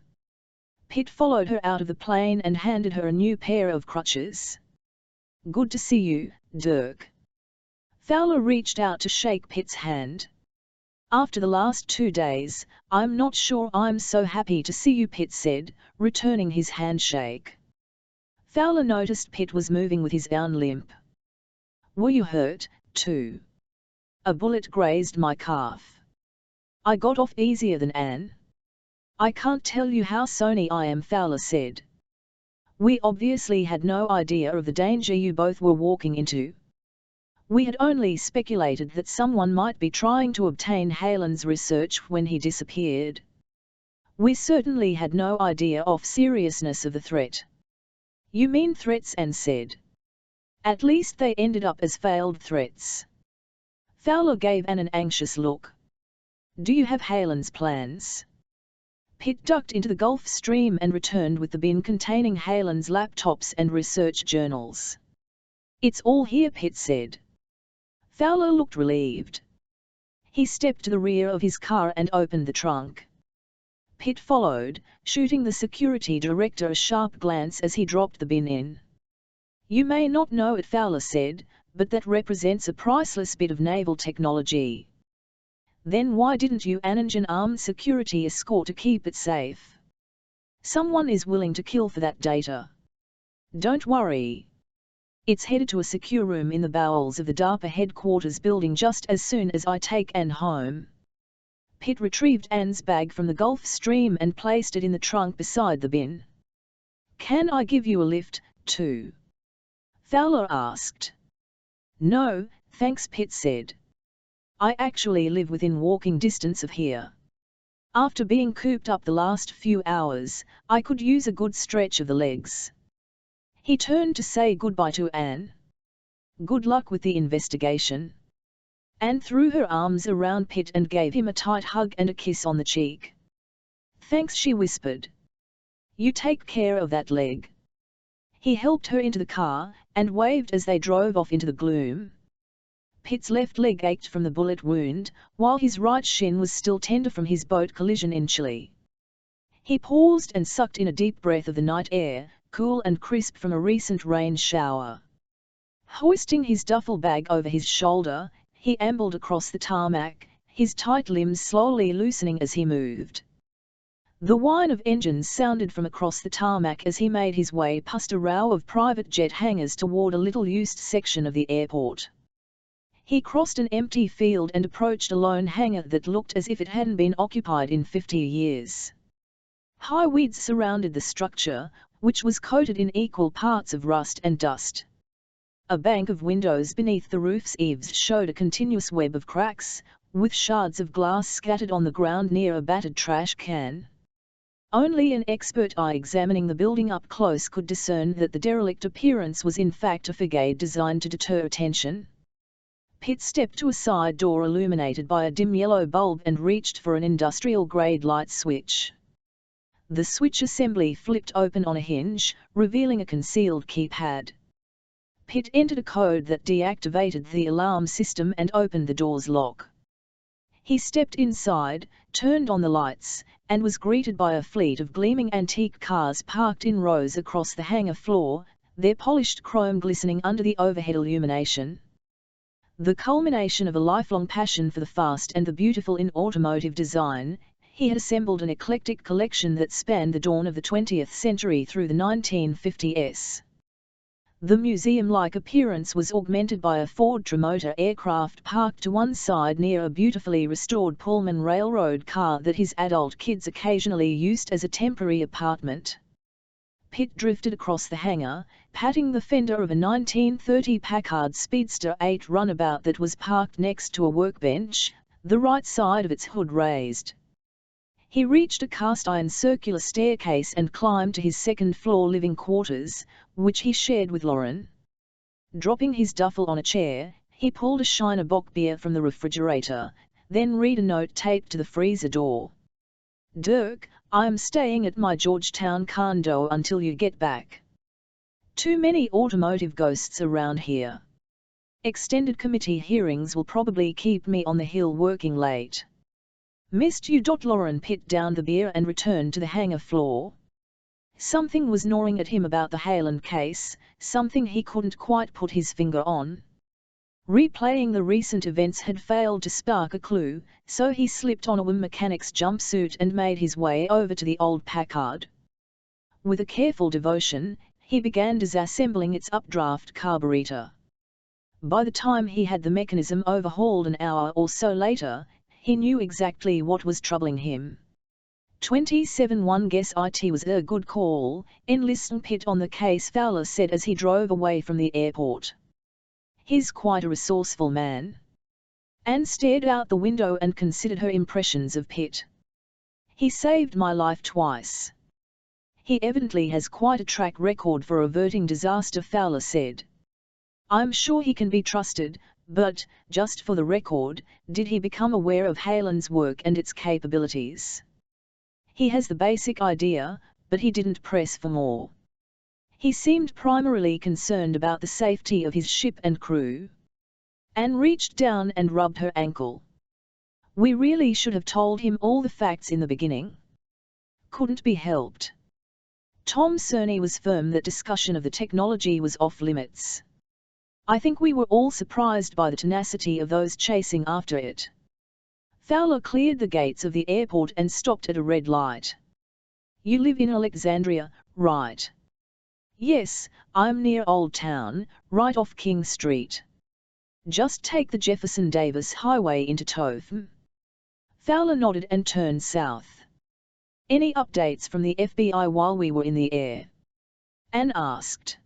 Pitt followed her out of the plane and handed her a new pair of crutches. "Good to see you, Dirk." Fowler reached out to shake Pitt's hand. "After the last 2 days, I'm not sure I'm so happy to see you," Pitt said, returning his handshake. Fowler noticed Pitt was moving with his arm limp. "Were you hurt, too?" "A bullet grazed my calf. I got off easier than Anne." "I can't tell you how sorry I am," Fowler said. "We obviously had no idea of the danger you both were walking into. We had only speculated that someone might be trying to obtain Helen's research when he disappeared. We certainly had no idea of seriousness of the threat." "You mean threats?" Anne said. "At least they ended up as failed threats." Fowler gave Anne an anxious look. "Do you have Helen's plans?" Pitt ducked into the Gulf Stream and returned with the bin containing Helen's laptops and research journals. "It's all here," Pitt said. Fowler looked relieved. He stepped to the rear of his car and opened the trunk. Pitt followed, shooting the security director a sharp glance as he dropped the bin in. "You may not know it," Fowler said, "but that represents a priceless bit of naval technology." "Then why didn't you arrange an armed security escort to keep it safe?" "Someone is willing to kill for that data." "Don't worry. It's headed to a secure room in the bowels of the DARPA headquarters building just as soon as I take Anne home." Pitt retrieved Anne's bag from the Gulf Stream and placed it in the trunk beside the bin. "Can I give you a lift, too?" Fowler asked. "No, thanks," Pitt said. "I actually live within walking distance of here. After being cooped up the last few hours, I could use a good stretch of the legs." He turned to say goodbye to Anne. "Good luck with the investigation." Anne threw her arms around Pitt and gave him a tight hug and a kiss on the cheek. "Thanks," she whispered. "You take care of that leg." He helped her into the car, and waved as they drove off into the gloom. Pitt's left leg ached from the bullet wound, while his right shin was still tender from his boat collision in Chile. He paused and sucked in a deep breath of the night air, cool and crisp from a recent rain shower. Hoisting his duffel bag over his shoulder, he ambled across the tarmac, his tight limbs slowly loosening as he moved. The whine of engines sounded from across the tarmac as he made his way past a row of private jet hangars toward a little-used section of the airport. He crossed an empty field and approached a lone hangar that looked as if it hadn't been occupied in 50 years. High weeds surrounded the structure, which was coated in equal parts of rust and dust. A bank of windows beneath the roof's eaves showed a continuous web of cracks, with shards of glass scattered on the ground near a battered trash can. Only an expert eye examining the building up close could discern that the derelict appearance was in fact a facade designed to deter attention. Pitt stepped to a side door illuminated by a dim yellow bulb and reached for an industrial-grade light switch. The switch assembly flipped open on a hinge, revealing a concealed keypad. Pitt entered a code that deactivated the alarm system and opened the door's lock. He stepped inside, turned on the lights, and was greeted by a fleet of gleaming antique cars parked in rows across the hangar floor, their polished chrome glistening under the overhead illumination. The culmination of a lifelong passion for the fast and the beautiful in automotive design, he had assembled an eclectic collection that spanned the dawn of the 20th century through the 1950s. The museum-like appearance was augmented by a Ford Trimotor aircraft parked to one side near a beautifully restored Pullman railroad car that his adult kids occasionally used as a temporary apartment. Pitt drifted across the hangar, patting the fender of a 1930 Packard Speedster 8 runabout that was parked next to a workbench, the right side of its hood raised. He reached a cast-iron circular staircase and climbed to his second-floor living quarters, which he shared with Lauren. Dropping his duffel on a chair, he pulled a Shiner Bock beer from the refrigerator, then read a note taped to the freezer door. "Dirk, I'm staying at my Georgetown condo until you get back. Too many automotive ghosts around here. Extended committee hearings will probably keep me on the hill working late. Missed you." Lauren put down the beer and returned to the hangar floor. Something was gnawing at him about the Hayland case, something he couldn't quite put his finger on. Replaying the recent events had failed to spark a clue, so he slipped on a mechanic's jumpsuit and made his way over to the old Packard. With a careful devotion, he began disassembling its updraft carburetor. By the time he had the mechanism overhauled an hour or so later, he knew exactly what was troubling him. 27-1 Guess it was a good call, enlisting Pitt on the case, Fowler said as he drove away from the airport. He's quite a resourceful man. Anne stared out the window and considered her impressions of Pitt. He saved my life twice. He evidently has quite a track record for averting disaster, Fowler said. I'm sure he can be trusted, but, just for the record, did he become aware of Hayland's work and its capabilities? He has the basic idea, but he didn't press for more. He seemed primarily concerned about the safety of his ship and crew. Anne reached down and rubbed her ankle. We really should have told him all the facts in the beginning. Couldn't be helped. Tom Cerny was firm that discussion of the technology was off limits. I think we were all surprised by the tenacity of those chasing after it. Fowler cleared the gates of the airport and stopped at a red light. You live in Alexandria, right? Yes, I'm near Old Town, right off King Street. Just take the Jefferson Davis Highway into Toth. Fowler nodded and turned south. Any updates from the FBI while we were in the air? Anne asked.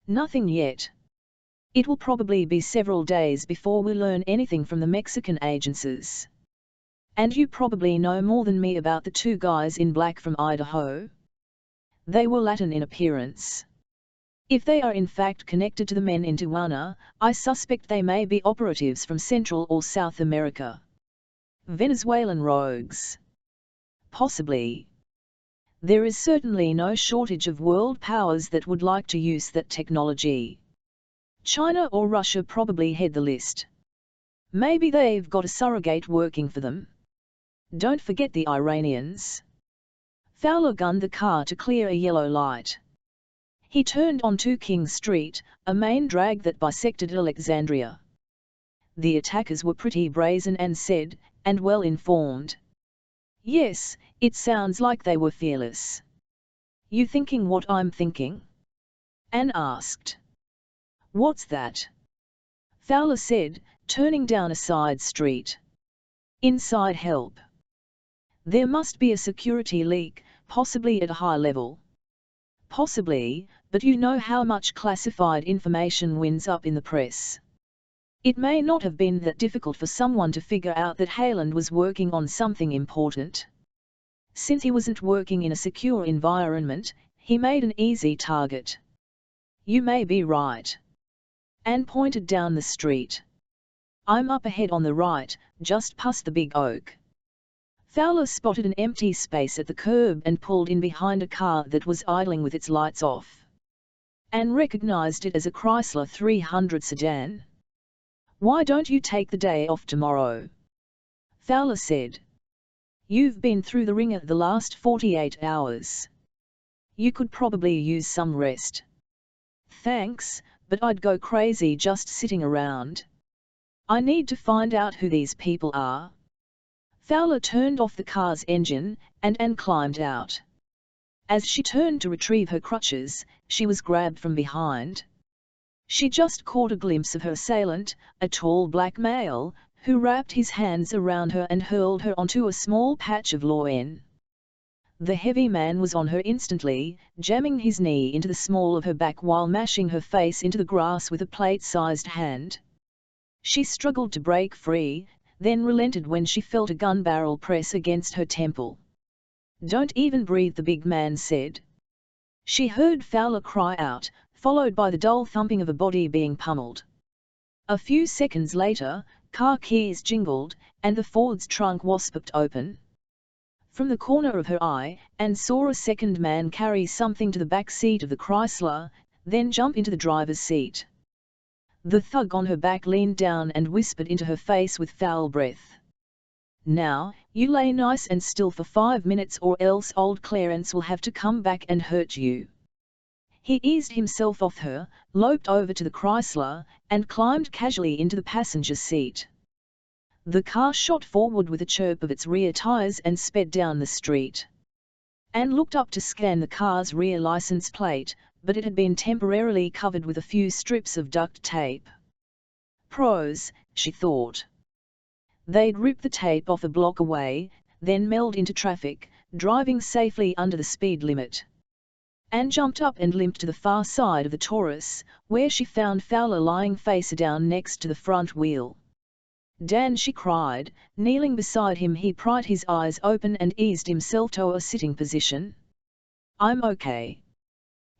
Nothing yet. It will probably be several days before we learn anything from the Mexican agencies. And you probably know more than me about the two guys in black from Idaho. They were Latin in appearance. If they are in fact connected to the men in Tijuana, I suspect they may be operatives from Central or South America. Venezuelan rogues. Possibly. There is certainly no shortage of world powers that would like to use that technology. China or Russia probably head the list. Maybe they've got a surrogate working for them. Don't forget the Iranians. Fowler gunned the car to clear a yellow light. He turned onto King Street, a main drag that bisected Alexandria. The attackers were pretty brazen, and said, and well informed. Yes, it sounds like they were fearless. You thinking what I'm thinking? Anne asked. What's that? Fowler said, turning down a side street. Inside help. There must be a security leak, possibly at a high level. Possibly, but you know how much classified information winds up in the press. It may not have been that difficult for someone to figure out that Hayland was working on something important. Since he wasn't working in a secure environment, he made an easy target. You may be right. Anne pointed down the street. I'm up ahead on the right, just past the big oak. Fowler spotted an empty space at the curb and pulled in behind a car that was idling with its lights off. Anne recognized it as a Chrysler 300 sedan. Why don't you take the day off tomorrow? Fowler said. You've been through the ringer the last 48 hours. You could probably use some rest. Thanks, but I'd go crazy just sitting around. I need to find out who these people are. Fowler turned off the car's engine, and Anne climbed out. As she turned to retrieve her crutches, she was grabbed from behind. She just caught a glimpse of her assailant, a tall black male, who wrapped his hands around her and hurled her onto a small patch of lawn. The heavy man was on her instantly, jamming his knee into the small of her back while mashing her face into the grass with a plate-sized hand. She struggled to break free, then relented when she felt a gun barrel press against her temple. "Don't even breathe," the big man said. She heard Fowler cry out, followed by the dull thumping of a body being pummeled. A few seconds later, car keys jingled, and the Ford's trunk was popped open. From the corner of her eye, Anne saw a second man carry something to the back seat of the Chrysler, then jump into the driver's seat. The thug on her back leaned down and whispered into her face with foul breath. "Now, you lay nice and still for 5 minutes or else old Clarence will have to come back and hurt you." He eased himself off her, loped over to the Chrysler, and climbed casually into the passenger seat. The car shot forward with a chirp of its rear tires and sped down the street. Anne looked up to scan the car's rear license plate, but it had been temporarily covered with a few strips of duct tape. Pros, she thought. They'd rip the tape off a block away, then meld into traffic, driving safely under the speed limit. Anne jumped up and limped to the far side of the Taurus, where she found Fowler lying face down next to the front wheel. "Dan," she cried, kneeling beside him. He pried his eyes open and eased himself to a sitting position. "I'm okay."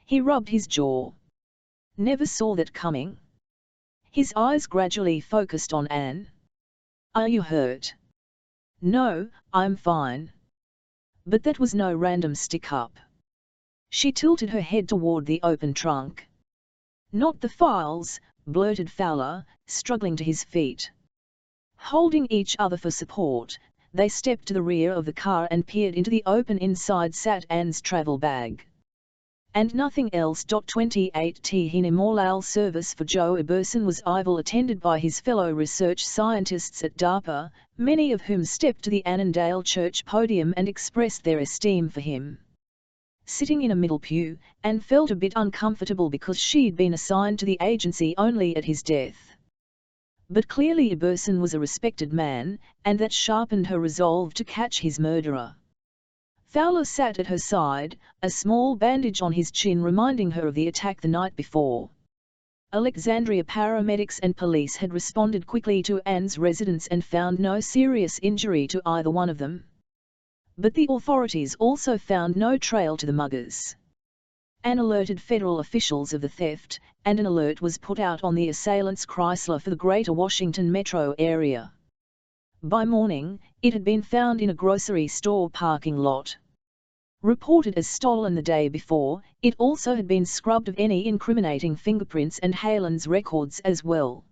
He rubbed his jaw. "Never saw that coming." His eyes gradually focused on Anne. "Are you hurt?" "No, I'm fine." But that was no random stick-up. She tilted her head toward the open trunk. "Not the files," blurted Fowler, struggling to his feet. Holding each other for support, they stepped to the rear of the car and peered into the open inside sat Anne's travel bag. And nothing else. 28th Memorial Service for Joe Eberson was evil, attended by his fellow research scientists at DARPA, many of whom stepped to the Annandale Church podium and expressed their esteem for him. Sitting in a middle pew, Anne felt a bit uncomfortable because she'd been assigned to the agency only at his death. But clearly Eberson was a respected man, and that sharpened her resolve to catch his murderer. Fowler sat at her side, a small bandage on his chin reminding her of the attack the night before. Alexandria paramedics and police had responded quickly to Anne's residence and found no serious injury to either one of them. But the authorities also found no trail to the muggers. Anne alerted federal officials of the theft, and an alert was put out on the assailant's Chrysler for the Greater Washington metro area. By morning, it had been found in a grocery store parking lot. Reported as stolen the day before, it also had been scrubbed of any incriminating fingerprints and Halen's records as well.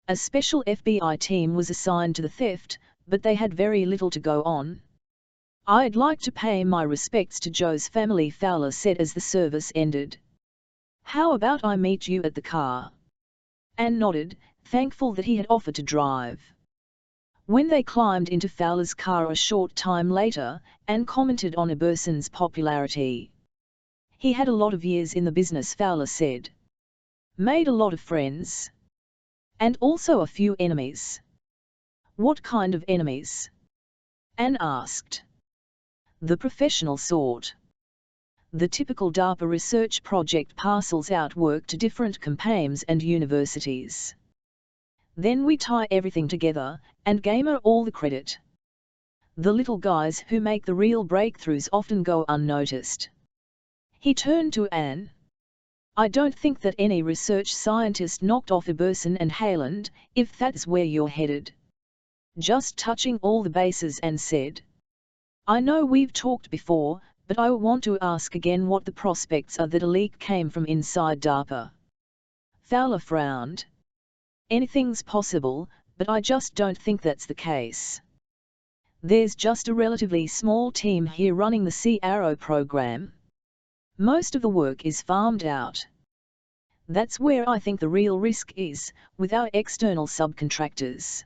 A special FBI team was assigned to the theft, but they had very little to go on. "I'd like to pay my respects to Joe's family," Fowler said as the service ended. "How about I meet you at the car?" Anne nodded, thankful that he had offered to drive. When they climbed into Fowler's car a short time later, Anne commented on Eberson's popularity. "He had a lot of years in the business," Fowler said. "Made a lot of friends. And also a few enemies." "What kind of enemies?" Anne asked. "The professional sort. The typical DARPA research project parcels out work to different campaigns and universities. Then we tie everything together, and gamer all the credit. The little guys who make the real breakthroughs often go unnoticed." He turned to Anne. "I don't think that any research scientist knocked off Eberson and Haaland, if that's where you're headed." "Just touching all the bases," Anne said. "I know we've talked before, but I want to ask again what the prospects are that a leak came from inside DARPA." Fowler frowned. "Anything's possible, but I just don't think that's the case. There's just a relatively small team here running the Sea Arrow program. Most of the work is farmed out. That's where I think the real risk is, with our external subcontractors.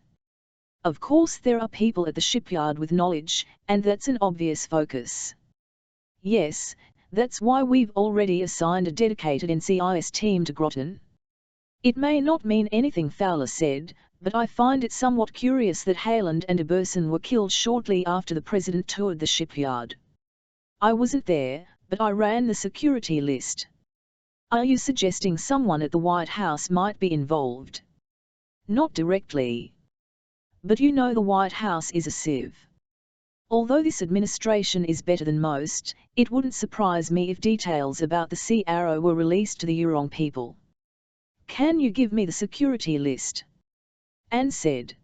Of course there are people at the shipyard with knowledge, and that's an obvious focus. Yes, that's why we've already assigned a dedicated NCIS team to Groton. It may not mean anything, Fowler said, but I find it somewhat curious that Hayland and Eberson were killed shortly after the president toured the shipyard. I wasn't there, but I ran the security list. Are you suggesting someone at the White House might be involved? Not directly. But you know the White House is a sieve. Although this administration is better than most, it wouldn't surprise me if details about the Sea Arrow were released to the Yurong people. Can you give me the security list? Anne said.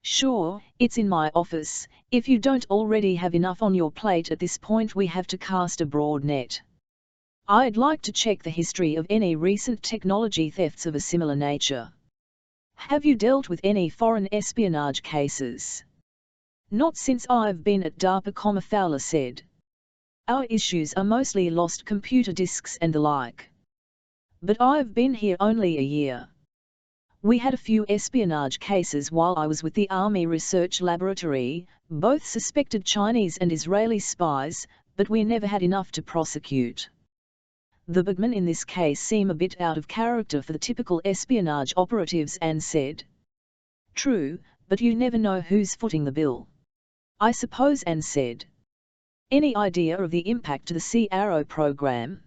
Sure, it's in my office. If you don't already have enough on your plate at this point, we have to cast a broad net. I'd like to check the history of any recent technology thefts of a similar nature. Have you dealt with any foreign espionage cases? Not since I've been at DARPA, Fowler said. Our issues are mostly lost computer disks and the like. But I've been here only a year. We had a few espionage cases while I was with the Army Research Laboratory, both suspected Chinese and Israeli spies, but we never had enough to prosecute. The bugmen in this case seem a bit out of character for the typical espionage operatives, Anne said. True, but you never know who's footing the bill. I suppose, Anne said. Any idea of the impact to the Sea Arrow program?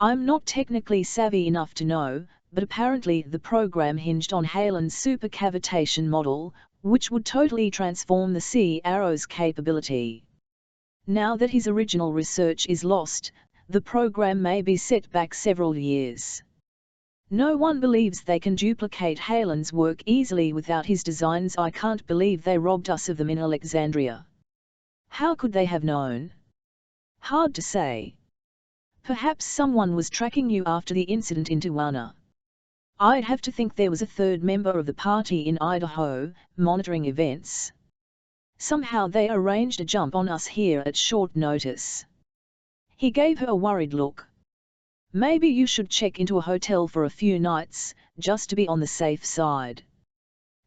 I'm not technically savvy enough to know, but apparently the program hinged on Hayland's supercavitation model, which would totally transform the Sea Arrow's capability. Now that his original research is lost, the program may be set back several years. No one believes they can duplicate Hayland's work easily without his designs. I can't believe they robbed us of them in Alexandria. How could they have known? Hard to say. Perhaps someone was tracking you after the incident in Tijuana. I'd have to think there was a third member of the party in Idaho, monitoring events. Somehow they arranged a jump on us here at short notice. He gave her a worried look. Maybe you should check into a hotel for a few nights, just to be on the safe side.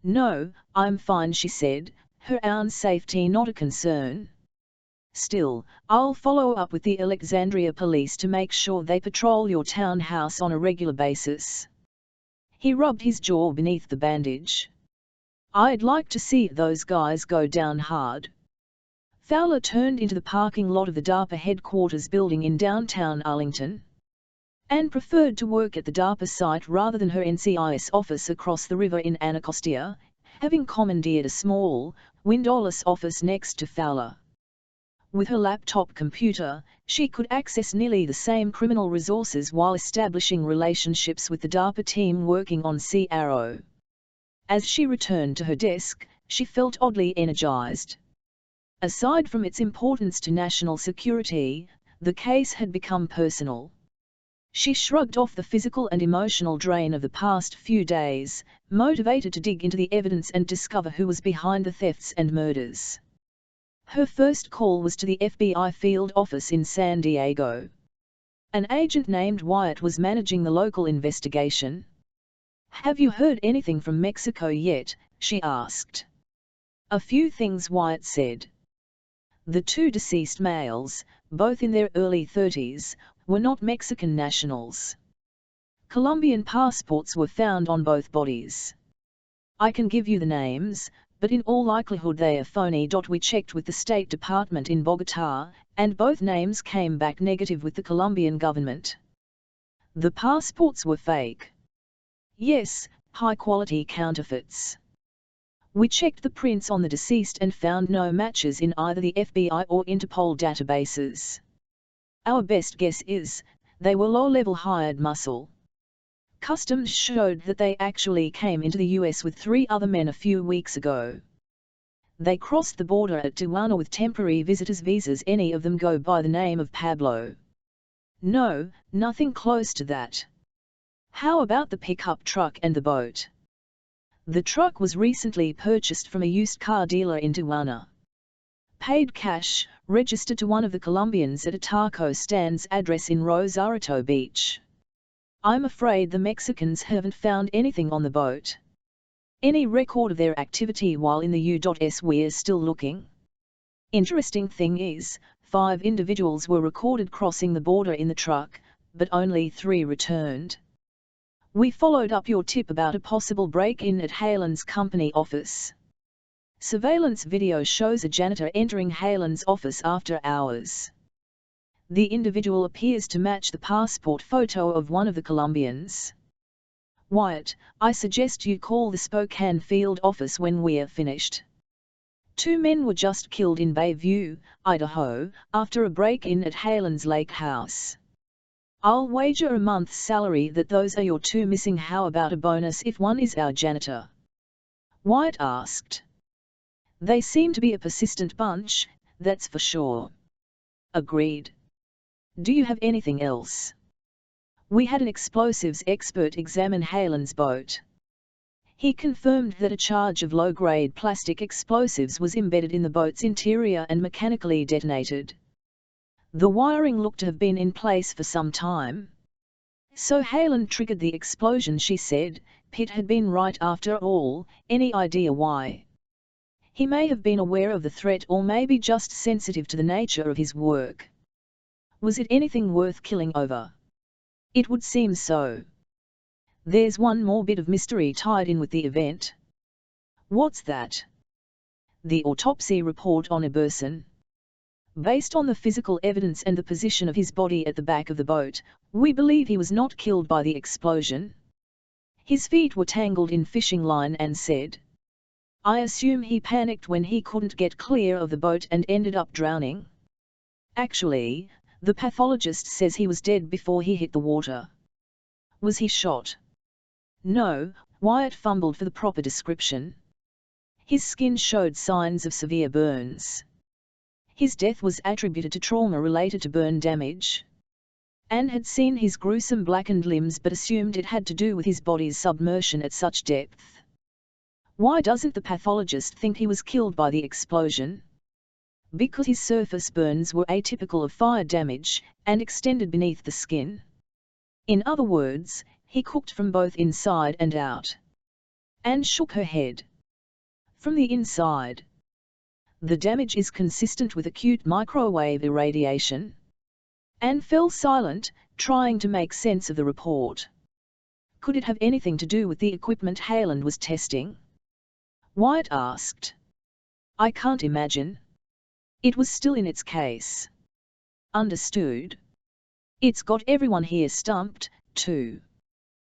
No, I'm fine, she said, her own safety not a concern. Still, I'll follow up with the Alexandria police to make sure they patrol your townhouse on a regular basis. He rubbed his jaw beneath the bandage. I'd like to see those guys go down hard. Fowler turned into the parking lot of the DARPA headquarters building in downtown Arlington. Anne preferred to work at the DARPA site rather than her NCIS office across the river in Anacostia, having commandeered a small, windowless office next to Fowler. With her laptop computer, she could access nearly the same criminal resources while establishing relationships with the DARPA team working on Sea Arrow. As she returned to her desk, she felt oddly energized. Aside from its importance to national security, the case had become personal. She shrugged off the physical and emotional drain of the past few days, motivated to dig into the evidence and discover who was behind the thefts and murders. Her first call was to the FBI field office in San Diego. An agent named Wyatt was managing the local investigation. Have you heard anything from Mexico yet? She asked. A few things, Wyatt said. The two deceased males, both in their early 30s, were not Mexican nationals. Colombian passports were found on both bodies. I can give you the names, but in all likelihood they are phony. We checked with the State Department in Bogotá, and both names came back negative with the Colombian government. The passports were fake. Yes, high-quality counterfeits. We checked the prints on the deceased and found no matches in either the FBI or Interpol databases. Our best guess is, they were low-level hired muscle. Customs showed that they actually came into the US with 3 other men a few weeks ago. They crossed the border at Tijuana with temporary visitors visas. Any of them go by the name of Pablo? No, nothing close to that. How about the pickup truck and the boat? The truck was recently purchased from a used car dealer in Tijuana. Paid cash, registered to one of the Colombians at a taco stand's address in Rosarito Beach. I'm afraid the Mexicans haven't found anything on the boat. Any record of their activity while in the U.S. We're still looking. Interesting thing is, 5 individuals were recorded crossing the border in the truck, but only 3 returned. We followed up your tip about a possible break-in at Halen's company office. Surveillance video shows a janitor entering Halen's office after hours. The individual appears to match the passport photo of one of the Colombians. Wyatt, I suggest you call the Spokane field office when we're finished. 2 men were just killed in Bayview, Idaho, after a break-in at Halen's lake house. I'll wager a month's salary that those are your 2 missing. How about a bonus if one is our janitor? Wyatt asked. They seem to be a persistent bunch, that's for sure. Agreed. Do you have anything else? We had an explosives expert examine Halen's boat. He confirmed that a charge of low-grade plastic explosives was embedded in the boat's interior and mechanically detonated. The wiring looked to have been in place for some time. So Halen triggered the explosion, she said. Pitt had been right after all. Any idea why? He may have been aware of the threat or maybe just sensitive to the nature of his work. Was it anything worth killing over? It would seem so. There's one more bit of mystery tied in with the event. What's that? The autopsy report on Eberson. Based on the physical evidence and the position of his body at the back of the boat, we believe he was not killed by the explosion. His feet were tangled in fishing line and said, I assume he panicked when he couldn't get clear of the boat and ended up drowning. Actually, the pathologist says he was dead before he hit the water. Was he shot? No, Wyatt fumbled for the proper description. His skin showed signs of severe burns. His death was attributed to trauma related to burn damage. Anne had seen his gruesome blackened limbs but assumed it had to do with his body's submersion at such depth. Why doesn't the pathologist think he was killed by the explosion? Because his surface burns were atypical of fire damage, and extended beneath the skin. In other words, he cooked from both inside and out. Anne shook her head. From the inside. The damage is consistent with acute microwave irradiation. Anne fell silent, trying to make sense of the report. Could it have anything to do with the equipment Halen was testing? Wyatt asked. I can't imagine. It was still in its case. Understood. It's got everyone here stumped, too.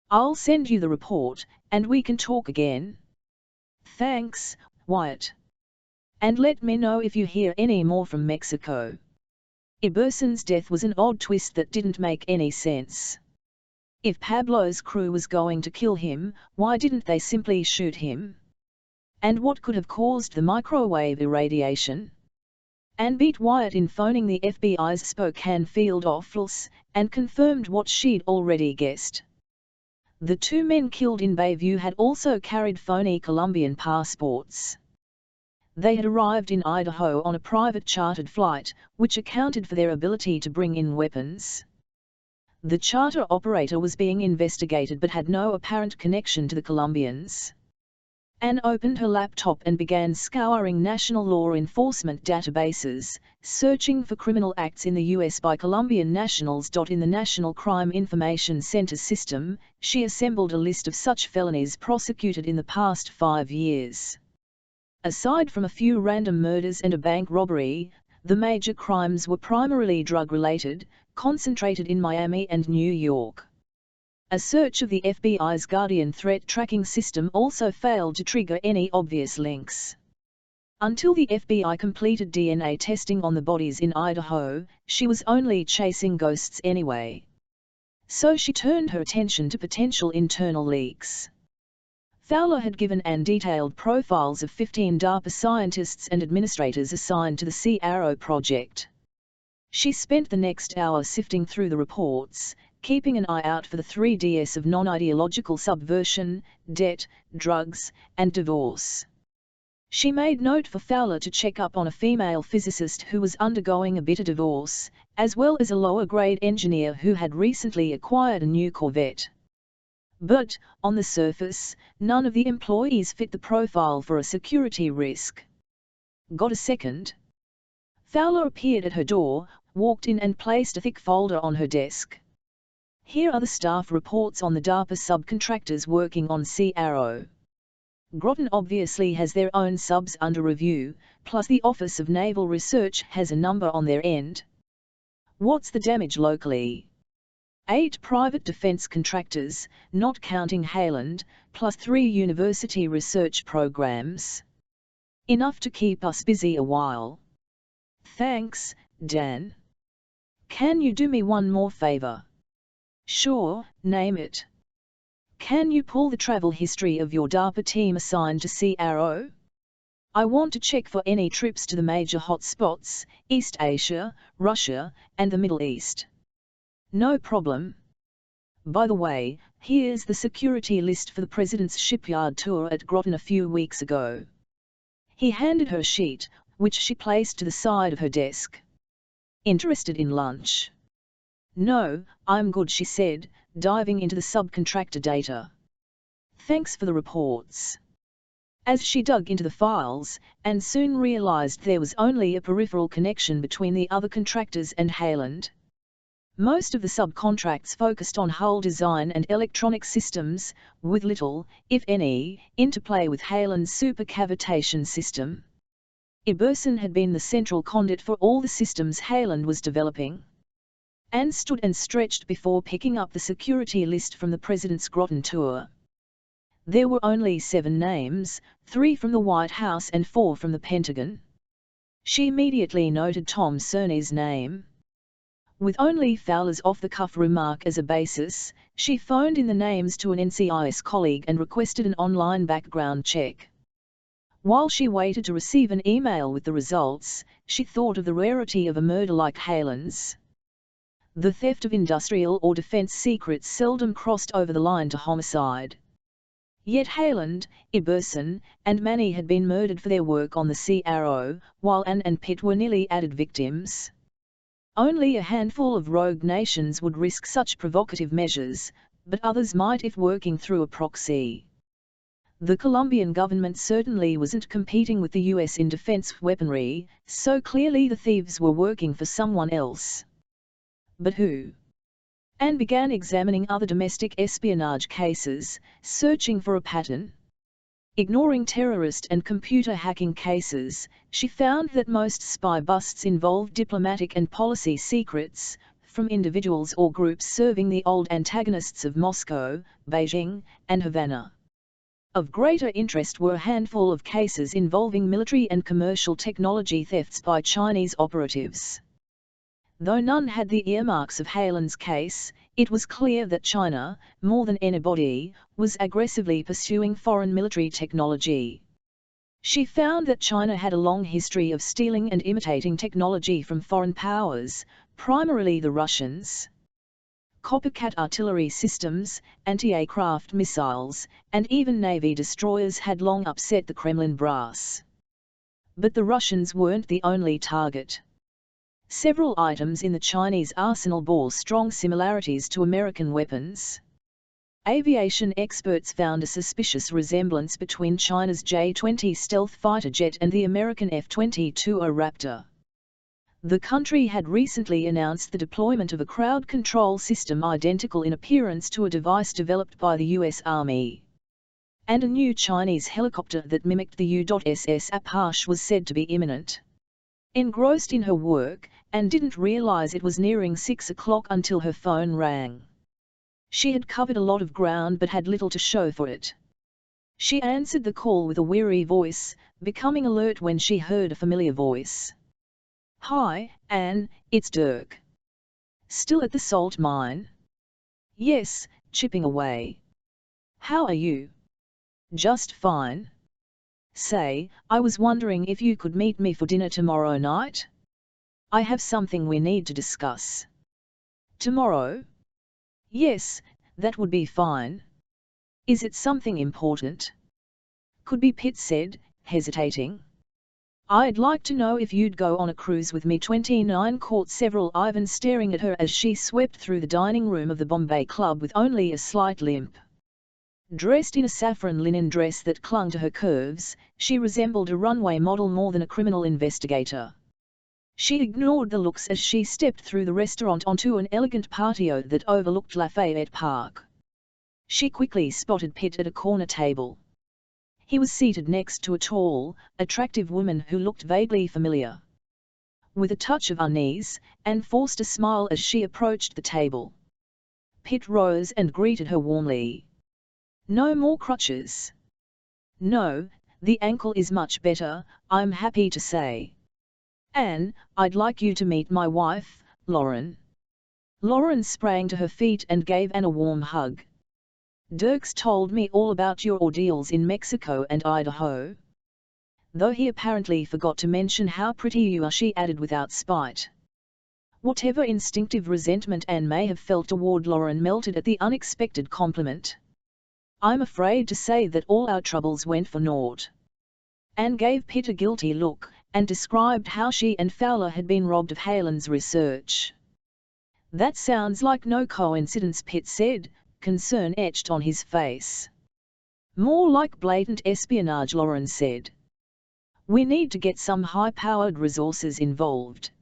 I'll send you the report, and we can talk again. Thanks, Wyatt. And let me know if you hear any more from Mexico. Eberson's death was an odd twist that didn't make any sense. If Pablo's crew was going to kill him, why didn't they simply shoot him? And what could have caused the microwave irradiation? Anne beat Wyatt in phoning the FBI's Spokane field office, and confirmed what she'd already guessed. The 2 men killed in Bayview had also carried phony Colombian passports. They had arrived in Idaho on a private chartered flight, which accounted for their ability to bring in weapons. The charter operator was being investigated but had no apparent connection to the Colombians. Anne opened her laptop and began scouring national law enforcement databases, searching for criminal acts in the U.S. by Colombian nationals. In the National Crime Information Center system, she assembled a list of such felonies prosecuted in the past 5 years. Aside from a few random murders and a bank robbery, the major crimes were primarily drug-related, concentrated in Miami and New York. A search of the FBI's Guardian threat tracking system also failed to trigger any obvious links. Until the FBI completed DNA testing on the bodies in Idaho, she was only chasing ghosts anyway. So she turned her attention to potential internal leaks. Fowler had given Anne detailed profiles of 15 DARPA scientists and administrators assigned to the Sea Arrow project. She spent the next hour sifting through the reports, keeping an eye out for the 3 Ds of non-ideological subversion, debt, drugs, and divorce. She made note for Fowler to check up on a female physicist who was undergoing a bitter divorce, as well as a lower-grade engineer who had recently acquired a new Corvette. But, on the surface, none of the employees fit the profile for a security risk. Got a second? Fowler appeared at her door, walked in and placed a thick folder on her desk. Here are the staff reports on the DARPA subcontractors working on Sea Arrow. Groton obviously has their own subs under review, plus the Office of Naval Research has a number on their end. What's the damage locally? 8 private defence contractors, not counting Hayland, plus 3 university research programs. Enough to keep us busy a while. Thanks, Dan. Can you do me one more favour? Sure, name it. Can you pull the travel history of your DARPA team assigned to Sea Arrow? I want to check for any trips to the major hotspots, East Asia, Russia, and the Middle East. No problem. By the way, here's the security list for the President's shipyard tour at Groton a few weeks ago. He handed her a sheet, which she placed to the side of her desk. Interested in lunch? No, I'm good, she said, diving into the subcontractor data. Thanks for the reports. As she dug into the files, and soon realized there was only a peripheral connection between the other contractors and Hayland. Most of the subcontracts focused on hull design and electronic systems, with little, if any, interplay with Hayland's supercavitation system. Iberson had been the central conduit for all the systems Hayland was developing. Anne stood and stretched before picking up the security list from the President's Groton tour. There were only 7 names, 3 from the White House and 4 from the Pentagon. She immediately noted Tom Cerny's name. With only Fowler's off-the-cuff remark as a basis, she phoned in the names to an NCIS colleague and requested an online background check. While she waited to receive an email with the results, she thought of the rarity of a murder like Hayland's. The theft of industrial or defense secrets seldom crossed over the line to homicide. Yet Hayland, Iberson, and Manny had been murdered for their work on the Sea Arrow, while Anne and Pitt were nearly added victims. Only a handful of rogue nations would risk such provocative measures, but others might if working through a proxy. The Colombian government certainly wasn't competing with the US in defense weaponry, so clearly the thieves were working for someone else. But who? Anne began examining other domestic espionage cases, searching for a pattern. Ignoring terrorist and computer hacking cases, she found that most spy busts involved diplomatic and policy secrets, from individuals or groups serving the old antagonists of Moscow, Beijing, and Havana. Of greater interest were a handful of cases involving military and commercial technology thefts by Chinese operatives. Though none had the earmarks of Hayland's case, it was clear that China, more than anybody, was aggressively pursuing foreign military technology. She found that China had a long history of stealing and imitating technology from foreign powers, primarily the Russians. Copycat artillery systems, anti-aircraft missiles, and even Navy destroyers had long upset the Kremlin brass. But the Russians weren't the only target. Several items in the Chinese arsenal bore strong similarities to American weapons. Aviation experts found a suspicious resemblance between China's J-20 stealth fighter jet and the American F-22A Raptor. The country had recently announced the deployment of a crowd control system identical in appearance to a device developed by the US Army. And a new Chinese helicopter that mimicked the U.SS Apache was said to be imminent. Engrossed in her work, Anne didn't realize it was nearing 6 o'clock until her phone rang. She had covered a lot of ground but had little to show for it. She answered the call with a weary voice, becoming alert when she heard a familiar voice. "Hi, Anne, it's Dirk. Still at the salt mine?" "Yes, chipping away. How are you?" "Just fine. Say, I was wondering if you could meet me for dinner tomorrow night? I have something we need to discuss." "Tomorrow?" "Yes, that would be fine. Is it something important?" "Could be," Pitt said, hesitating. "I'd like to know if you'd go on a cruise with me." 29 caught several Ivan staring at her as she swept through the dining room of the Bombay Club with only a slight limp. Dressed in a saffron linen dress that clung to her curves, she resembled a runway model more than a criminal investigator. She ignored the looks as she stepped through the restaurant onto an elegant patio that overlooked Lafayette Park. She quickly spotted Pitt at a corner table. He was seated next to a tall, attractive woman who looked vaguely familiar. With a touch of unease, Anne forced a smile as she approached the table. Pitt rose and greeted her warmly. "No more crutches?" "No, the ankle is much better, I'm happy to say." "Anne, I'd like you to meet my wife, Lauren." Lauren sprang to her feet and gave Anne a warm hug. "Dirk's told me all about your ordeals in Mexico and Idaho." "Though he apparently forgot to mention how pretty you are," she added without spite. Whatever instinctive resentment Anne may have felt toward Lauren melted at the unexpected compliment. "I'm afraid to say that all our troubles went for naught." Anne gave Pitt a guilty look, and described how she and Fowler had been robbed of Helen's research. "That sounds like no coincidence," Pitt said, concern etched on his face. "More like blatant espionage," Lauren said. "We need to get some high-powered resources involved."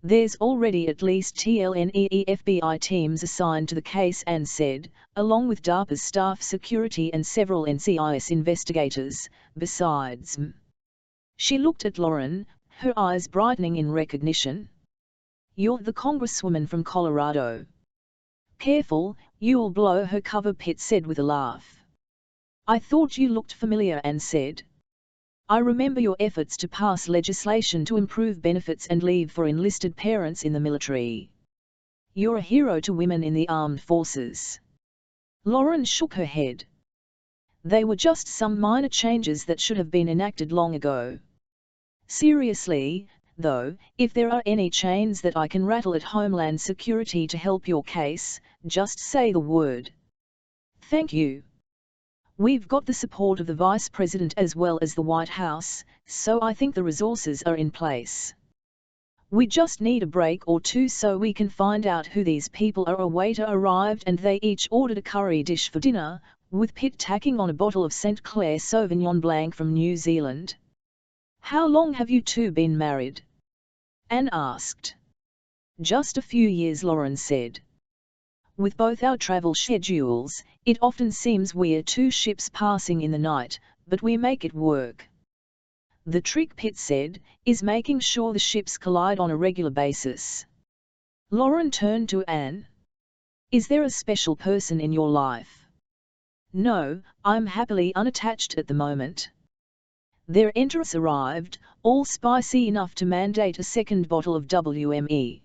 "There's already at least TLNEE FBI teams assigned to the case," Anne said, "along with DARPA's staff security and several NCIS investigators, besides." She looked at Lauren, her eyes brightening in recognition. "You're the congresswoman from Colorado." "Careful, you'll blow her cover," Pitt said with a laugh. "I thought you looked familiar," Anne said. "I remember your efforts to pass legislation to improve benefits and leave for enlisted parents in the military. You're a hero to women in the armed forces." Lauren shook her head. "They were just some minor changes that should have been enacted long ago. Seriously, though, if there are any chains that I can rattle at Homeland Security to help your case, just say the word." "Thank you. We've got the support of the Vice President as well as the White House, so I think the resources are in place. We just need a break or two so we can find out who these people are." A waiter arrived and they each ordered a curry dish for dinner, with Pitt tacking on a bottle of St. Clair Sauvignon Blanc from New Zealand. "How long have you two been married?" Anne asked. "Just a few years," Lauren said. "With both our travel schedules, it often seems we're two ships passing in the night, but we make it work." "The trick," Pitt said, "is making sure the ships collide on a regular basis." Lauren turned to Anne. "Is there a special person in your life?" "No, I'm happily unattached at the moment." Their entrance arrived, all spicy enough to mandate a second bottle of WME.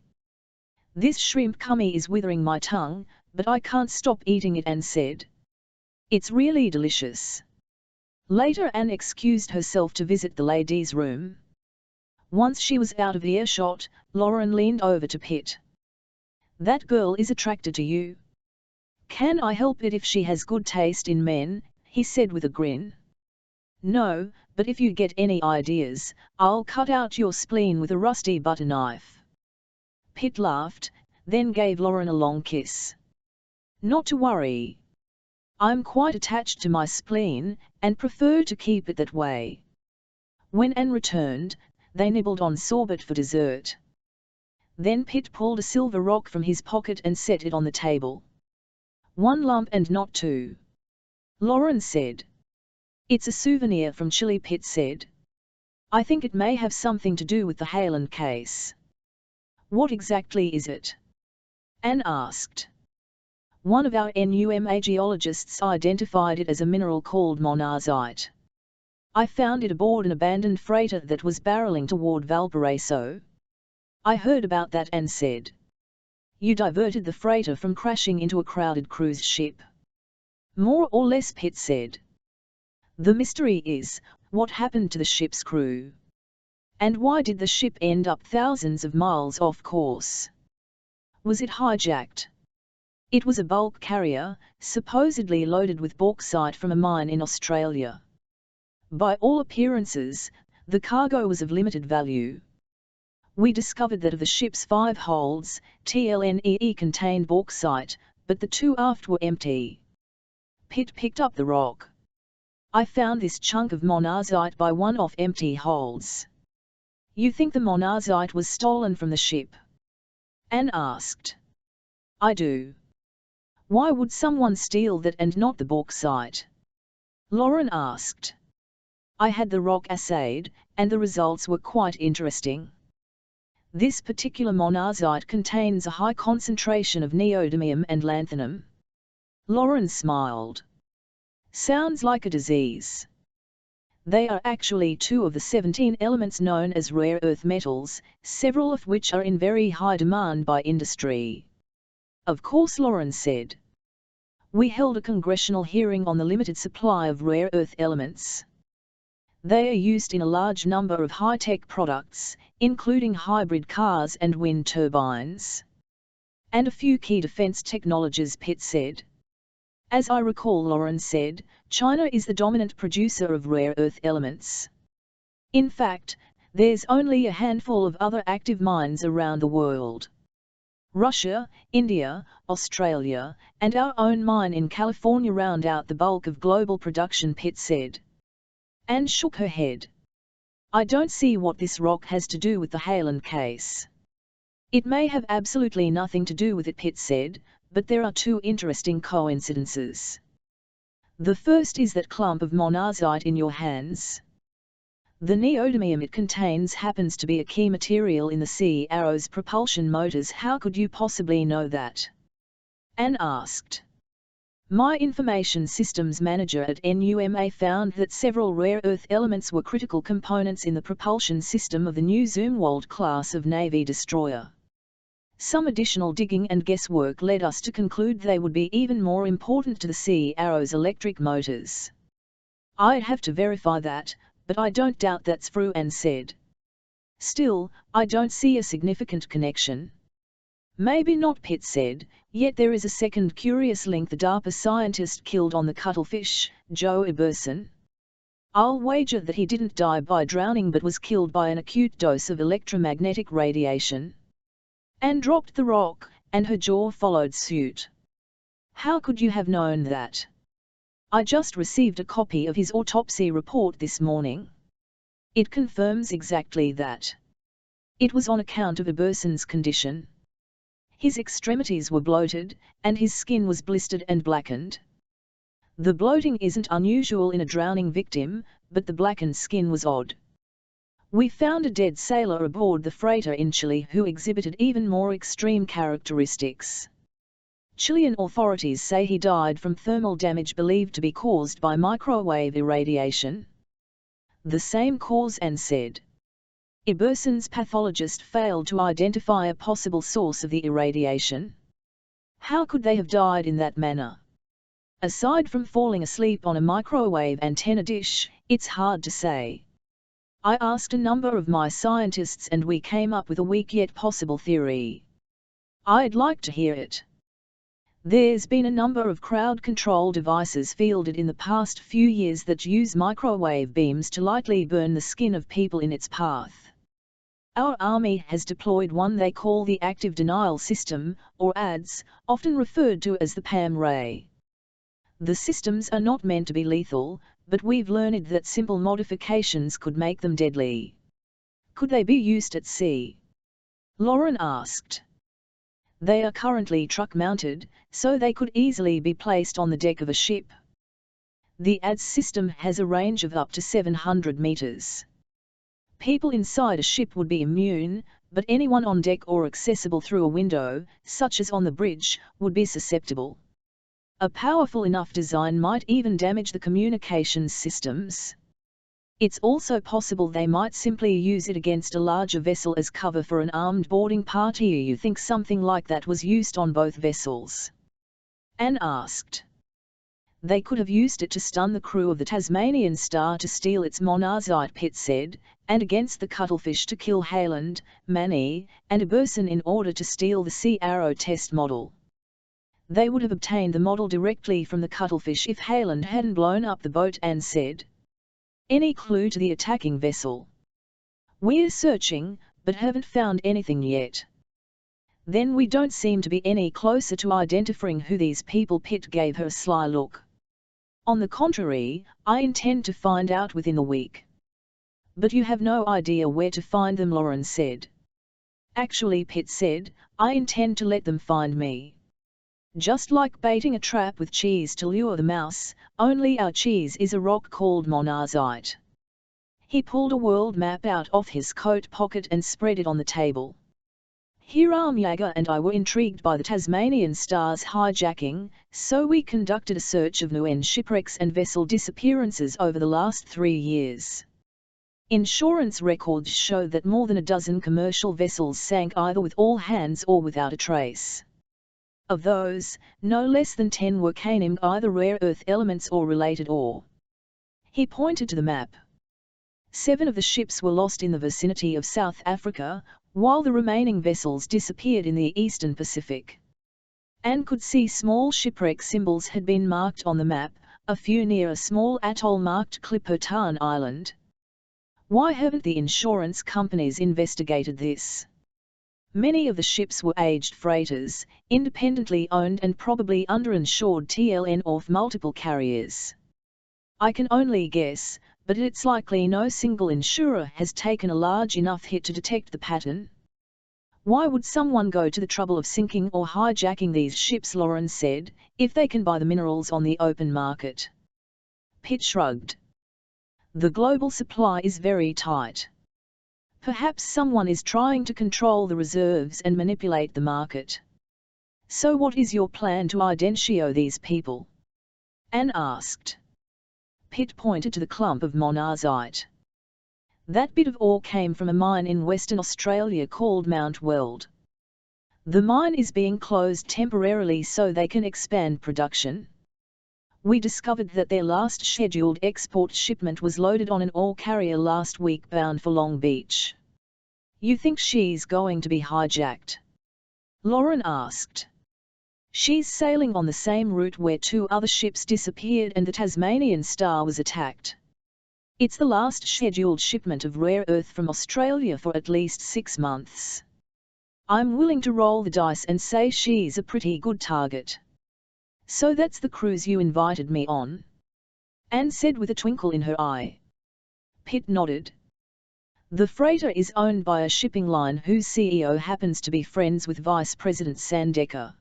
"This shrimp curry is withering my tongue, but I can't stop eating it," Anne said. "It's really delicious." Later Anne excused herself to visit the ladies' room. Once she was out of earshot, Lauren leaned over to Pitt. "That girl is attracted to you." "Can I help it if she has good taste in men?" he said with a grin. "No, but if you get any ideas, I'll cut out your spleen with a rusty butter knife." Pitt laughed, then gave Lauren a long kiss. "Not to worry. I'm quite attached to my spleen, and prefer to keep it that way." When Anne returned, they nibbled on sorbet for dessert. Then Pitt pulled a silver rock from his pocket and set it on the table. "One lump and not two," Lauren said. "It's a souvenir from Chile," Pitt said. "I think it may have something to do with the Helen case." "What exactly is it?" Anne asked. "One of our NUMA geologists identified it as a mineral called monazite. I found it aboard an abandoned freighter that was barreling toward Valparaiso." "I heard about that," Anne said. "You diverted the freighter from crashing into a crowded cruise ship." "More or less," Pitt said. "The mystery is, what happened to the ship's crew? And why did the ship end up thousands of miles off course? Was it hijacked?" "It was a bulk carrier, supposedly loaded with bauxite from a mine in Australia. By all appearances, the cargo was of limited value. We discovered that of the ship's 5 holds, TLNEE contained bauxite, but the 2 aft were empty." Pitt picked up the rock. "I found this chunk of monazite by one of empty holds." You think the monazite was stolen from the ship? Anne asked. I do. Why would someone steal that and not the bauxite? Lauren asked. I had the rock assayed, and the results were quite interesting. This particular monazite contains a high concentration of neodymium and lanthanum. Lauren smiled. Sounds like a disease. They are actually 2 of the 17 elements known as rare earth metals, several of which are in very high demand by industry. Of course, Lauren said. We held a congressional hearing on the limited supply of rare earth elements. They are used in a large number of high-tech products, including hybrid cars and wind turbines. And a few key defense technologies, Pitt said. As I recall, Lauren said, China is the dominant producer of rare earth elements. In fact, there's only a handful of other active mines around the world. Russia, India, Australia, and our own mine in California round out the bulk of global production, Pitt said. Anne shook her head. I don't see what this rock has to do with the Hayland case. It may have absolutely nothing to do with it, Pitt said, but there are 2 interesting coincidences. The first is that clump of monazite in your hands. The neodymium it contains happens to be a key material in the Sea Arrow's propulsion motors. How could you possibly know that? Anne asked. My information systems manager at NUMA found that several rare earth elements were critical components in the propulsion system of the new Zumwalt class of Navy destroyer. Some additional digging and guesswork led us to conclude they would be even more important to the Sea Arrow's electric motors. I'd have to verify that, but I don't doubt that's true, Anne said. Still, I don't see a significant connection. Maybe not, Pitt said, yet there is a second curious link. The DARPA scientist killed on the cuttlefish, Joe Eberson. I'll wager that he didn't die by drowning but was killed by an acute dose of electromagnetic radiation. Anne dropped the rock, and her jaw followed suit. How could you have known that? I just received a copy of his autopsy report this morning. It confirms exactly that. It was on account of Eberson's condition. His extremities were bloated, and his skin was blistered and blackened. The bloating isn't unusual in a drowning victim, but the blackened skin was odd. We found a dead sailor aboard the freighter in Chile who exhibited even more extreme characteristics. Chilean authorities say he died from thermal damage believed to be caused by microwave irradiation. The same cause, Anne said. Eberson's pathologist failed to identify a possible source of the irradiation. How could they have died in that manner? Aside from falling asleep on a microwave antenna dish, it's hard to say. I asked a number of my scientists and we came up with a weak yet possible theory. I'd like to hear it. There's been a number of crowd control devices fielded in the past few years that use microwave beams to lightly burn the skin of people in its path. Our army has deployed one they call the Active Denial System, or ADS, often referred to as the PAM ray. The systems are not meant to be lethal, but we've learned that simple modifications could make them deadly. Could they be used at sea? Lauren asked. They are currently truck-mounted, so they could easily be placed on the deck of a ship. The ADS system has a range of up to 700 meters. People inside a ship would be immune, but anyone on deck or accessible through a window, such as on the bridge, would be susceptible. A powerful enough design might even damage the communications systems. It's also possible they might simply use it against a larger vessel as cover for an armed boarding party. You think something like that was used on both vessels? Anne asked. They could have used it to stun the crew of the Tasmanian Star to steal its monazite, Pitt said, and against the cuttlefish to kill Hayland, Manny, and Eberson in order to steal the Sea Arrow test model. They would have obtained the model directly from the cuttlefish if Hayland hadn't blown up the boat, Anne said. Any clue to the attacking vessel? We're searching, but haven't found anything yet. Then we don't seem to be any closer to identifying who these people. Pitt gave her a sly look. On the contrary, I intend to find out within the week. But you have no idea where to find them, Lauren said. Actually, Pitt said, I intend to let them find me. Just like baiting a trap with cheese to lure the mouse, only our cheese is a rock called monazite. He pulled a world map out of his coat pocket and spread it on the table. Hiram Yager and I were intrigued by the Tasmanian Star's hijacking, so we conducted a search of UN shipwrecks and vessel disappearances over the last 3 years. Insurance records show that more than a dozen commercial vessels sank either with all hands or without a trace. Of those, no less than 10 were named either rare earth elements or related ore. He pointed to the map. 7 of the ships were lost in the vicinity of South Africa, while the remaining vessels disappeared in the eastern Pacific. Anne could see small shipwreck symbols had been marked on the map, a few near a small atoll marked Clipperton Island. Why haven't the insurance companies investigated this? Many of the ships were aged freighters, independently owned and probably underinsured TLN off multiple carriers. I can only guess, but it's likely no single insurer has taken a large enough hit to detect the pattern. Why would someone go to the trouble of sinking or hijacking these ships, Lauren said, if they can buy the minerals on the open market? Pitt shrugged. The global supply is very tight. Perhaps someone is trying to control the reserves and manipulate the market. So what is your plan to identify these people? Anne asked. Pitt pointed to the clump of monazite. That bit of ore came from a mine in Western Australia called Mount Weld. The mine is being closed temporarily so they can expand production. We discovered that their last scheduled export shipment was loaded on an ore carrier last week bound for Long Beach. You think she's going to be hijacked? Lauren asked. She's sailing on the same route where 2 other ships disappeared and the Tasmanian Star was attacked. It's the last scheduled shipment of rare earth from Australia for at least 6 months. I'm willing to roll the dice and say she's a pretty good target. So that's the cruise you invited me on? Anne said with a twinkle in her eye. Pitt nodded. The freighter is owned by a shipping line whose CEO happens to be friends with Vice President Sandecker.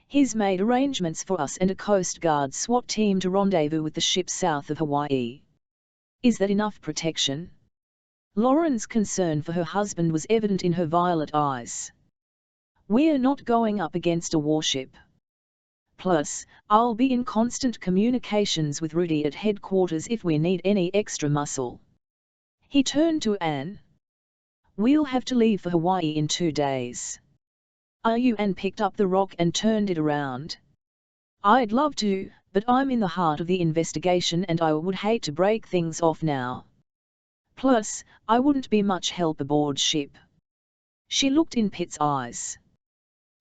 He's made arrangements for us and a Coast Guard SWAT team to rendezvous with the ship south of Hawaii. Is that enough protection? Lauren's concern for her husband was evident in her violet eyes. We're not going up against a warship. Plus, I'll be in constant communications with Rudy at headquarters if we need any extra muscle. He turned to Anne. We'll have to leave for Hawaii in 2 days. Are you? Anne picked up the rock and turned it around. I'd love to, but I'm in the heart of the investigation and I would hate to break things off now. Plus, I wouldn't be much help aboard ship. She looked in Pitt's eyes.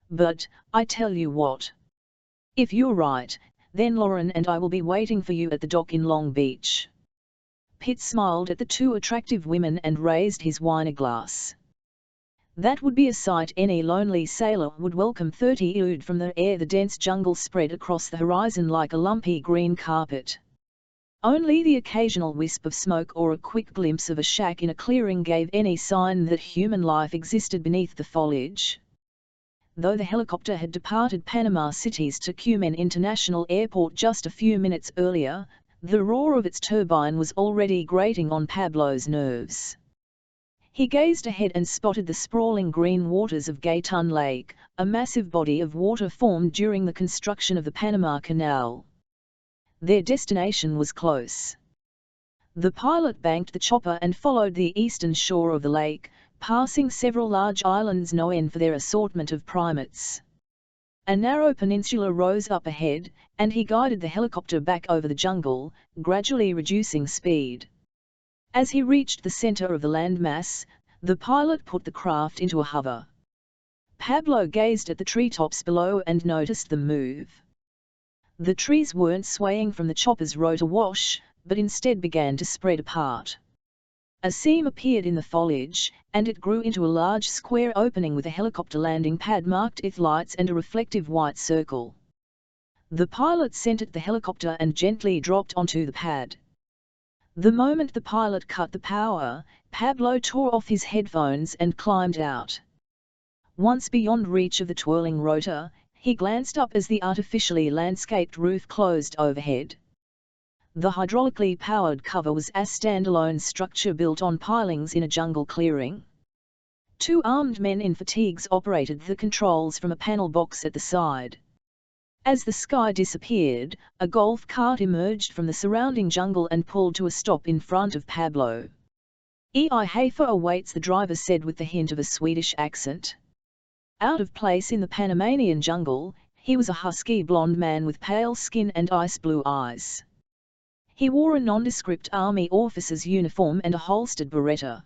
But, I tell you what. If you're right, then Lauren and I will be waiting for you at the dock in Long Beach. Pitt smiled at the 2 attractive women and raised his wine glass. That would be a sight any lonely sailor would welcome. 30 ood from the air. The dense jungle spread across the horizon like a lumpy green carpet. Only the occasional wisp of smoke or a quick glimpse of a shack in a clearing gave any sign that human life existed beneath the foliage. Though the helicopter had departed Panama City's Tucumán International Airport just a few minutes earlier, the roar of its turbine was already grating on Pablo's nerves. He gazed ahead and spotted the sprawling green waters of Gatun Lake, a massive body of water formed during the construction of the Panama Canal. Their destination was close. The pilot banked the chopper and followed the eastern shore of the lake, passing several large islands known for their assortment of primates. A narrow peninsula rose up ahead, and he guided the helicopter back over the jungle, gradually reducing speed. As he reached the center of the landmass, the pilot put the craft into a hover. Pablo gazed at the treetops below and noticed them move. The trees weren't swaying from the chopper's rotor wash, but instead began to spread apart. A seam appeared in the foliage, and it grew into a large square opening with a helicopter landing pad marked with lights and a reflective white circle. The pilot sent it the helicopter and gently dropped onto the pad. The moment the pilot cut the power, Pablo tore off his headphones and climbed out. Once beyond reach of the twirling rotor, he glanced up as the artificially landscaped roof closed overhead. The hydraulically powered cover was a standalone structure built on pilings in a jungle clearing. Two armed men in fatigues operated the controls from a panel box at the side. As the sky disappeared, a golf cart emerged from the surrounding jungle and pulled to a stop in front of Pablo. "I Hafer awaits," the driver said with the hint of a Swedish accent. Out of place in the Panamanian jungle, he was a husky blond man with pale skin and ice-blue eyes. He wore a nondescript army officer's uniform and a holstered beretta.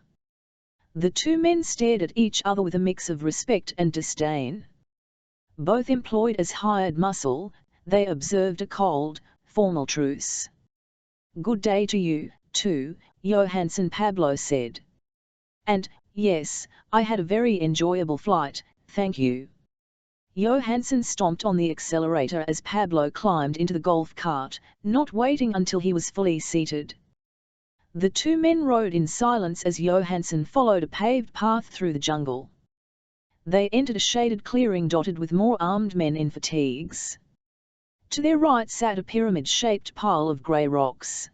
The two men stared at each other with a mix of respect and disdain. Both employed as hired muscle, they observed a cold, formal truce. "Good day to you, too, Johansson," Pablo said. "And, yes, I had a very enjoyable flight, thank you." Johansson stomped on the accelerator as Pablo climbed into the golf cart, not waiting until he was fully seated. The two men rode in silence as Johansson followed a paved path through the jungle. They entered a shaded clearing dotted with more armed men in fatigues. To their right sat a pyramid-shaped pile of grey rocks.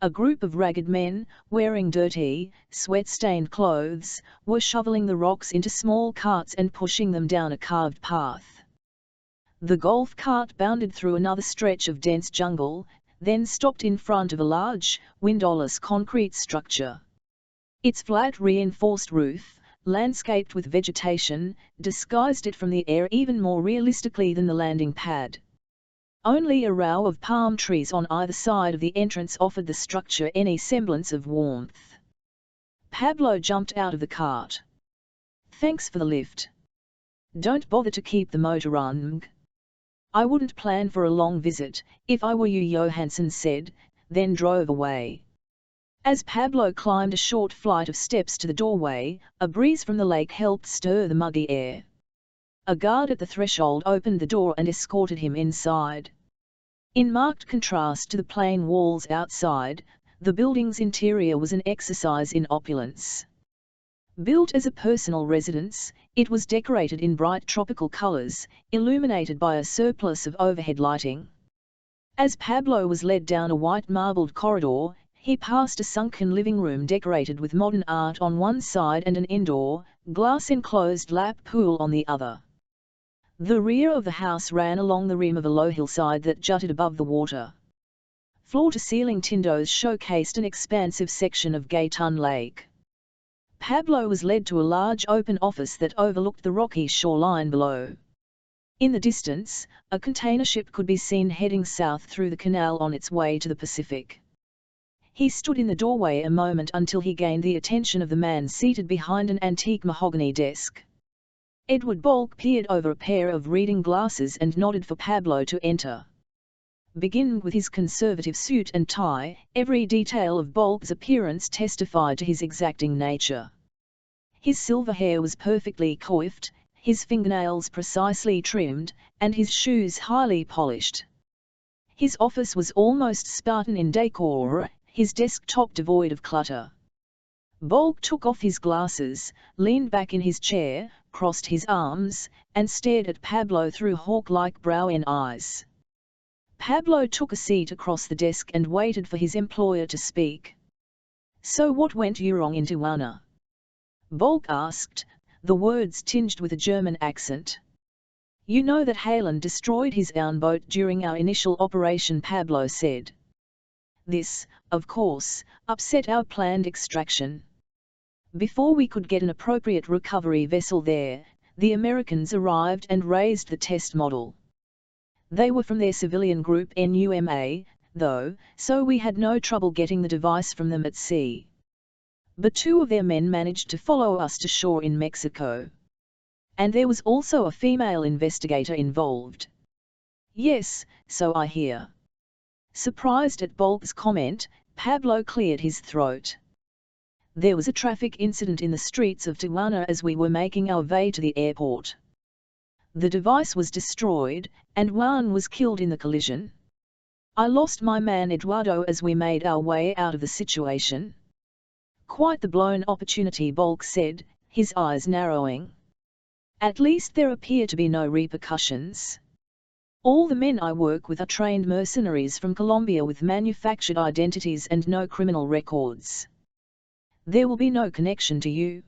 A group of ragged men, wearing dirty, sweat-stained clothes, were shoveling the rocks into small carts and pushing them down a carved path. The golf cart bounded through another stretch of dense jungle, then stopped in front of a large, windowless concrete structure. Its flat reinforced roof, landscaped with vegetation, disguised it from the air even more realistically than the landing pad. Only a row of palm trees on either side of the entrance offered the structure any semblance of warmth. Pablo jumped out of the cart. "Thanks for the lift. Don't bother to keep the motor running. I wouldn't plan for a long visit, if I were you," Johansson said, then drove away. As Pablo climbed a short flight of steps to the doorway, a breeze from the lake helped stir the muggy air. A guard at the threshold opened the door and escorted him inside. In marked contrast to the plain walls outside, the building's interior was an exercise in opulence. Built as a personal residence, it was decorated in bright tropical colors, illuminated by a surplus of overhead lighting. As Pablo was led down a white marbled corridor, he passed a sunken living room decorated with modern art on one side and an indoor, glass-enclosed lap pool on the other. The rear of the house ran along the rim of a low hillside that jutted above the water. Floor-to-ceiling windows showcased an expansive section of Gatun Lake. Pablo was led to a large open office that overlooked the rocky shoreline below. In the distance, a container ship could be seen heading south through the canal on its way to the Pacific. He stood in the doorway a moment until he gained the attention of the man seated behind an antique mahogany desk. Edward Bolk peered over a pair of reading glasses and nodded for Pablo to enter. Beginning with his conservative suit and tie, every detail of Bolk's appearance testified to his exacting nature. His silver hair was perfectly coiffed, his fingernails precisely trimmed, and his shoes highly polished. His office was almost Spartan in decor, his desktop devoid of clutter. Bolk took off his glasses, leaned back in his chair, crossed his arms, and stared at Pablo through hawk-like brown eyes. Pablo took a seat across the desk and waited for his employer to speak. "So what went you wrong in Tijuana?" Bolk asked, the words tinged with a German accent. "You know that Haaland destroyed his own boat during our initial operation," Pablo said. "This, of course, upset our planned extraction. Before we could get an appropriate recovery vessel there, the Americans arrived and raised the test model. They were from their civilian group NUMA, though, so we had no trouble getting the device from them at sea. But two of their men managed to follow us to shore in Mexico. And there was also a female investigator involved." "Yes, so I hear." Surprised at Bolk's comment, Pablo cleared his throat. "There was a traffic incident in the streets of Tijuana as we were making our way to the airport. The device was destroyed, and Juan was killed in the collision. I lost my man Eduardo as we made our way out of the situation. Quite the blown opportunity, Bolk said, his eyes narrowing. At least there appear to be no repercussions. All the men I work with are trained mercenaries from Colombia with manufactured identities and no criminal records. There will be no connection to you.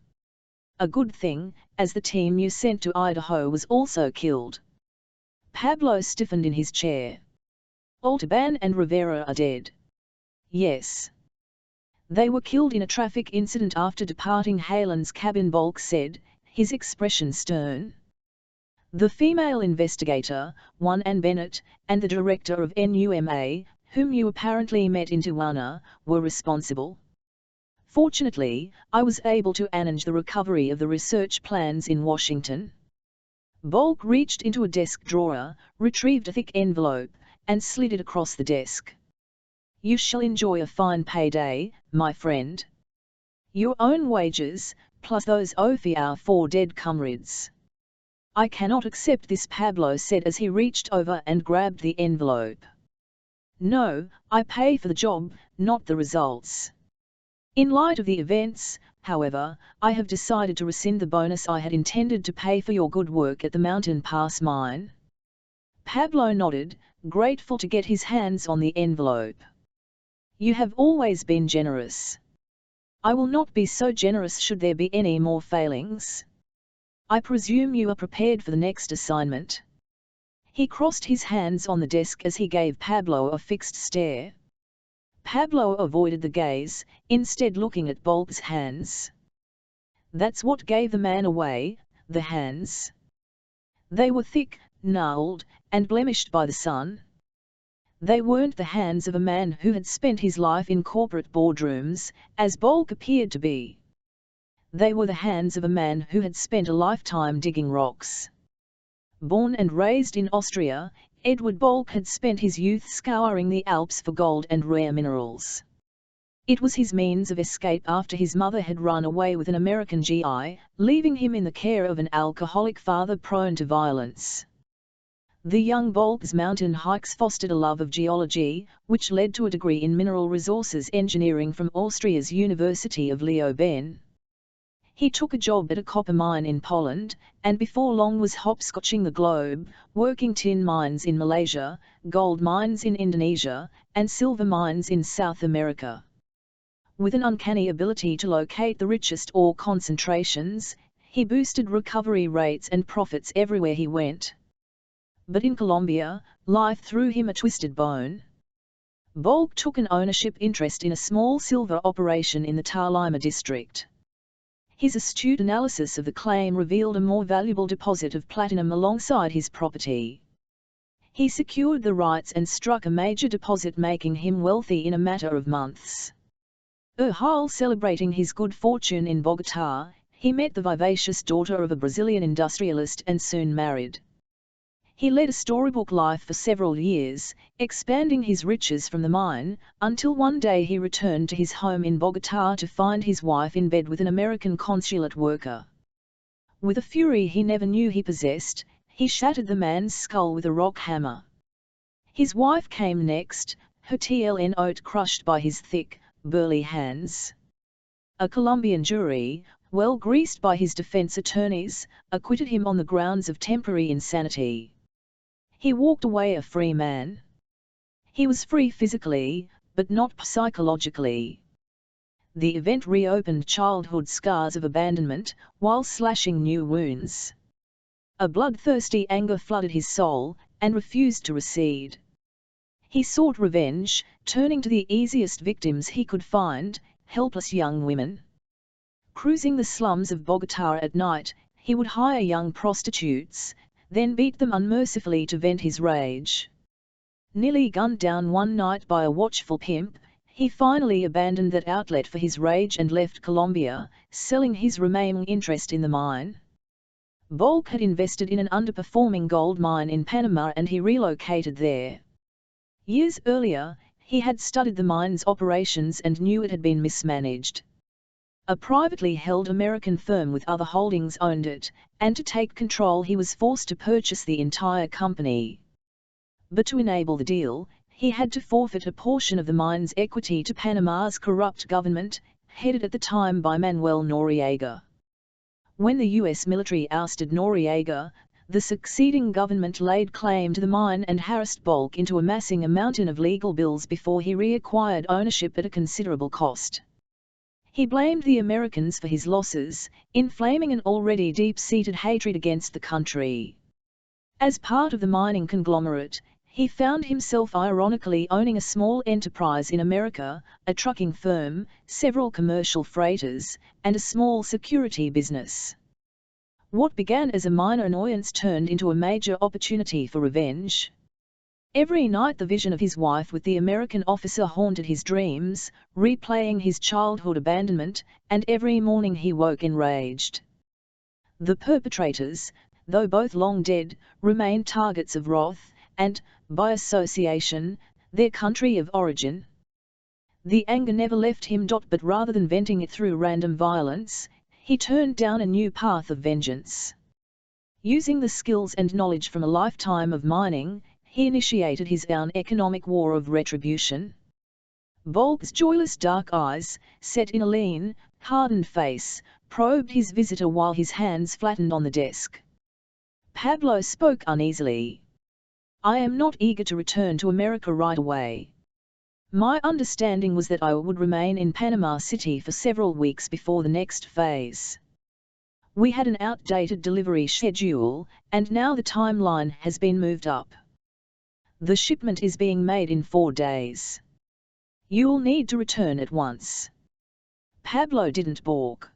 A good thing, as the team you sent to Idaho was also killed. Pablo stiffened in his chair. Altaban and Rivera are dead. Yes. They were killed in a traffic incident after departing Halen's cabin, Bolk said, his expression stern. The female investigator, Juan Ann Bennett, and the director of NUMA, whom you apparently met in Tijuana, were responsible. Fortunately, I was able to arrange the recovery of the research plans in Washington. Bolk reached into a desk drawer, retrieved a thick envelope, and slid it across the desk. You shall enjoy a fine payday, my friend. Your own wages, plus those of our 4 dead comrades. I cannot accept this, Pablo said as he reached over and grabbed the envelope. No, I pay for the job, not the results. In light of the events, however, I have decided to rescind the bonus I had intended to pay for your good work at the Mountain Pass mine. Pablo nodded, grateful to get his hands on the envelope. You have always been generous. I will not be so generous should there be any more failings. I presume you are prepared for the next assignment. He crossed his hands on the desk as he gave Pablo a fixed stare. Pablo avoided the gaze, instead looking at Bolk's hands. That's what gave the man away, the hands. They were thick, gnarled, and blemished by the sun. They weren't the hands of a man who had spent his life in corporate boardrooms, as Bolk appeared to be. They were the hands of a man who had spent a lifetime digging rocks. Born and raised in Austria, Edward Bolk had spent his youth scouring the Alps for gold and rare minerals. It was his means of escape after his mother had run away with an American GI, leaving him in the care of an alcoholic father prone to violence. The young Bolk's mountain hikes fostered a love of geology, which led to a degree in mineral resources engineering from Austria's University of Leoben. He took a job at a copper mine in Poland, and before long was hopscotching the globe, working tin mines in Malaysia, gold mines in Indonesia, and silver mines in South America. With an uncanny ability to locate the richest ore concentrations, he boosted recovery rates and profits everywhere he went. But in Colombia, life threw him a twisted bone. Bolk took an ownership interest in a small silver operation in the Tolima district. His astute analysis of the claim revealed a more valuable deposit of platinum alongside his property. He secured the rights and struck a major deposit, making him wealthy in a matter of months. While celebrating his good fortune in Bogotá, he met the vivacious daughter of a Brazilian industrialist and soon married. He led a storybook life for several years, expanding his riches from the mine, until one day he returned to his home in Bogotá to find his wife in bed with an American consulate worker. With a fury he never knew he possessed, he shattered the man's skull with a rock hammer. His wife came next, her TLN crushed by his thick, burly hands. A Colombian jury, well greased by his defense attorneys, acquitted him on the grounds of temporary insanity. He walked away a free man. He was free physically, but not psychologically. The event reopened childhood scars of abandonment, while slashing new wounds. A bloodthirsty anger flooded his soul, and refused to recede. He sought revenge, turning to the easiest victims he could find, helpless young women. Cruising the slums of Bogotá at night, he would hire young prostitutes, then beat them unmercifully to vent his rage. Nearly gunned down one night by a watchful pimp, he finally abandoned that outlet for his rage and left Colombia, selling his remaining interest in the mine. Bolk had invested in an underperforming gold mine in Panama and he relocated there. Years earlier, he had studied the mine's operations and knew it had been mismanaged. A privately held American firm with other holdings owned it, and to take control he was forced to purchase the entire company. But to enable the deal, he had to forfeit a portion of the mine's equity to Panama's corrupt government, headed at the time by Manuel Noriega. When the U.S. military ousted Noriega, the succeeding government laid claim to the mine and harassed Bolk into amassing a mountain of legal bills before he reacquired ownership at a considerable cost. He blamed the Americans for his losses, inflaming an already deep-seated hatred against the country. As part of the mining conglomerate, he found himself ironically owning a small enterprise in America, a trucking firm, several commercial freighters, and a small security business. What began as a minor annoyance turned into a major opportunity for revenge. Every night the vision of his wife with the American officer haunted his dreams, replaying his childhood abandonment, and every morning he woke enraged. The perpetrators, though both long dead, remained targets of wrath, and, by association, their country of origin. The anger never left him. But rather than venting it through random violence, he turned down a new path of vengeance. Using the skills and knowledge from a lifetime of mining, he initiated his own economic war of retribution. Bolk's joyless dark eyes, set in a lean, hardened face, probed his visitor while his hands flattened on the desk. Pablo spoke uneasily. "I am not eager to return to America right away. My understanding was that I would remain in Panama City for several weeks before the next phase. We had an outdated delivery schedule, and now the timeline has been moved up. The shipment is being made in 4 days. You'll need to return at once." Pablo didn't balk.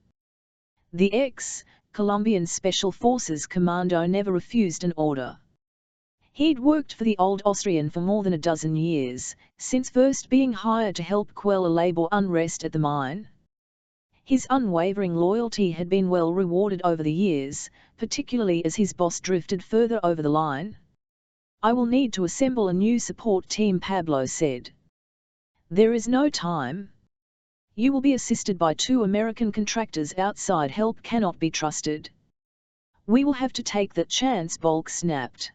The ex-Colombian Special Forces commando never refused an order. He'd worked for the old Austrian for more than a dozen years, since first being hired to help quell a labor unrest at the mine. His unwavering loyalty had been well rewarded over the years, particularly as his boss drifted further over the line. "I will need to assemble a new support team," Pablo said. "There is no time. You will be assisted by 2 American contractors outside. Help cannot be trusted." "We will have to take that chance," Bolk snapped.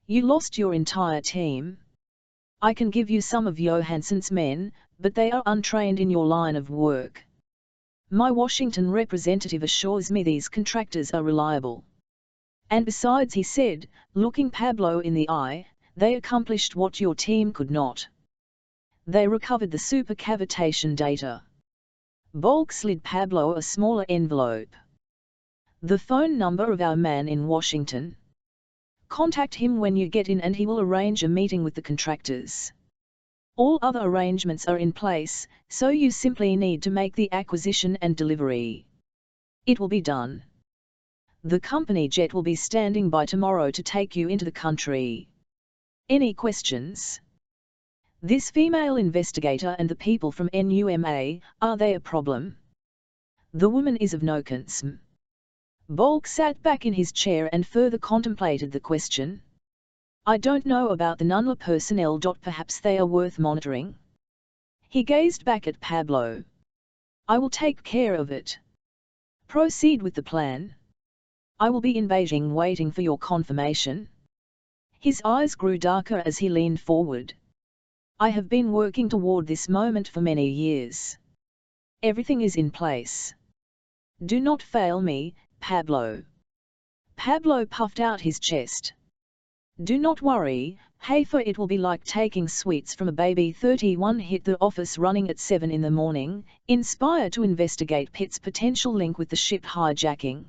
"You lost your entire team. I can give you some of Johansson's men, but they are untrained in your line of work. My Washington representative assures me these contractors are reliable. And besides," he said, looking Pablo in the eye, "they accomplished what your team could not. They recovered the supercavitation data." Bolk slid Pablo a smaller envelope. "The phone number of our man in Washington. Contact him when you get in and he will arrange a meeting with the contractors. All other arrangements are in place, so you simply need to make the acquisition and delivery. It will be done. The company jet will be standing by tomorrow to take you into the country. Any questions? This female investigator and the people from NUMA, are they a problem?" "The woman is of no concern." Bolk sat back in his chair and further contemplated the question. "I don't know about the NUNLA personnel. Perhaps they are worth monitoring." He gazed back at Pablo. "I will take care of it. Proceed with the plan. I will be in Beijing waiting for your confirmation." His eyes grew darker as he leaned forward. "I have been working toward this moment for many years. Everything is in place. Do not fail me, Pablo." Pablo puffed out his chest. "Do not worry, Hafer. It will be like taking sweets from a baby." 31 hit the office running at 7 in the morning, inspired to investigate Pitt's potential link with the ship hijacking.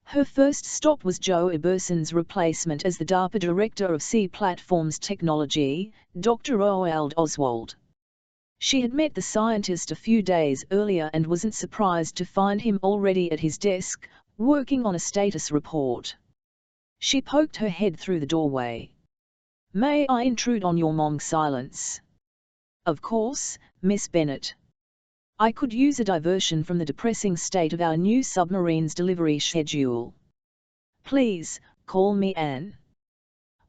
Her first stop was Joe Eberson's replacement as the DARPA Director of Sea Platforms Technology, Dr. Roald Oswald. She had met the scientist a few days earlier and wasn't surprised to find him already at his desk, working on a status report. She poked her head through the doorway. "May I intrude on your long silence?" "Of course, Miss Bennett. I could use a diversion from the depressing state of our new submarine's delivery schedule. Please, call me Anne.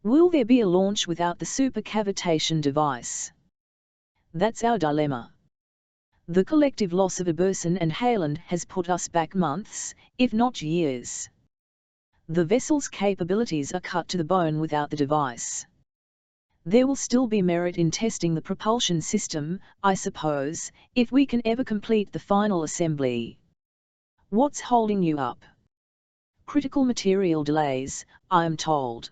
Will there be a launch without the supercavitation device? That's our dilemma. The collective loss of Eberson and Hayland has put us back months, if not years. The vessel's capabilities are cut to the bone without the device. There will still be merit in testing the propulsion system, I suppose, if we can ever complete the final assembly. What's holding you up? Critical material delays, I am told.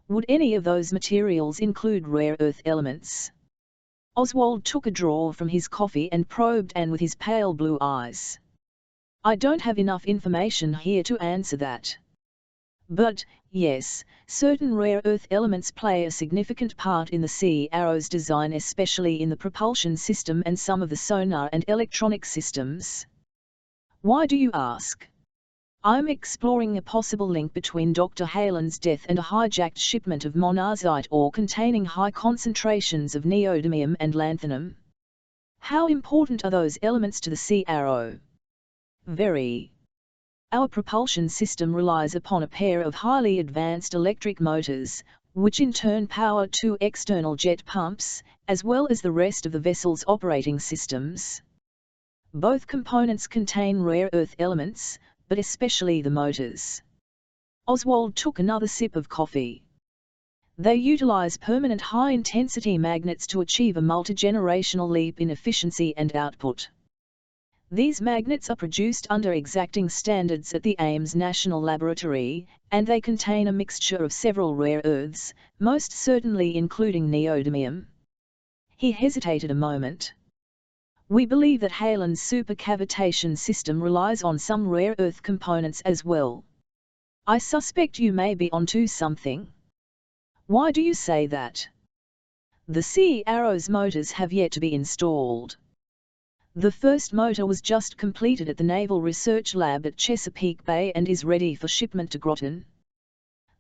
Would any of those materials include rare earth elements? Oswald took a drawer from his coffee and probed Anne with his pale blue eyes. I don't have enough information here to answer that. But, yes, certain rare earth elements play a significant part in the Sea Arrow's design, especially in the propulsion system and some of the sonar and electronic systems. Why do you ask? I'm exploring a possible link between Dr. Halen's death and a hijacked shipment of monazite ore containing high concentrations of neodymium and lanthanum. How important are those elements to the Sea Arrow? Very. Our propulsion system relies upon a pair of highly advanced electric motors, which in turn power two external jet pumps, as well as the rest of the vessel's operating systems. Both components contain rare earth elements, but especially the motors. Oswald took another sip of coffee. They utilize permanent high-intensity magnets to achieve a multi-generational leap in efficiency and output. These magnets are produced under exacting standards at the Ames National Laboratory, and they contain a mixture of several rare earths, most certainly including neodymium. He hesitated a moment. We believe that Halen's supercavitation system relies on some rare earth components as well. I suspect you may be onto something. Why do you say that? The Sea Arrow's motors have yet to be installed. The first motor was just completed at the Naval Research Lab at Chesapeake Bay and is ready for shipment to Groton.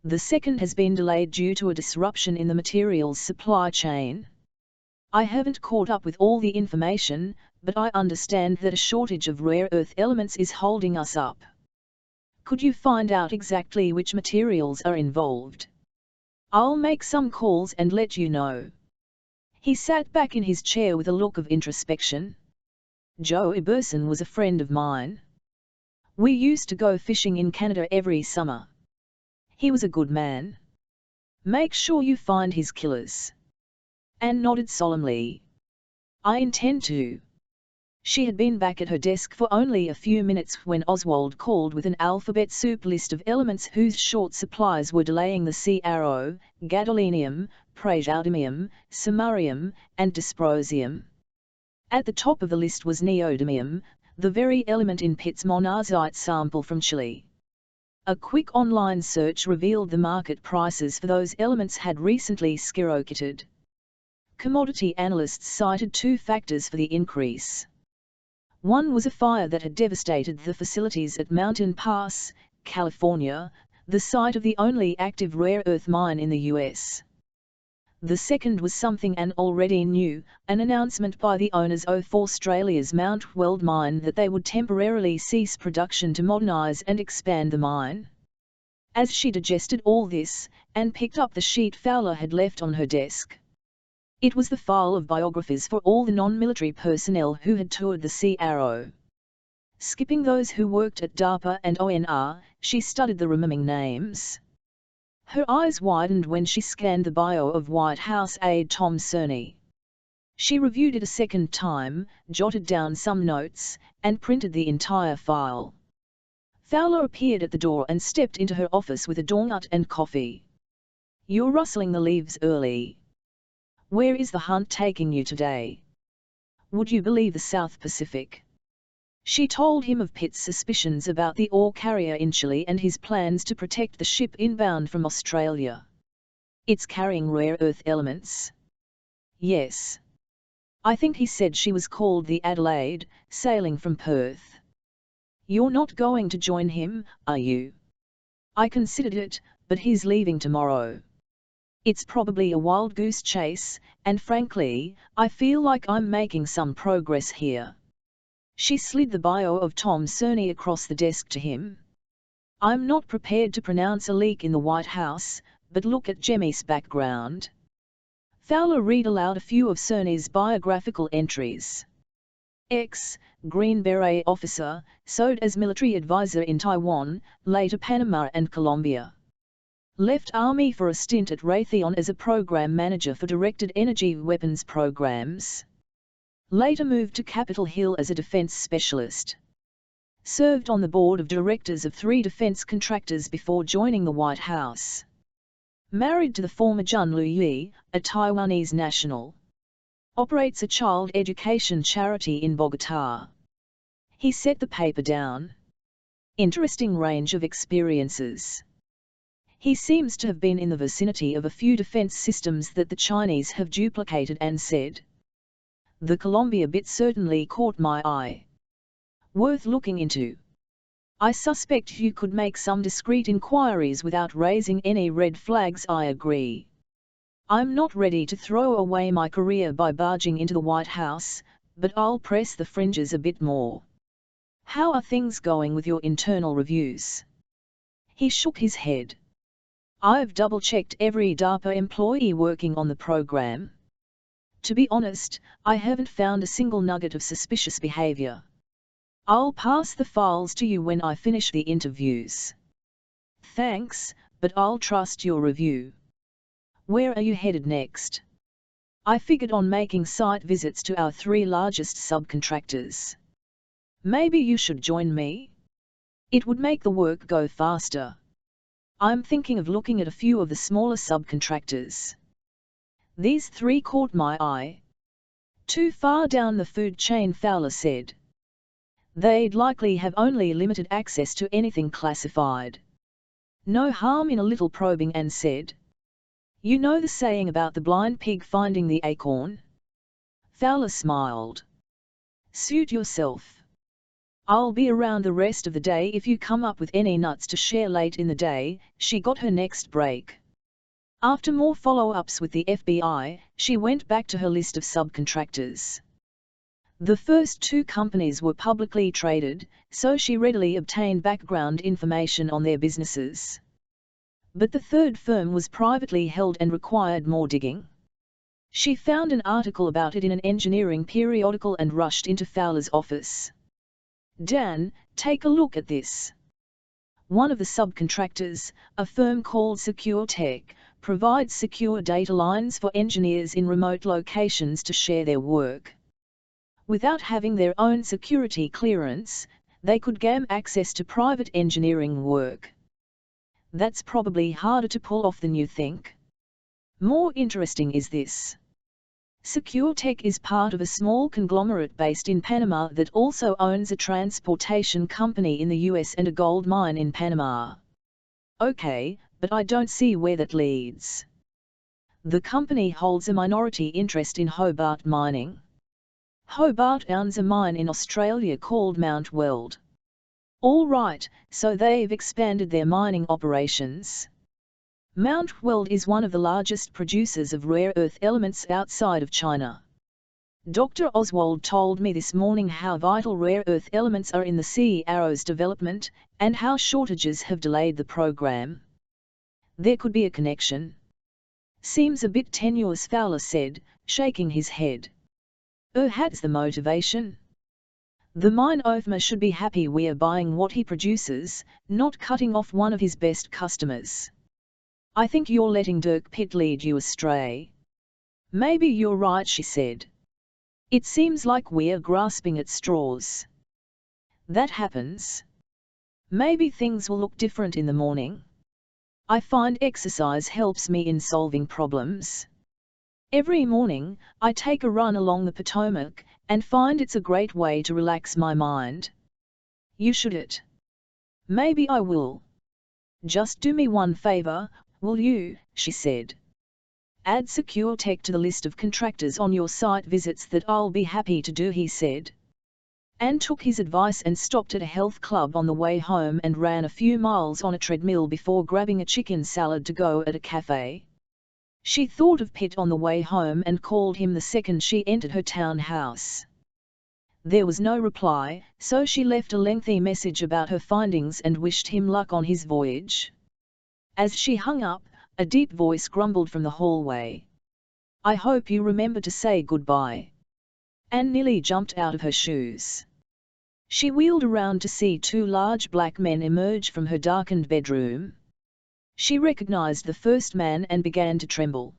The second has been delayed due to a disruption in the materials supply chain. I haven't caught up with all the information, but I understand that a shortage of rare earth elements is holding us up. Could you find out exactly which materials are involved? I'll make some calls and let you know. He sat back in his chair with a look of introspection. Joe Iberson was a friend of mine. We used to go fishing in Canada every summer. He was a good man. Make sure you find his killers. Anne nodded solemnly. I intend to. She had been back at her desk for only a few minutes when Oswald called with an alphabet soup list of elements whose short supplies were delaying the Sea Arrow: gadolinium, praseodymium, samarium, and dysprosium. At the top of the list was neodymium, the very element in Pitt's monazite sample from Chile. A quick online search revealed the market prices for those elements had recently skyrocketed. Commodity analysts cited two factors for the increase. One was a fire that had devastated the facilities at Mountain Pass, California, the site of the only active rare earth mine in the U.S. The second was something Anne already knew, an announcement by the owners of Australia's Mount Weld mine that they would temporarily cease production to modernise and expand the mine. As she digested all this, Anne picked up the sheet Fowler had left on her desk. It was the file of biographies for all the non-military personnel who had toured the Sea Arrow. Skipping those who worked at DARPA and ONR, she studied the remaining names. Her eyes widened when she scanned the bio of White House aide Tom Cerny. She reviewed it a second time, jotted down some notes, and printed the entire file. Fowler appeared at the door and stepped into her office with a doughnut and coffee. You're rustling the leaves early. Where is the hunt taking you today? Would you believe the South Pacific? She told him of Pitt's suspicions about the ore carrier in Chile and his plans to protect the ship inbound from Australia. It's carrying rare earth elements. Yes. I think he said she was called the Adelaide, sailing from Perth. You're not going to join him, are you? I considered it, but he's leaving tomorrow. It's probably a wild goose chase, and frankly, I feel like I'm making some progress here. She slid the bio of Tom Cerny across the desk to him. I'm not prepared to pronounce a leak in the White House, but look at Jemmy's background. Fowler read aloud a few of Cerny's biographical entries. Green Beret officer, served as military advisor in Taiwan, later Panama and Colombia. Left Army for a stint at Raytheon as a program manager for directed energy weapons programs. Later moved to Capitol Hill as a defense specialist. Served on the board of directors of 3 defense contractors before joining the White House. Married to the former Jun Lu-yi, a Taiwanese national. Operates a child education charity in Bogotá. He set the paper down. Interesting range of experiences. He seems to have been in the vicinity of a few defense systems that the Chinese have duplicated and said. The Colombia bit certainly caught my eye. Worth looking into. I suspect you could make some discreet inquiries without raising any red flags. I agree. I'm not ready to throw away my career by barging into the White House, but I'll press the fringes a bit more. How are things going with your internal reviews? He shook his head. I've double-checked every DARPA employee working on the program. To be honest, I haven't found a single nugget of suspicious behavior. I'll pass the files to you when I finish the interviews. Thanks, but I'll trust your review. Where are you headed next? I figured on making site visits to our 3 largest subcontractors. Maybe you should join me? It would make the work go faster. I'm thinking of looking at a few of the smaller subcontractors. These 3 caught my eye. Too far down the food chain, Fowler said. They'd likely have only limited access to anything classified. No harm in a little probing, and said. You know the saying about the blind pig finding the acorn? Fowler smiled. Suit yourself. I'll be around the rest of the day if you come up with any nuts to share late in the day. She got her next break. After more follow-ups with the FBI, she went back to her list of subcontractors. The first 2 companies were publicly traded, so she readily obtained background information on their businesses. But the 3rd firm was privately held and required more digging. She found an article about it in an engineering periodical and rushed into Fowler's office. Dan, take a look at this. One of the subcontractors, a firm called Secure Tech, provides secure data lines for engineers in remote locations to share their work. Without having their own security clearance, they could gain access to private engineering work. That's probably harder to pull off than you think. More interesting is this. SecureTech is part of a small conglomerate based in Panama that also owns a transportation company in the US and a gold mine in Panama. Okay, but I don't see where that leads. The company holds a minority interest in Hobart Mining. Hobart owns a mine in Australia called Mount Weld. All right, so they've expanded their mining operations. Mount Weld is one of the largest producers of rare earth elements outside of China. Dr. Oswald told me this morning how vital rare earth elements are in the Sea Arrow's development, and how shortages have delayed the program. There could be a connection. Seems a bit tenuous, Fowler said, shaking his head. That's the motivation. The mine owner should be happy we're buying what he produces, not cutting off one of his best customers. I think you're letting Dirk Pitt lead you astray. Maybe you're right, she said. It seems like we're grasping at straws. That happens. Maybe things will look different in the morning. I find exercise helps me in solving problems. Every morning, I take a run along the Potomac, and find it's a great way to relax my mind. You should it. Maybe I will. Just do me one favor, will you, she said. Add Secure Tech to the list of contractors on your site visits that I'll be happy to do, he said. Anne took his advice and stopped at a health club on the way home and ran a few miles on a treadmill before grabbing a chicken salad to go at a cafe. She thought of Pitt on the way home and called him the second she entered her townhouse. There was no reply, so she left a lengthy message about her findings and wished him luck on his voyage. As she hung up, a deep voice grumbled from the hallway. I hope you remember to say goodbye. Anne nearly jumped out of her shoes. She wheeled around to see two large black men emerge from her darkened bedroom. She recognized the first man and began to tremble.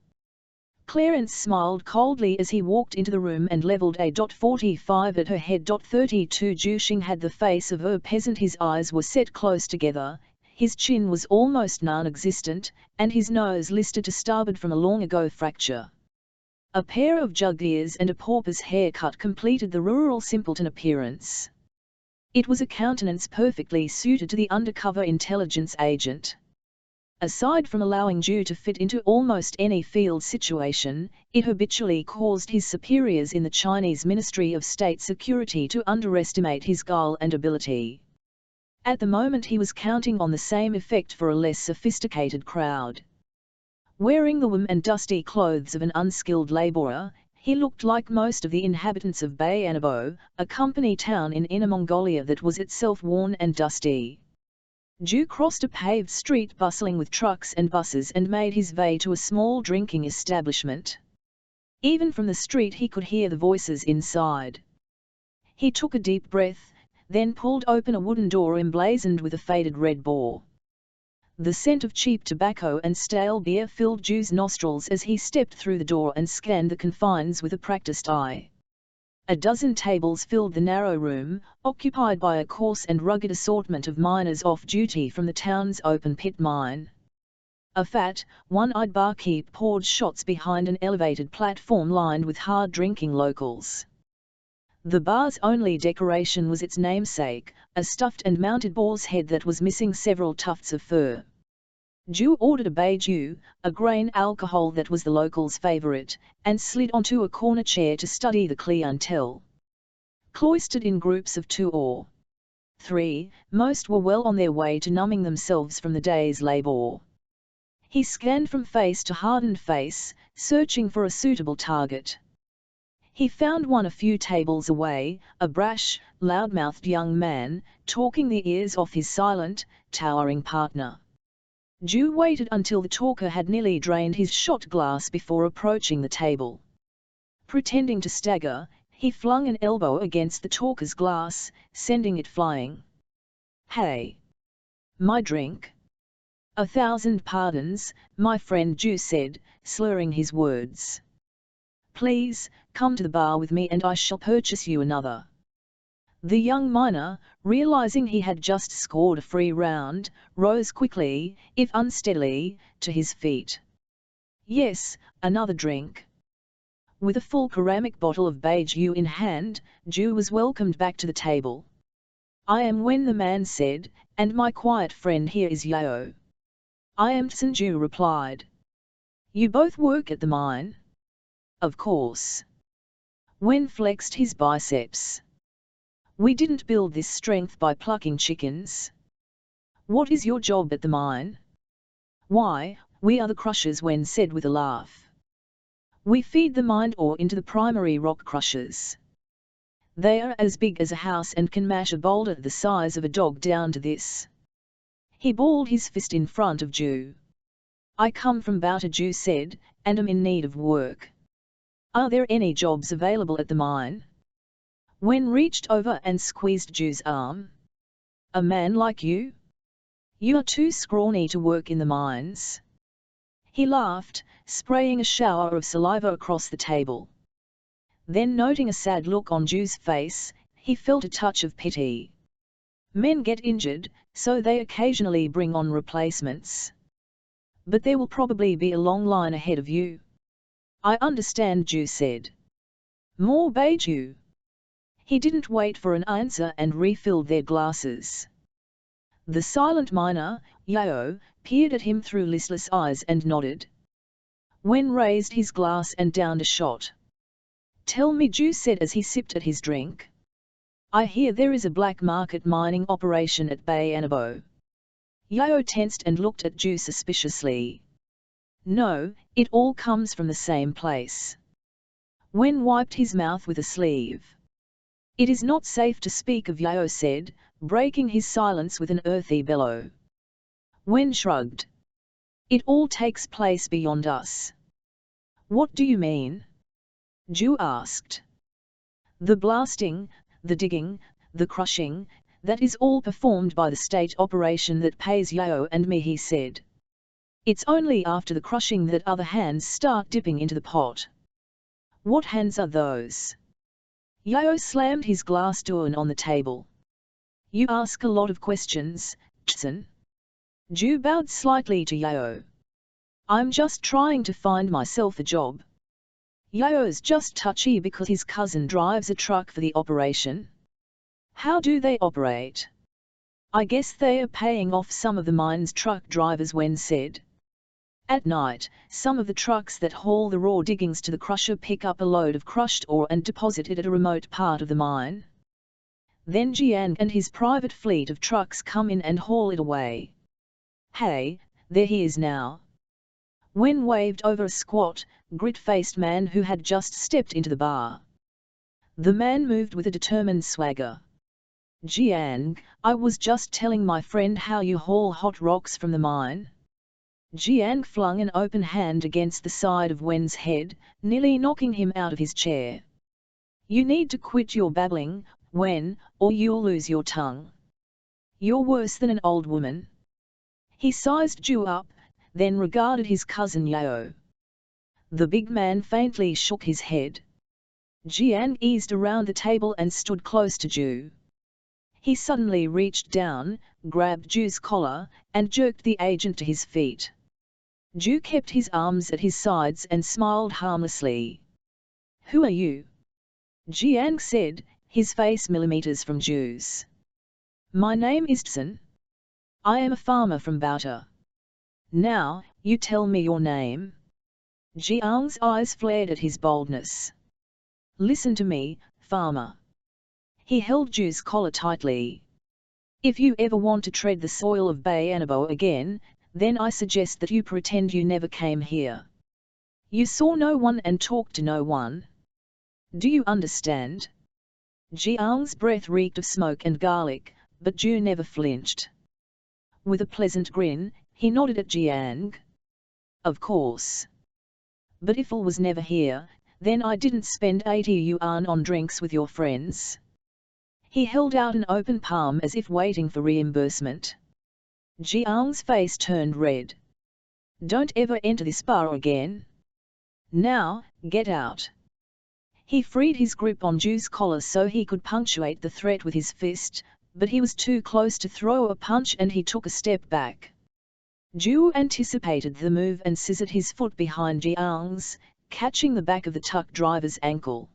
Clarence smiled coldly as he walked into the room and leveled a .45 at her head. 32 Jushing had the face of a peasant. His eyes were set close together, his chin was almost non-existent, and his nose listed to starboard from a long-ago fracture. A pair of jug ears and a pauper's haircut completed the rural simpleton appearance. It was a countenance perfectly suited to the undercover intelligence agent. Aside from allowing Ju to fit into almost any field situation, it habitually caused his superiors in the Chinese Ministry of State Security to underestimate his guile and ability. At the moment he was counting on the same effect for a less sophisticated crowd. Wearing the warm and dusty clothes of an unskilled laborer, he looked like most of the inhabitants of Bayanabo, a company town in Inner Mongolia that was itself worn and dusty. Ju crossed a paved street bustling with trucks and buses and made his way to a small drinking establishment. Even from the street he could hear the voices inside. He took a deep breath, then pulled open a wooden door emblazoned with a faded red boar. The scent of cheap tobacco and stale beer filled Ju's nostrils as he stepped through the door and scanned the confines with a practiced eye. A dozen tables filled the narrow room, occupied by a coarse and rugged assortment of miners off duty from the town's open-pit mine. A fat, one-eyed barkeep poured shots behind an elevated platform lined with hard-drinking locals. The bar's only decoration was its namesake, a stuffed and mounted boar's head that was missing several tufts of fur. Ju ordered a baijiu, a grain alcohol that was the locals' favorite, and slid onto a corner chair to study the clientele. Cloistered in groups of 2 or 3, most were well on their way to numbing themselves from the day's labor. He scanned from face to hardened face, searching for a suitable target. He found one a few tables away, a brash, loud-mouthed young man, talking the ears off his silent, towering partner. Ju waited until the talker had nearly drained his shot glass before approaching the table. Pretending to stagger, he flung an elbow against the talker's glass, sending it flying. "Hey! My drink?" "1,000 pardons, my friend," Ju said, slurring his words. "Please, come to the bar with me and I shall purchase you another." The young miner, realizing he had just scored a free round, rose quickly, if unsteadily, to his feet. "Yes, another drink." With a full ceramic bottle of baijiu in hand, Ju was welcomed back to the table. "I am Wen," the man said, "and my quiet friend here is Yao." "I am Tsen," Ju replied. "You both work at the mine?" "Of course." Wen flexed his biceps. "We didn't build this strength by plucking chickens." "What is your job at the mine?" "Why, we are the crushers," Wen said with a laugh. "We feed the mined ore into the primary rock crushers. They are as big as a house and can mash a boulder the size of a dog down to this." He balled his fist in front of Ju. "I come from Bauta," Ju said, "and am in need of work. Are there any jobs available at the mine?" Wen reached over and squeezed Ju's arm. "A man like you? You are too scrawny to work in the mines." He laughed, spraying a shower of saliva across the table. Then, noting a sad look on Ju's face, he felt a touch of pity. "Men get injured, so they occasionally bring on replacements. But there will probably be a long line ahead of you." "I understand," Ju said. "More baijiu?" He didn't wait for an answer and refilled their glasses. The silent miner, Yao, peered at him through listless eyes and nodded. Wen raised his glass and downed a shot. "Tell me," Ju said as he sipped at his drink. "I hear there is a black market mining operation at Bayanabo." Yao tensed and looked at Ju suspiciously. "No, it all comes from the same place." Wen wiped his mouth with a sleeve. "It is not safe to speak of," Yao said, breaking his silence with an earthy bellow. Wen shrugged. "It all takes place beyond us." "What do you mean?" Ju asked. "The blasting, the digging, the crushing, that is all performed by the state operation that pays Yao and me," he said. It's only after the crushing that other hands start dipping into the pot. What hands are those? Yao slammed his glass doorknob on the table. You ask a lot of questions, Chsen. Ju bowed slightly to Yao. I'm just trying to find myself a job. Yao's just touchy because his cousin drives a truck for the operation. How do they operate? I guess they are paying off some of the mine's truck drivers, Wen said. At night, some of the trucks that haul the raw diggings to the crusher pick up a load of crushed ore and deposit it at a remote part of the mine. Then Jiang and his private fleet of trucks come in and haul it away. Hey, there he is now. Wen waved over a squat, grit-faced man who had just stepped into the bar. The man moved with a determined swagger. Jiang, I was just telling my friend how you haul hot rocks from the mine. Jiang flung an open hand against the side of Wen's head, nearly knocking him out of his chair. You need to quit your babbling, Wen, or you'll lose your tongue. You're worse than an old woman. He sized Ju up, then regarded his cousin Yao. The big man faintly shook his head. Jiang eased around the table and stood close to Ju. He suddenly reached down, grabbed Ju's collar, and jerked the agent to his feet. Ju kept his arms at his sides and smiled harmlessly. Who are you? Jiang said, his face millimeters from Ju's. My name is Tsen. I am a farmer from Bouk.part. Now, you tell me your name. Jiang's eyes flared at his boldness. Listen to me, farmer. He held Ju's collar tightly. If you ever want to tread the soil of Bayanabo again, then I suggest that you pretend you never came here. You saw no one and talked to no one. Do you understand? Jiang's breath reeked of smoke and garlic, but Ju never flinched. With a pleasant grin, he nodded at Jiang. Of course. But if Phil was never here, then I didn't spend 80 yuan on drinks with your friends. He held out an open palm as if waiting for reimbursement. Jiang's face turned red. Don't ever enter this bar again. Now, get out. He freed his grip on Ju's collar so he could punctuate the threat with his fist, but he was too close to throw a punch and he took a step back. Ju anticipated the move and scissored his foot behind Jiang's, catching the back of the truck driver's ankle.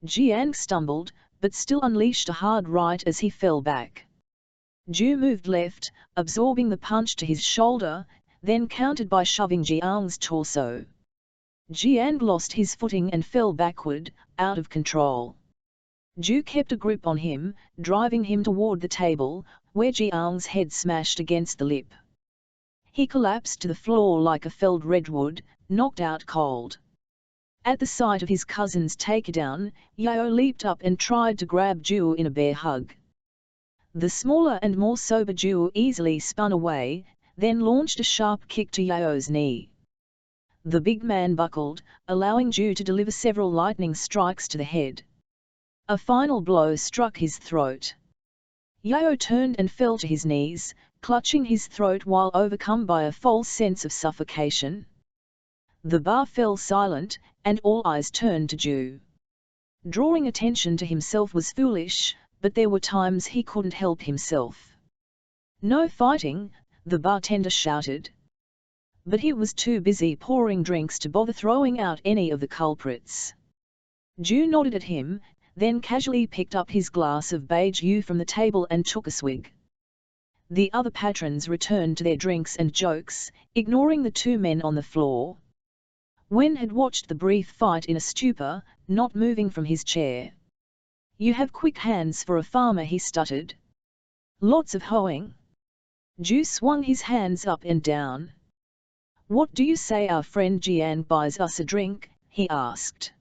Jiang stumbled, but still unleashed a hard right as he fell back. Ju moved left, absorbing the punch to his shoulder, then countered by shoving Jiang's torso. Jiang lost his footing and fell backward, out of control. Ju kept a grip on him, driving him toward the table, where Jiang's head smashed against the lip. He collapsed to the floor like a felled redwood, knocked out cold. At the sight of his cousin's takedown, Yao leaped up and tried to grab Ju in a bear hug. The smaller and more sober Ju easily spun away, then launched a sharp kick to Yao's knee. The big man buckled, allowing Ju to deliver several lightning strikes to the head. A final blow struck his throat. Yao turned and fell to his knees, clutching his throat while overcome by a false sense of suffocation. The bar fell silent, and all eyes turned to Ju. Drawing attention to himself was foolish, but there were times he couldn't help himself. No fighting, the bartender shouted. But he was too busy pouring drinks to bother throwing out any of the culprits. Ju nodded at him, then casually picked up his glass of baijiu from the table and took a swig. The other patrons returned to their drinks and jokes, ignoring the two men on the floor. Wen had watched the brief fight in a stupor, not moving from his chair. You have quick hands for a farmer, he stuttered. Lots of hoeing. Ju swung his hands up and down. What do you say our friend Jiang buys us a drink, he asked.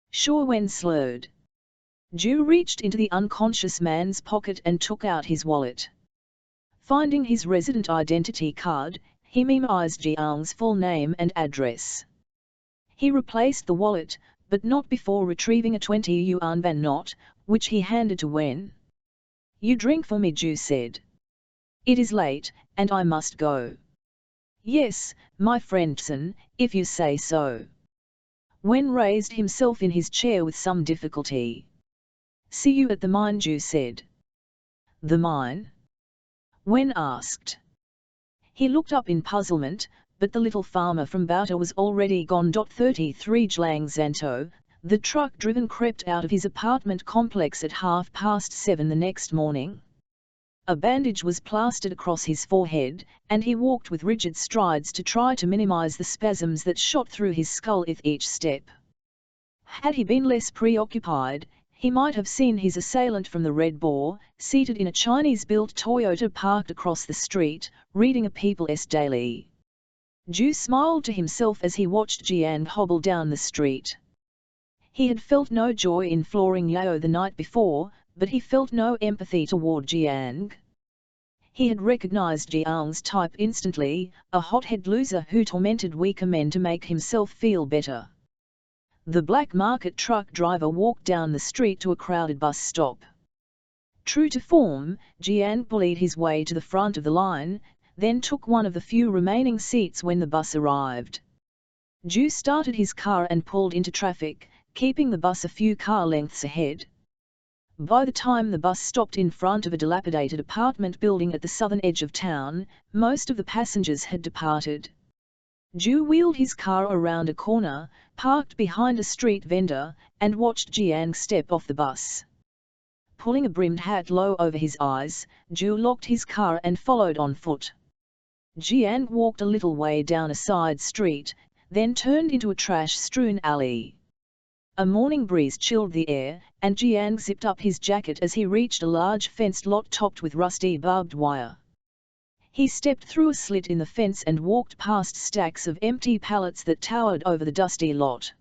Sure, Wen slurred. Ju reached into the unconscious man's pocket and took out his wallet. Finding his resident identity card, he memorized Jiang's full name and address. He replaced the wallet, but not before retrieving a 20 yuan banknote, which he handed to Wen. You drink for me, Ju said. It is late, and I must go. Yes, my friendson, if you say so. Wen raised himself in his chair with some difficulty. See you at the mine, Ju said. The mine? Wen asked. He looked up in puzzlement, but the little farmer from Bauta was already gone. 33 Jlang Zanto, the truck-driven crept out of his apartment complex at 7:30 the next morning. A bandage was plastered across his forehead, and he walked with rigid strides to try to minimize the spasms that shot through his skull with each step. Had he been less preoccupied, he might have seen his assailant from the Red Boar, seated in a Chinese-built Toyota parked across the street, reading a People's Daily. Ju smiled to himself as he watched Jiang hobble down the street. He had felt no joy in flooring Yao the night before, but he felt no empathy toward Jiang. He had recognized Jiang's type instantly, a hothead loser who tormented weaker men to make himself feel better. The black market truck driver walked down the street to a crowded bus stop. True to form, Jiang bullied his way to the front of the line, then took one of the few remaining seats when the bus arrived. Ju started his car and pulled into traffic, keeping the bus a few car lengths ahead. By the time the bus stopped in front of a dilapidated apartment building at the southern edge of town, most of the passengers had departed. Ju wheeled his car around a corner, parked behind a street vendor, and watched Jiang step off the bus. Pulling a brimmed hat low over his eyes, Ju locked his car and followed on foot. Jiang walked a little way down a side street, then turned into a trash-strewn alley. A morning breeze chilled the air, and Jiang zipped up his jacket as he reached a large fenced lot topped with rusty barbed wire. He stepped through a slit in the fence and walked past stacks of empty pallets that towered over the dusty lot.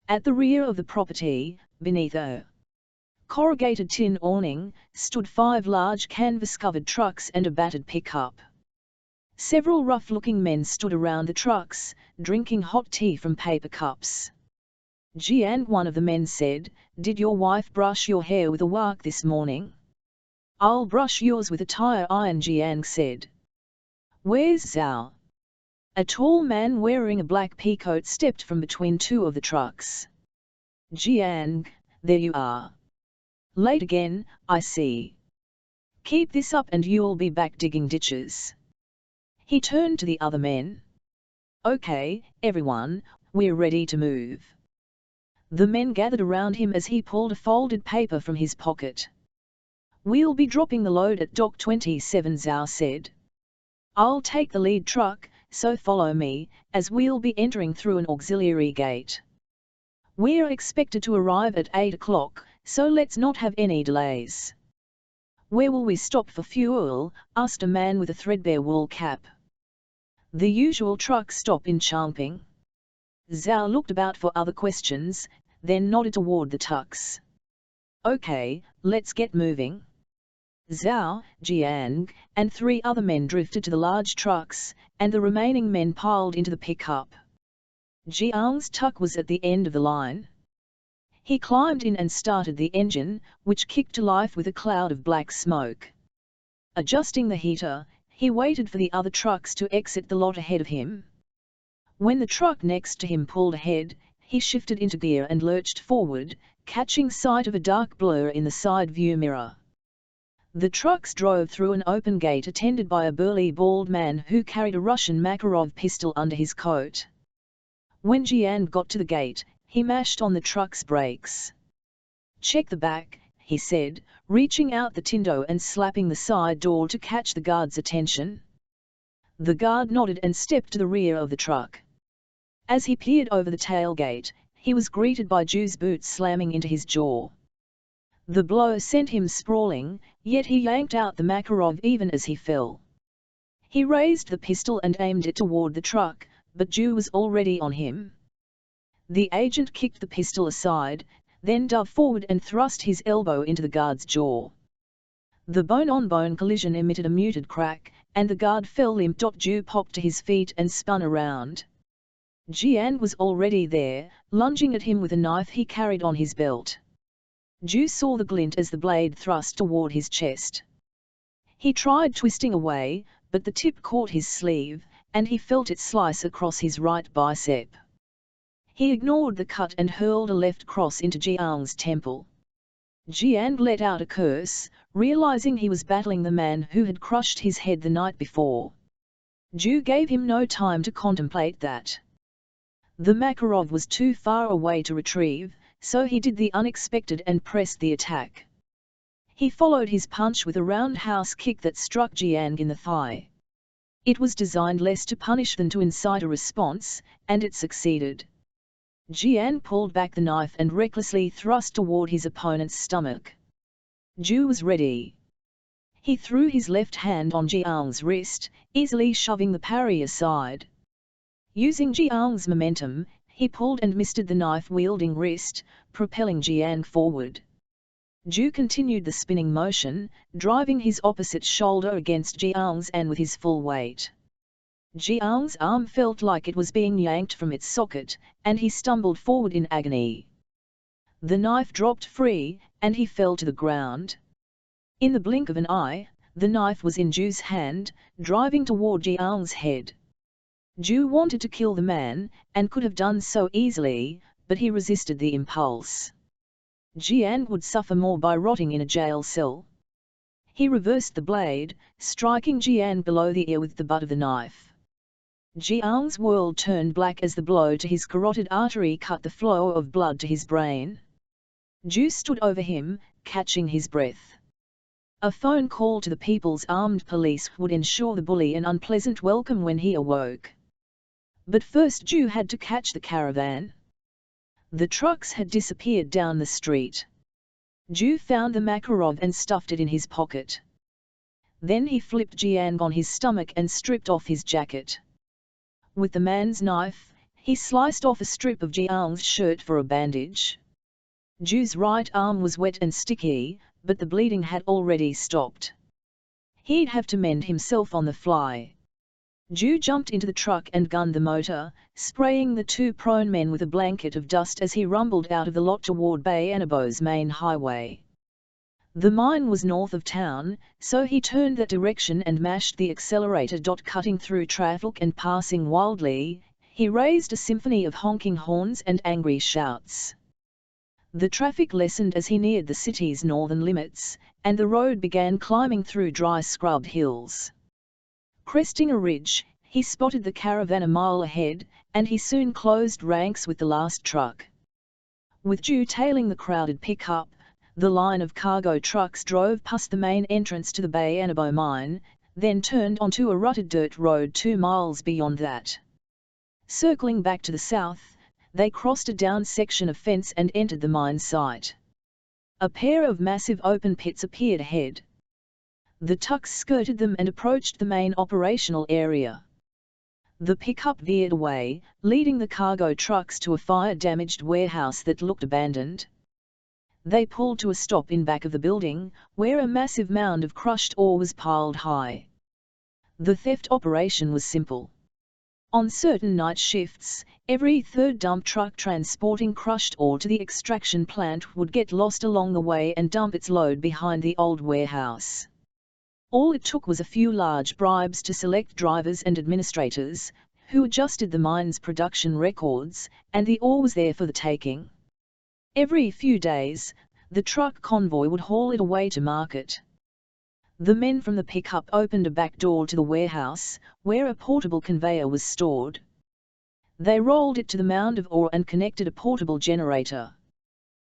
At the rear of the property, beneath a corrugated tin awning, stood 5 large canvas-covered trucks and a battered pickup. Several rough-looking men stood around the trucks, drinking hot tea from paper cups. Jiang, one of the men said, "Did your wife brush your hair with a wok this morning?" "I'll brush yours with a tire iron," Jiang said. "Where's Zhao?" A tall man wearing a black peacoat stepped from between 2 of the trucks. "Jiang, there you are. Late again, I see. Keep this up and you'll be back digging ditches." He turned to the other men. "Okay, everyone, we're ready to move." The men gathered around him as he pulled a folded paper from his pocket. "We'll be dropping the load at Dock 27, Zhao said. "I'll take the lead truck, so follow me, as we'll be entering through an auxiliary gate. We're expected to arrive at 8 o'clock, so let's not have any delays." "Where will we stop for fuel?" asked a man with a threadbare wool cap. "The usual truck stop in Changping." Zhao looked about for other questions, then nodded toward the trucks. "Okay, let's get moving." Zhao, Jiang, and 3 other men drifted to the large trucks, and the remaining men piled into the pickup. Jiang's truck was at the end of the line. He climbed in and started the engine, which kicked to life with a cloud of black smoke. Adjusting the heater, he waited for the other trucks to exit the lot ahead of him. When the truck next to him pulled ahead, he shifted into gear and lurched forward, catching sight of a dark blur in the side view mirror. The trucks drove through an open gate attended by a burly bald man who carried a Russian Makarov pistol under his coat. When Jiang got to the gate, he mashed on the truck's brakes. "Check the back," he said, reaching out the window and slapping the side door to catch the guard's attention. The guard nodded and stepped to the rear of the truck. As he peered over the tailgate, he was greeted by Ju's boots slamming into his jaw. The blow sent him sprawling, yet he yanked out the Makarov even as he fell. He raised the pistol and aimed it toward the truck, but Ju was already on him. The agent kicked the pistol aside, then dove forward and thrust his elbow into the guard's jaw. The bone-on-bone collision emitted a muted crack, and the guard fell limp. Ju popped to his feet and spun around. Jiang was already there, lunging at him with a knife he carried on his belt. Ju saw the glint as the blade thrust toward his chest. He tried twisting away, but the tip caught his sleeve, and he felt it slice across his right bicep. He ignored the cut and hurled a left cross into Jiang's temple. Jiang let out a curse, realizing he was battling the man who had crushed his head the night before. Zhu gave him no time to contemplate that. The Makarov was too far away to retrieve, so he did the unexpected and pressed the attack. He followed his punch with a roundhouse kick that struck Jiang in the thigh. It was designed less to punish than to incite a response, and it succeeded. Jiang pulled back the knife and recklessly thrust toward his opponent's stomach. Zhu was ready. He threw his left hand on Jiang's wrist, easily shoving the parry aside. Using Jiang's momentum, he pulled and misted the knife-wielding wrist, propelling Jiang forward. Zhu continued the spinning motion, driving his opposite shoulder against Jiang's and with his full weight. Jiang's arm felt like it was being yanked from its socket, and he stumbled forward in agony. The knife dropped free, and he fell to the ground. In the blink of an eye, the knife was in Zhu's hand, driving toward Jiang's head. Zhu wanted to kill the man, and could have done so easily, but he resisted the impulse. Jiang would suffer more by rotting in a jail cell. He reversed the blade, striking Jiang below the ear with the butt of the knife. Jiang's world turned black as the blow to his carotid artery cut the flow of blood to his brain. Zhu stood over him, catching his breath. A phone call to the People's Armed Police would ensure the bully an unpleasant welcome when he awoke. But first Zhu had to catch the caravan. The trucks had disappeared down the street. Zhu found the Makarov and stuffed it in his pocket. Then he flipped Jiang on his stomach and stripped off his jacket. With the man's knife, he sliced off a strip of Jiang's shirt for a bandage. Zhu's right arm was wet and sticky, but the bleeding had already stopped. He'd have to mend himself on the fly. Zhu jumped into the truck and gunned the motor, spraying the two prone men with a blanket of dust as he rumbled out of the lot toward Bayanabo's main highway. The mine was north of town, so he turned that direction and mashed the accelerator. Cutting through traffic and passing wildly, he raised a symphony of honking horns and angry shouts. The traffic lessened as he neared the city's northern limits, and the road began climbing through dry scrubbed hills. Cresting a ridge, he spotted the caravan a mile ahead, and he soon closed ranks with the last truck. With Zhu tailing the crowded pickup, the line of cargo trucks drove past the main entrance to the Bayanabo mine, then turned onto a rutted dirt road 2 miles beyond that. Circling back to the south, they crossed a down section of fence and entered the mine site. A pair of massive open pits appeared ahead. The tucks skirted them and approached the main operational area. The pickup veered away, leading the cargo trucks to a fire-damaged warehouse that looked abandoned. They pulled to a stop in back of the building, where a massive mound of crushed ore was piled high. The theft operation was simple. On certain night shifts, every third dump truck transporting crushed ore to the extraction plant would get lost along the way and dump its load behind the old warehouse. All it took was a few large bribes to select drivers and administrators, who adjusted the mine's production records, and the ore was there for the taking. Every few days, the truck convoy would haul it away to market. The men from the pickup opened a back door to the warehouse, where a portable conveyor was stored. They rolled it to the mound of ore and connected a portable generator.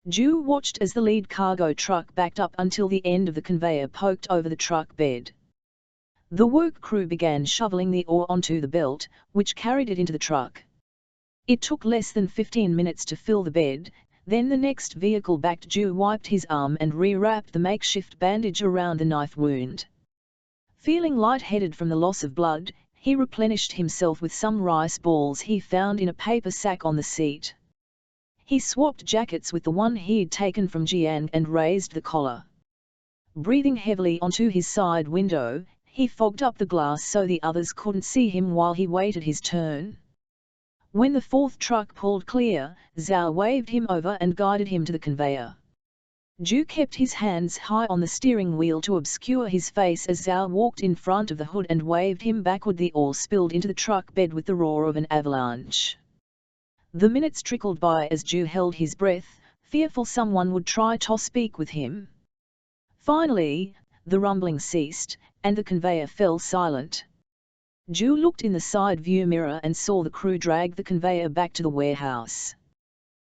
Zhu watched as the lead cargo truck backed up until the end of the conveyor poked over the truck bed. The work crew began shoveling the ore onto the belt, which carried it into the truck. It took less than 15 minutes to fill the bed, then the next vehicle backed. Zhu wiped his arm and re-wrapped the makeshift bandage around the knife wound. Feeling light-headed from the loss of blood, he replenished himself with some rice balls he found in a paper sack on the seat. He swapped jackets with the one he'd taken from Jiang and raised the collar. Breathing heavily onto his side window, he fogged up the glass so the others couldn't see him while he waited his turn. When the fourth truck pulled clear, Zhao waved him over and guided him to the conveyor. Zhu kept his hands high on the steering wheel to obscure his face as Zhao walked in front of the hood and waved him backward. The oil spilled into the truck bed with the roar of an avalanche. The minutes trickled by as Zhu held his breath, fearful someone would try to speak with him. Finally, the rumbling ceased, and the conveyor fell silent. Zhu looked in the side view mirror and saw the crew drag the conveyor back to the warehouse.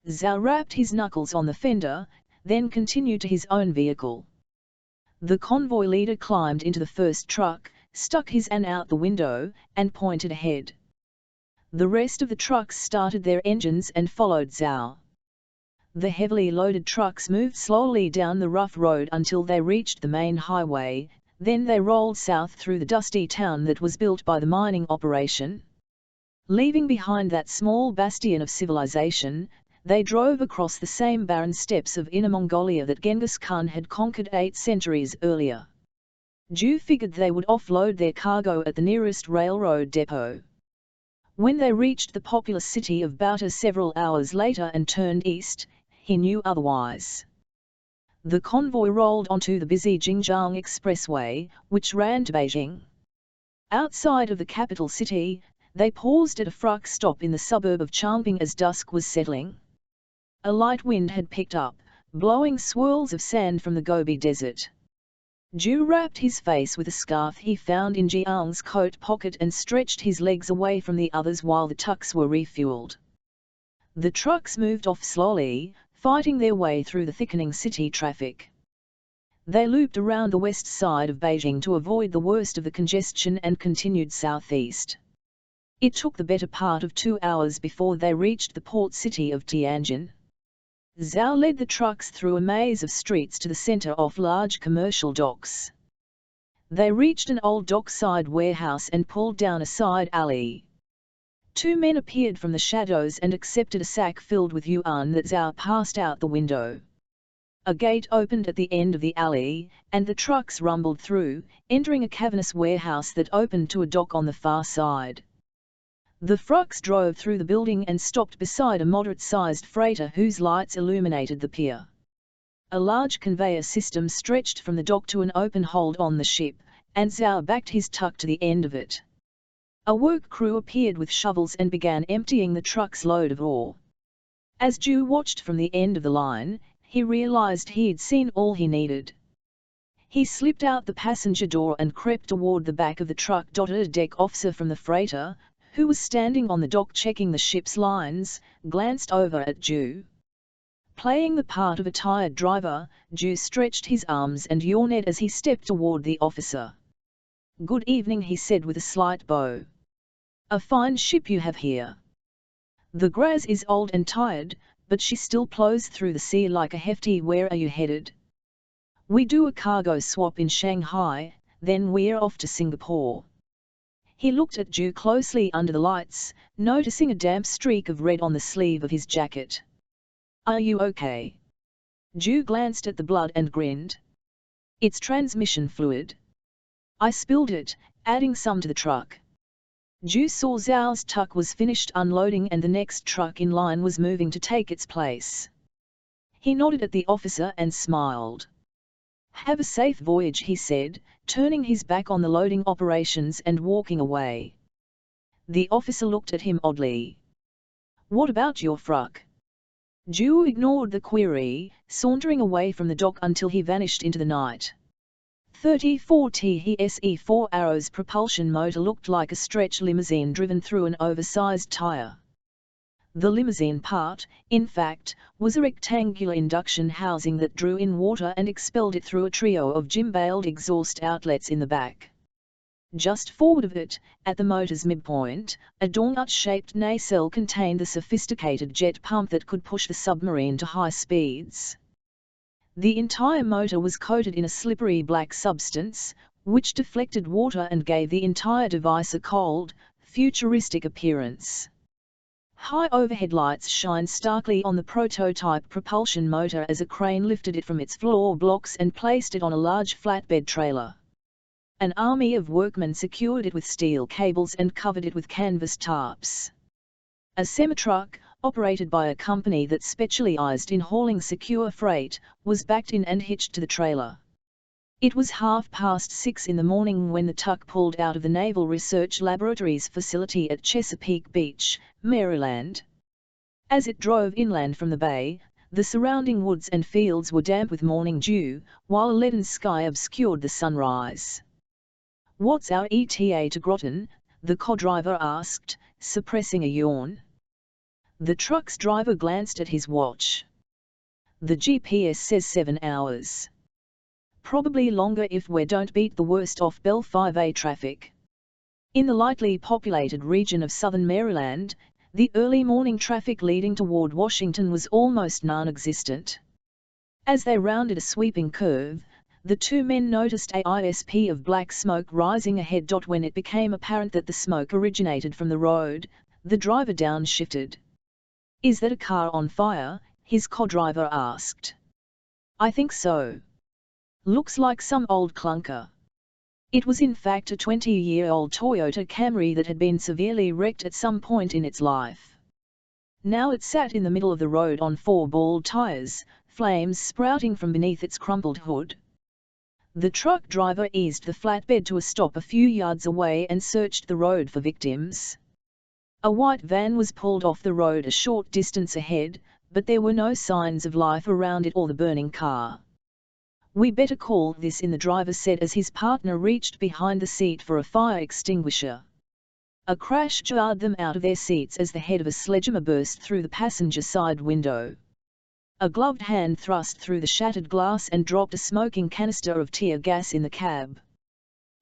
Zhao rapped his knuckles on the fender, then continued to his own vehicle. The convoy leader climbed into the first truck, stuck his hand out the window, and pointed ahead. The rest of the trucks started their engines and followed Zhao. The heavily loaded trucks moved slowly down the rough road until they reached the main highway, then they rolled south through the dusty town that was built by the mining operation. Leaving behind that small bastion of civilization, they drove across the same barren steppes of Inner Mongolia that Genghis Khan had conquered 8 centuries earlier. Zhu figured they would offload their cargo at the nearest railroad depot. When they reached the populous city of Bauta several hours later and turned east, he knew otherwise. The convoy rolled onto the busy Jingjiang Expressway, which ran to Beijing. Outside of the capital city, they paused at a truck stop in the suburb of Changping as dusk was settling. A light wind had picked up, blowing swirls of sand from the Gobi Desert. Zhu wrapped his face with a scarf he found in Jiang's coat pocket and stretched his legs away from the others while the trucks were refueled. The trucks moved off slowly, fighting their way through the thickening city traffic. They looped around the west side of Beijing to avoid the worst of the congestion and continued southeast. It took the better part of 2 hours before they reached the port city of Tianjin. Zhao led the trucks through a maze of streets to the center of large commercial docks. They reached an old dockside warehouse and pulled down a side alley. 2 men appeared from the shadows and accepted a sack filled with yuan that Zhao passed out the window. A gate opened at the end of the alley, and the trucks rumbled through, entering a cavernous warehouse that opened to a dock on the far side. The trucks drove through the building and stopped beside a moderate-sized freighter whose lights illuminated the pier. A large conveyor system stretched from the dock to an open hold on the ship, and Zhao backed his truck to the end of it. A work crew appeared with shovels and began emptying the truck's load of ore. As Zhu watched from the end of the line, he realized he'd seen all he needed. He slipped out the passenger door and crept toward the back of the truck. A deck officer from the freighter, who was standing on the dock checking the ship's lines, glanced over at Zhu. Playing the part of a tired driver, Zhu stretched his arms and yawned as he stepped toward the officer. "Good evening," he said with a slight bow. "A fine ship you have here. The Graz is old and tired, but she still plows through the sea like a hefty. Where are you headed?" "We do a cargo swap in Shanghai, then we're off to Singapore." He looked at Zhu closely under the lights, noticing a damp streak of red on the sleeve of his jacket. "Are you okay?" Zhu glanced at the blood and grinned. "It's transmission fluid. I spilled it, adding some to the truck." Zhu saw Zhao's truck was finished unloading and the next truck in line was moving to take its place. He nodded at the officer and smiled. "Have a safe voyage," he said, turning his back on the loading operations and walking away. The officer looked at him oddly. "What about your truck?" Zhu ignored the query, sauntering away from the dock until he vanished into the night. 34 THE 4 Arrows propulsion motor looked like a stretch limousine driven through an oversized tire. The limousine part, in fact, was a rectangular induction housing that drew in water and expelled it through a trio of gimbaled exhaust outlets in the back. Just forward of it, at the motor's midpoint, a donut-shaped nacelle contained the sophisticated jet pump that could push the submarine to high speeds. The entire motor was coated in a slippery black substance, which deflected water and gave the entire device a cold, futuristic appearance. High overhead lights shined starkly on the prototype propulsion motor as a crane lifted it from its floor blocks and placed it on a large flatbed trailer. An army of workmen secured it with steel cables and covered it with canvas tarps. A semi-truck, operated by a company that specialized in hauling secure freight, was backed in and hitched to the trailer. It was 6:30 in the morning when the truck pulled out of the Naval Research Laboratory's facility at Chesapeake Beach, Maryland. As it drove inland from the bay, the surrounding woods and fields were damp with morning dew, while a leaden sky obscured the sunrise. "What's our ETA to Groton?" the co-driver asked, suppressing a yawn. The truck's driver glanced at his watch. "The GPS says 7 hours. Probably longer if we don't beat the worst off Bell 5A traffic." In the lightly populated region of southern Maryland, the early morning traffic leading toward Washington was almost non-existent. As they rounded a sweeping curve, the two men noticed a wisp of black smoke rising ahead. When it became apparent that the smoke originated from the road, the driver downshifted. "Is that a car on fire?" his co-driver asked. "I think so. Looks like some old clunker." It was in fact a 20-year-old Toyota Camry that had been severely wrecked at some point in its life. Now it sat in the middle of the road on 4 bald tires, flames sprouting from beneath its crumpled hood. The truck driver eased the flatbed to a stop a few yards away and searched the road for victims. A white van was pulled off the road a short distance ahead, but there were no signs of life around it or the burning car. "We better call this in," the driver said as his partner reached behind the seat for a fire extinguisher. A crash jarred them out of their seats as the head of a sledgehammer burst through the passenger side window. A gloved hand thrust through the shattered glass and dropped a smoking canister of tear gas in the cab.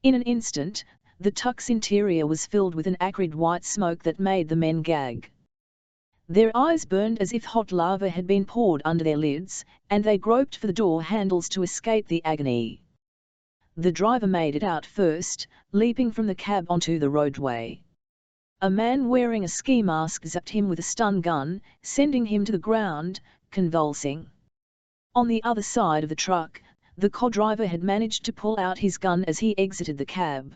In an instant, the truck's interior was filled with an acrid white smoke that made the men gag. Their eyes burned as if hot lava had been poured under their lids, and they groped for the door handles to escape the agony. The driver made it out first, leaping from the cab onto the roadway. A man wearing a ski mask zapped him with a stun gun, sending him to the ground, convulsing. On the other side of the truck, the co-driver had managed to pull out his gun as he exited the cab.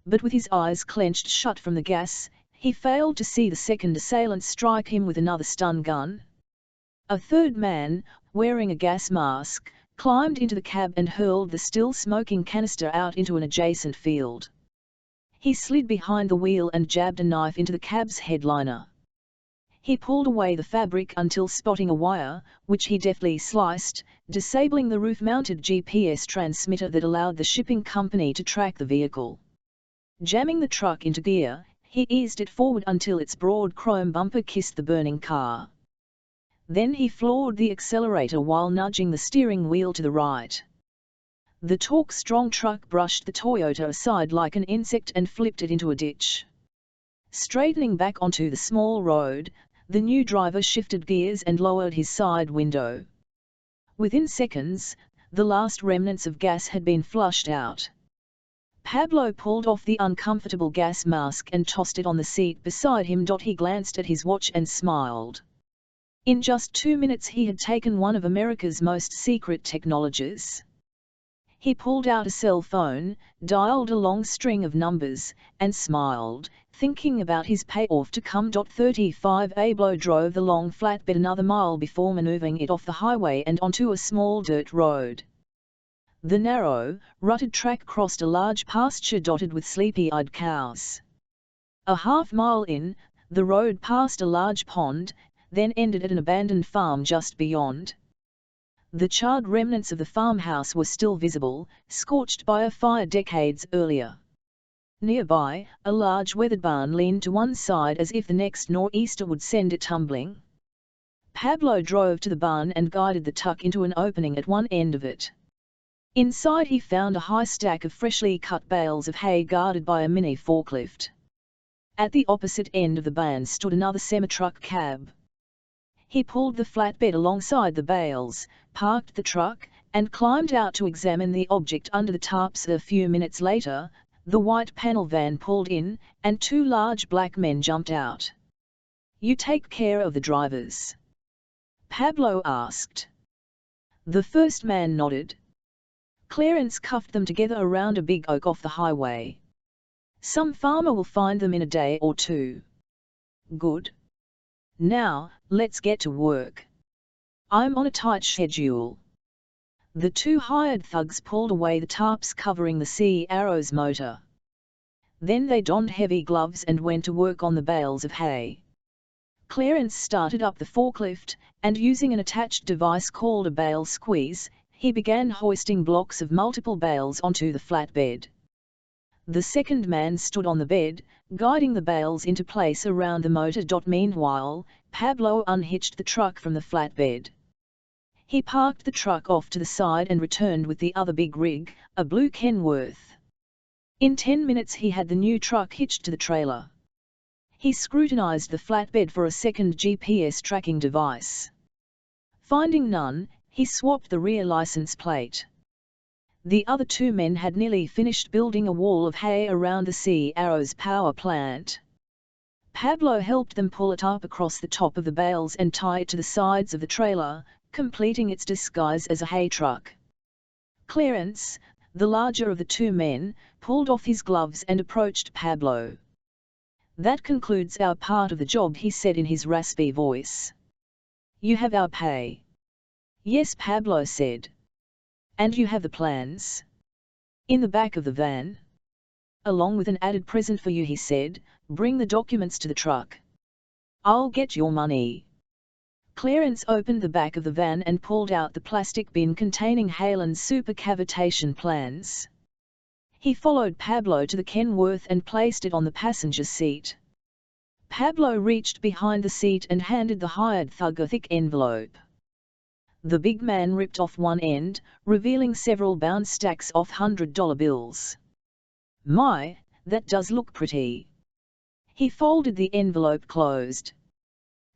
But with his eyes clenched shut from the gas, he failed to see the second assailant strike him with another stun gun. A third man, wearing a gas mask, climbed into the cab and hurled the still smoking canister out into an adjacent field. He slid behind the wheel and jabbed a knife into the cab's headliner. He pulled away the fabric until spotting a wire, which he deftly sliced, disabling the roof-mounted GPS transmitter that allowed the shipping company to track the vehicle. Jamming the truck into gear, he eased it forward until its broad chrome bumper kissed the burning car. Then he floored the accelerator while nudging the steering wheel to the right. The torque-strong truck brushed the Toyota aside like an insect and flipped it into a ditch. Straightening back onto the small road, the new driver shifted gears and lowered his side window. Within seconds, the last remnants of gas had been flushed out. Pablo pulled off the uncomfortable gas mask and tossed it on the seat beside him. He glanced at his watch and smiled. In just 2 minutes he had taken one of America's most secret technologies. He pulled out a cell phone, dialed a long string of numbers, and smiled, thinking about his payoff to come. 35 Pablo drove the long flatbed another mile before maneuvering it off the highway and onto a small dirt road. The narrow, rutted track crossed a large pasture dotted with sleepy-eyed cows. A half-mile in, the road passed a large pond, then ended at an abandoned farm just beyond. The charred remnants of the farmhouse were still visible, scorched by a fire decades earlier. Nearby, a large weathered barn leaned to one side as if the next nor'easter would send it tumbling. Pablo drove to the barn and guided the truck into an opening at one end of it. Inside he found a high stack of freshly cut bales of hay guarded by a mini forklift. At the opposite end of the barn stood another semi-truck cab. He pulled the flatbed alongside the bales, parked the truck, and climbed out to examine the object under the tarps. A few minutes later, the white panel van pulled in, and 2 large black men jumped out. "You take care of the drivers?" Pablo asked. The first man nodded. Clarence cuffed them together around a big oak off the highway. "Some farmer will find them in a day or 2. "Good. Now, let's get to work. I'm on a tight schedule. The two hired thugs pulled away the tarps covering the Sea Arrow's motor. Then they donned heavy gloves and went to work on the bales of hay. Clarence started up the forklift, and using an attached device called a bale squeeze, he began hoisting blocks of multiple bales onto the flatbed. The second man stood on the bed, guiding the bales into place around the motor. Meanwhile, Pablo unhitched the truck from the flatbed. He parked the truck off to the side and returned with the other big rig, a blue Kenworth. In 10 minutes he had the new truck hitched to the trailer. He scrutinized the flatbed for a second GPS tracking device. Finding none, he swapped the rear license plate. The other two men had nearly finished building a wall of hay around the Sea Arrow's power plant. Pablo helped them pull it up across the top of the bales and tie it to the sides of the trailer, completing its disguise as a hay truck. Clarence, the larger of the two men, pulled off his gloves and approached Pablo. "That concludes our part of the job," he said in his raspy voice. "You have our pay." "Yes," Pablo said. "And you have the plans?" "In the back of the van." "Along with an added present for you," he said. "Bring the documents to the truck. I'll get your money." Clarence opened the back of the van and pulled out the plastic bin containing Halen's supercavitation plans. He followed Pablo to the Kenworth and placed it on the passenger seat. Pablo reached behind the seat and handed the hired thug a thick envelope. The big man ripped off one end, revealing several bound stacks of $100 bills. "My, that does look pretty." He folded the envelope closed.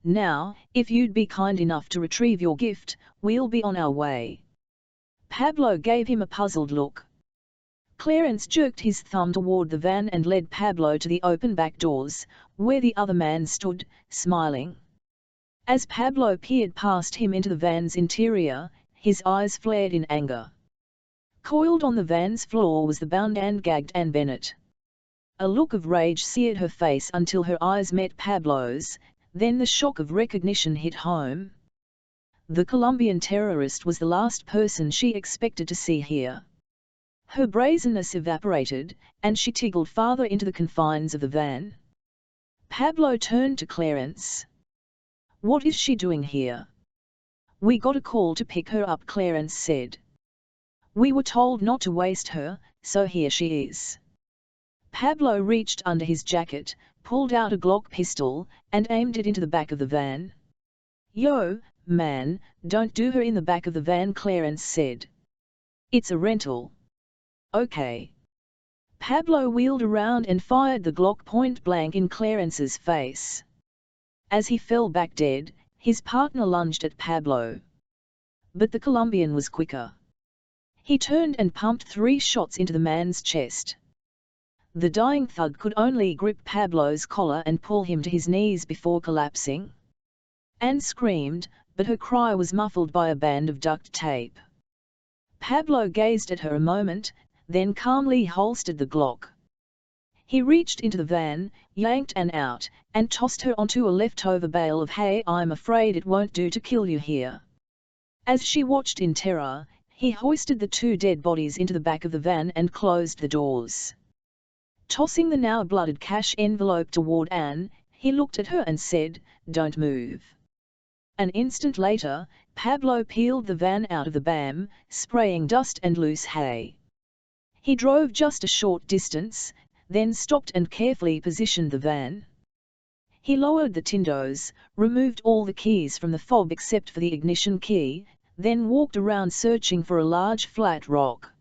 "Now, if you'd be kind enough to retrieve your gift, we'll be on our way." Pablo gave him a puzzled look. Clarence jerked his thumb toward the van and led Pablo to the open back doors, where the other man stood, smiling. As Pablo peered past him into the van's interior, his eyes flared in anger. Coiled on the van's floor was the bound and gagged Ann Bennett. A look of rage seared her face until her eyes met Pablo's, then the shock of recognition hit home. The Colombian terrorist was the last person she expected to see here. Her brazenness evaporated, and she tiggled farther into the confines of the van. Pablo turned to Clarence. "What is she doing here?" "We got a call to pick her up," Clarence said. "We were told not to waste her, so here she is." Pablo reached under his jacket, pulled out a Glock pistol, and aimed it into the back of the van. "Yo, man, don't do her in the back of the van," Clarence said. "It's a rental." "Okay." Pablo wheeled around and fired the Glock point blank in Clarence's face. As he fell back dead, his partner lunged at Pablo. But the Colombian was quicker. He turned and pumped 3 shots into the man's chest. The dying thug could only grip Pablo's collar and pull him to his knees before collapsing. Anne screamed, but her cry was muffled by a band of duct tape. Pablo gazed at her a moment, then calmly holstered the Glock. He reached into the van, yanked Anne out, and tossed her onto a leftover bale of hay. "I'm afraid it won't do to kill you here." As she watched in terror, he hoisted the 2 dead bodies into the back of the van and closed the doors. Tossing the now blooded cash envelope toward Anne, he looked at her and said, "Don't move." An instant later, Pablo peeled the van out of the BAM, spraying dust and loose hay. He drove just a short distance, then stopped and carefully positioned the van. He lowered the tindows, removed all the keys from the fob except for the ignition key, then walked around searching for a large flat rock.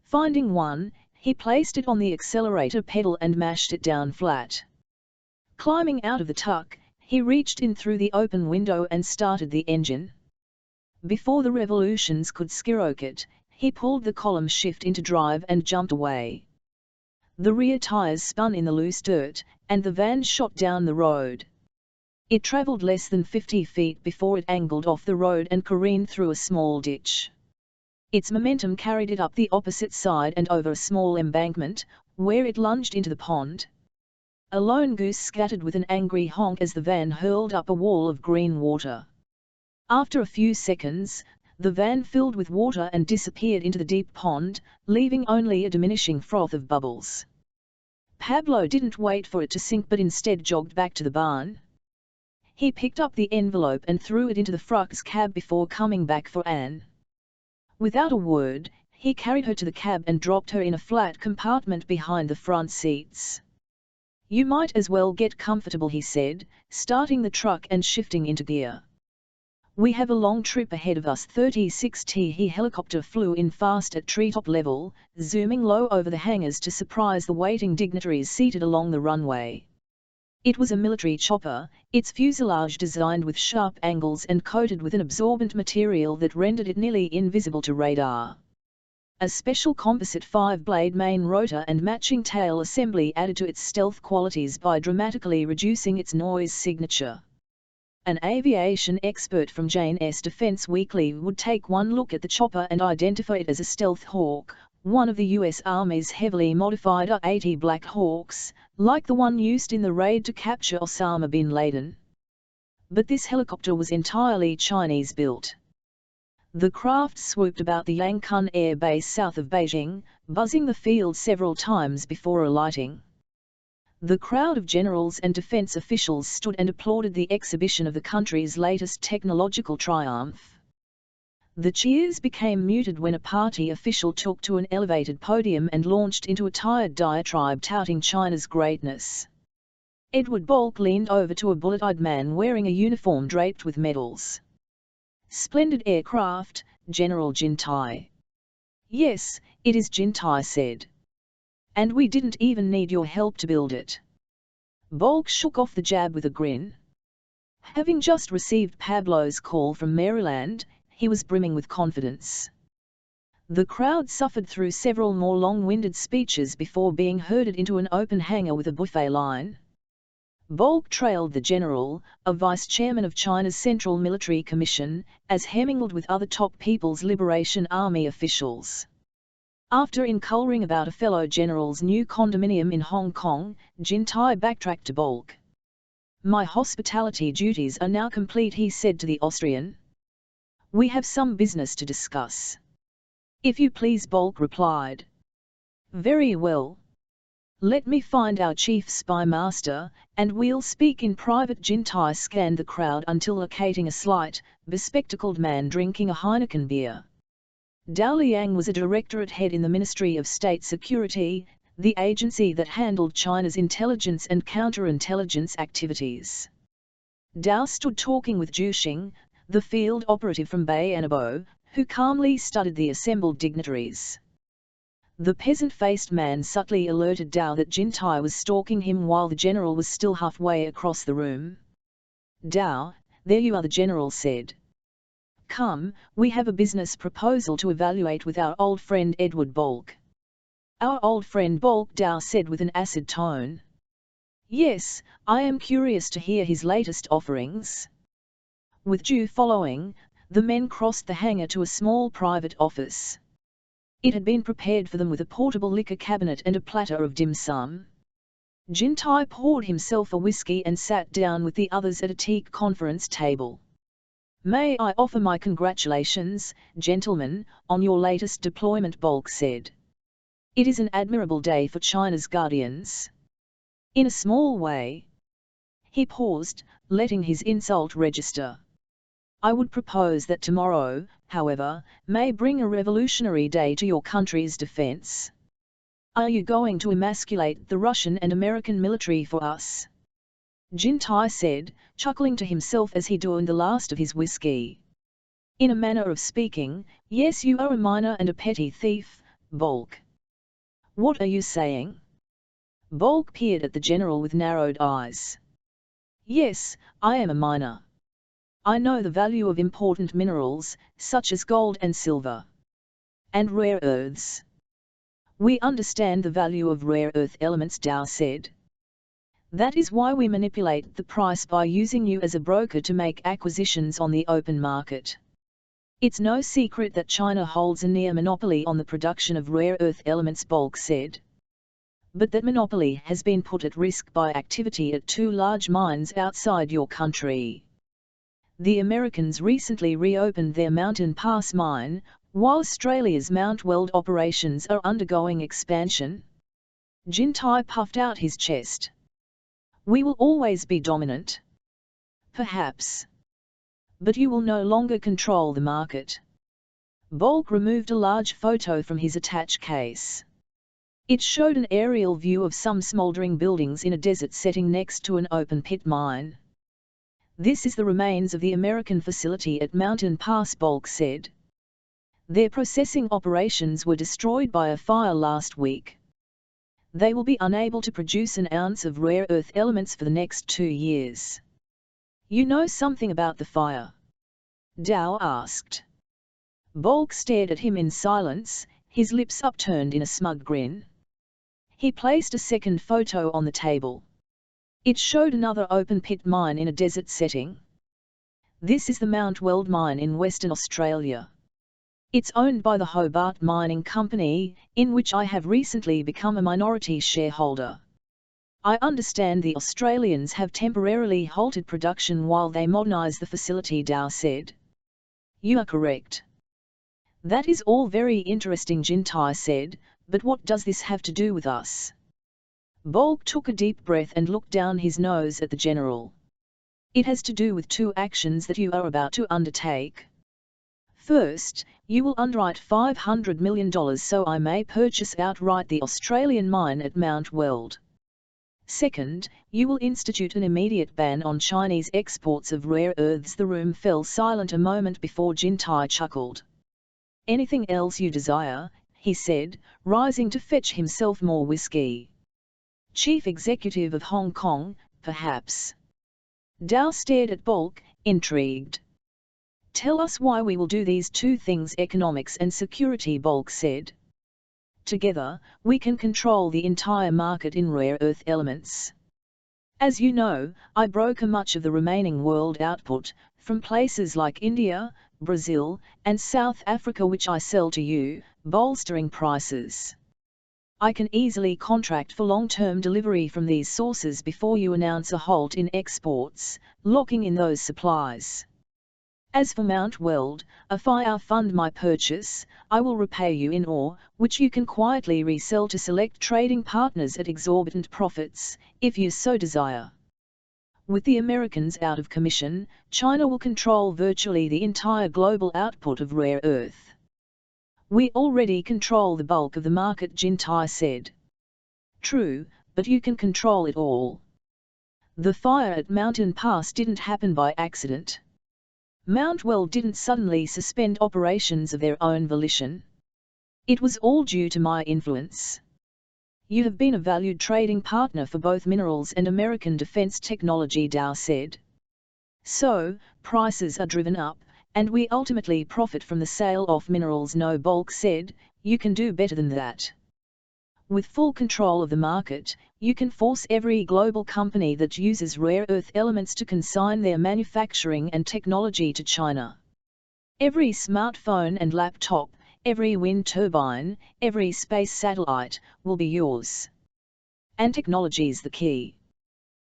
Finding one, he placed it on the accelerator pedal and mashed it down flat. Climbing out of the truck, he reached in through the open window and started the engine. Before the revolutions could skyrocket, he pulled the column shift into drive and jumped away. The rear tires spun in the loose dirt, and the van shot down the road. It traveled less than 50 feet before it angled off the road and careened through a small ditch. Its momentum carried it up the opposite side and over a small embankment, where it lunged into the pond. A lone goose scattered with an angry honk as the van hurled up a wall of green water. After a few seconds, the van filled with water and disappeared into the deep pond, leaving only a diminishing froth of bubbles. Pablo didn't wait for it to sink but instead jogged back to the barn. He picked up the envelope and threw it into the Fruck's cab before coming back for Anne. Without a word, he carried her to the cab and dropped her in a flat compartment behind the front seats. "You might as well get comfortable," he said, starting the truck and shifting into gear. "We have a long trip ahead of us." 36T helicopter flew in fast at treetop level, zooming low over the hangars to surprise the waiting dignitaries seated along the runway. It was a military chopper, its fuselage designed with sharp angles and coated with an absorbent material that rendered it nearly invisible to radar. A special composite 5-blade main rotor and matching tail assembly added to its stealth qualities by dramatically reducing its noise signature. An aviation expert from Jane S. Defense Weekly would take one look at the chopper and identify it as a Stealth Hawk, one of the U.S. Army's heavily modified A-80 Black Hawks, like the one used in the raid to capture Osama bin Laden. But this helicopter was entirely Chinese-built. The craft swooped about the Yangkun Air Base south of Beijing, buzzing the field several times before alighting. The crowd of generals and defense officials stood and applauded the exhibition of the country's latest technological triumph. The cheers became muted when a party official took to an elevated podium and launched into a tired diatribe touting China's greatness. Edward Bolk leaned over to a bullet-eyed man wearing a uniform draped with medals. "Splendid aircraft, General Jintai." "Yes, it is," Jintai said. "And we didn't even need your help to build it." Bolk shook off the jab with a grin. Having just received Pablo's call from Maryland, he was brimming with confidence. The crowd suffered through several more long-winded speeches before being herded into an open hangar with a buffet line. Bolk trailed the general, a vice-chairman of China's Central Military Commission, as he mingled with other top People's Liberation Army officials. After inquiring about a fellow general's new condominium in Hong Kong, Jintai backtracked to Bolk. "My hospitality duties are now complete," he said to the Austrian. "We have some business to discuss." "If you please," Bolk replied. "Very well. Let me find our chief spy master, and we'll speak in private." Jintai scanned the crowd until locating a slight, bespectacled man drinking a Heineken beer. Dao Liang was a directorate head in the Ministry of State Security, the agency that handled China's intelligence and counterintelligence activities. Dao stood talking with Zhu Xing, the field operative from Bayanabo, who calmly studied the assembled dignitaries. The peasant-faced man subtly alerted Dao that Jintai was stalking him while the general was still halfway across the room. "Dao, there you are," the general said. "Come, we have a business proposal to evaluate with our old friend Edward Bolk." "Our old friend Bolk," Dao said with an acid tone. "Yes, I am curious to hear his latest offerings." With Zhu following, the men crossed the hangar to a small private office. It had been prepared for them with a portable liquor cabinet and a platter of dim sum. Jintai poured himself a whiskey and sat down with the others at a teak conference table. "May I offer my congratulations, gentlemen, on your latest deployment," Bolk said. "It is an admirable day for China's guardians." "In a small way." He paused, letting his insult register. "I would propose that tomorrow, however, may bring a revolutionary day to your country's defense. Are you going to emasculate the Russian and American military for us?" Jintai said, chuckling to himself as he downed the last of his whiskey. "In a manner of speaking, yes, you are a miner and a petty thief, Bolk." "What are you saying?" Bolk peered at the general with narrowed eyes. "Yes, I am a miner. I know the value of important minerals, such as gold and silver. And rare earths." "We understand the value of rare earth elements," Dao said. "That is why we manipulate the price by using you as a broker to make acquisitions on the open market. It's no secret that China holds a near monopoly on the production of rare earth elements," Bolk said. but that monopoly has been put at risk by activity at two large mines outside your country. The Americans recently reopened their Mountain Pass mine, while Australia's Mount Weld operations are undergoing expansion. Jintai puffed out his chest. We will always be dominant. Perhaps. But you will no longer control the market. Bulk removed a large photo from his attach case. It showed an aerial view of some smouldering buildings in a desert setting next to an open-pit mine. This is the remains of the American facility at Mountain Pass, Bulk said. Their processing operations were destroyed by a fire last week. They will be unable to produce an ounce of rare earth elements for the next 2 years. You know something about the fire? Dow asked. Bulk stared at him in silence, his lips upturned in a smug grin. He placed a second photo on the table. It showed another open-pit mine in a desert setting. This is the Mount Weld mine in Western Australia. It's owned by the Hobart Mining Company, in which I have recently become a minority shareholder. I understand the Australians have temporarily halted production while they modernise the facility, Dow said. You are correct. That is all very interesting, Jintai said, but what does this have to do with us? Bulk took a deep breath and looked down his nose at the general. It has to do with 2 actions that you are about to undertake. First, you will underwrite $500 million so I may purchase outright the Australian mine at Mount Weld. Second, you will institute an immediate ban on Chinese exports of rare earths. The room fell silent a moment before Jintai chuckled. Anything else you desire, he said, rising to fetch himself more whiskey. Chief Executive of Hong Kong, perhaps. Dow stared at Bulk, intrigued. Tell us why we will do these 2 things. Economics and security, Bulk said. Together, we can control the entire market in rare earth elements. As you know, I broker much of the remaining world output, from places like India, Brazil, and South Africa, which I sell to you, bolstering prices. I can easily contract for long-term delivery from these sources before you announce a halt in exports, locking in those supplies. As for Mount Weld, if I fund my purchase, I will repay you in ore, which you can quietly resell to select trading partners at exorbitant profits, if you so desire. With the Americans out of commission, China will control virtually the entire global output of rare earth. We already control the bulk of the market, Jintai said. True, but you can control it all. The fire at Mountain Pass didn't happen by accident. Mount Weld didn't suddenly suspend operations of their own volition. It was all due to my influence. You have been a valued trading partner for both minerals and American defense technology, Dow said. So, prices are driven up, and we ultimately profit from the sale of minerals. No, Bulk said, you can do better than that. With full control of the market, you can force every global company that uses rare earth elements to consign their manufacturing and technology to China. Every smartphone and laptop, every wind turbine, every space satellite, will be yours. And technology's the key.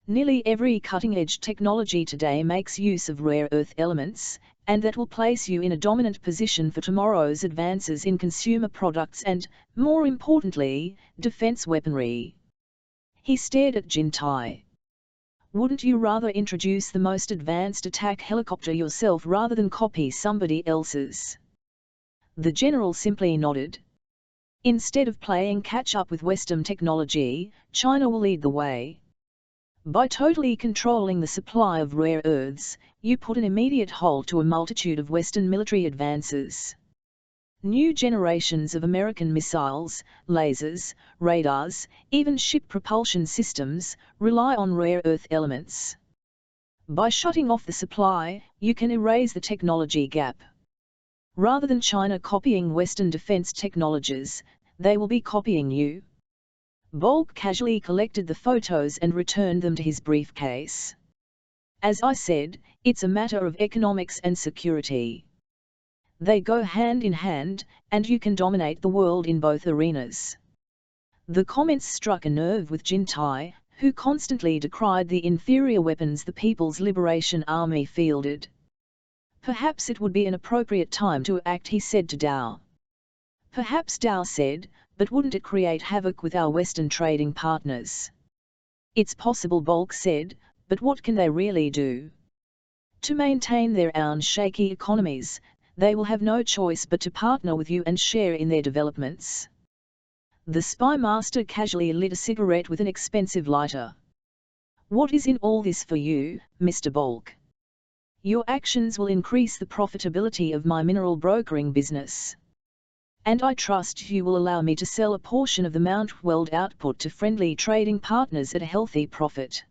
Nearly every cutting-edge technology today makes use of rare earth elements, and that will place you in a dominant position for tomorrow's advances in consumer products and, more importantly, defense weaponry. He stared at Jintai. Wouldn't you rather introduce the most advanced attack helicopter yourself rather than copy somebody else's? The general simply nodded. Instead of playing catch-up with Western technology, China will lead the way. By totally controlling the supply of rare earths, you put an immediate halt to a multitude of Western military advances. New generations of American missiles, lasers, radars, even ship propulsion systems, rely on rare earth elements. By shutting off the supply, you can erase the technology gap. Rather than China copying Western defense technologies, they will be copying you. Bulk casually collected the photos and returned them to his briefcase. As I said, it's a matter of economics and security. They go hand in hand, and you can dominate the world in both arenas. The comments struck a nerve with Jintai, who constantly decried the inferior weapons the People's Liberation Army fielded. Perhaps it would be an appropriate time to act, he said to Dao. Perhaps, Dao said, but wouldn't it create havoc with our Western trading partners? It's possible, Bulk said, but what can they really do? To maintain their own shaky economies, they will have no choice but to partner with you and share in their developments. The spy master casually lit a cigarette with an expensive lighter. What is in all this for you, Mr. Bulk? Your actions will increase the profitability of my mineral brokering business. And I trust you will allow me to sell a portion of the Mount Weld output to friendly trading partners at a healthy profit.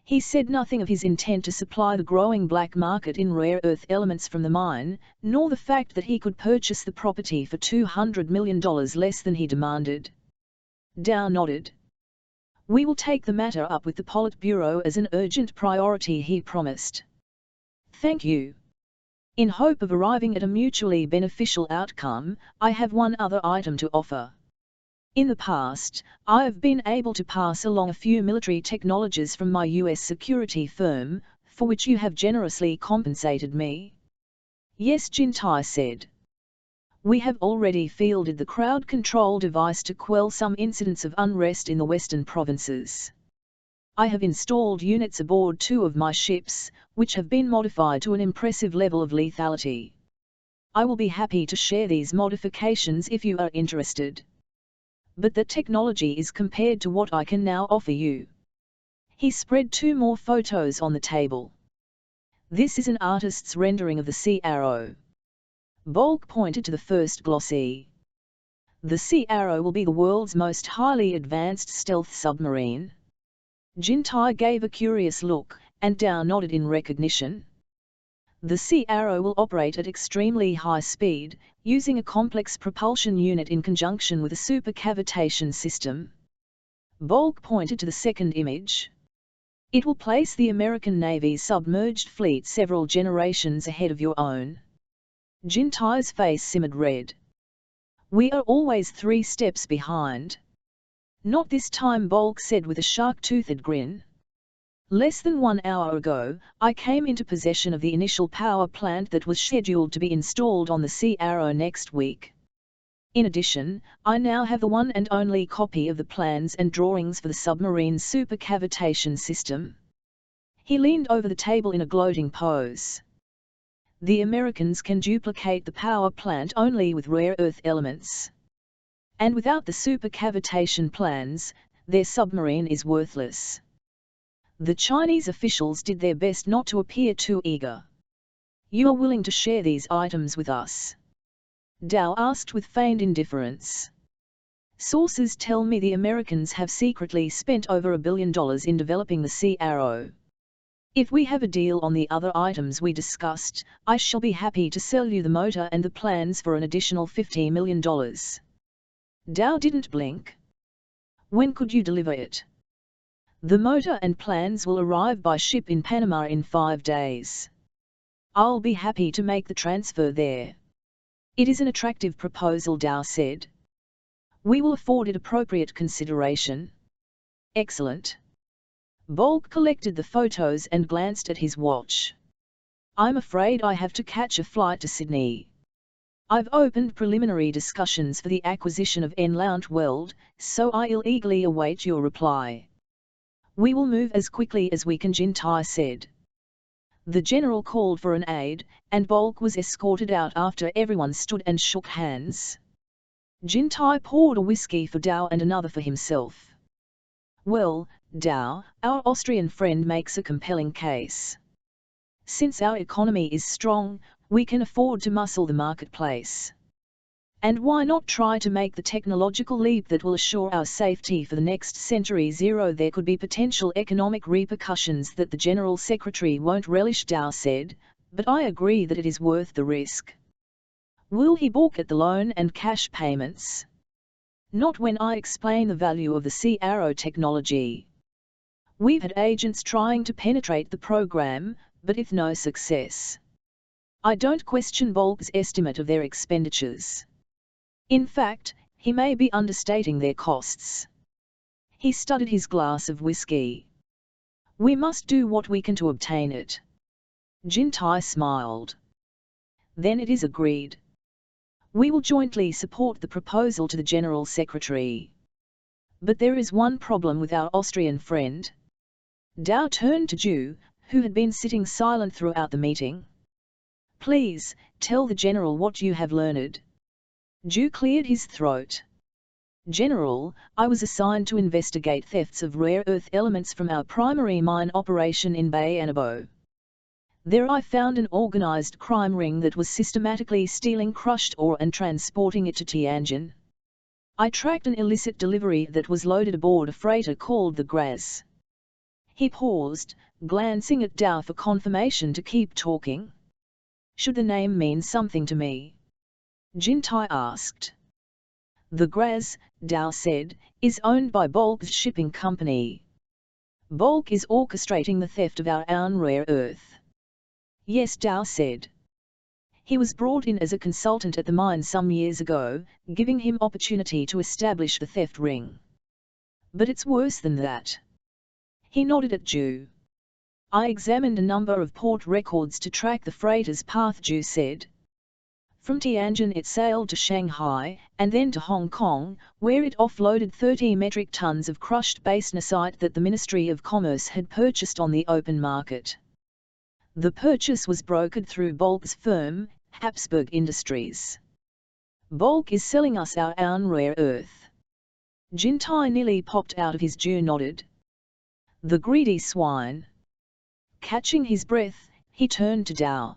He said nothing of his intent to supply the growing black market in rare earth elements from the mine, nor the fact that he could purchase the property for $200 million less than he demanded. Dao nodded. We will take the matter up with the Politburo as an urgent priority, he promised. Thank you. In hope of arriving at a mutually beneficial outcome, I have one other item to offer. In the past, I have been able to pass along a few military technologies from my US security firm, for which you have generously compensated me. Yes, Jintai said. We have already fielded the crowd control device to quell some incidents of unrest in the western provinces. I have installed units aboard 2 of my ships, which have been modified to an impressive level of lethality. I will be happy to share these modifications if you are interested. But the technology is compared to what I can now offer you. He spread 2 more photos on the table. This is an artist's rendering of the Sea Arrow. Bulk pointed to the first glossy. The Sea Arrow will be the world's most highly advanced stealth submarine. Jintai gave a curious look, and Dao nodded in recognition. The Sea Arrow will operate at extremely high speed, using a complex propulsion unit in conjunction with a supercavitation system. Bulk pointed to the second image. It will place the American Navy's submerged fleet several generations ahead of your own. Jintai's face simmered red. We are always 3 steps behind. Not this time, Bulk said with a shark-toothed grin. Less than 1 hour ago, I came into possession of the initial power plant that was scheduled to be installed on the Sea Arrow next week. In addition, I now have the one and only copy of the plans and drawings for the submarine's supercavitation system. He leaned over the table in a gloating pose. The Americans can duplicate the power plant only with rare earth elements. And without the supercavitation plans, their submarine is worthless. The Chinese officials did their best not to appear too eager. You are willing to share these items with us? Dao asked with feigned indifference. Sources tell me the Americans have secretly spent over $1 billion in developing the Sea Arrow. If we have a deal on the other items we discussed, I shall be happy to sell you the motor and the plans for an additional $50 million. Dao didn't blink. When could you deliver it? The motor and plans will arrive by ship in Panama in 5 days. I'll be happy to make the transfer there. It is an attractive proposal, Dao said. We will afford it appropriate consideration. Excellent. Bulk collected the photos and glanced at his watch. I'm afraid I have to catch a flight to Sydney. I've opened preliminary discussions for the acquisition of Mount Weld, so I'll eagerly await your reply. We will move as quickly as we can, Jintai said. The general called for an aide, and Bulk was escorted out after everyone stood and shook hands. Jintai poured a whiskey for Dao and another for himself. Well, Dao, our Austrian friend makes a compelling case. Since our economy is strong, we can afford to muscle the marketplace. And why not try to make the technological leap that will assure our safety for the next century? There could be potential economic repercussions that the General Secretary won't relish, Dao said, but I agree that it is worth the risk. Will he balk at the loan and cash payments? Not when I explain the value of the Sea Arrow technology. We've had agents trying to penetrate the program, but with no success. I don't question Bulk's estimate of their expenditures. In fact, He may be understating their costs. He studied his glass of whiskey. We must do what we can to obtain it. Jintai smiled. Then it is agreed. We will jointly support the proposal to the General Secretary. But there is one problem with our Austrian friend. Dao turned to Zhu, who had been sitting silent throughout the meeting. Please, tell the General what you have learned. Zhu cleared his throat. General, I was assigned to investigate thefts of rare earth elements from our primary mine operation in Bayanabo. There I found an organized crime ring that was systematically stealing crushed ore and transporting it to Tianjin. I tracked an illicit delivery that was loaded aboard a freighter called the Graz. He paused, glancing at Dao for confirmation to keep talking. Should the name mean something to me? Jintai asked. The Graz, Dao said, is owned by Bulk's shipping company. Bulk is orchestrating the theft of our own rare earth. Yes, Dao said. He was brought in as a consultant at the mine some years ago, giving him opportunity to establish the theft ring. But it's worse than that. He nodded at Zhu. I examined a number of port records to track the freighter's path, Zhu said. From Tianjin it sailed to Shanghai, and then to Hong Kong, where it offloaded 30 metric tons of crushed basanite that the Ministry of Commerce had purchased on the open market. The purchase was brokered through Bulk's firm, Habsburg Industries. Bulk is selling us our own rare earth. Jintai nearly popped out of his Zhu nodded. The greedy swine. Catching his breath, he turned to Dao.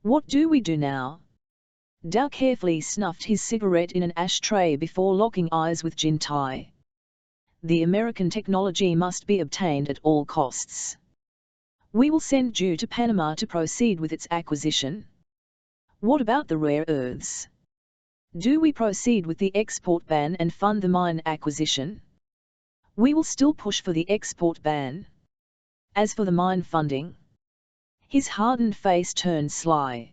What do we do now? Dao carefully snuffed his cigarette in an ashtray before locking eyes with Jintai. The American technology must be obtained at all costs. We will send Zhu to Panama to proceed with its acquisition. What about the rare earths? Do we proceed with the export ban and fund the mine acquisition? We will still push for the export ban. As for the mine funding, his hardened face turned sly.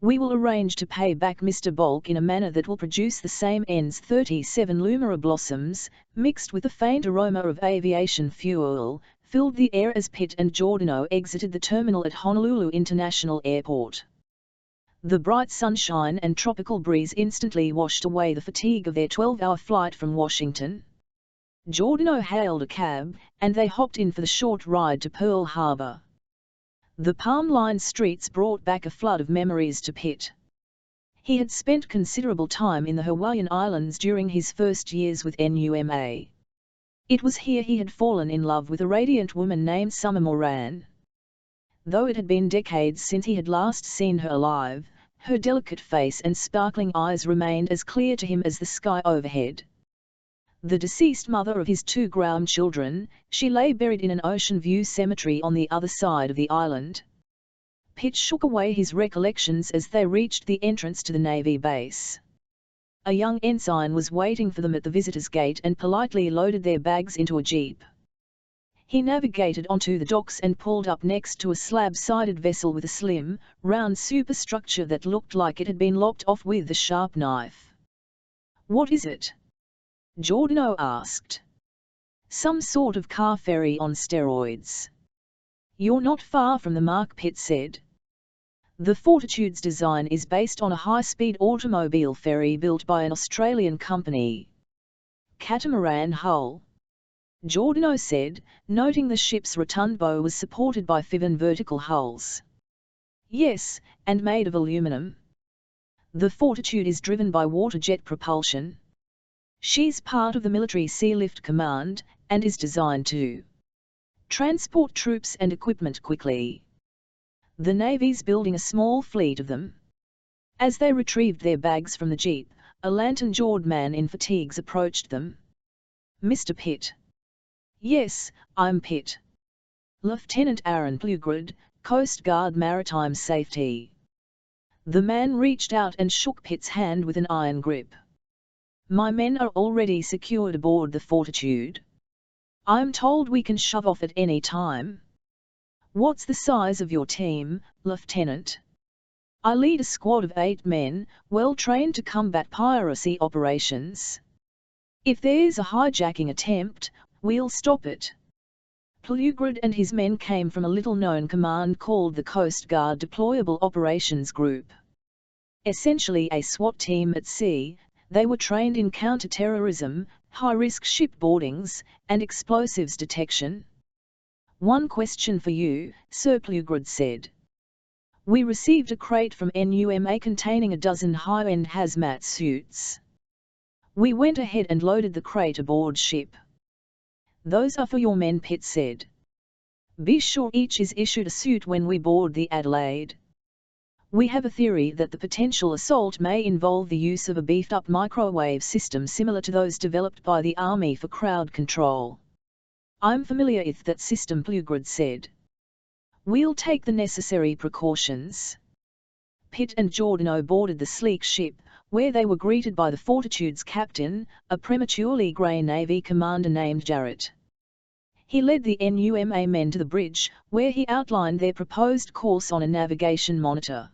We will arrange to pay back Mr. Bulk in a manner that will produce the same ends 37 Lumera blossoms, mixed with a faint aroma of aviation fuel, filled the air as Pitt and Giordano exited the terminal at Honolulu International Airport. The bright sunshine and tropical breeze instantly washed away the fatigue of their 12-hour flight from Washington. Giordano hailed a cab, and they hopped in for the short ride to Pearl Harbor. The palm-lined streets brought back a flood of memories to Pitt. He had spent considerable time in the Hawaiian Islands during his first years with NUMA. It was here he had fallen in love with a radiant woman named Summer Moran. Though it had been decades since he had last seen her alive, her delicate face and sparkling eyes remained as clear to him as the sky overhead. The deceased mother of his 2 ground children, she lay buried in an Ocean View cemetery on the other side of the island. Pitt shook away his recollections as they reached the entrance to the Navy base. A young ensign was waiting for them at the visitors' gate and politely loaded their bags into a jeep. He navigated onto the docks and pulled up next to a slab-sided vessel with a slim, round superstructure that looked like it had been lopped off with a sharp knife. What is it? Giordano asked. Some sort of car ferry on steroids. You're not far from the mark, Pitt said. The Fortitude's design is based on a high-speed automobile ferry built by an Australian company. Catamaran hull. Giordano said, noting the ship's rotund bow was supported by Fivan vertical hulls. Yes, and made of aluminum. The Fortitude is driven by water jet propulsion. She's part of the Military Sealift Command, and is designed to transport troops and equipment quickly. The Navy's building a small fleet of them. As they retrieved their bags from the jeep, a lantern-jawed man in fatigues approached them. Mr. Pitt. Yes, I'm Pitt. Lieutenant Aaron Plugrid, Coast Guard Maritime Safety. The man reached out and shook Pitt's hand with an iron grip. My men are already secured aboard the Fortitude. I'm told we can shove off at any time. What's the size of your team, Lieutenant? I lead a squad of 8 men, well trained to combat piracy operations. If there's a hijacking attempt, we'll stop it. Plugrid and his men came from a little-known command called the Coast Guard Deployable Operations Group. Essentially a SWAT team at sea, they were trained in counter-terrorism, high-risk ship boardings, and explosives detection. One question for you, Sir Plugrid said. We received a crate from NUMA containing a dozen high-end hazmat suits. We went ahead and loaded the crate aboard ship. Those are for your men, Pitt said. Be sure each is issued a suit when we board the Adelaide. We have a theory that the potential assault may involve the use of a beefed-up microwave system similar to those developed by the Army for crowd control. I'm familiar with that system, Plugrid said. We'll take the necessary precautions. Pitt and Giordano boarded the sleek ship, where they were greeted by the Fortitude's captain, a prematurely grey Navy commander named Jarrett. He led the NUMA men to the bridge, where he outlined their proposed course on a navigation monitor.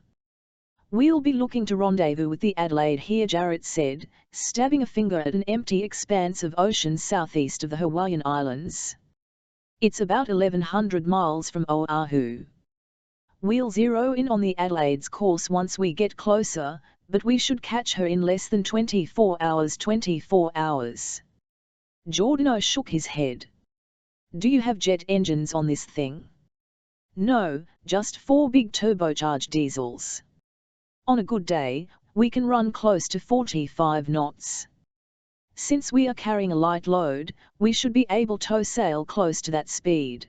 We'll be looking to rendezvous with the Adelaide here, Jarrett said, stabbing a finger at an empty expanse of ocean southeast of the Hawaiian Islands. It's about 1,100 miles from Oahu. We'll zero in on the Adelaide's course once we get closer, but we should catch her in less than 24 hours. 24 hours. Giordano shook his head. Do you have jet engines on this thing? No, just 4 big turbocharged diesels. On a good day, we can run close to 45 knots. Since we are carrying a light load, we should be able to sail close to that speed.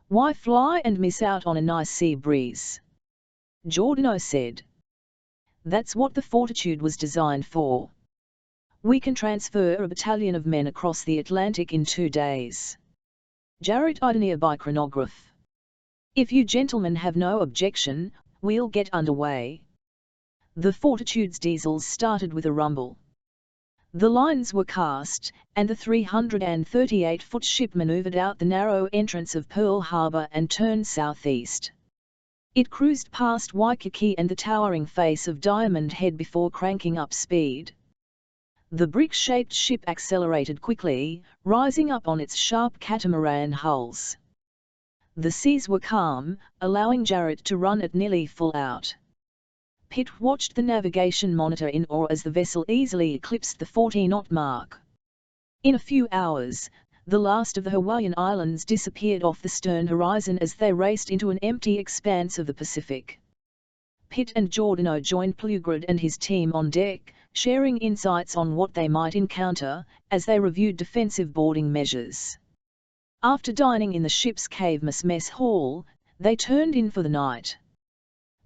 Why fly and miss out on a nice sea breeze? Giordano said. That's what the Fortitude was designed for. We can transfer a battalion of men across the Atlantic in 2 days. Jarrett eyed a nearby chronograph. If you gentlemen have no objection, we'll get underway. The Fortitude's diesels started with a rumble. The lines were cast, and the 338-foot ship maneuvered out the narrow entrance of Pearl Harbor and turned southeast. It cruised past Waikiki and the towering face of Diamond Head before cranking up speed. The brick-shaped ship accelerated quickly, rising up on its sharp catamaran hulls. The seas were calm, allowing Jarrett to run at nearly full out. Pitt watched the navigation monitor in awe as the vessel easily eclipsed the 40-knot mark. In a few hours, the last of the Hawaiian Islands disappeared off the stern horizon as they raced into an empty expanse of the Pacific. Pitt and Giordano joined Plugrid and his team on deck, sharing insights on what they might encounter, as they reviewed defensive boarding measures. After dining in the ship's cave mess hall, they turned in for the night.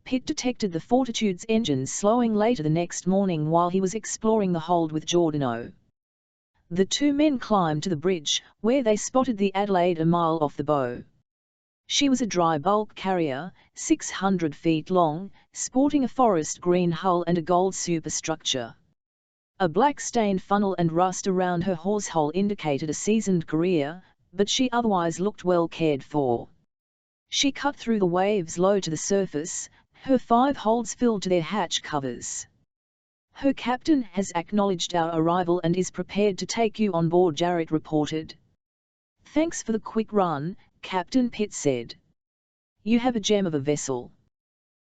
Pitt detected the Fortitude's engines slowing later the next morning while he was exploring the hold with Giordano. The 2 men climbed to the bridge, where they spotted the Adelaide a mile off the bow. She was a dry bulk carrier, 600 feet long, sporting a forest green hull and a gold superstructure. A black-stained funnel and rust around her horsehole indicated a seasoned career, but she otherwise looked well cared for. She cut through the waves low to the surface, her 5 holds filled to their hatch covers. Her captain has acknowledged our arrival and is prepared to take you on board, Jarrett reported. Thanks for the quick run, Captain Pitt said. You have a gem of a vessel.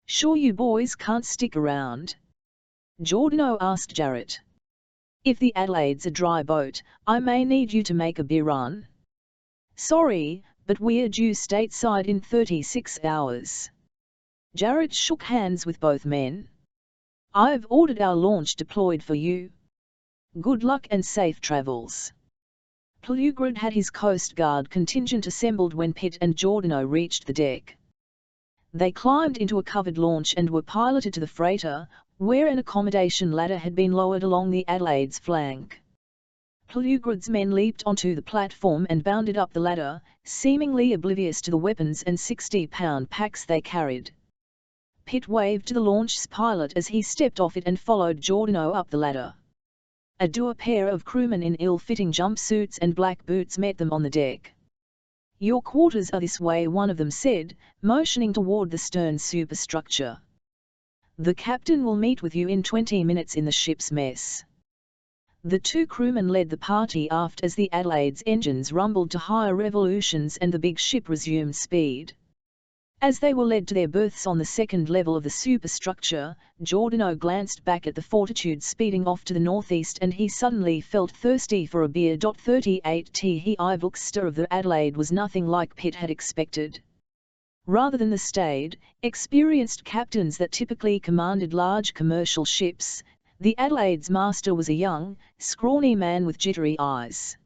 Sure you boys can't stick around? Giordano asked Jarrett. If the Adelaide's a dry boat, I may need you to make a beer run. Sorry, but we're due stateside in 36 hours. Jarrett shook hands with both men. I've ordered our launch deployed for you. Good luck and safe travels. Plugrid had his Coast Guard contingent assembled when Pitt and Giordano reached the deck. They climbed into a covered launch and were piloted to the freighter, where an accommodation ladder had been lowered along the Adelaide's flank. Plugrid's men leaped onto the platform and bounded up the ladder, seemingly oblivious to the weapons and 60-pound packs they carried. Pitt waved to the launch's pilot as he stepped off it and followed Giordano up the ladder. A dour pair of crewmen in ill-fitting jumpsuits and black boots met them on the deck. Your quarters are this way, one of them said, motioning toward the stern superstructure. The captain will meet with you in 20 minutes in the ship's mess. The two crewmen led the party aft as the Adelaide's engines rumbled to higher revolutions and the big ship resumed speed. As they were led to their berths on the second level of the superstructure, Giordano glanced back at the Fortitude speeding off to the northeast and he suddenly felt thirsty for a beer. 38T He Ivluxter of the Adelaide was nothing like Pitt had expected. Rather than the staid, experienced captains that typically commanded large commercial ships, the Adelaide's master was a young, scrawny man with jittery eyes.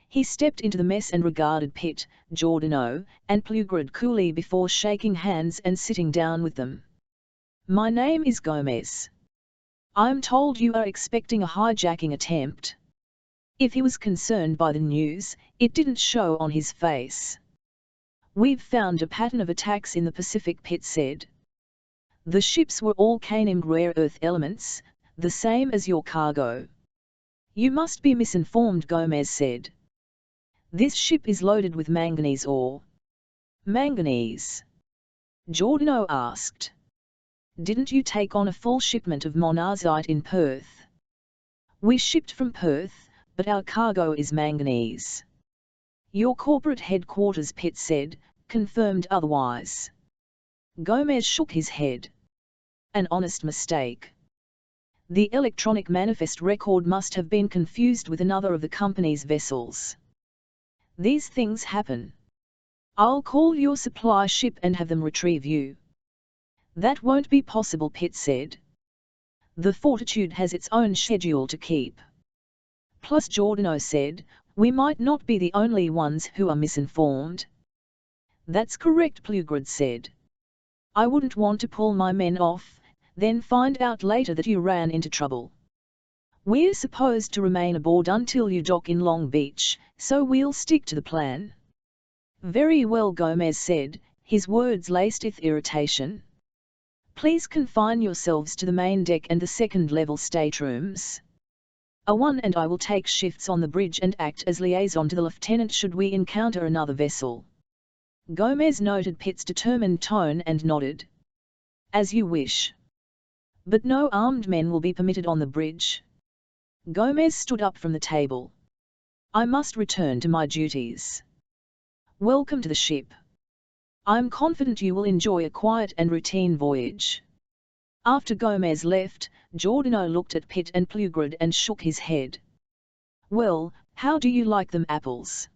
He stepped into the mess and regarded Pitt, Giordano, and Plugrid coolly before shaking hands and sitting down with them. "My name is Gomez. I'm told you are expecting a hijacking attempt." If he was concerned by the news, it didn't show on his face. "We've found a pattern of attacks in the Pacific," Pitt said. "The ships were all Canaan rare earth elements, the same as your cargo." "You must be misinformed," Gomez said. "This ship is loaded with manganese ore." "Manganese?" Giordano asked. "Didn't you take on a full shipment of monazite in Perth?" "We shipped from Perth, but our cargo is manganese." "Your corporate headquarters," Pitt said, "confirmed otherwise." Gomez shook his head. "An honest mistake. The electronic manifest record must have been confused with another of the company's vessels. These things happen. I'll call your supply ship and have them retrieve you." "That won't be possible," Pitt said. "The Fortitude has its own schedule to keep." "Plus," Giordano said, "we might not be the only ones who are misinformed." "That's correct," Plugrid said. "I wouldn't want to pull my men off, then find out later that you ran into trouble. We're supposed to remain aboard until you dock in Long Beach, so we'll stick to the plan." "Very well," Gomez said, his words laced with irritation. "Please confine yourselves to the main deck and the second-level staterooms. A1 and I will take shifts on the bridge and act as liaison to the lieutenant should we encounter another vessel." Gomez noted Pitt's determined tone and nodded. "As you wish. But no armed men will be permitted on the bridge." Gomez stood up from the table. "I must return to my duties. Welcome to the ship. I'm confident you will enjoy a quiet and routine voyage." After Gomez left, Giordano looked at Pitt and Plugrid and shook his head. "Well, how do you like them apples?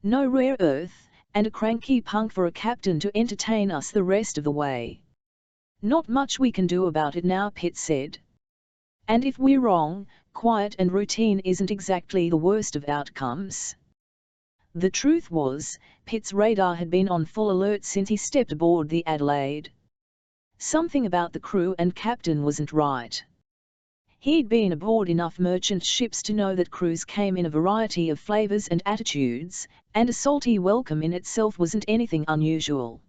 No rare earth, and a cranky punk for a captain to entertain us the rest of the way." "Not much we can do about it now," Pitt said. "And if we're wrong, quiet and routine isn't exactly the worst of outcomes." The truth was, Pitt's radar had been on full alert since he stepped aboard the Adelaide. Something about the crew and captain wasn't right. He'd been aboard enough merchant ships to know that crews came in a variety of flavors and attitudes, and a salty welcome in itself wasn't anything unusual.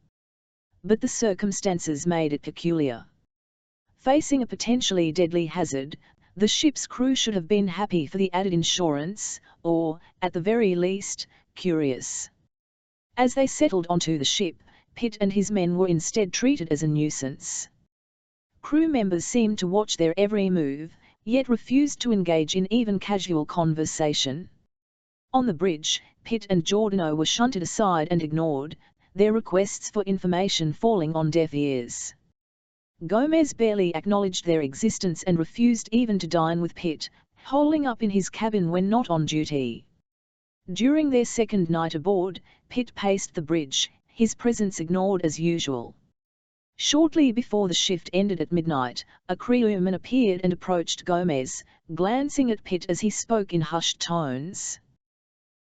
But the circumstances made it peculiar. Facing a potentially deadly hazard, the ship's crew should have been happy for the added insurance, or, at the very least, curious. As they settled onto the ship, Pitt and his men were instead treated as a nuisance. Crew members seemed to watch their every move, yet refused to engage in even casual conversation. On the bridge, Pitt and Giordano were shunted aside and ignored, their requests for information falling on deaf ears. Gomez barely acknowledged their existence and refused even to dine with Pitt, holing up in his cabin when not on duty. During their second night aboard, Pitt paced the bridge, his presence ignored as usual. Shortly before the shift ended at midnight, a crewman appeared and approached Gomez, glancing at Pitt as he spoke in hushed tones.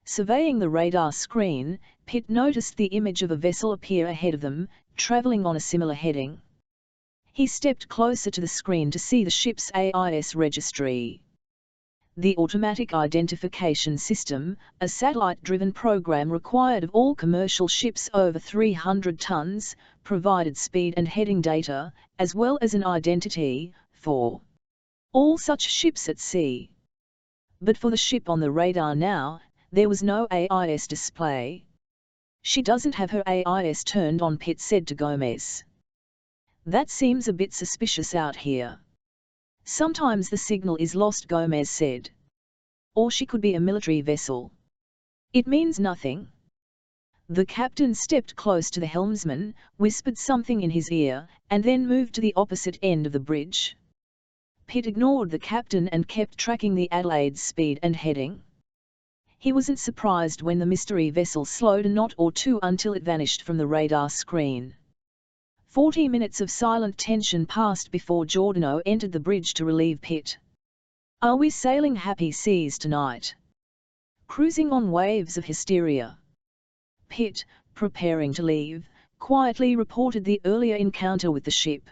Surveying the radar screen, Pitt noticed the image of a vessel appear ahead of them, traveling on a similar heading. He stepped closer to the screen to see the ship's AIS registry. The Automatic Identification System, a satellite-driven program required of all commercial ships over 300 tons, provided speed and heading data, as well as an identity, for all such ships at sea. But for the ship on the radar now, there was no AIS display. "She doesn't have her AIS turned on," Pitt said to Gomez. That seems a bit suspicious out here. Sometimes the signal is lost, Gomez said. Or she could be a military vessel. It means nothing. The captain stepped close to the helmsman, whispered something in his ear, and then moved to the opposite end of the bridge. Pitt ignored the captain and kept tracking the Adelaide's speed and heading. He wasn't surprised when the mystery vessel slowed a knot or two until it vanished from the radar screen. 40 minutes of silent tension passed before Giordano entered the bridge to relieve Pitt. "Are we sailing happy seas tonight? Cruising on waves of hysteria?" Pitt, preparing to leave, quietly reported the earlier encounter with the ship.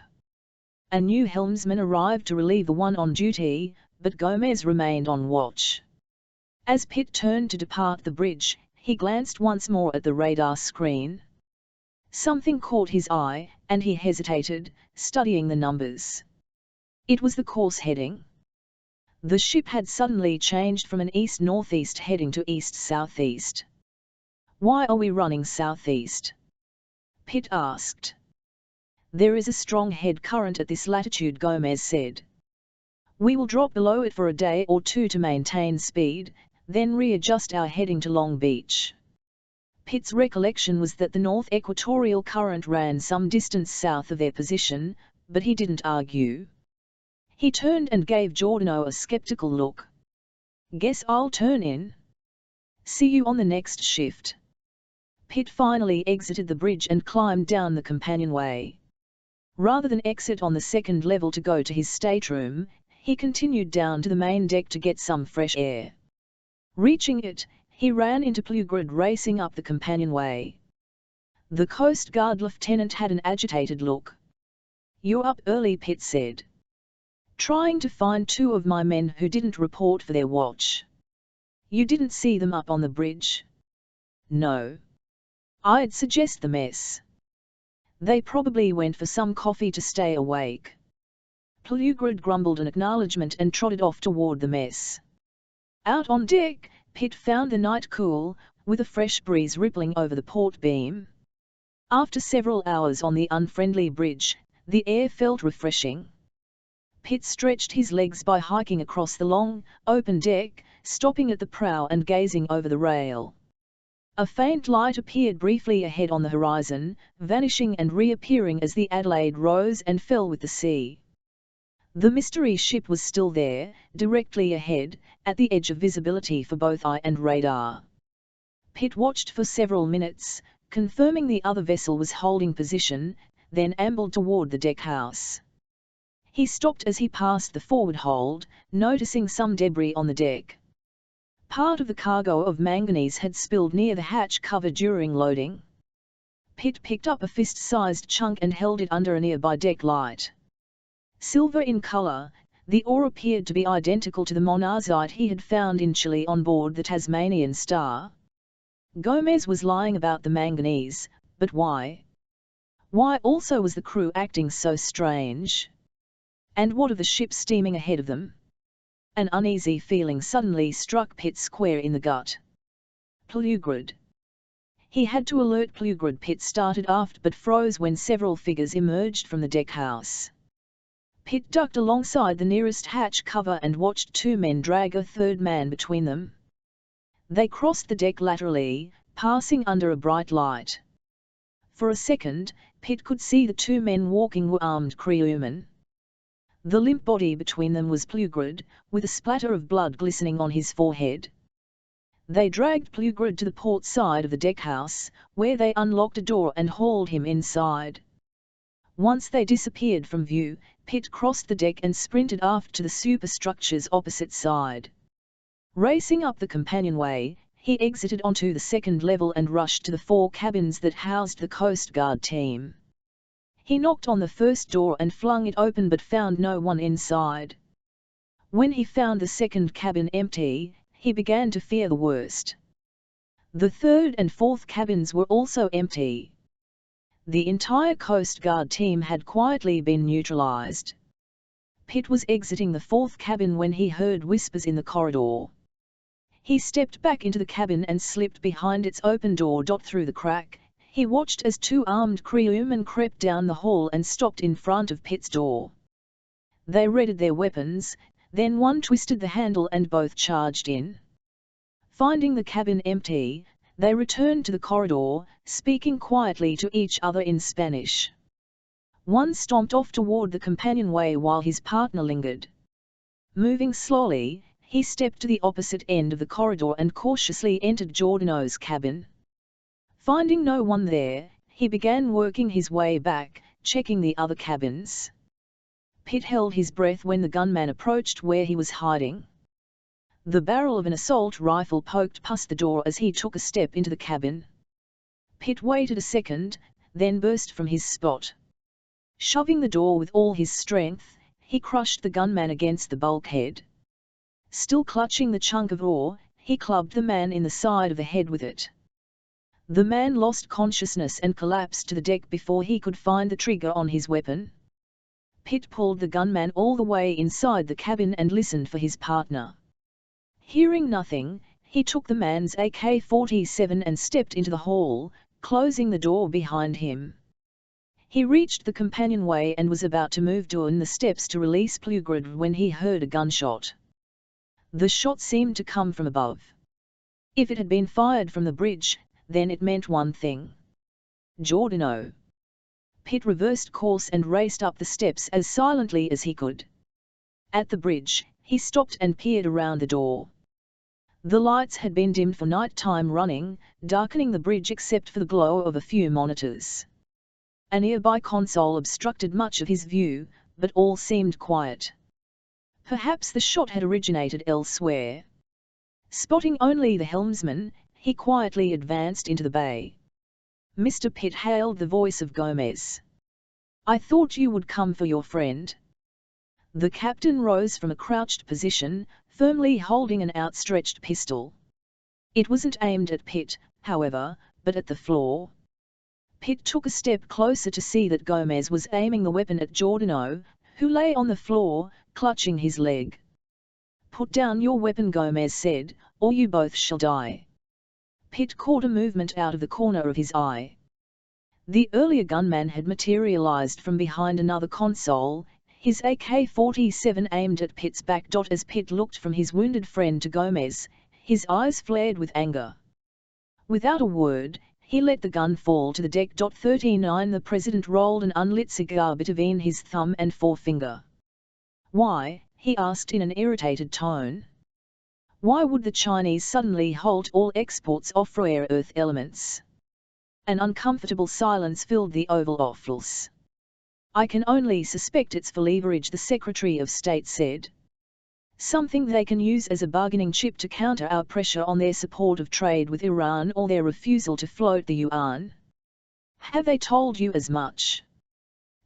A new helmsman arrived to relieve the one on duty, but Gomez remained on watch. As Pitt turned to depart the bridge, he glanced once more at the radar screen. Something caught his eye, and he hesitated, studying the numbers. It was the course heading. The ship had suddenly changed from an east-northeast heading to east-southeast. "Why are we running southeast?" Pitt asked. "There is a strong head current at this latitude," Gomez said. "We will drop below it for a day or two to maintain speed, then readjust our heading to Long Beach." Pitt's recollection was that the north equatorial current ran some distance south of their position, but he didn't argue. He turned and gave Giordano a skeptical look. "Guess I'll turn in. See you on the next shift." Pitt finally exited the bridge and climbed down the companionway. Rather than exit on the second level to go to his stateroom, he continued down to the main deck to get some fresh air. Reaching it, he ran into Plugrid racing up the companionway. The Coast Guard lieutenant had an agitated look. "You're up early," Pitt said. "Trying to find two of my men who didn't report for their watch." "You didn't see them up on the bridge?" "No. I'd suggest the mess. They probably went for some coffee to stay awake." Plugrid grumbled an acknowledgement and trotted off toward the mess. Out on deck, Pitt found the night cool, with a fresh breeze rippling over the port beam. After several hours on the unfriendly bridge, the air felt refreshing. Pitt stretched his legs by hiking across the long, open deck, stopping at the prow and gazing over the rail. A faint light appeared briefly ahead on the horizon, vanishing and reappearing as the Adelaide rose and fell with the sea. The mystery ship was still there, directly ahead, at the edge of visibility for both eye and radar. Pitt watched for several minutes, confirming the other vessel was holding position, then ambled toward the deckhouse. He stopped as he passed the forward hold, noticing some debris on the deck. Part of the cargo of manganese had spilled near the hatch cover during loading. Pitt picked up a fist-sized chunk and held it under a nearby deck light. Silver in color, the ore appeared to be identical to the monazite he had found in Chile on board the Tasmanian Star. Gomez was lying about the manganese, but why? Why also was the crew acting so strange? And what of the ship steaming ahead of them? An uneasy feeling suddenly struck Pitt square in the gut. Plugrid. He had to alert Plugrid. Pitt started aft but froze when several figures emerged from the deckhouse. Pitt ducked alongside the nearest hatch cover and watched two men drag a third man between them. They crossed the deck laterally, passing under a bright light. For a second, Pitt could see the two men walking were armed crewmen. The limp body between them was Plugrid, with a splatter of blood glistening on his forehead. They dragged Plugrid to the port side of the deckhouse, where they unlocked a door and hauled him inside. Once they disappeared from view, Pitt crossed the deck and sprinted aft to the superstructure's opposite side. Racing up the companionway, he exited onto the second level and rushed to the 4 cabins that housed the Coast Guard team. He knocked on the first door and flung it open but found no one inside. When he found the second cabin empty, he began to fear the worst. The third and fourth cabins were also empty. The entire Coast Guard team had quietly been neutralized. Pitt was exiting the fourth cabin when he heard whispers in the corridor. He stepped back into the cabin and slipped behind its open door. Through the crack, He watched as two armed crewmen crept down the hall and stopped in front of Pitt's door. They readied their weapons, then one twisted the handle and both charged in. Finding the cabin empty, they returned to the corridor, speaking quietly to each other in Spanish. One stomped off toward the companionway while his partner lingered. Moving slowly, he stepped to the opposite end of the corridor and cautiously entered Giordano's cabin. Finding no one there, he began working his way back, checking the other cabins. Pitt held his breath when the gunman approached where he was hiding. The barrel of an assault rifle poked past the door as he took a step into the cabin. Pitt waited a second, then burst from his spot. Shoving the door with all his strength, he crushed the gunman against the bulkhead. Still clutching the chunk of ore, he clubbed the man in the side of the head with it. The man lost consciousness and collapsed to the deck before he could find the trigger on his weapon. Pitt pulled the gunman all the way inside the cabin and listened for his partner. Hearing nothing, he took the man's AK-47 and stepped into the hall, closing the door behind him. He reached the companionway and was about to move down the steps to release Plugrid when he heard a gunshot. The shot seemed to come from above. If it had been fired from the bridge, then it meant one thing. Giordano. Pitt reversed course and raced up the steps as silently as he could. At the bridge, he stopped and peered around the door. The lights had been dimmed for night-time running, darkening the bridge except for the glow of a few monitors. A nearby console obstructed much of his view, but all seemed quiet. Perhaps the shot had originated elsewhere. Spotting only the helmsman, he quietly advanced into the bay. Mr. Pitt hailed the voice of Gomez. "I thought you would come for your friend." The captain rose from a crouched position, firmly holding an outstretched pistol. It wasn't aimed at Pitt, however, but at the floor. Pitt took a step closer to see that Gomez was aiming the weapon at Giordano, who lay on the floor, clutching his leg. "Put down your weapon," Gomez said, "or you both shall die." Pitt caught a movement out of the corner of his eye. The earlier gunman had materialized from behind another console, his AK-47 aimed at Pitt's back. As Pitt looked from his wounded friend to Gomez, his eyes flared with anger. Without a word, he let the gun fall to the deck. 39 The president rolled an unlit cigar between his thumb and forefinger. "Why?" he asked in an irritated tone. "Why would the Chinese suddenly halt all exports of rare earth elements?" An uncomfortable silence filled the Oval Office. "I can only suspect it's for leverage," the Secretary of State said. "Something they can use as a bargaining chip to counter our pressure on their support of trade with Iran or their refusal to float the yuan. Have they told you as much?"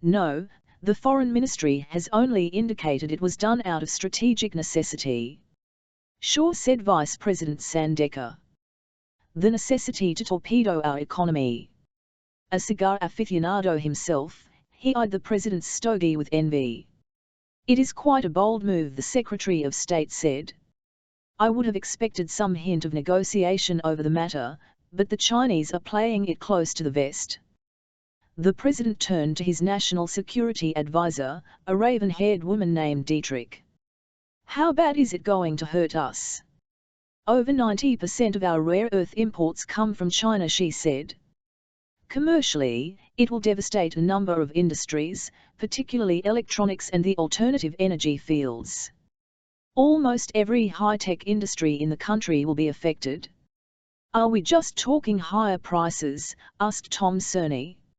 "No, the Foreign Ministry has only indicated it was done out of strategic necessity." "Sure," said Vice President Sandecker. "The necessity to torpedo our economy." A cigar aficionado himself, he eyed the president's stogie with envy. "It is quite a bold move," the Secretary of State said. "I would have expected some hint of negotiation over the matter, but the Chinese are playing it close to the vest." The president turned to his national security advisor, a raven-haired woman named Dietrich. "How bad is it going to hurt us?" "Over 90% of our rare earth imports come from China," she said. "Commercially, it will devastate a number of industries, particularly electronics and the alternative energy fields. Almost every high-tech industry in the country will be affected." "Are we just talking higher prices?" asked Tom Cerny.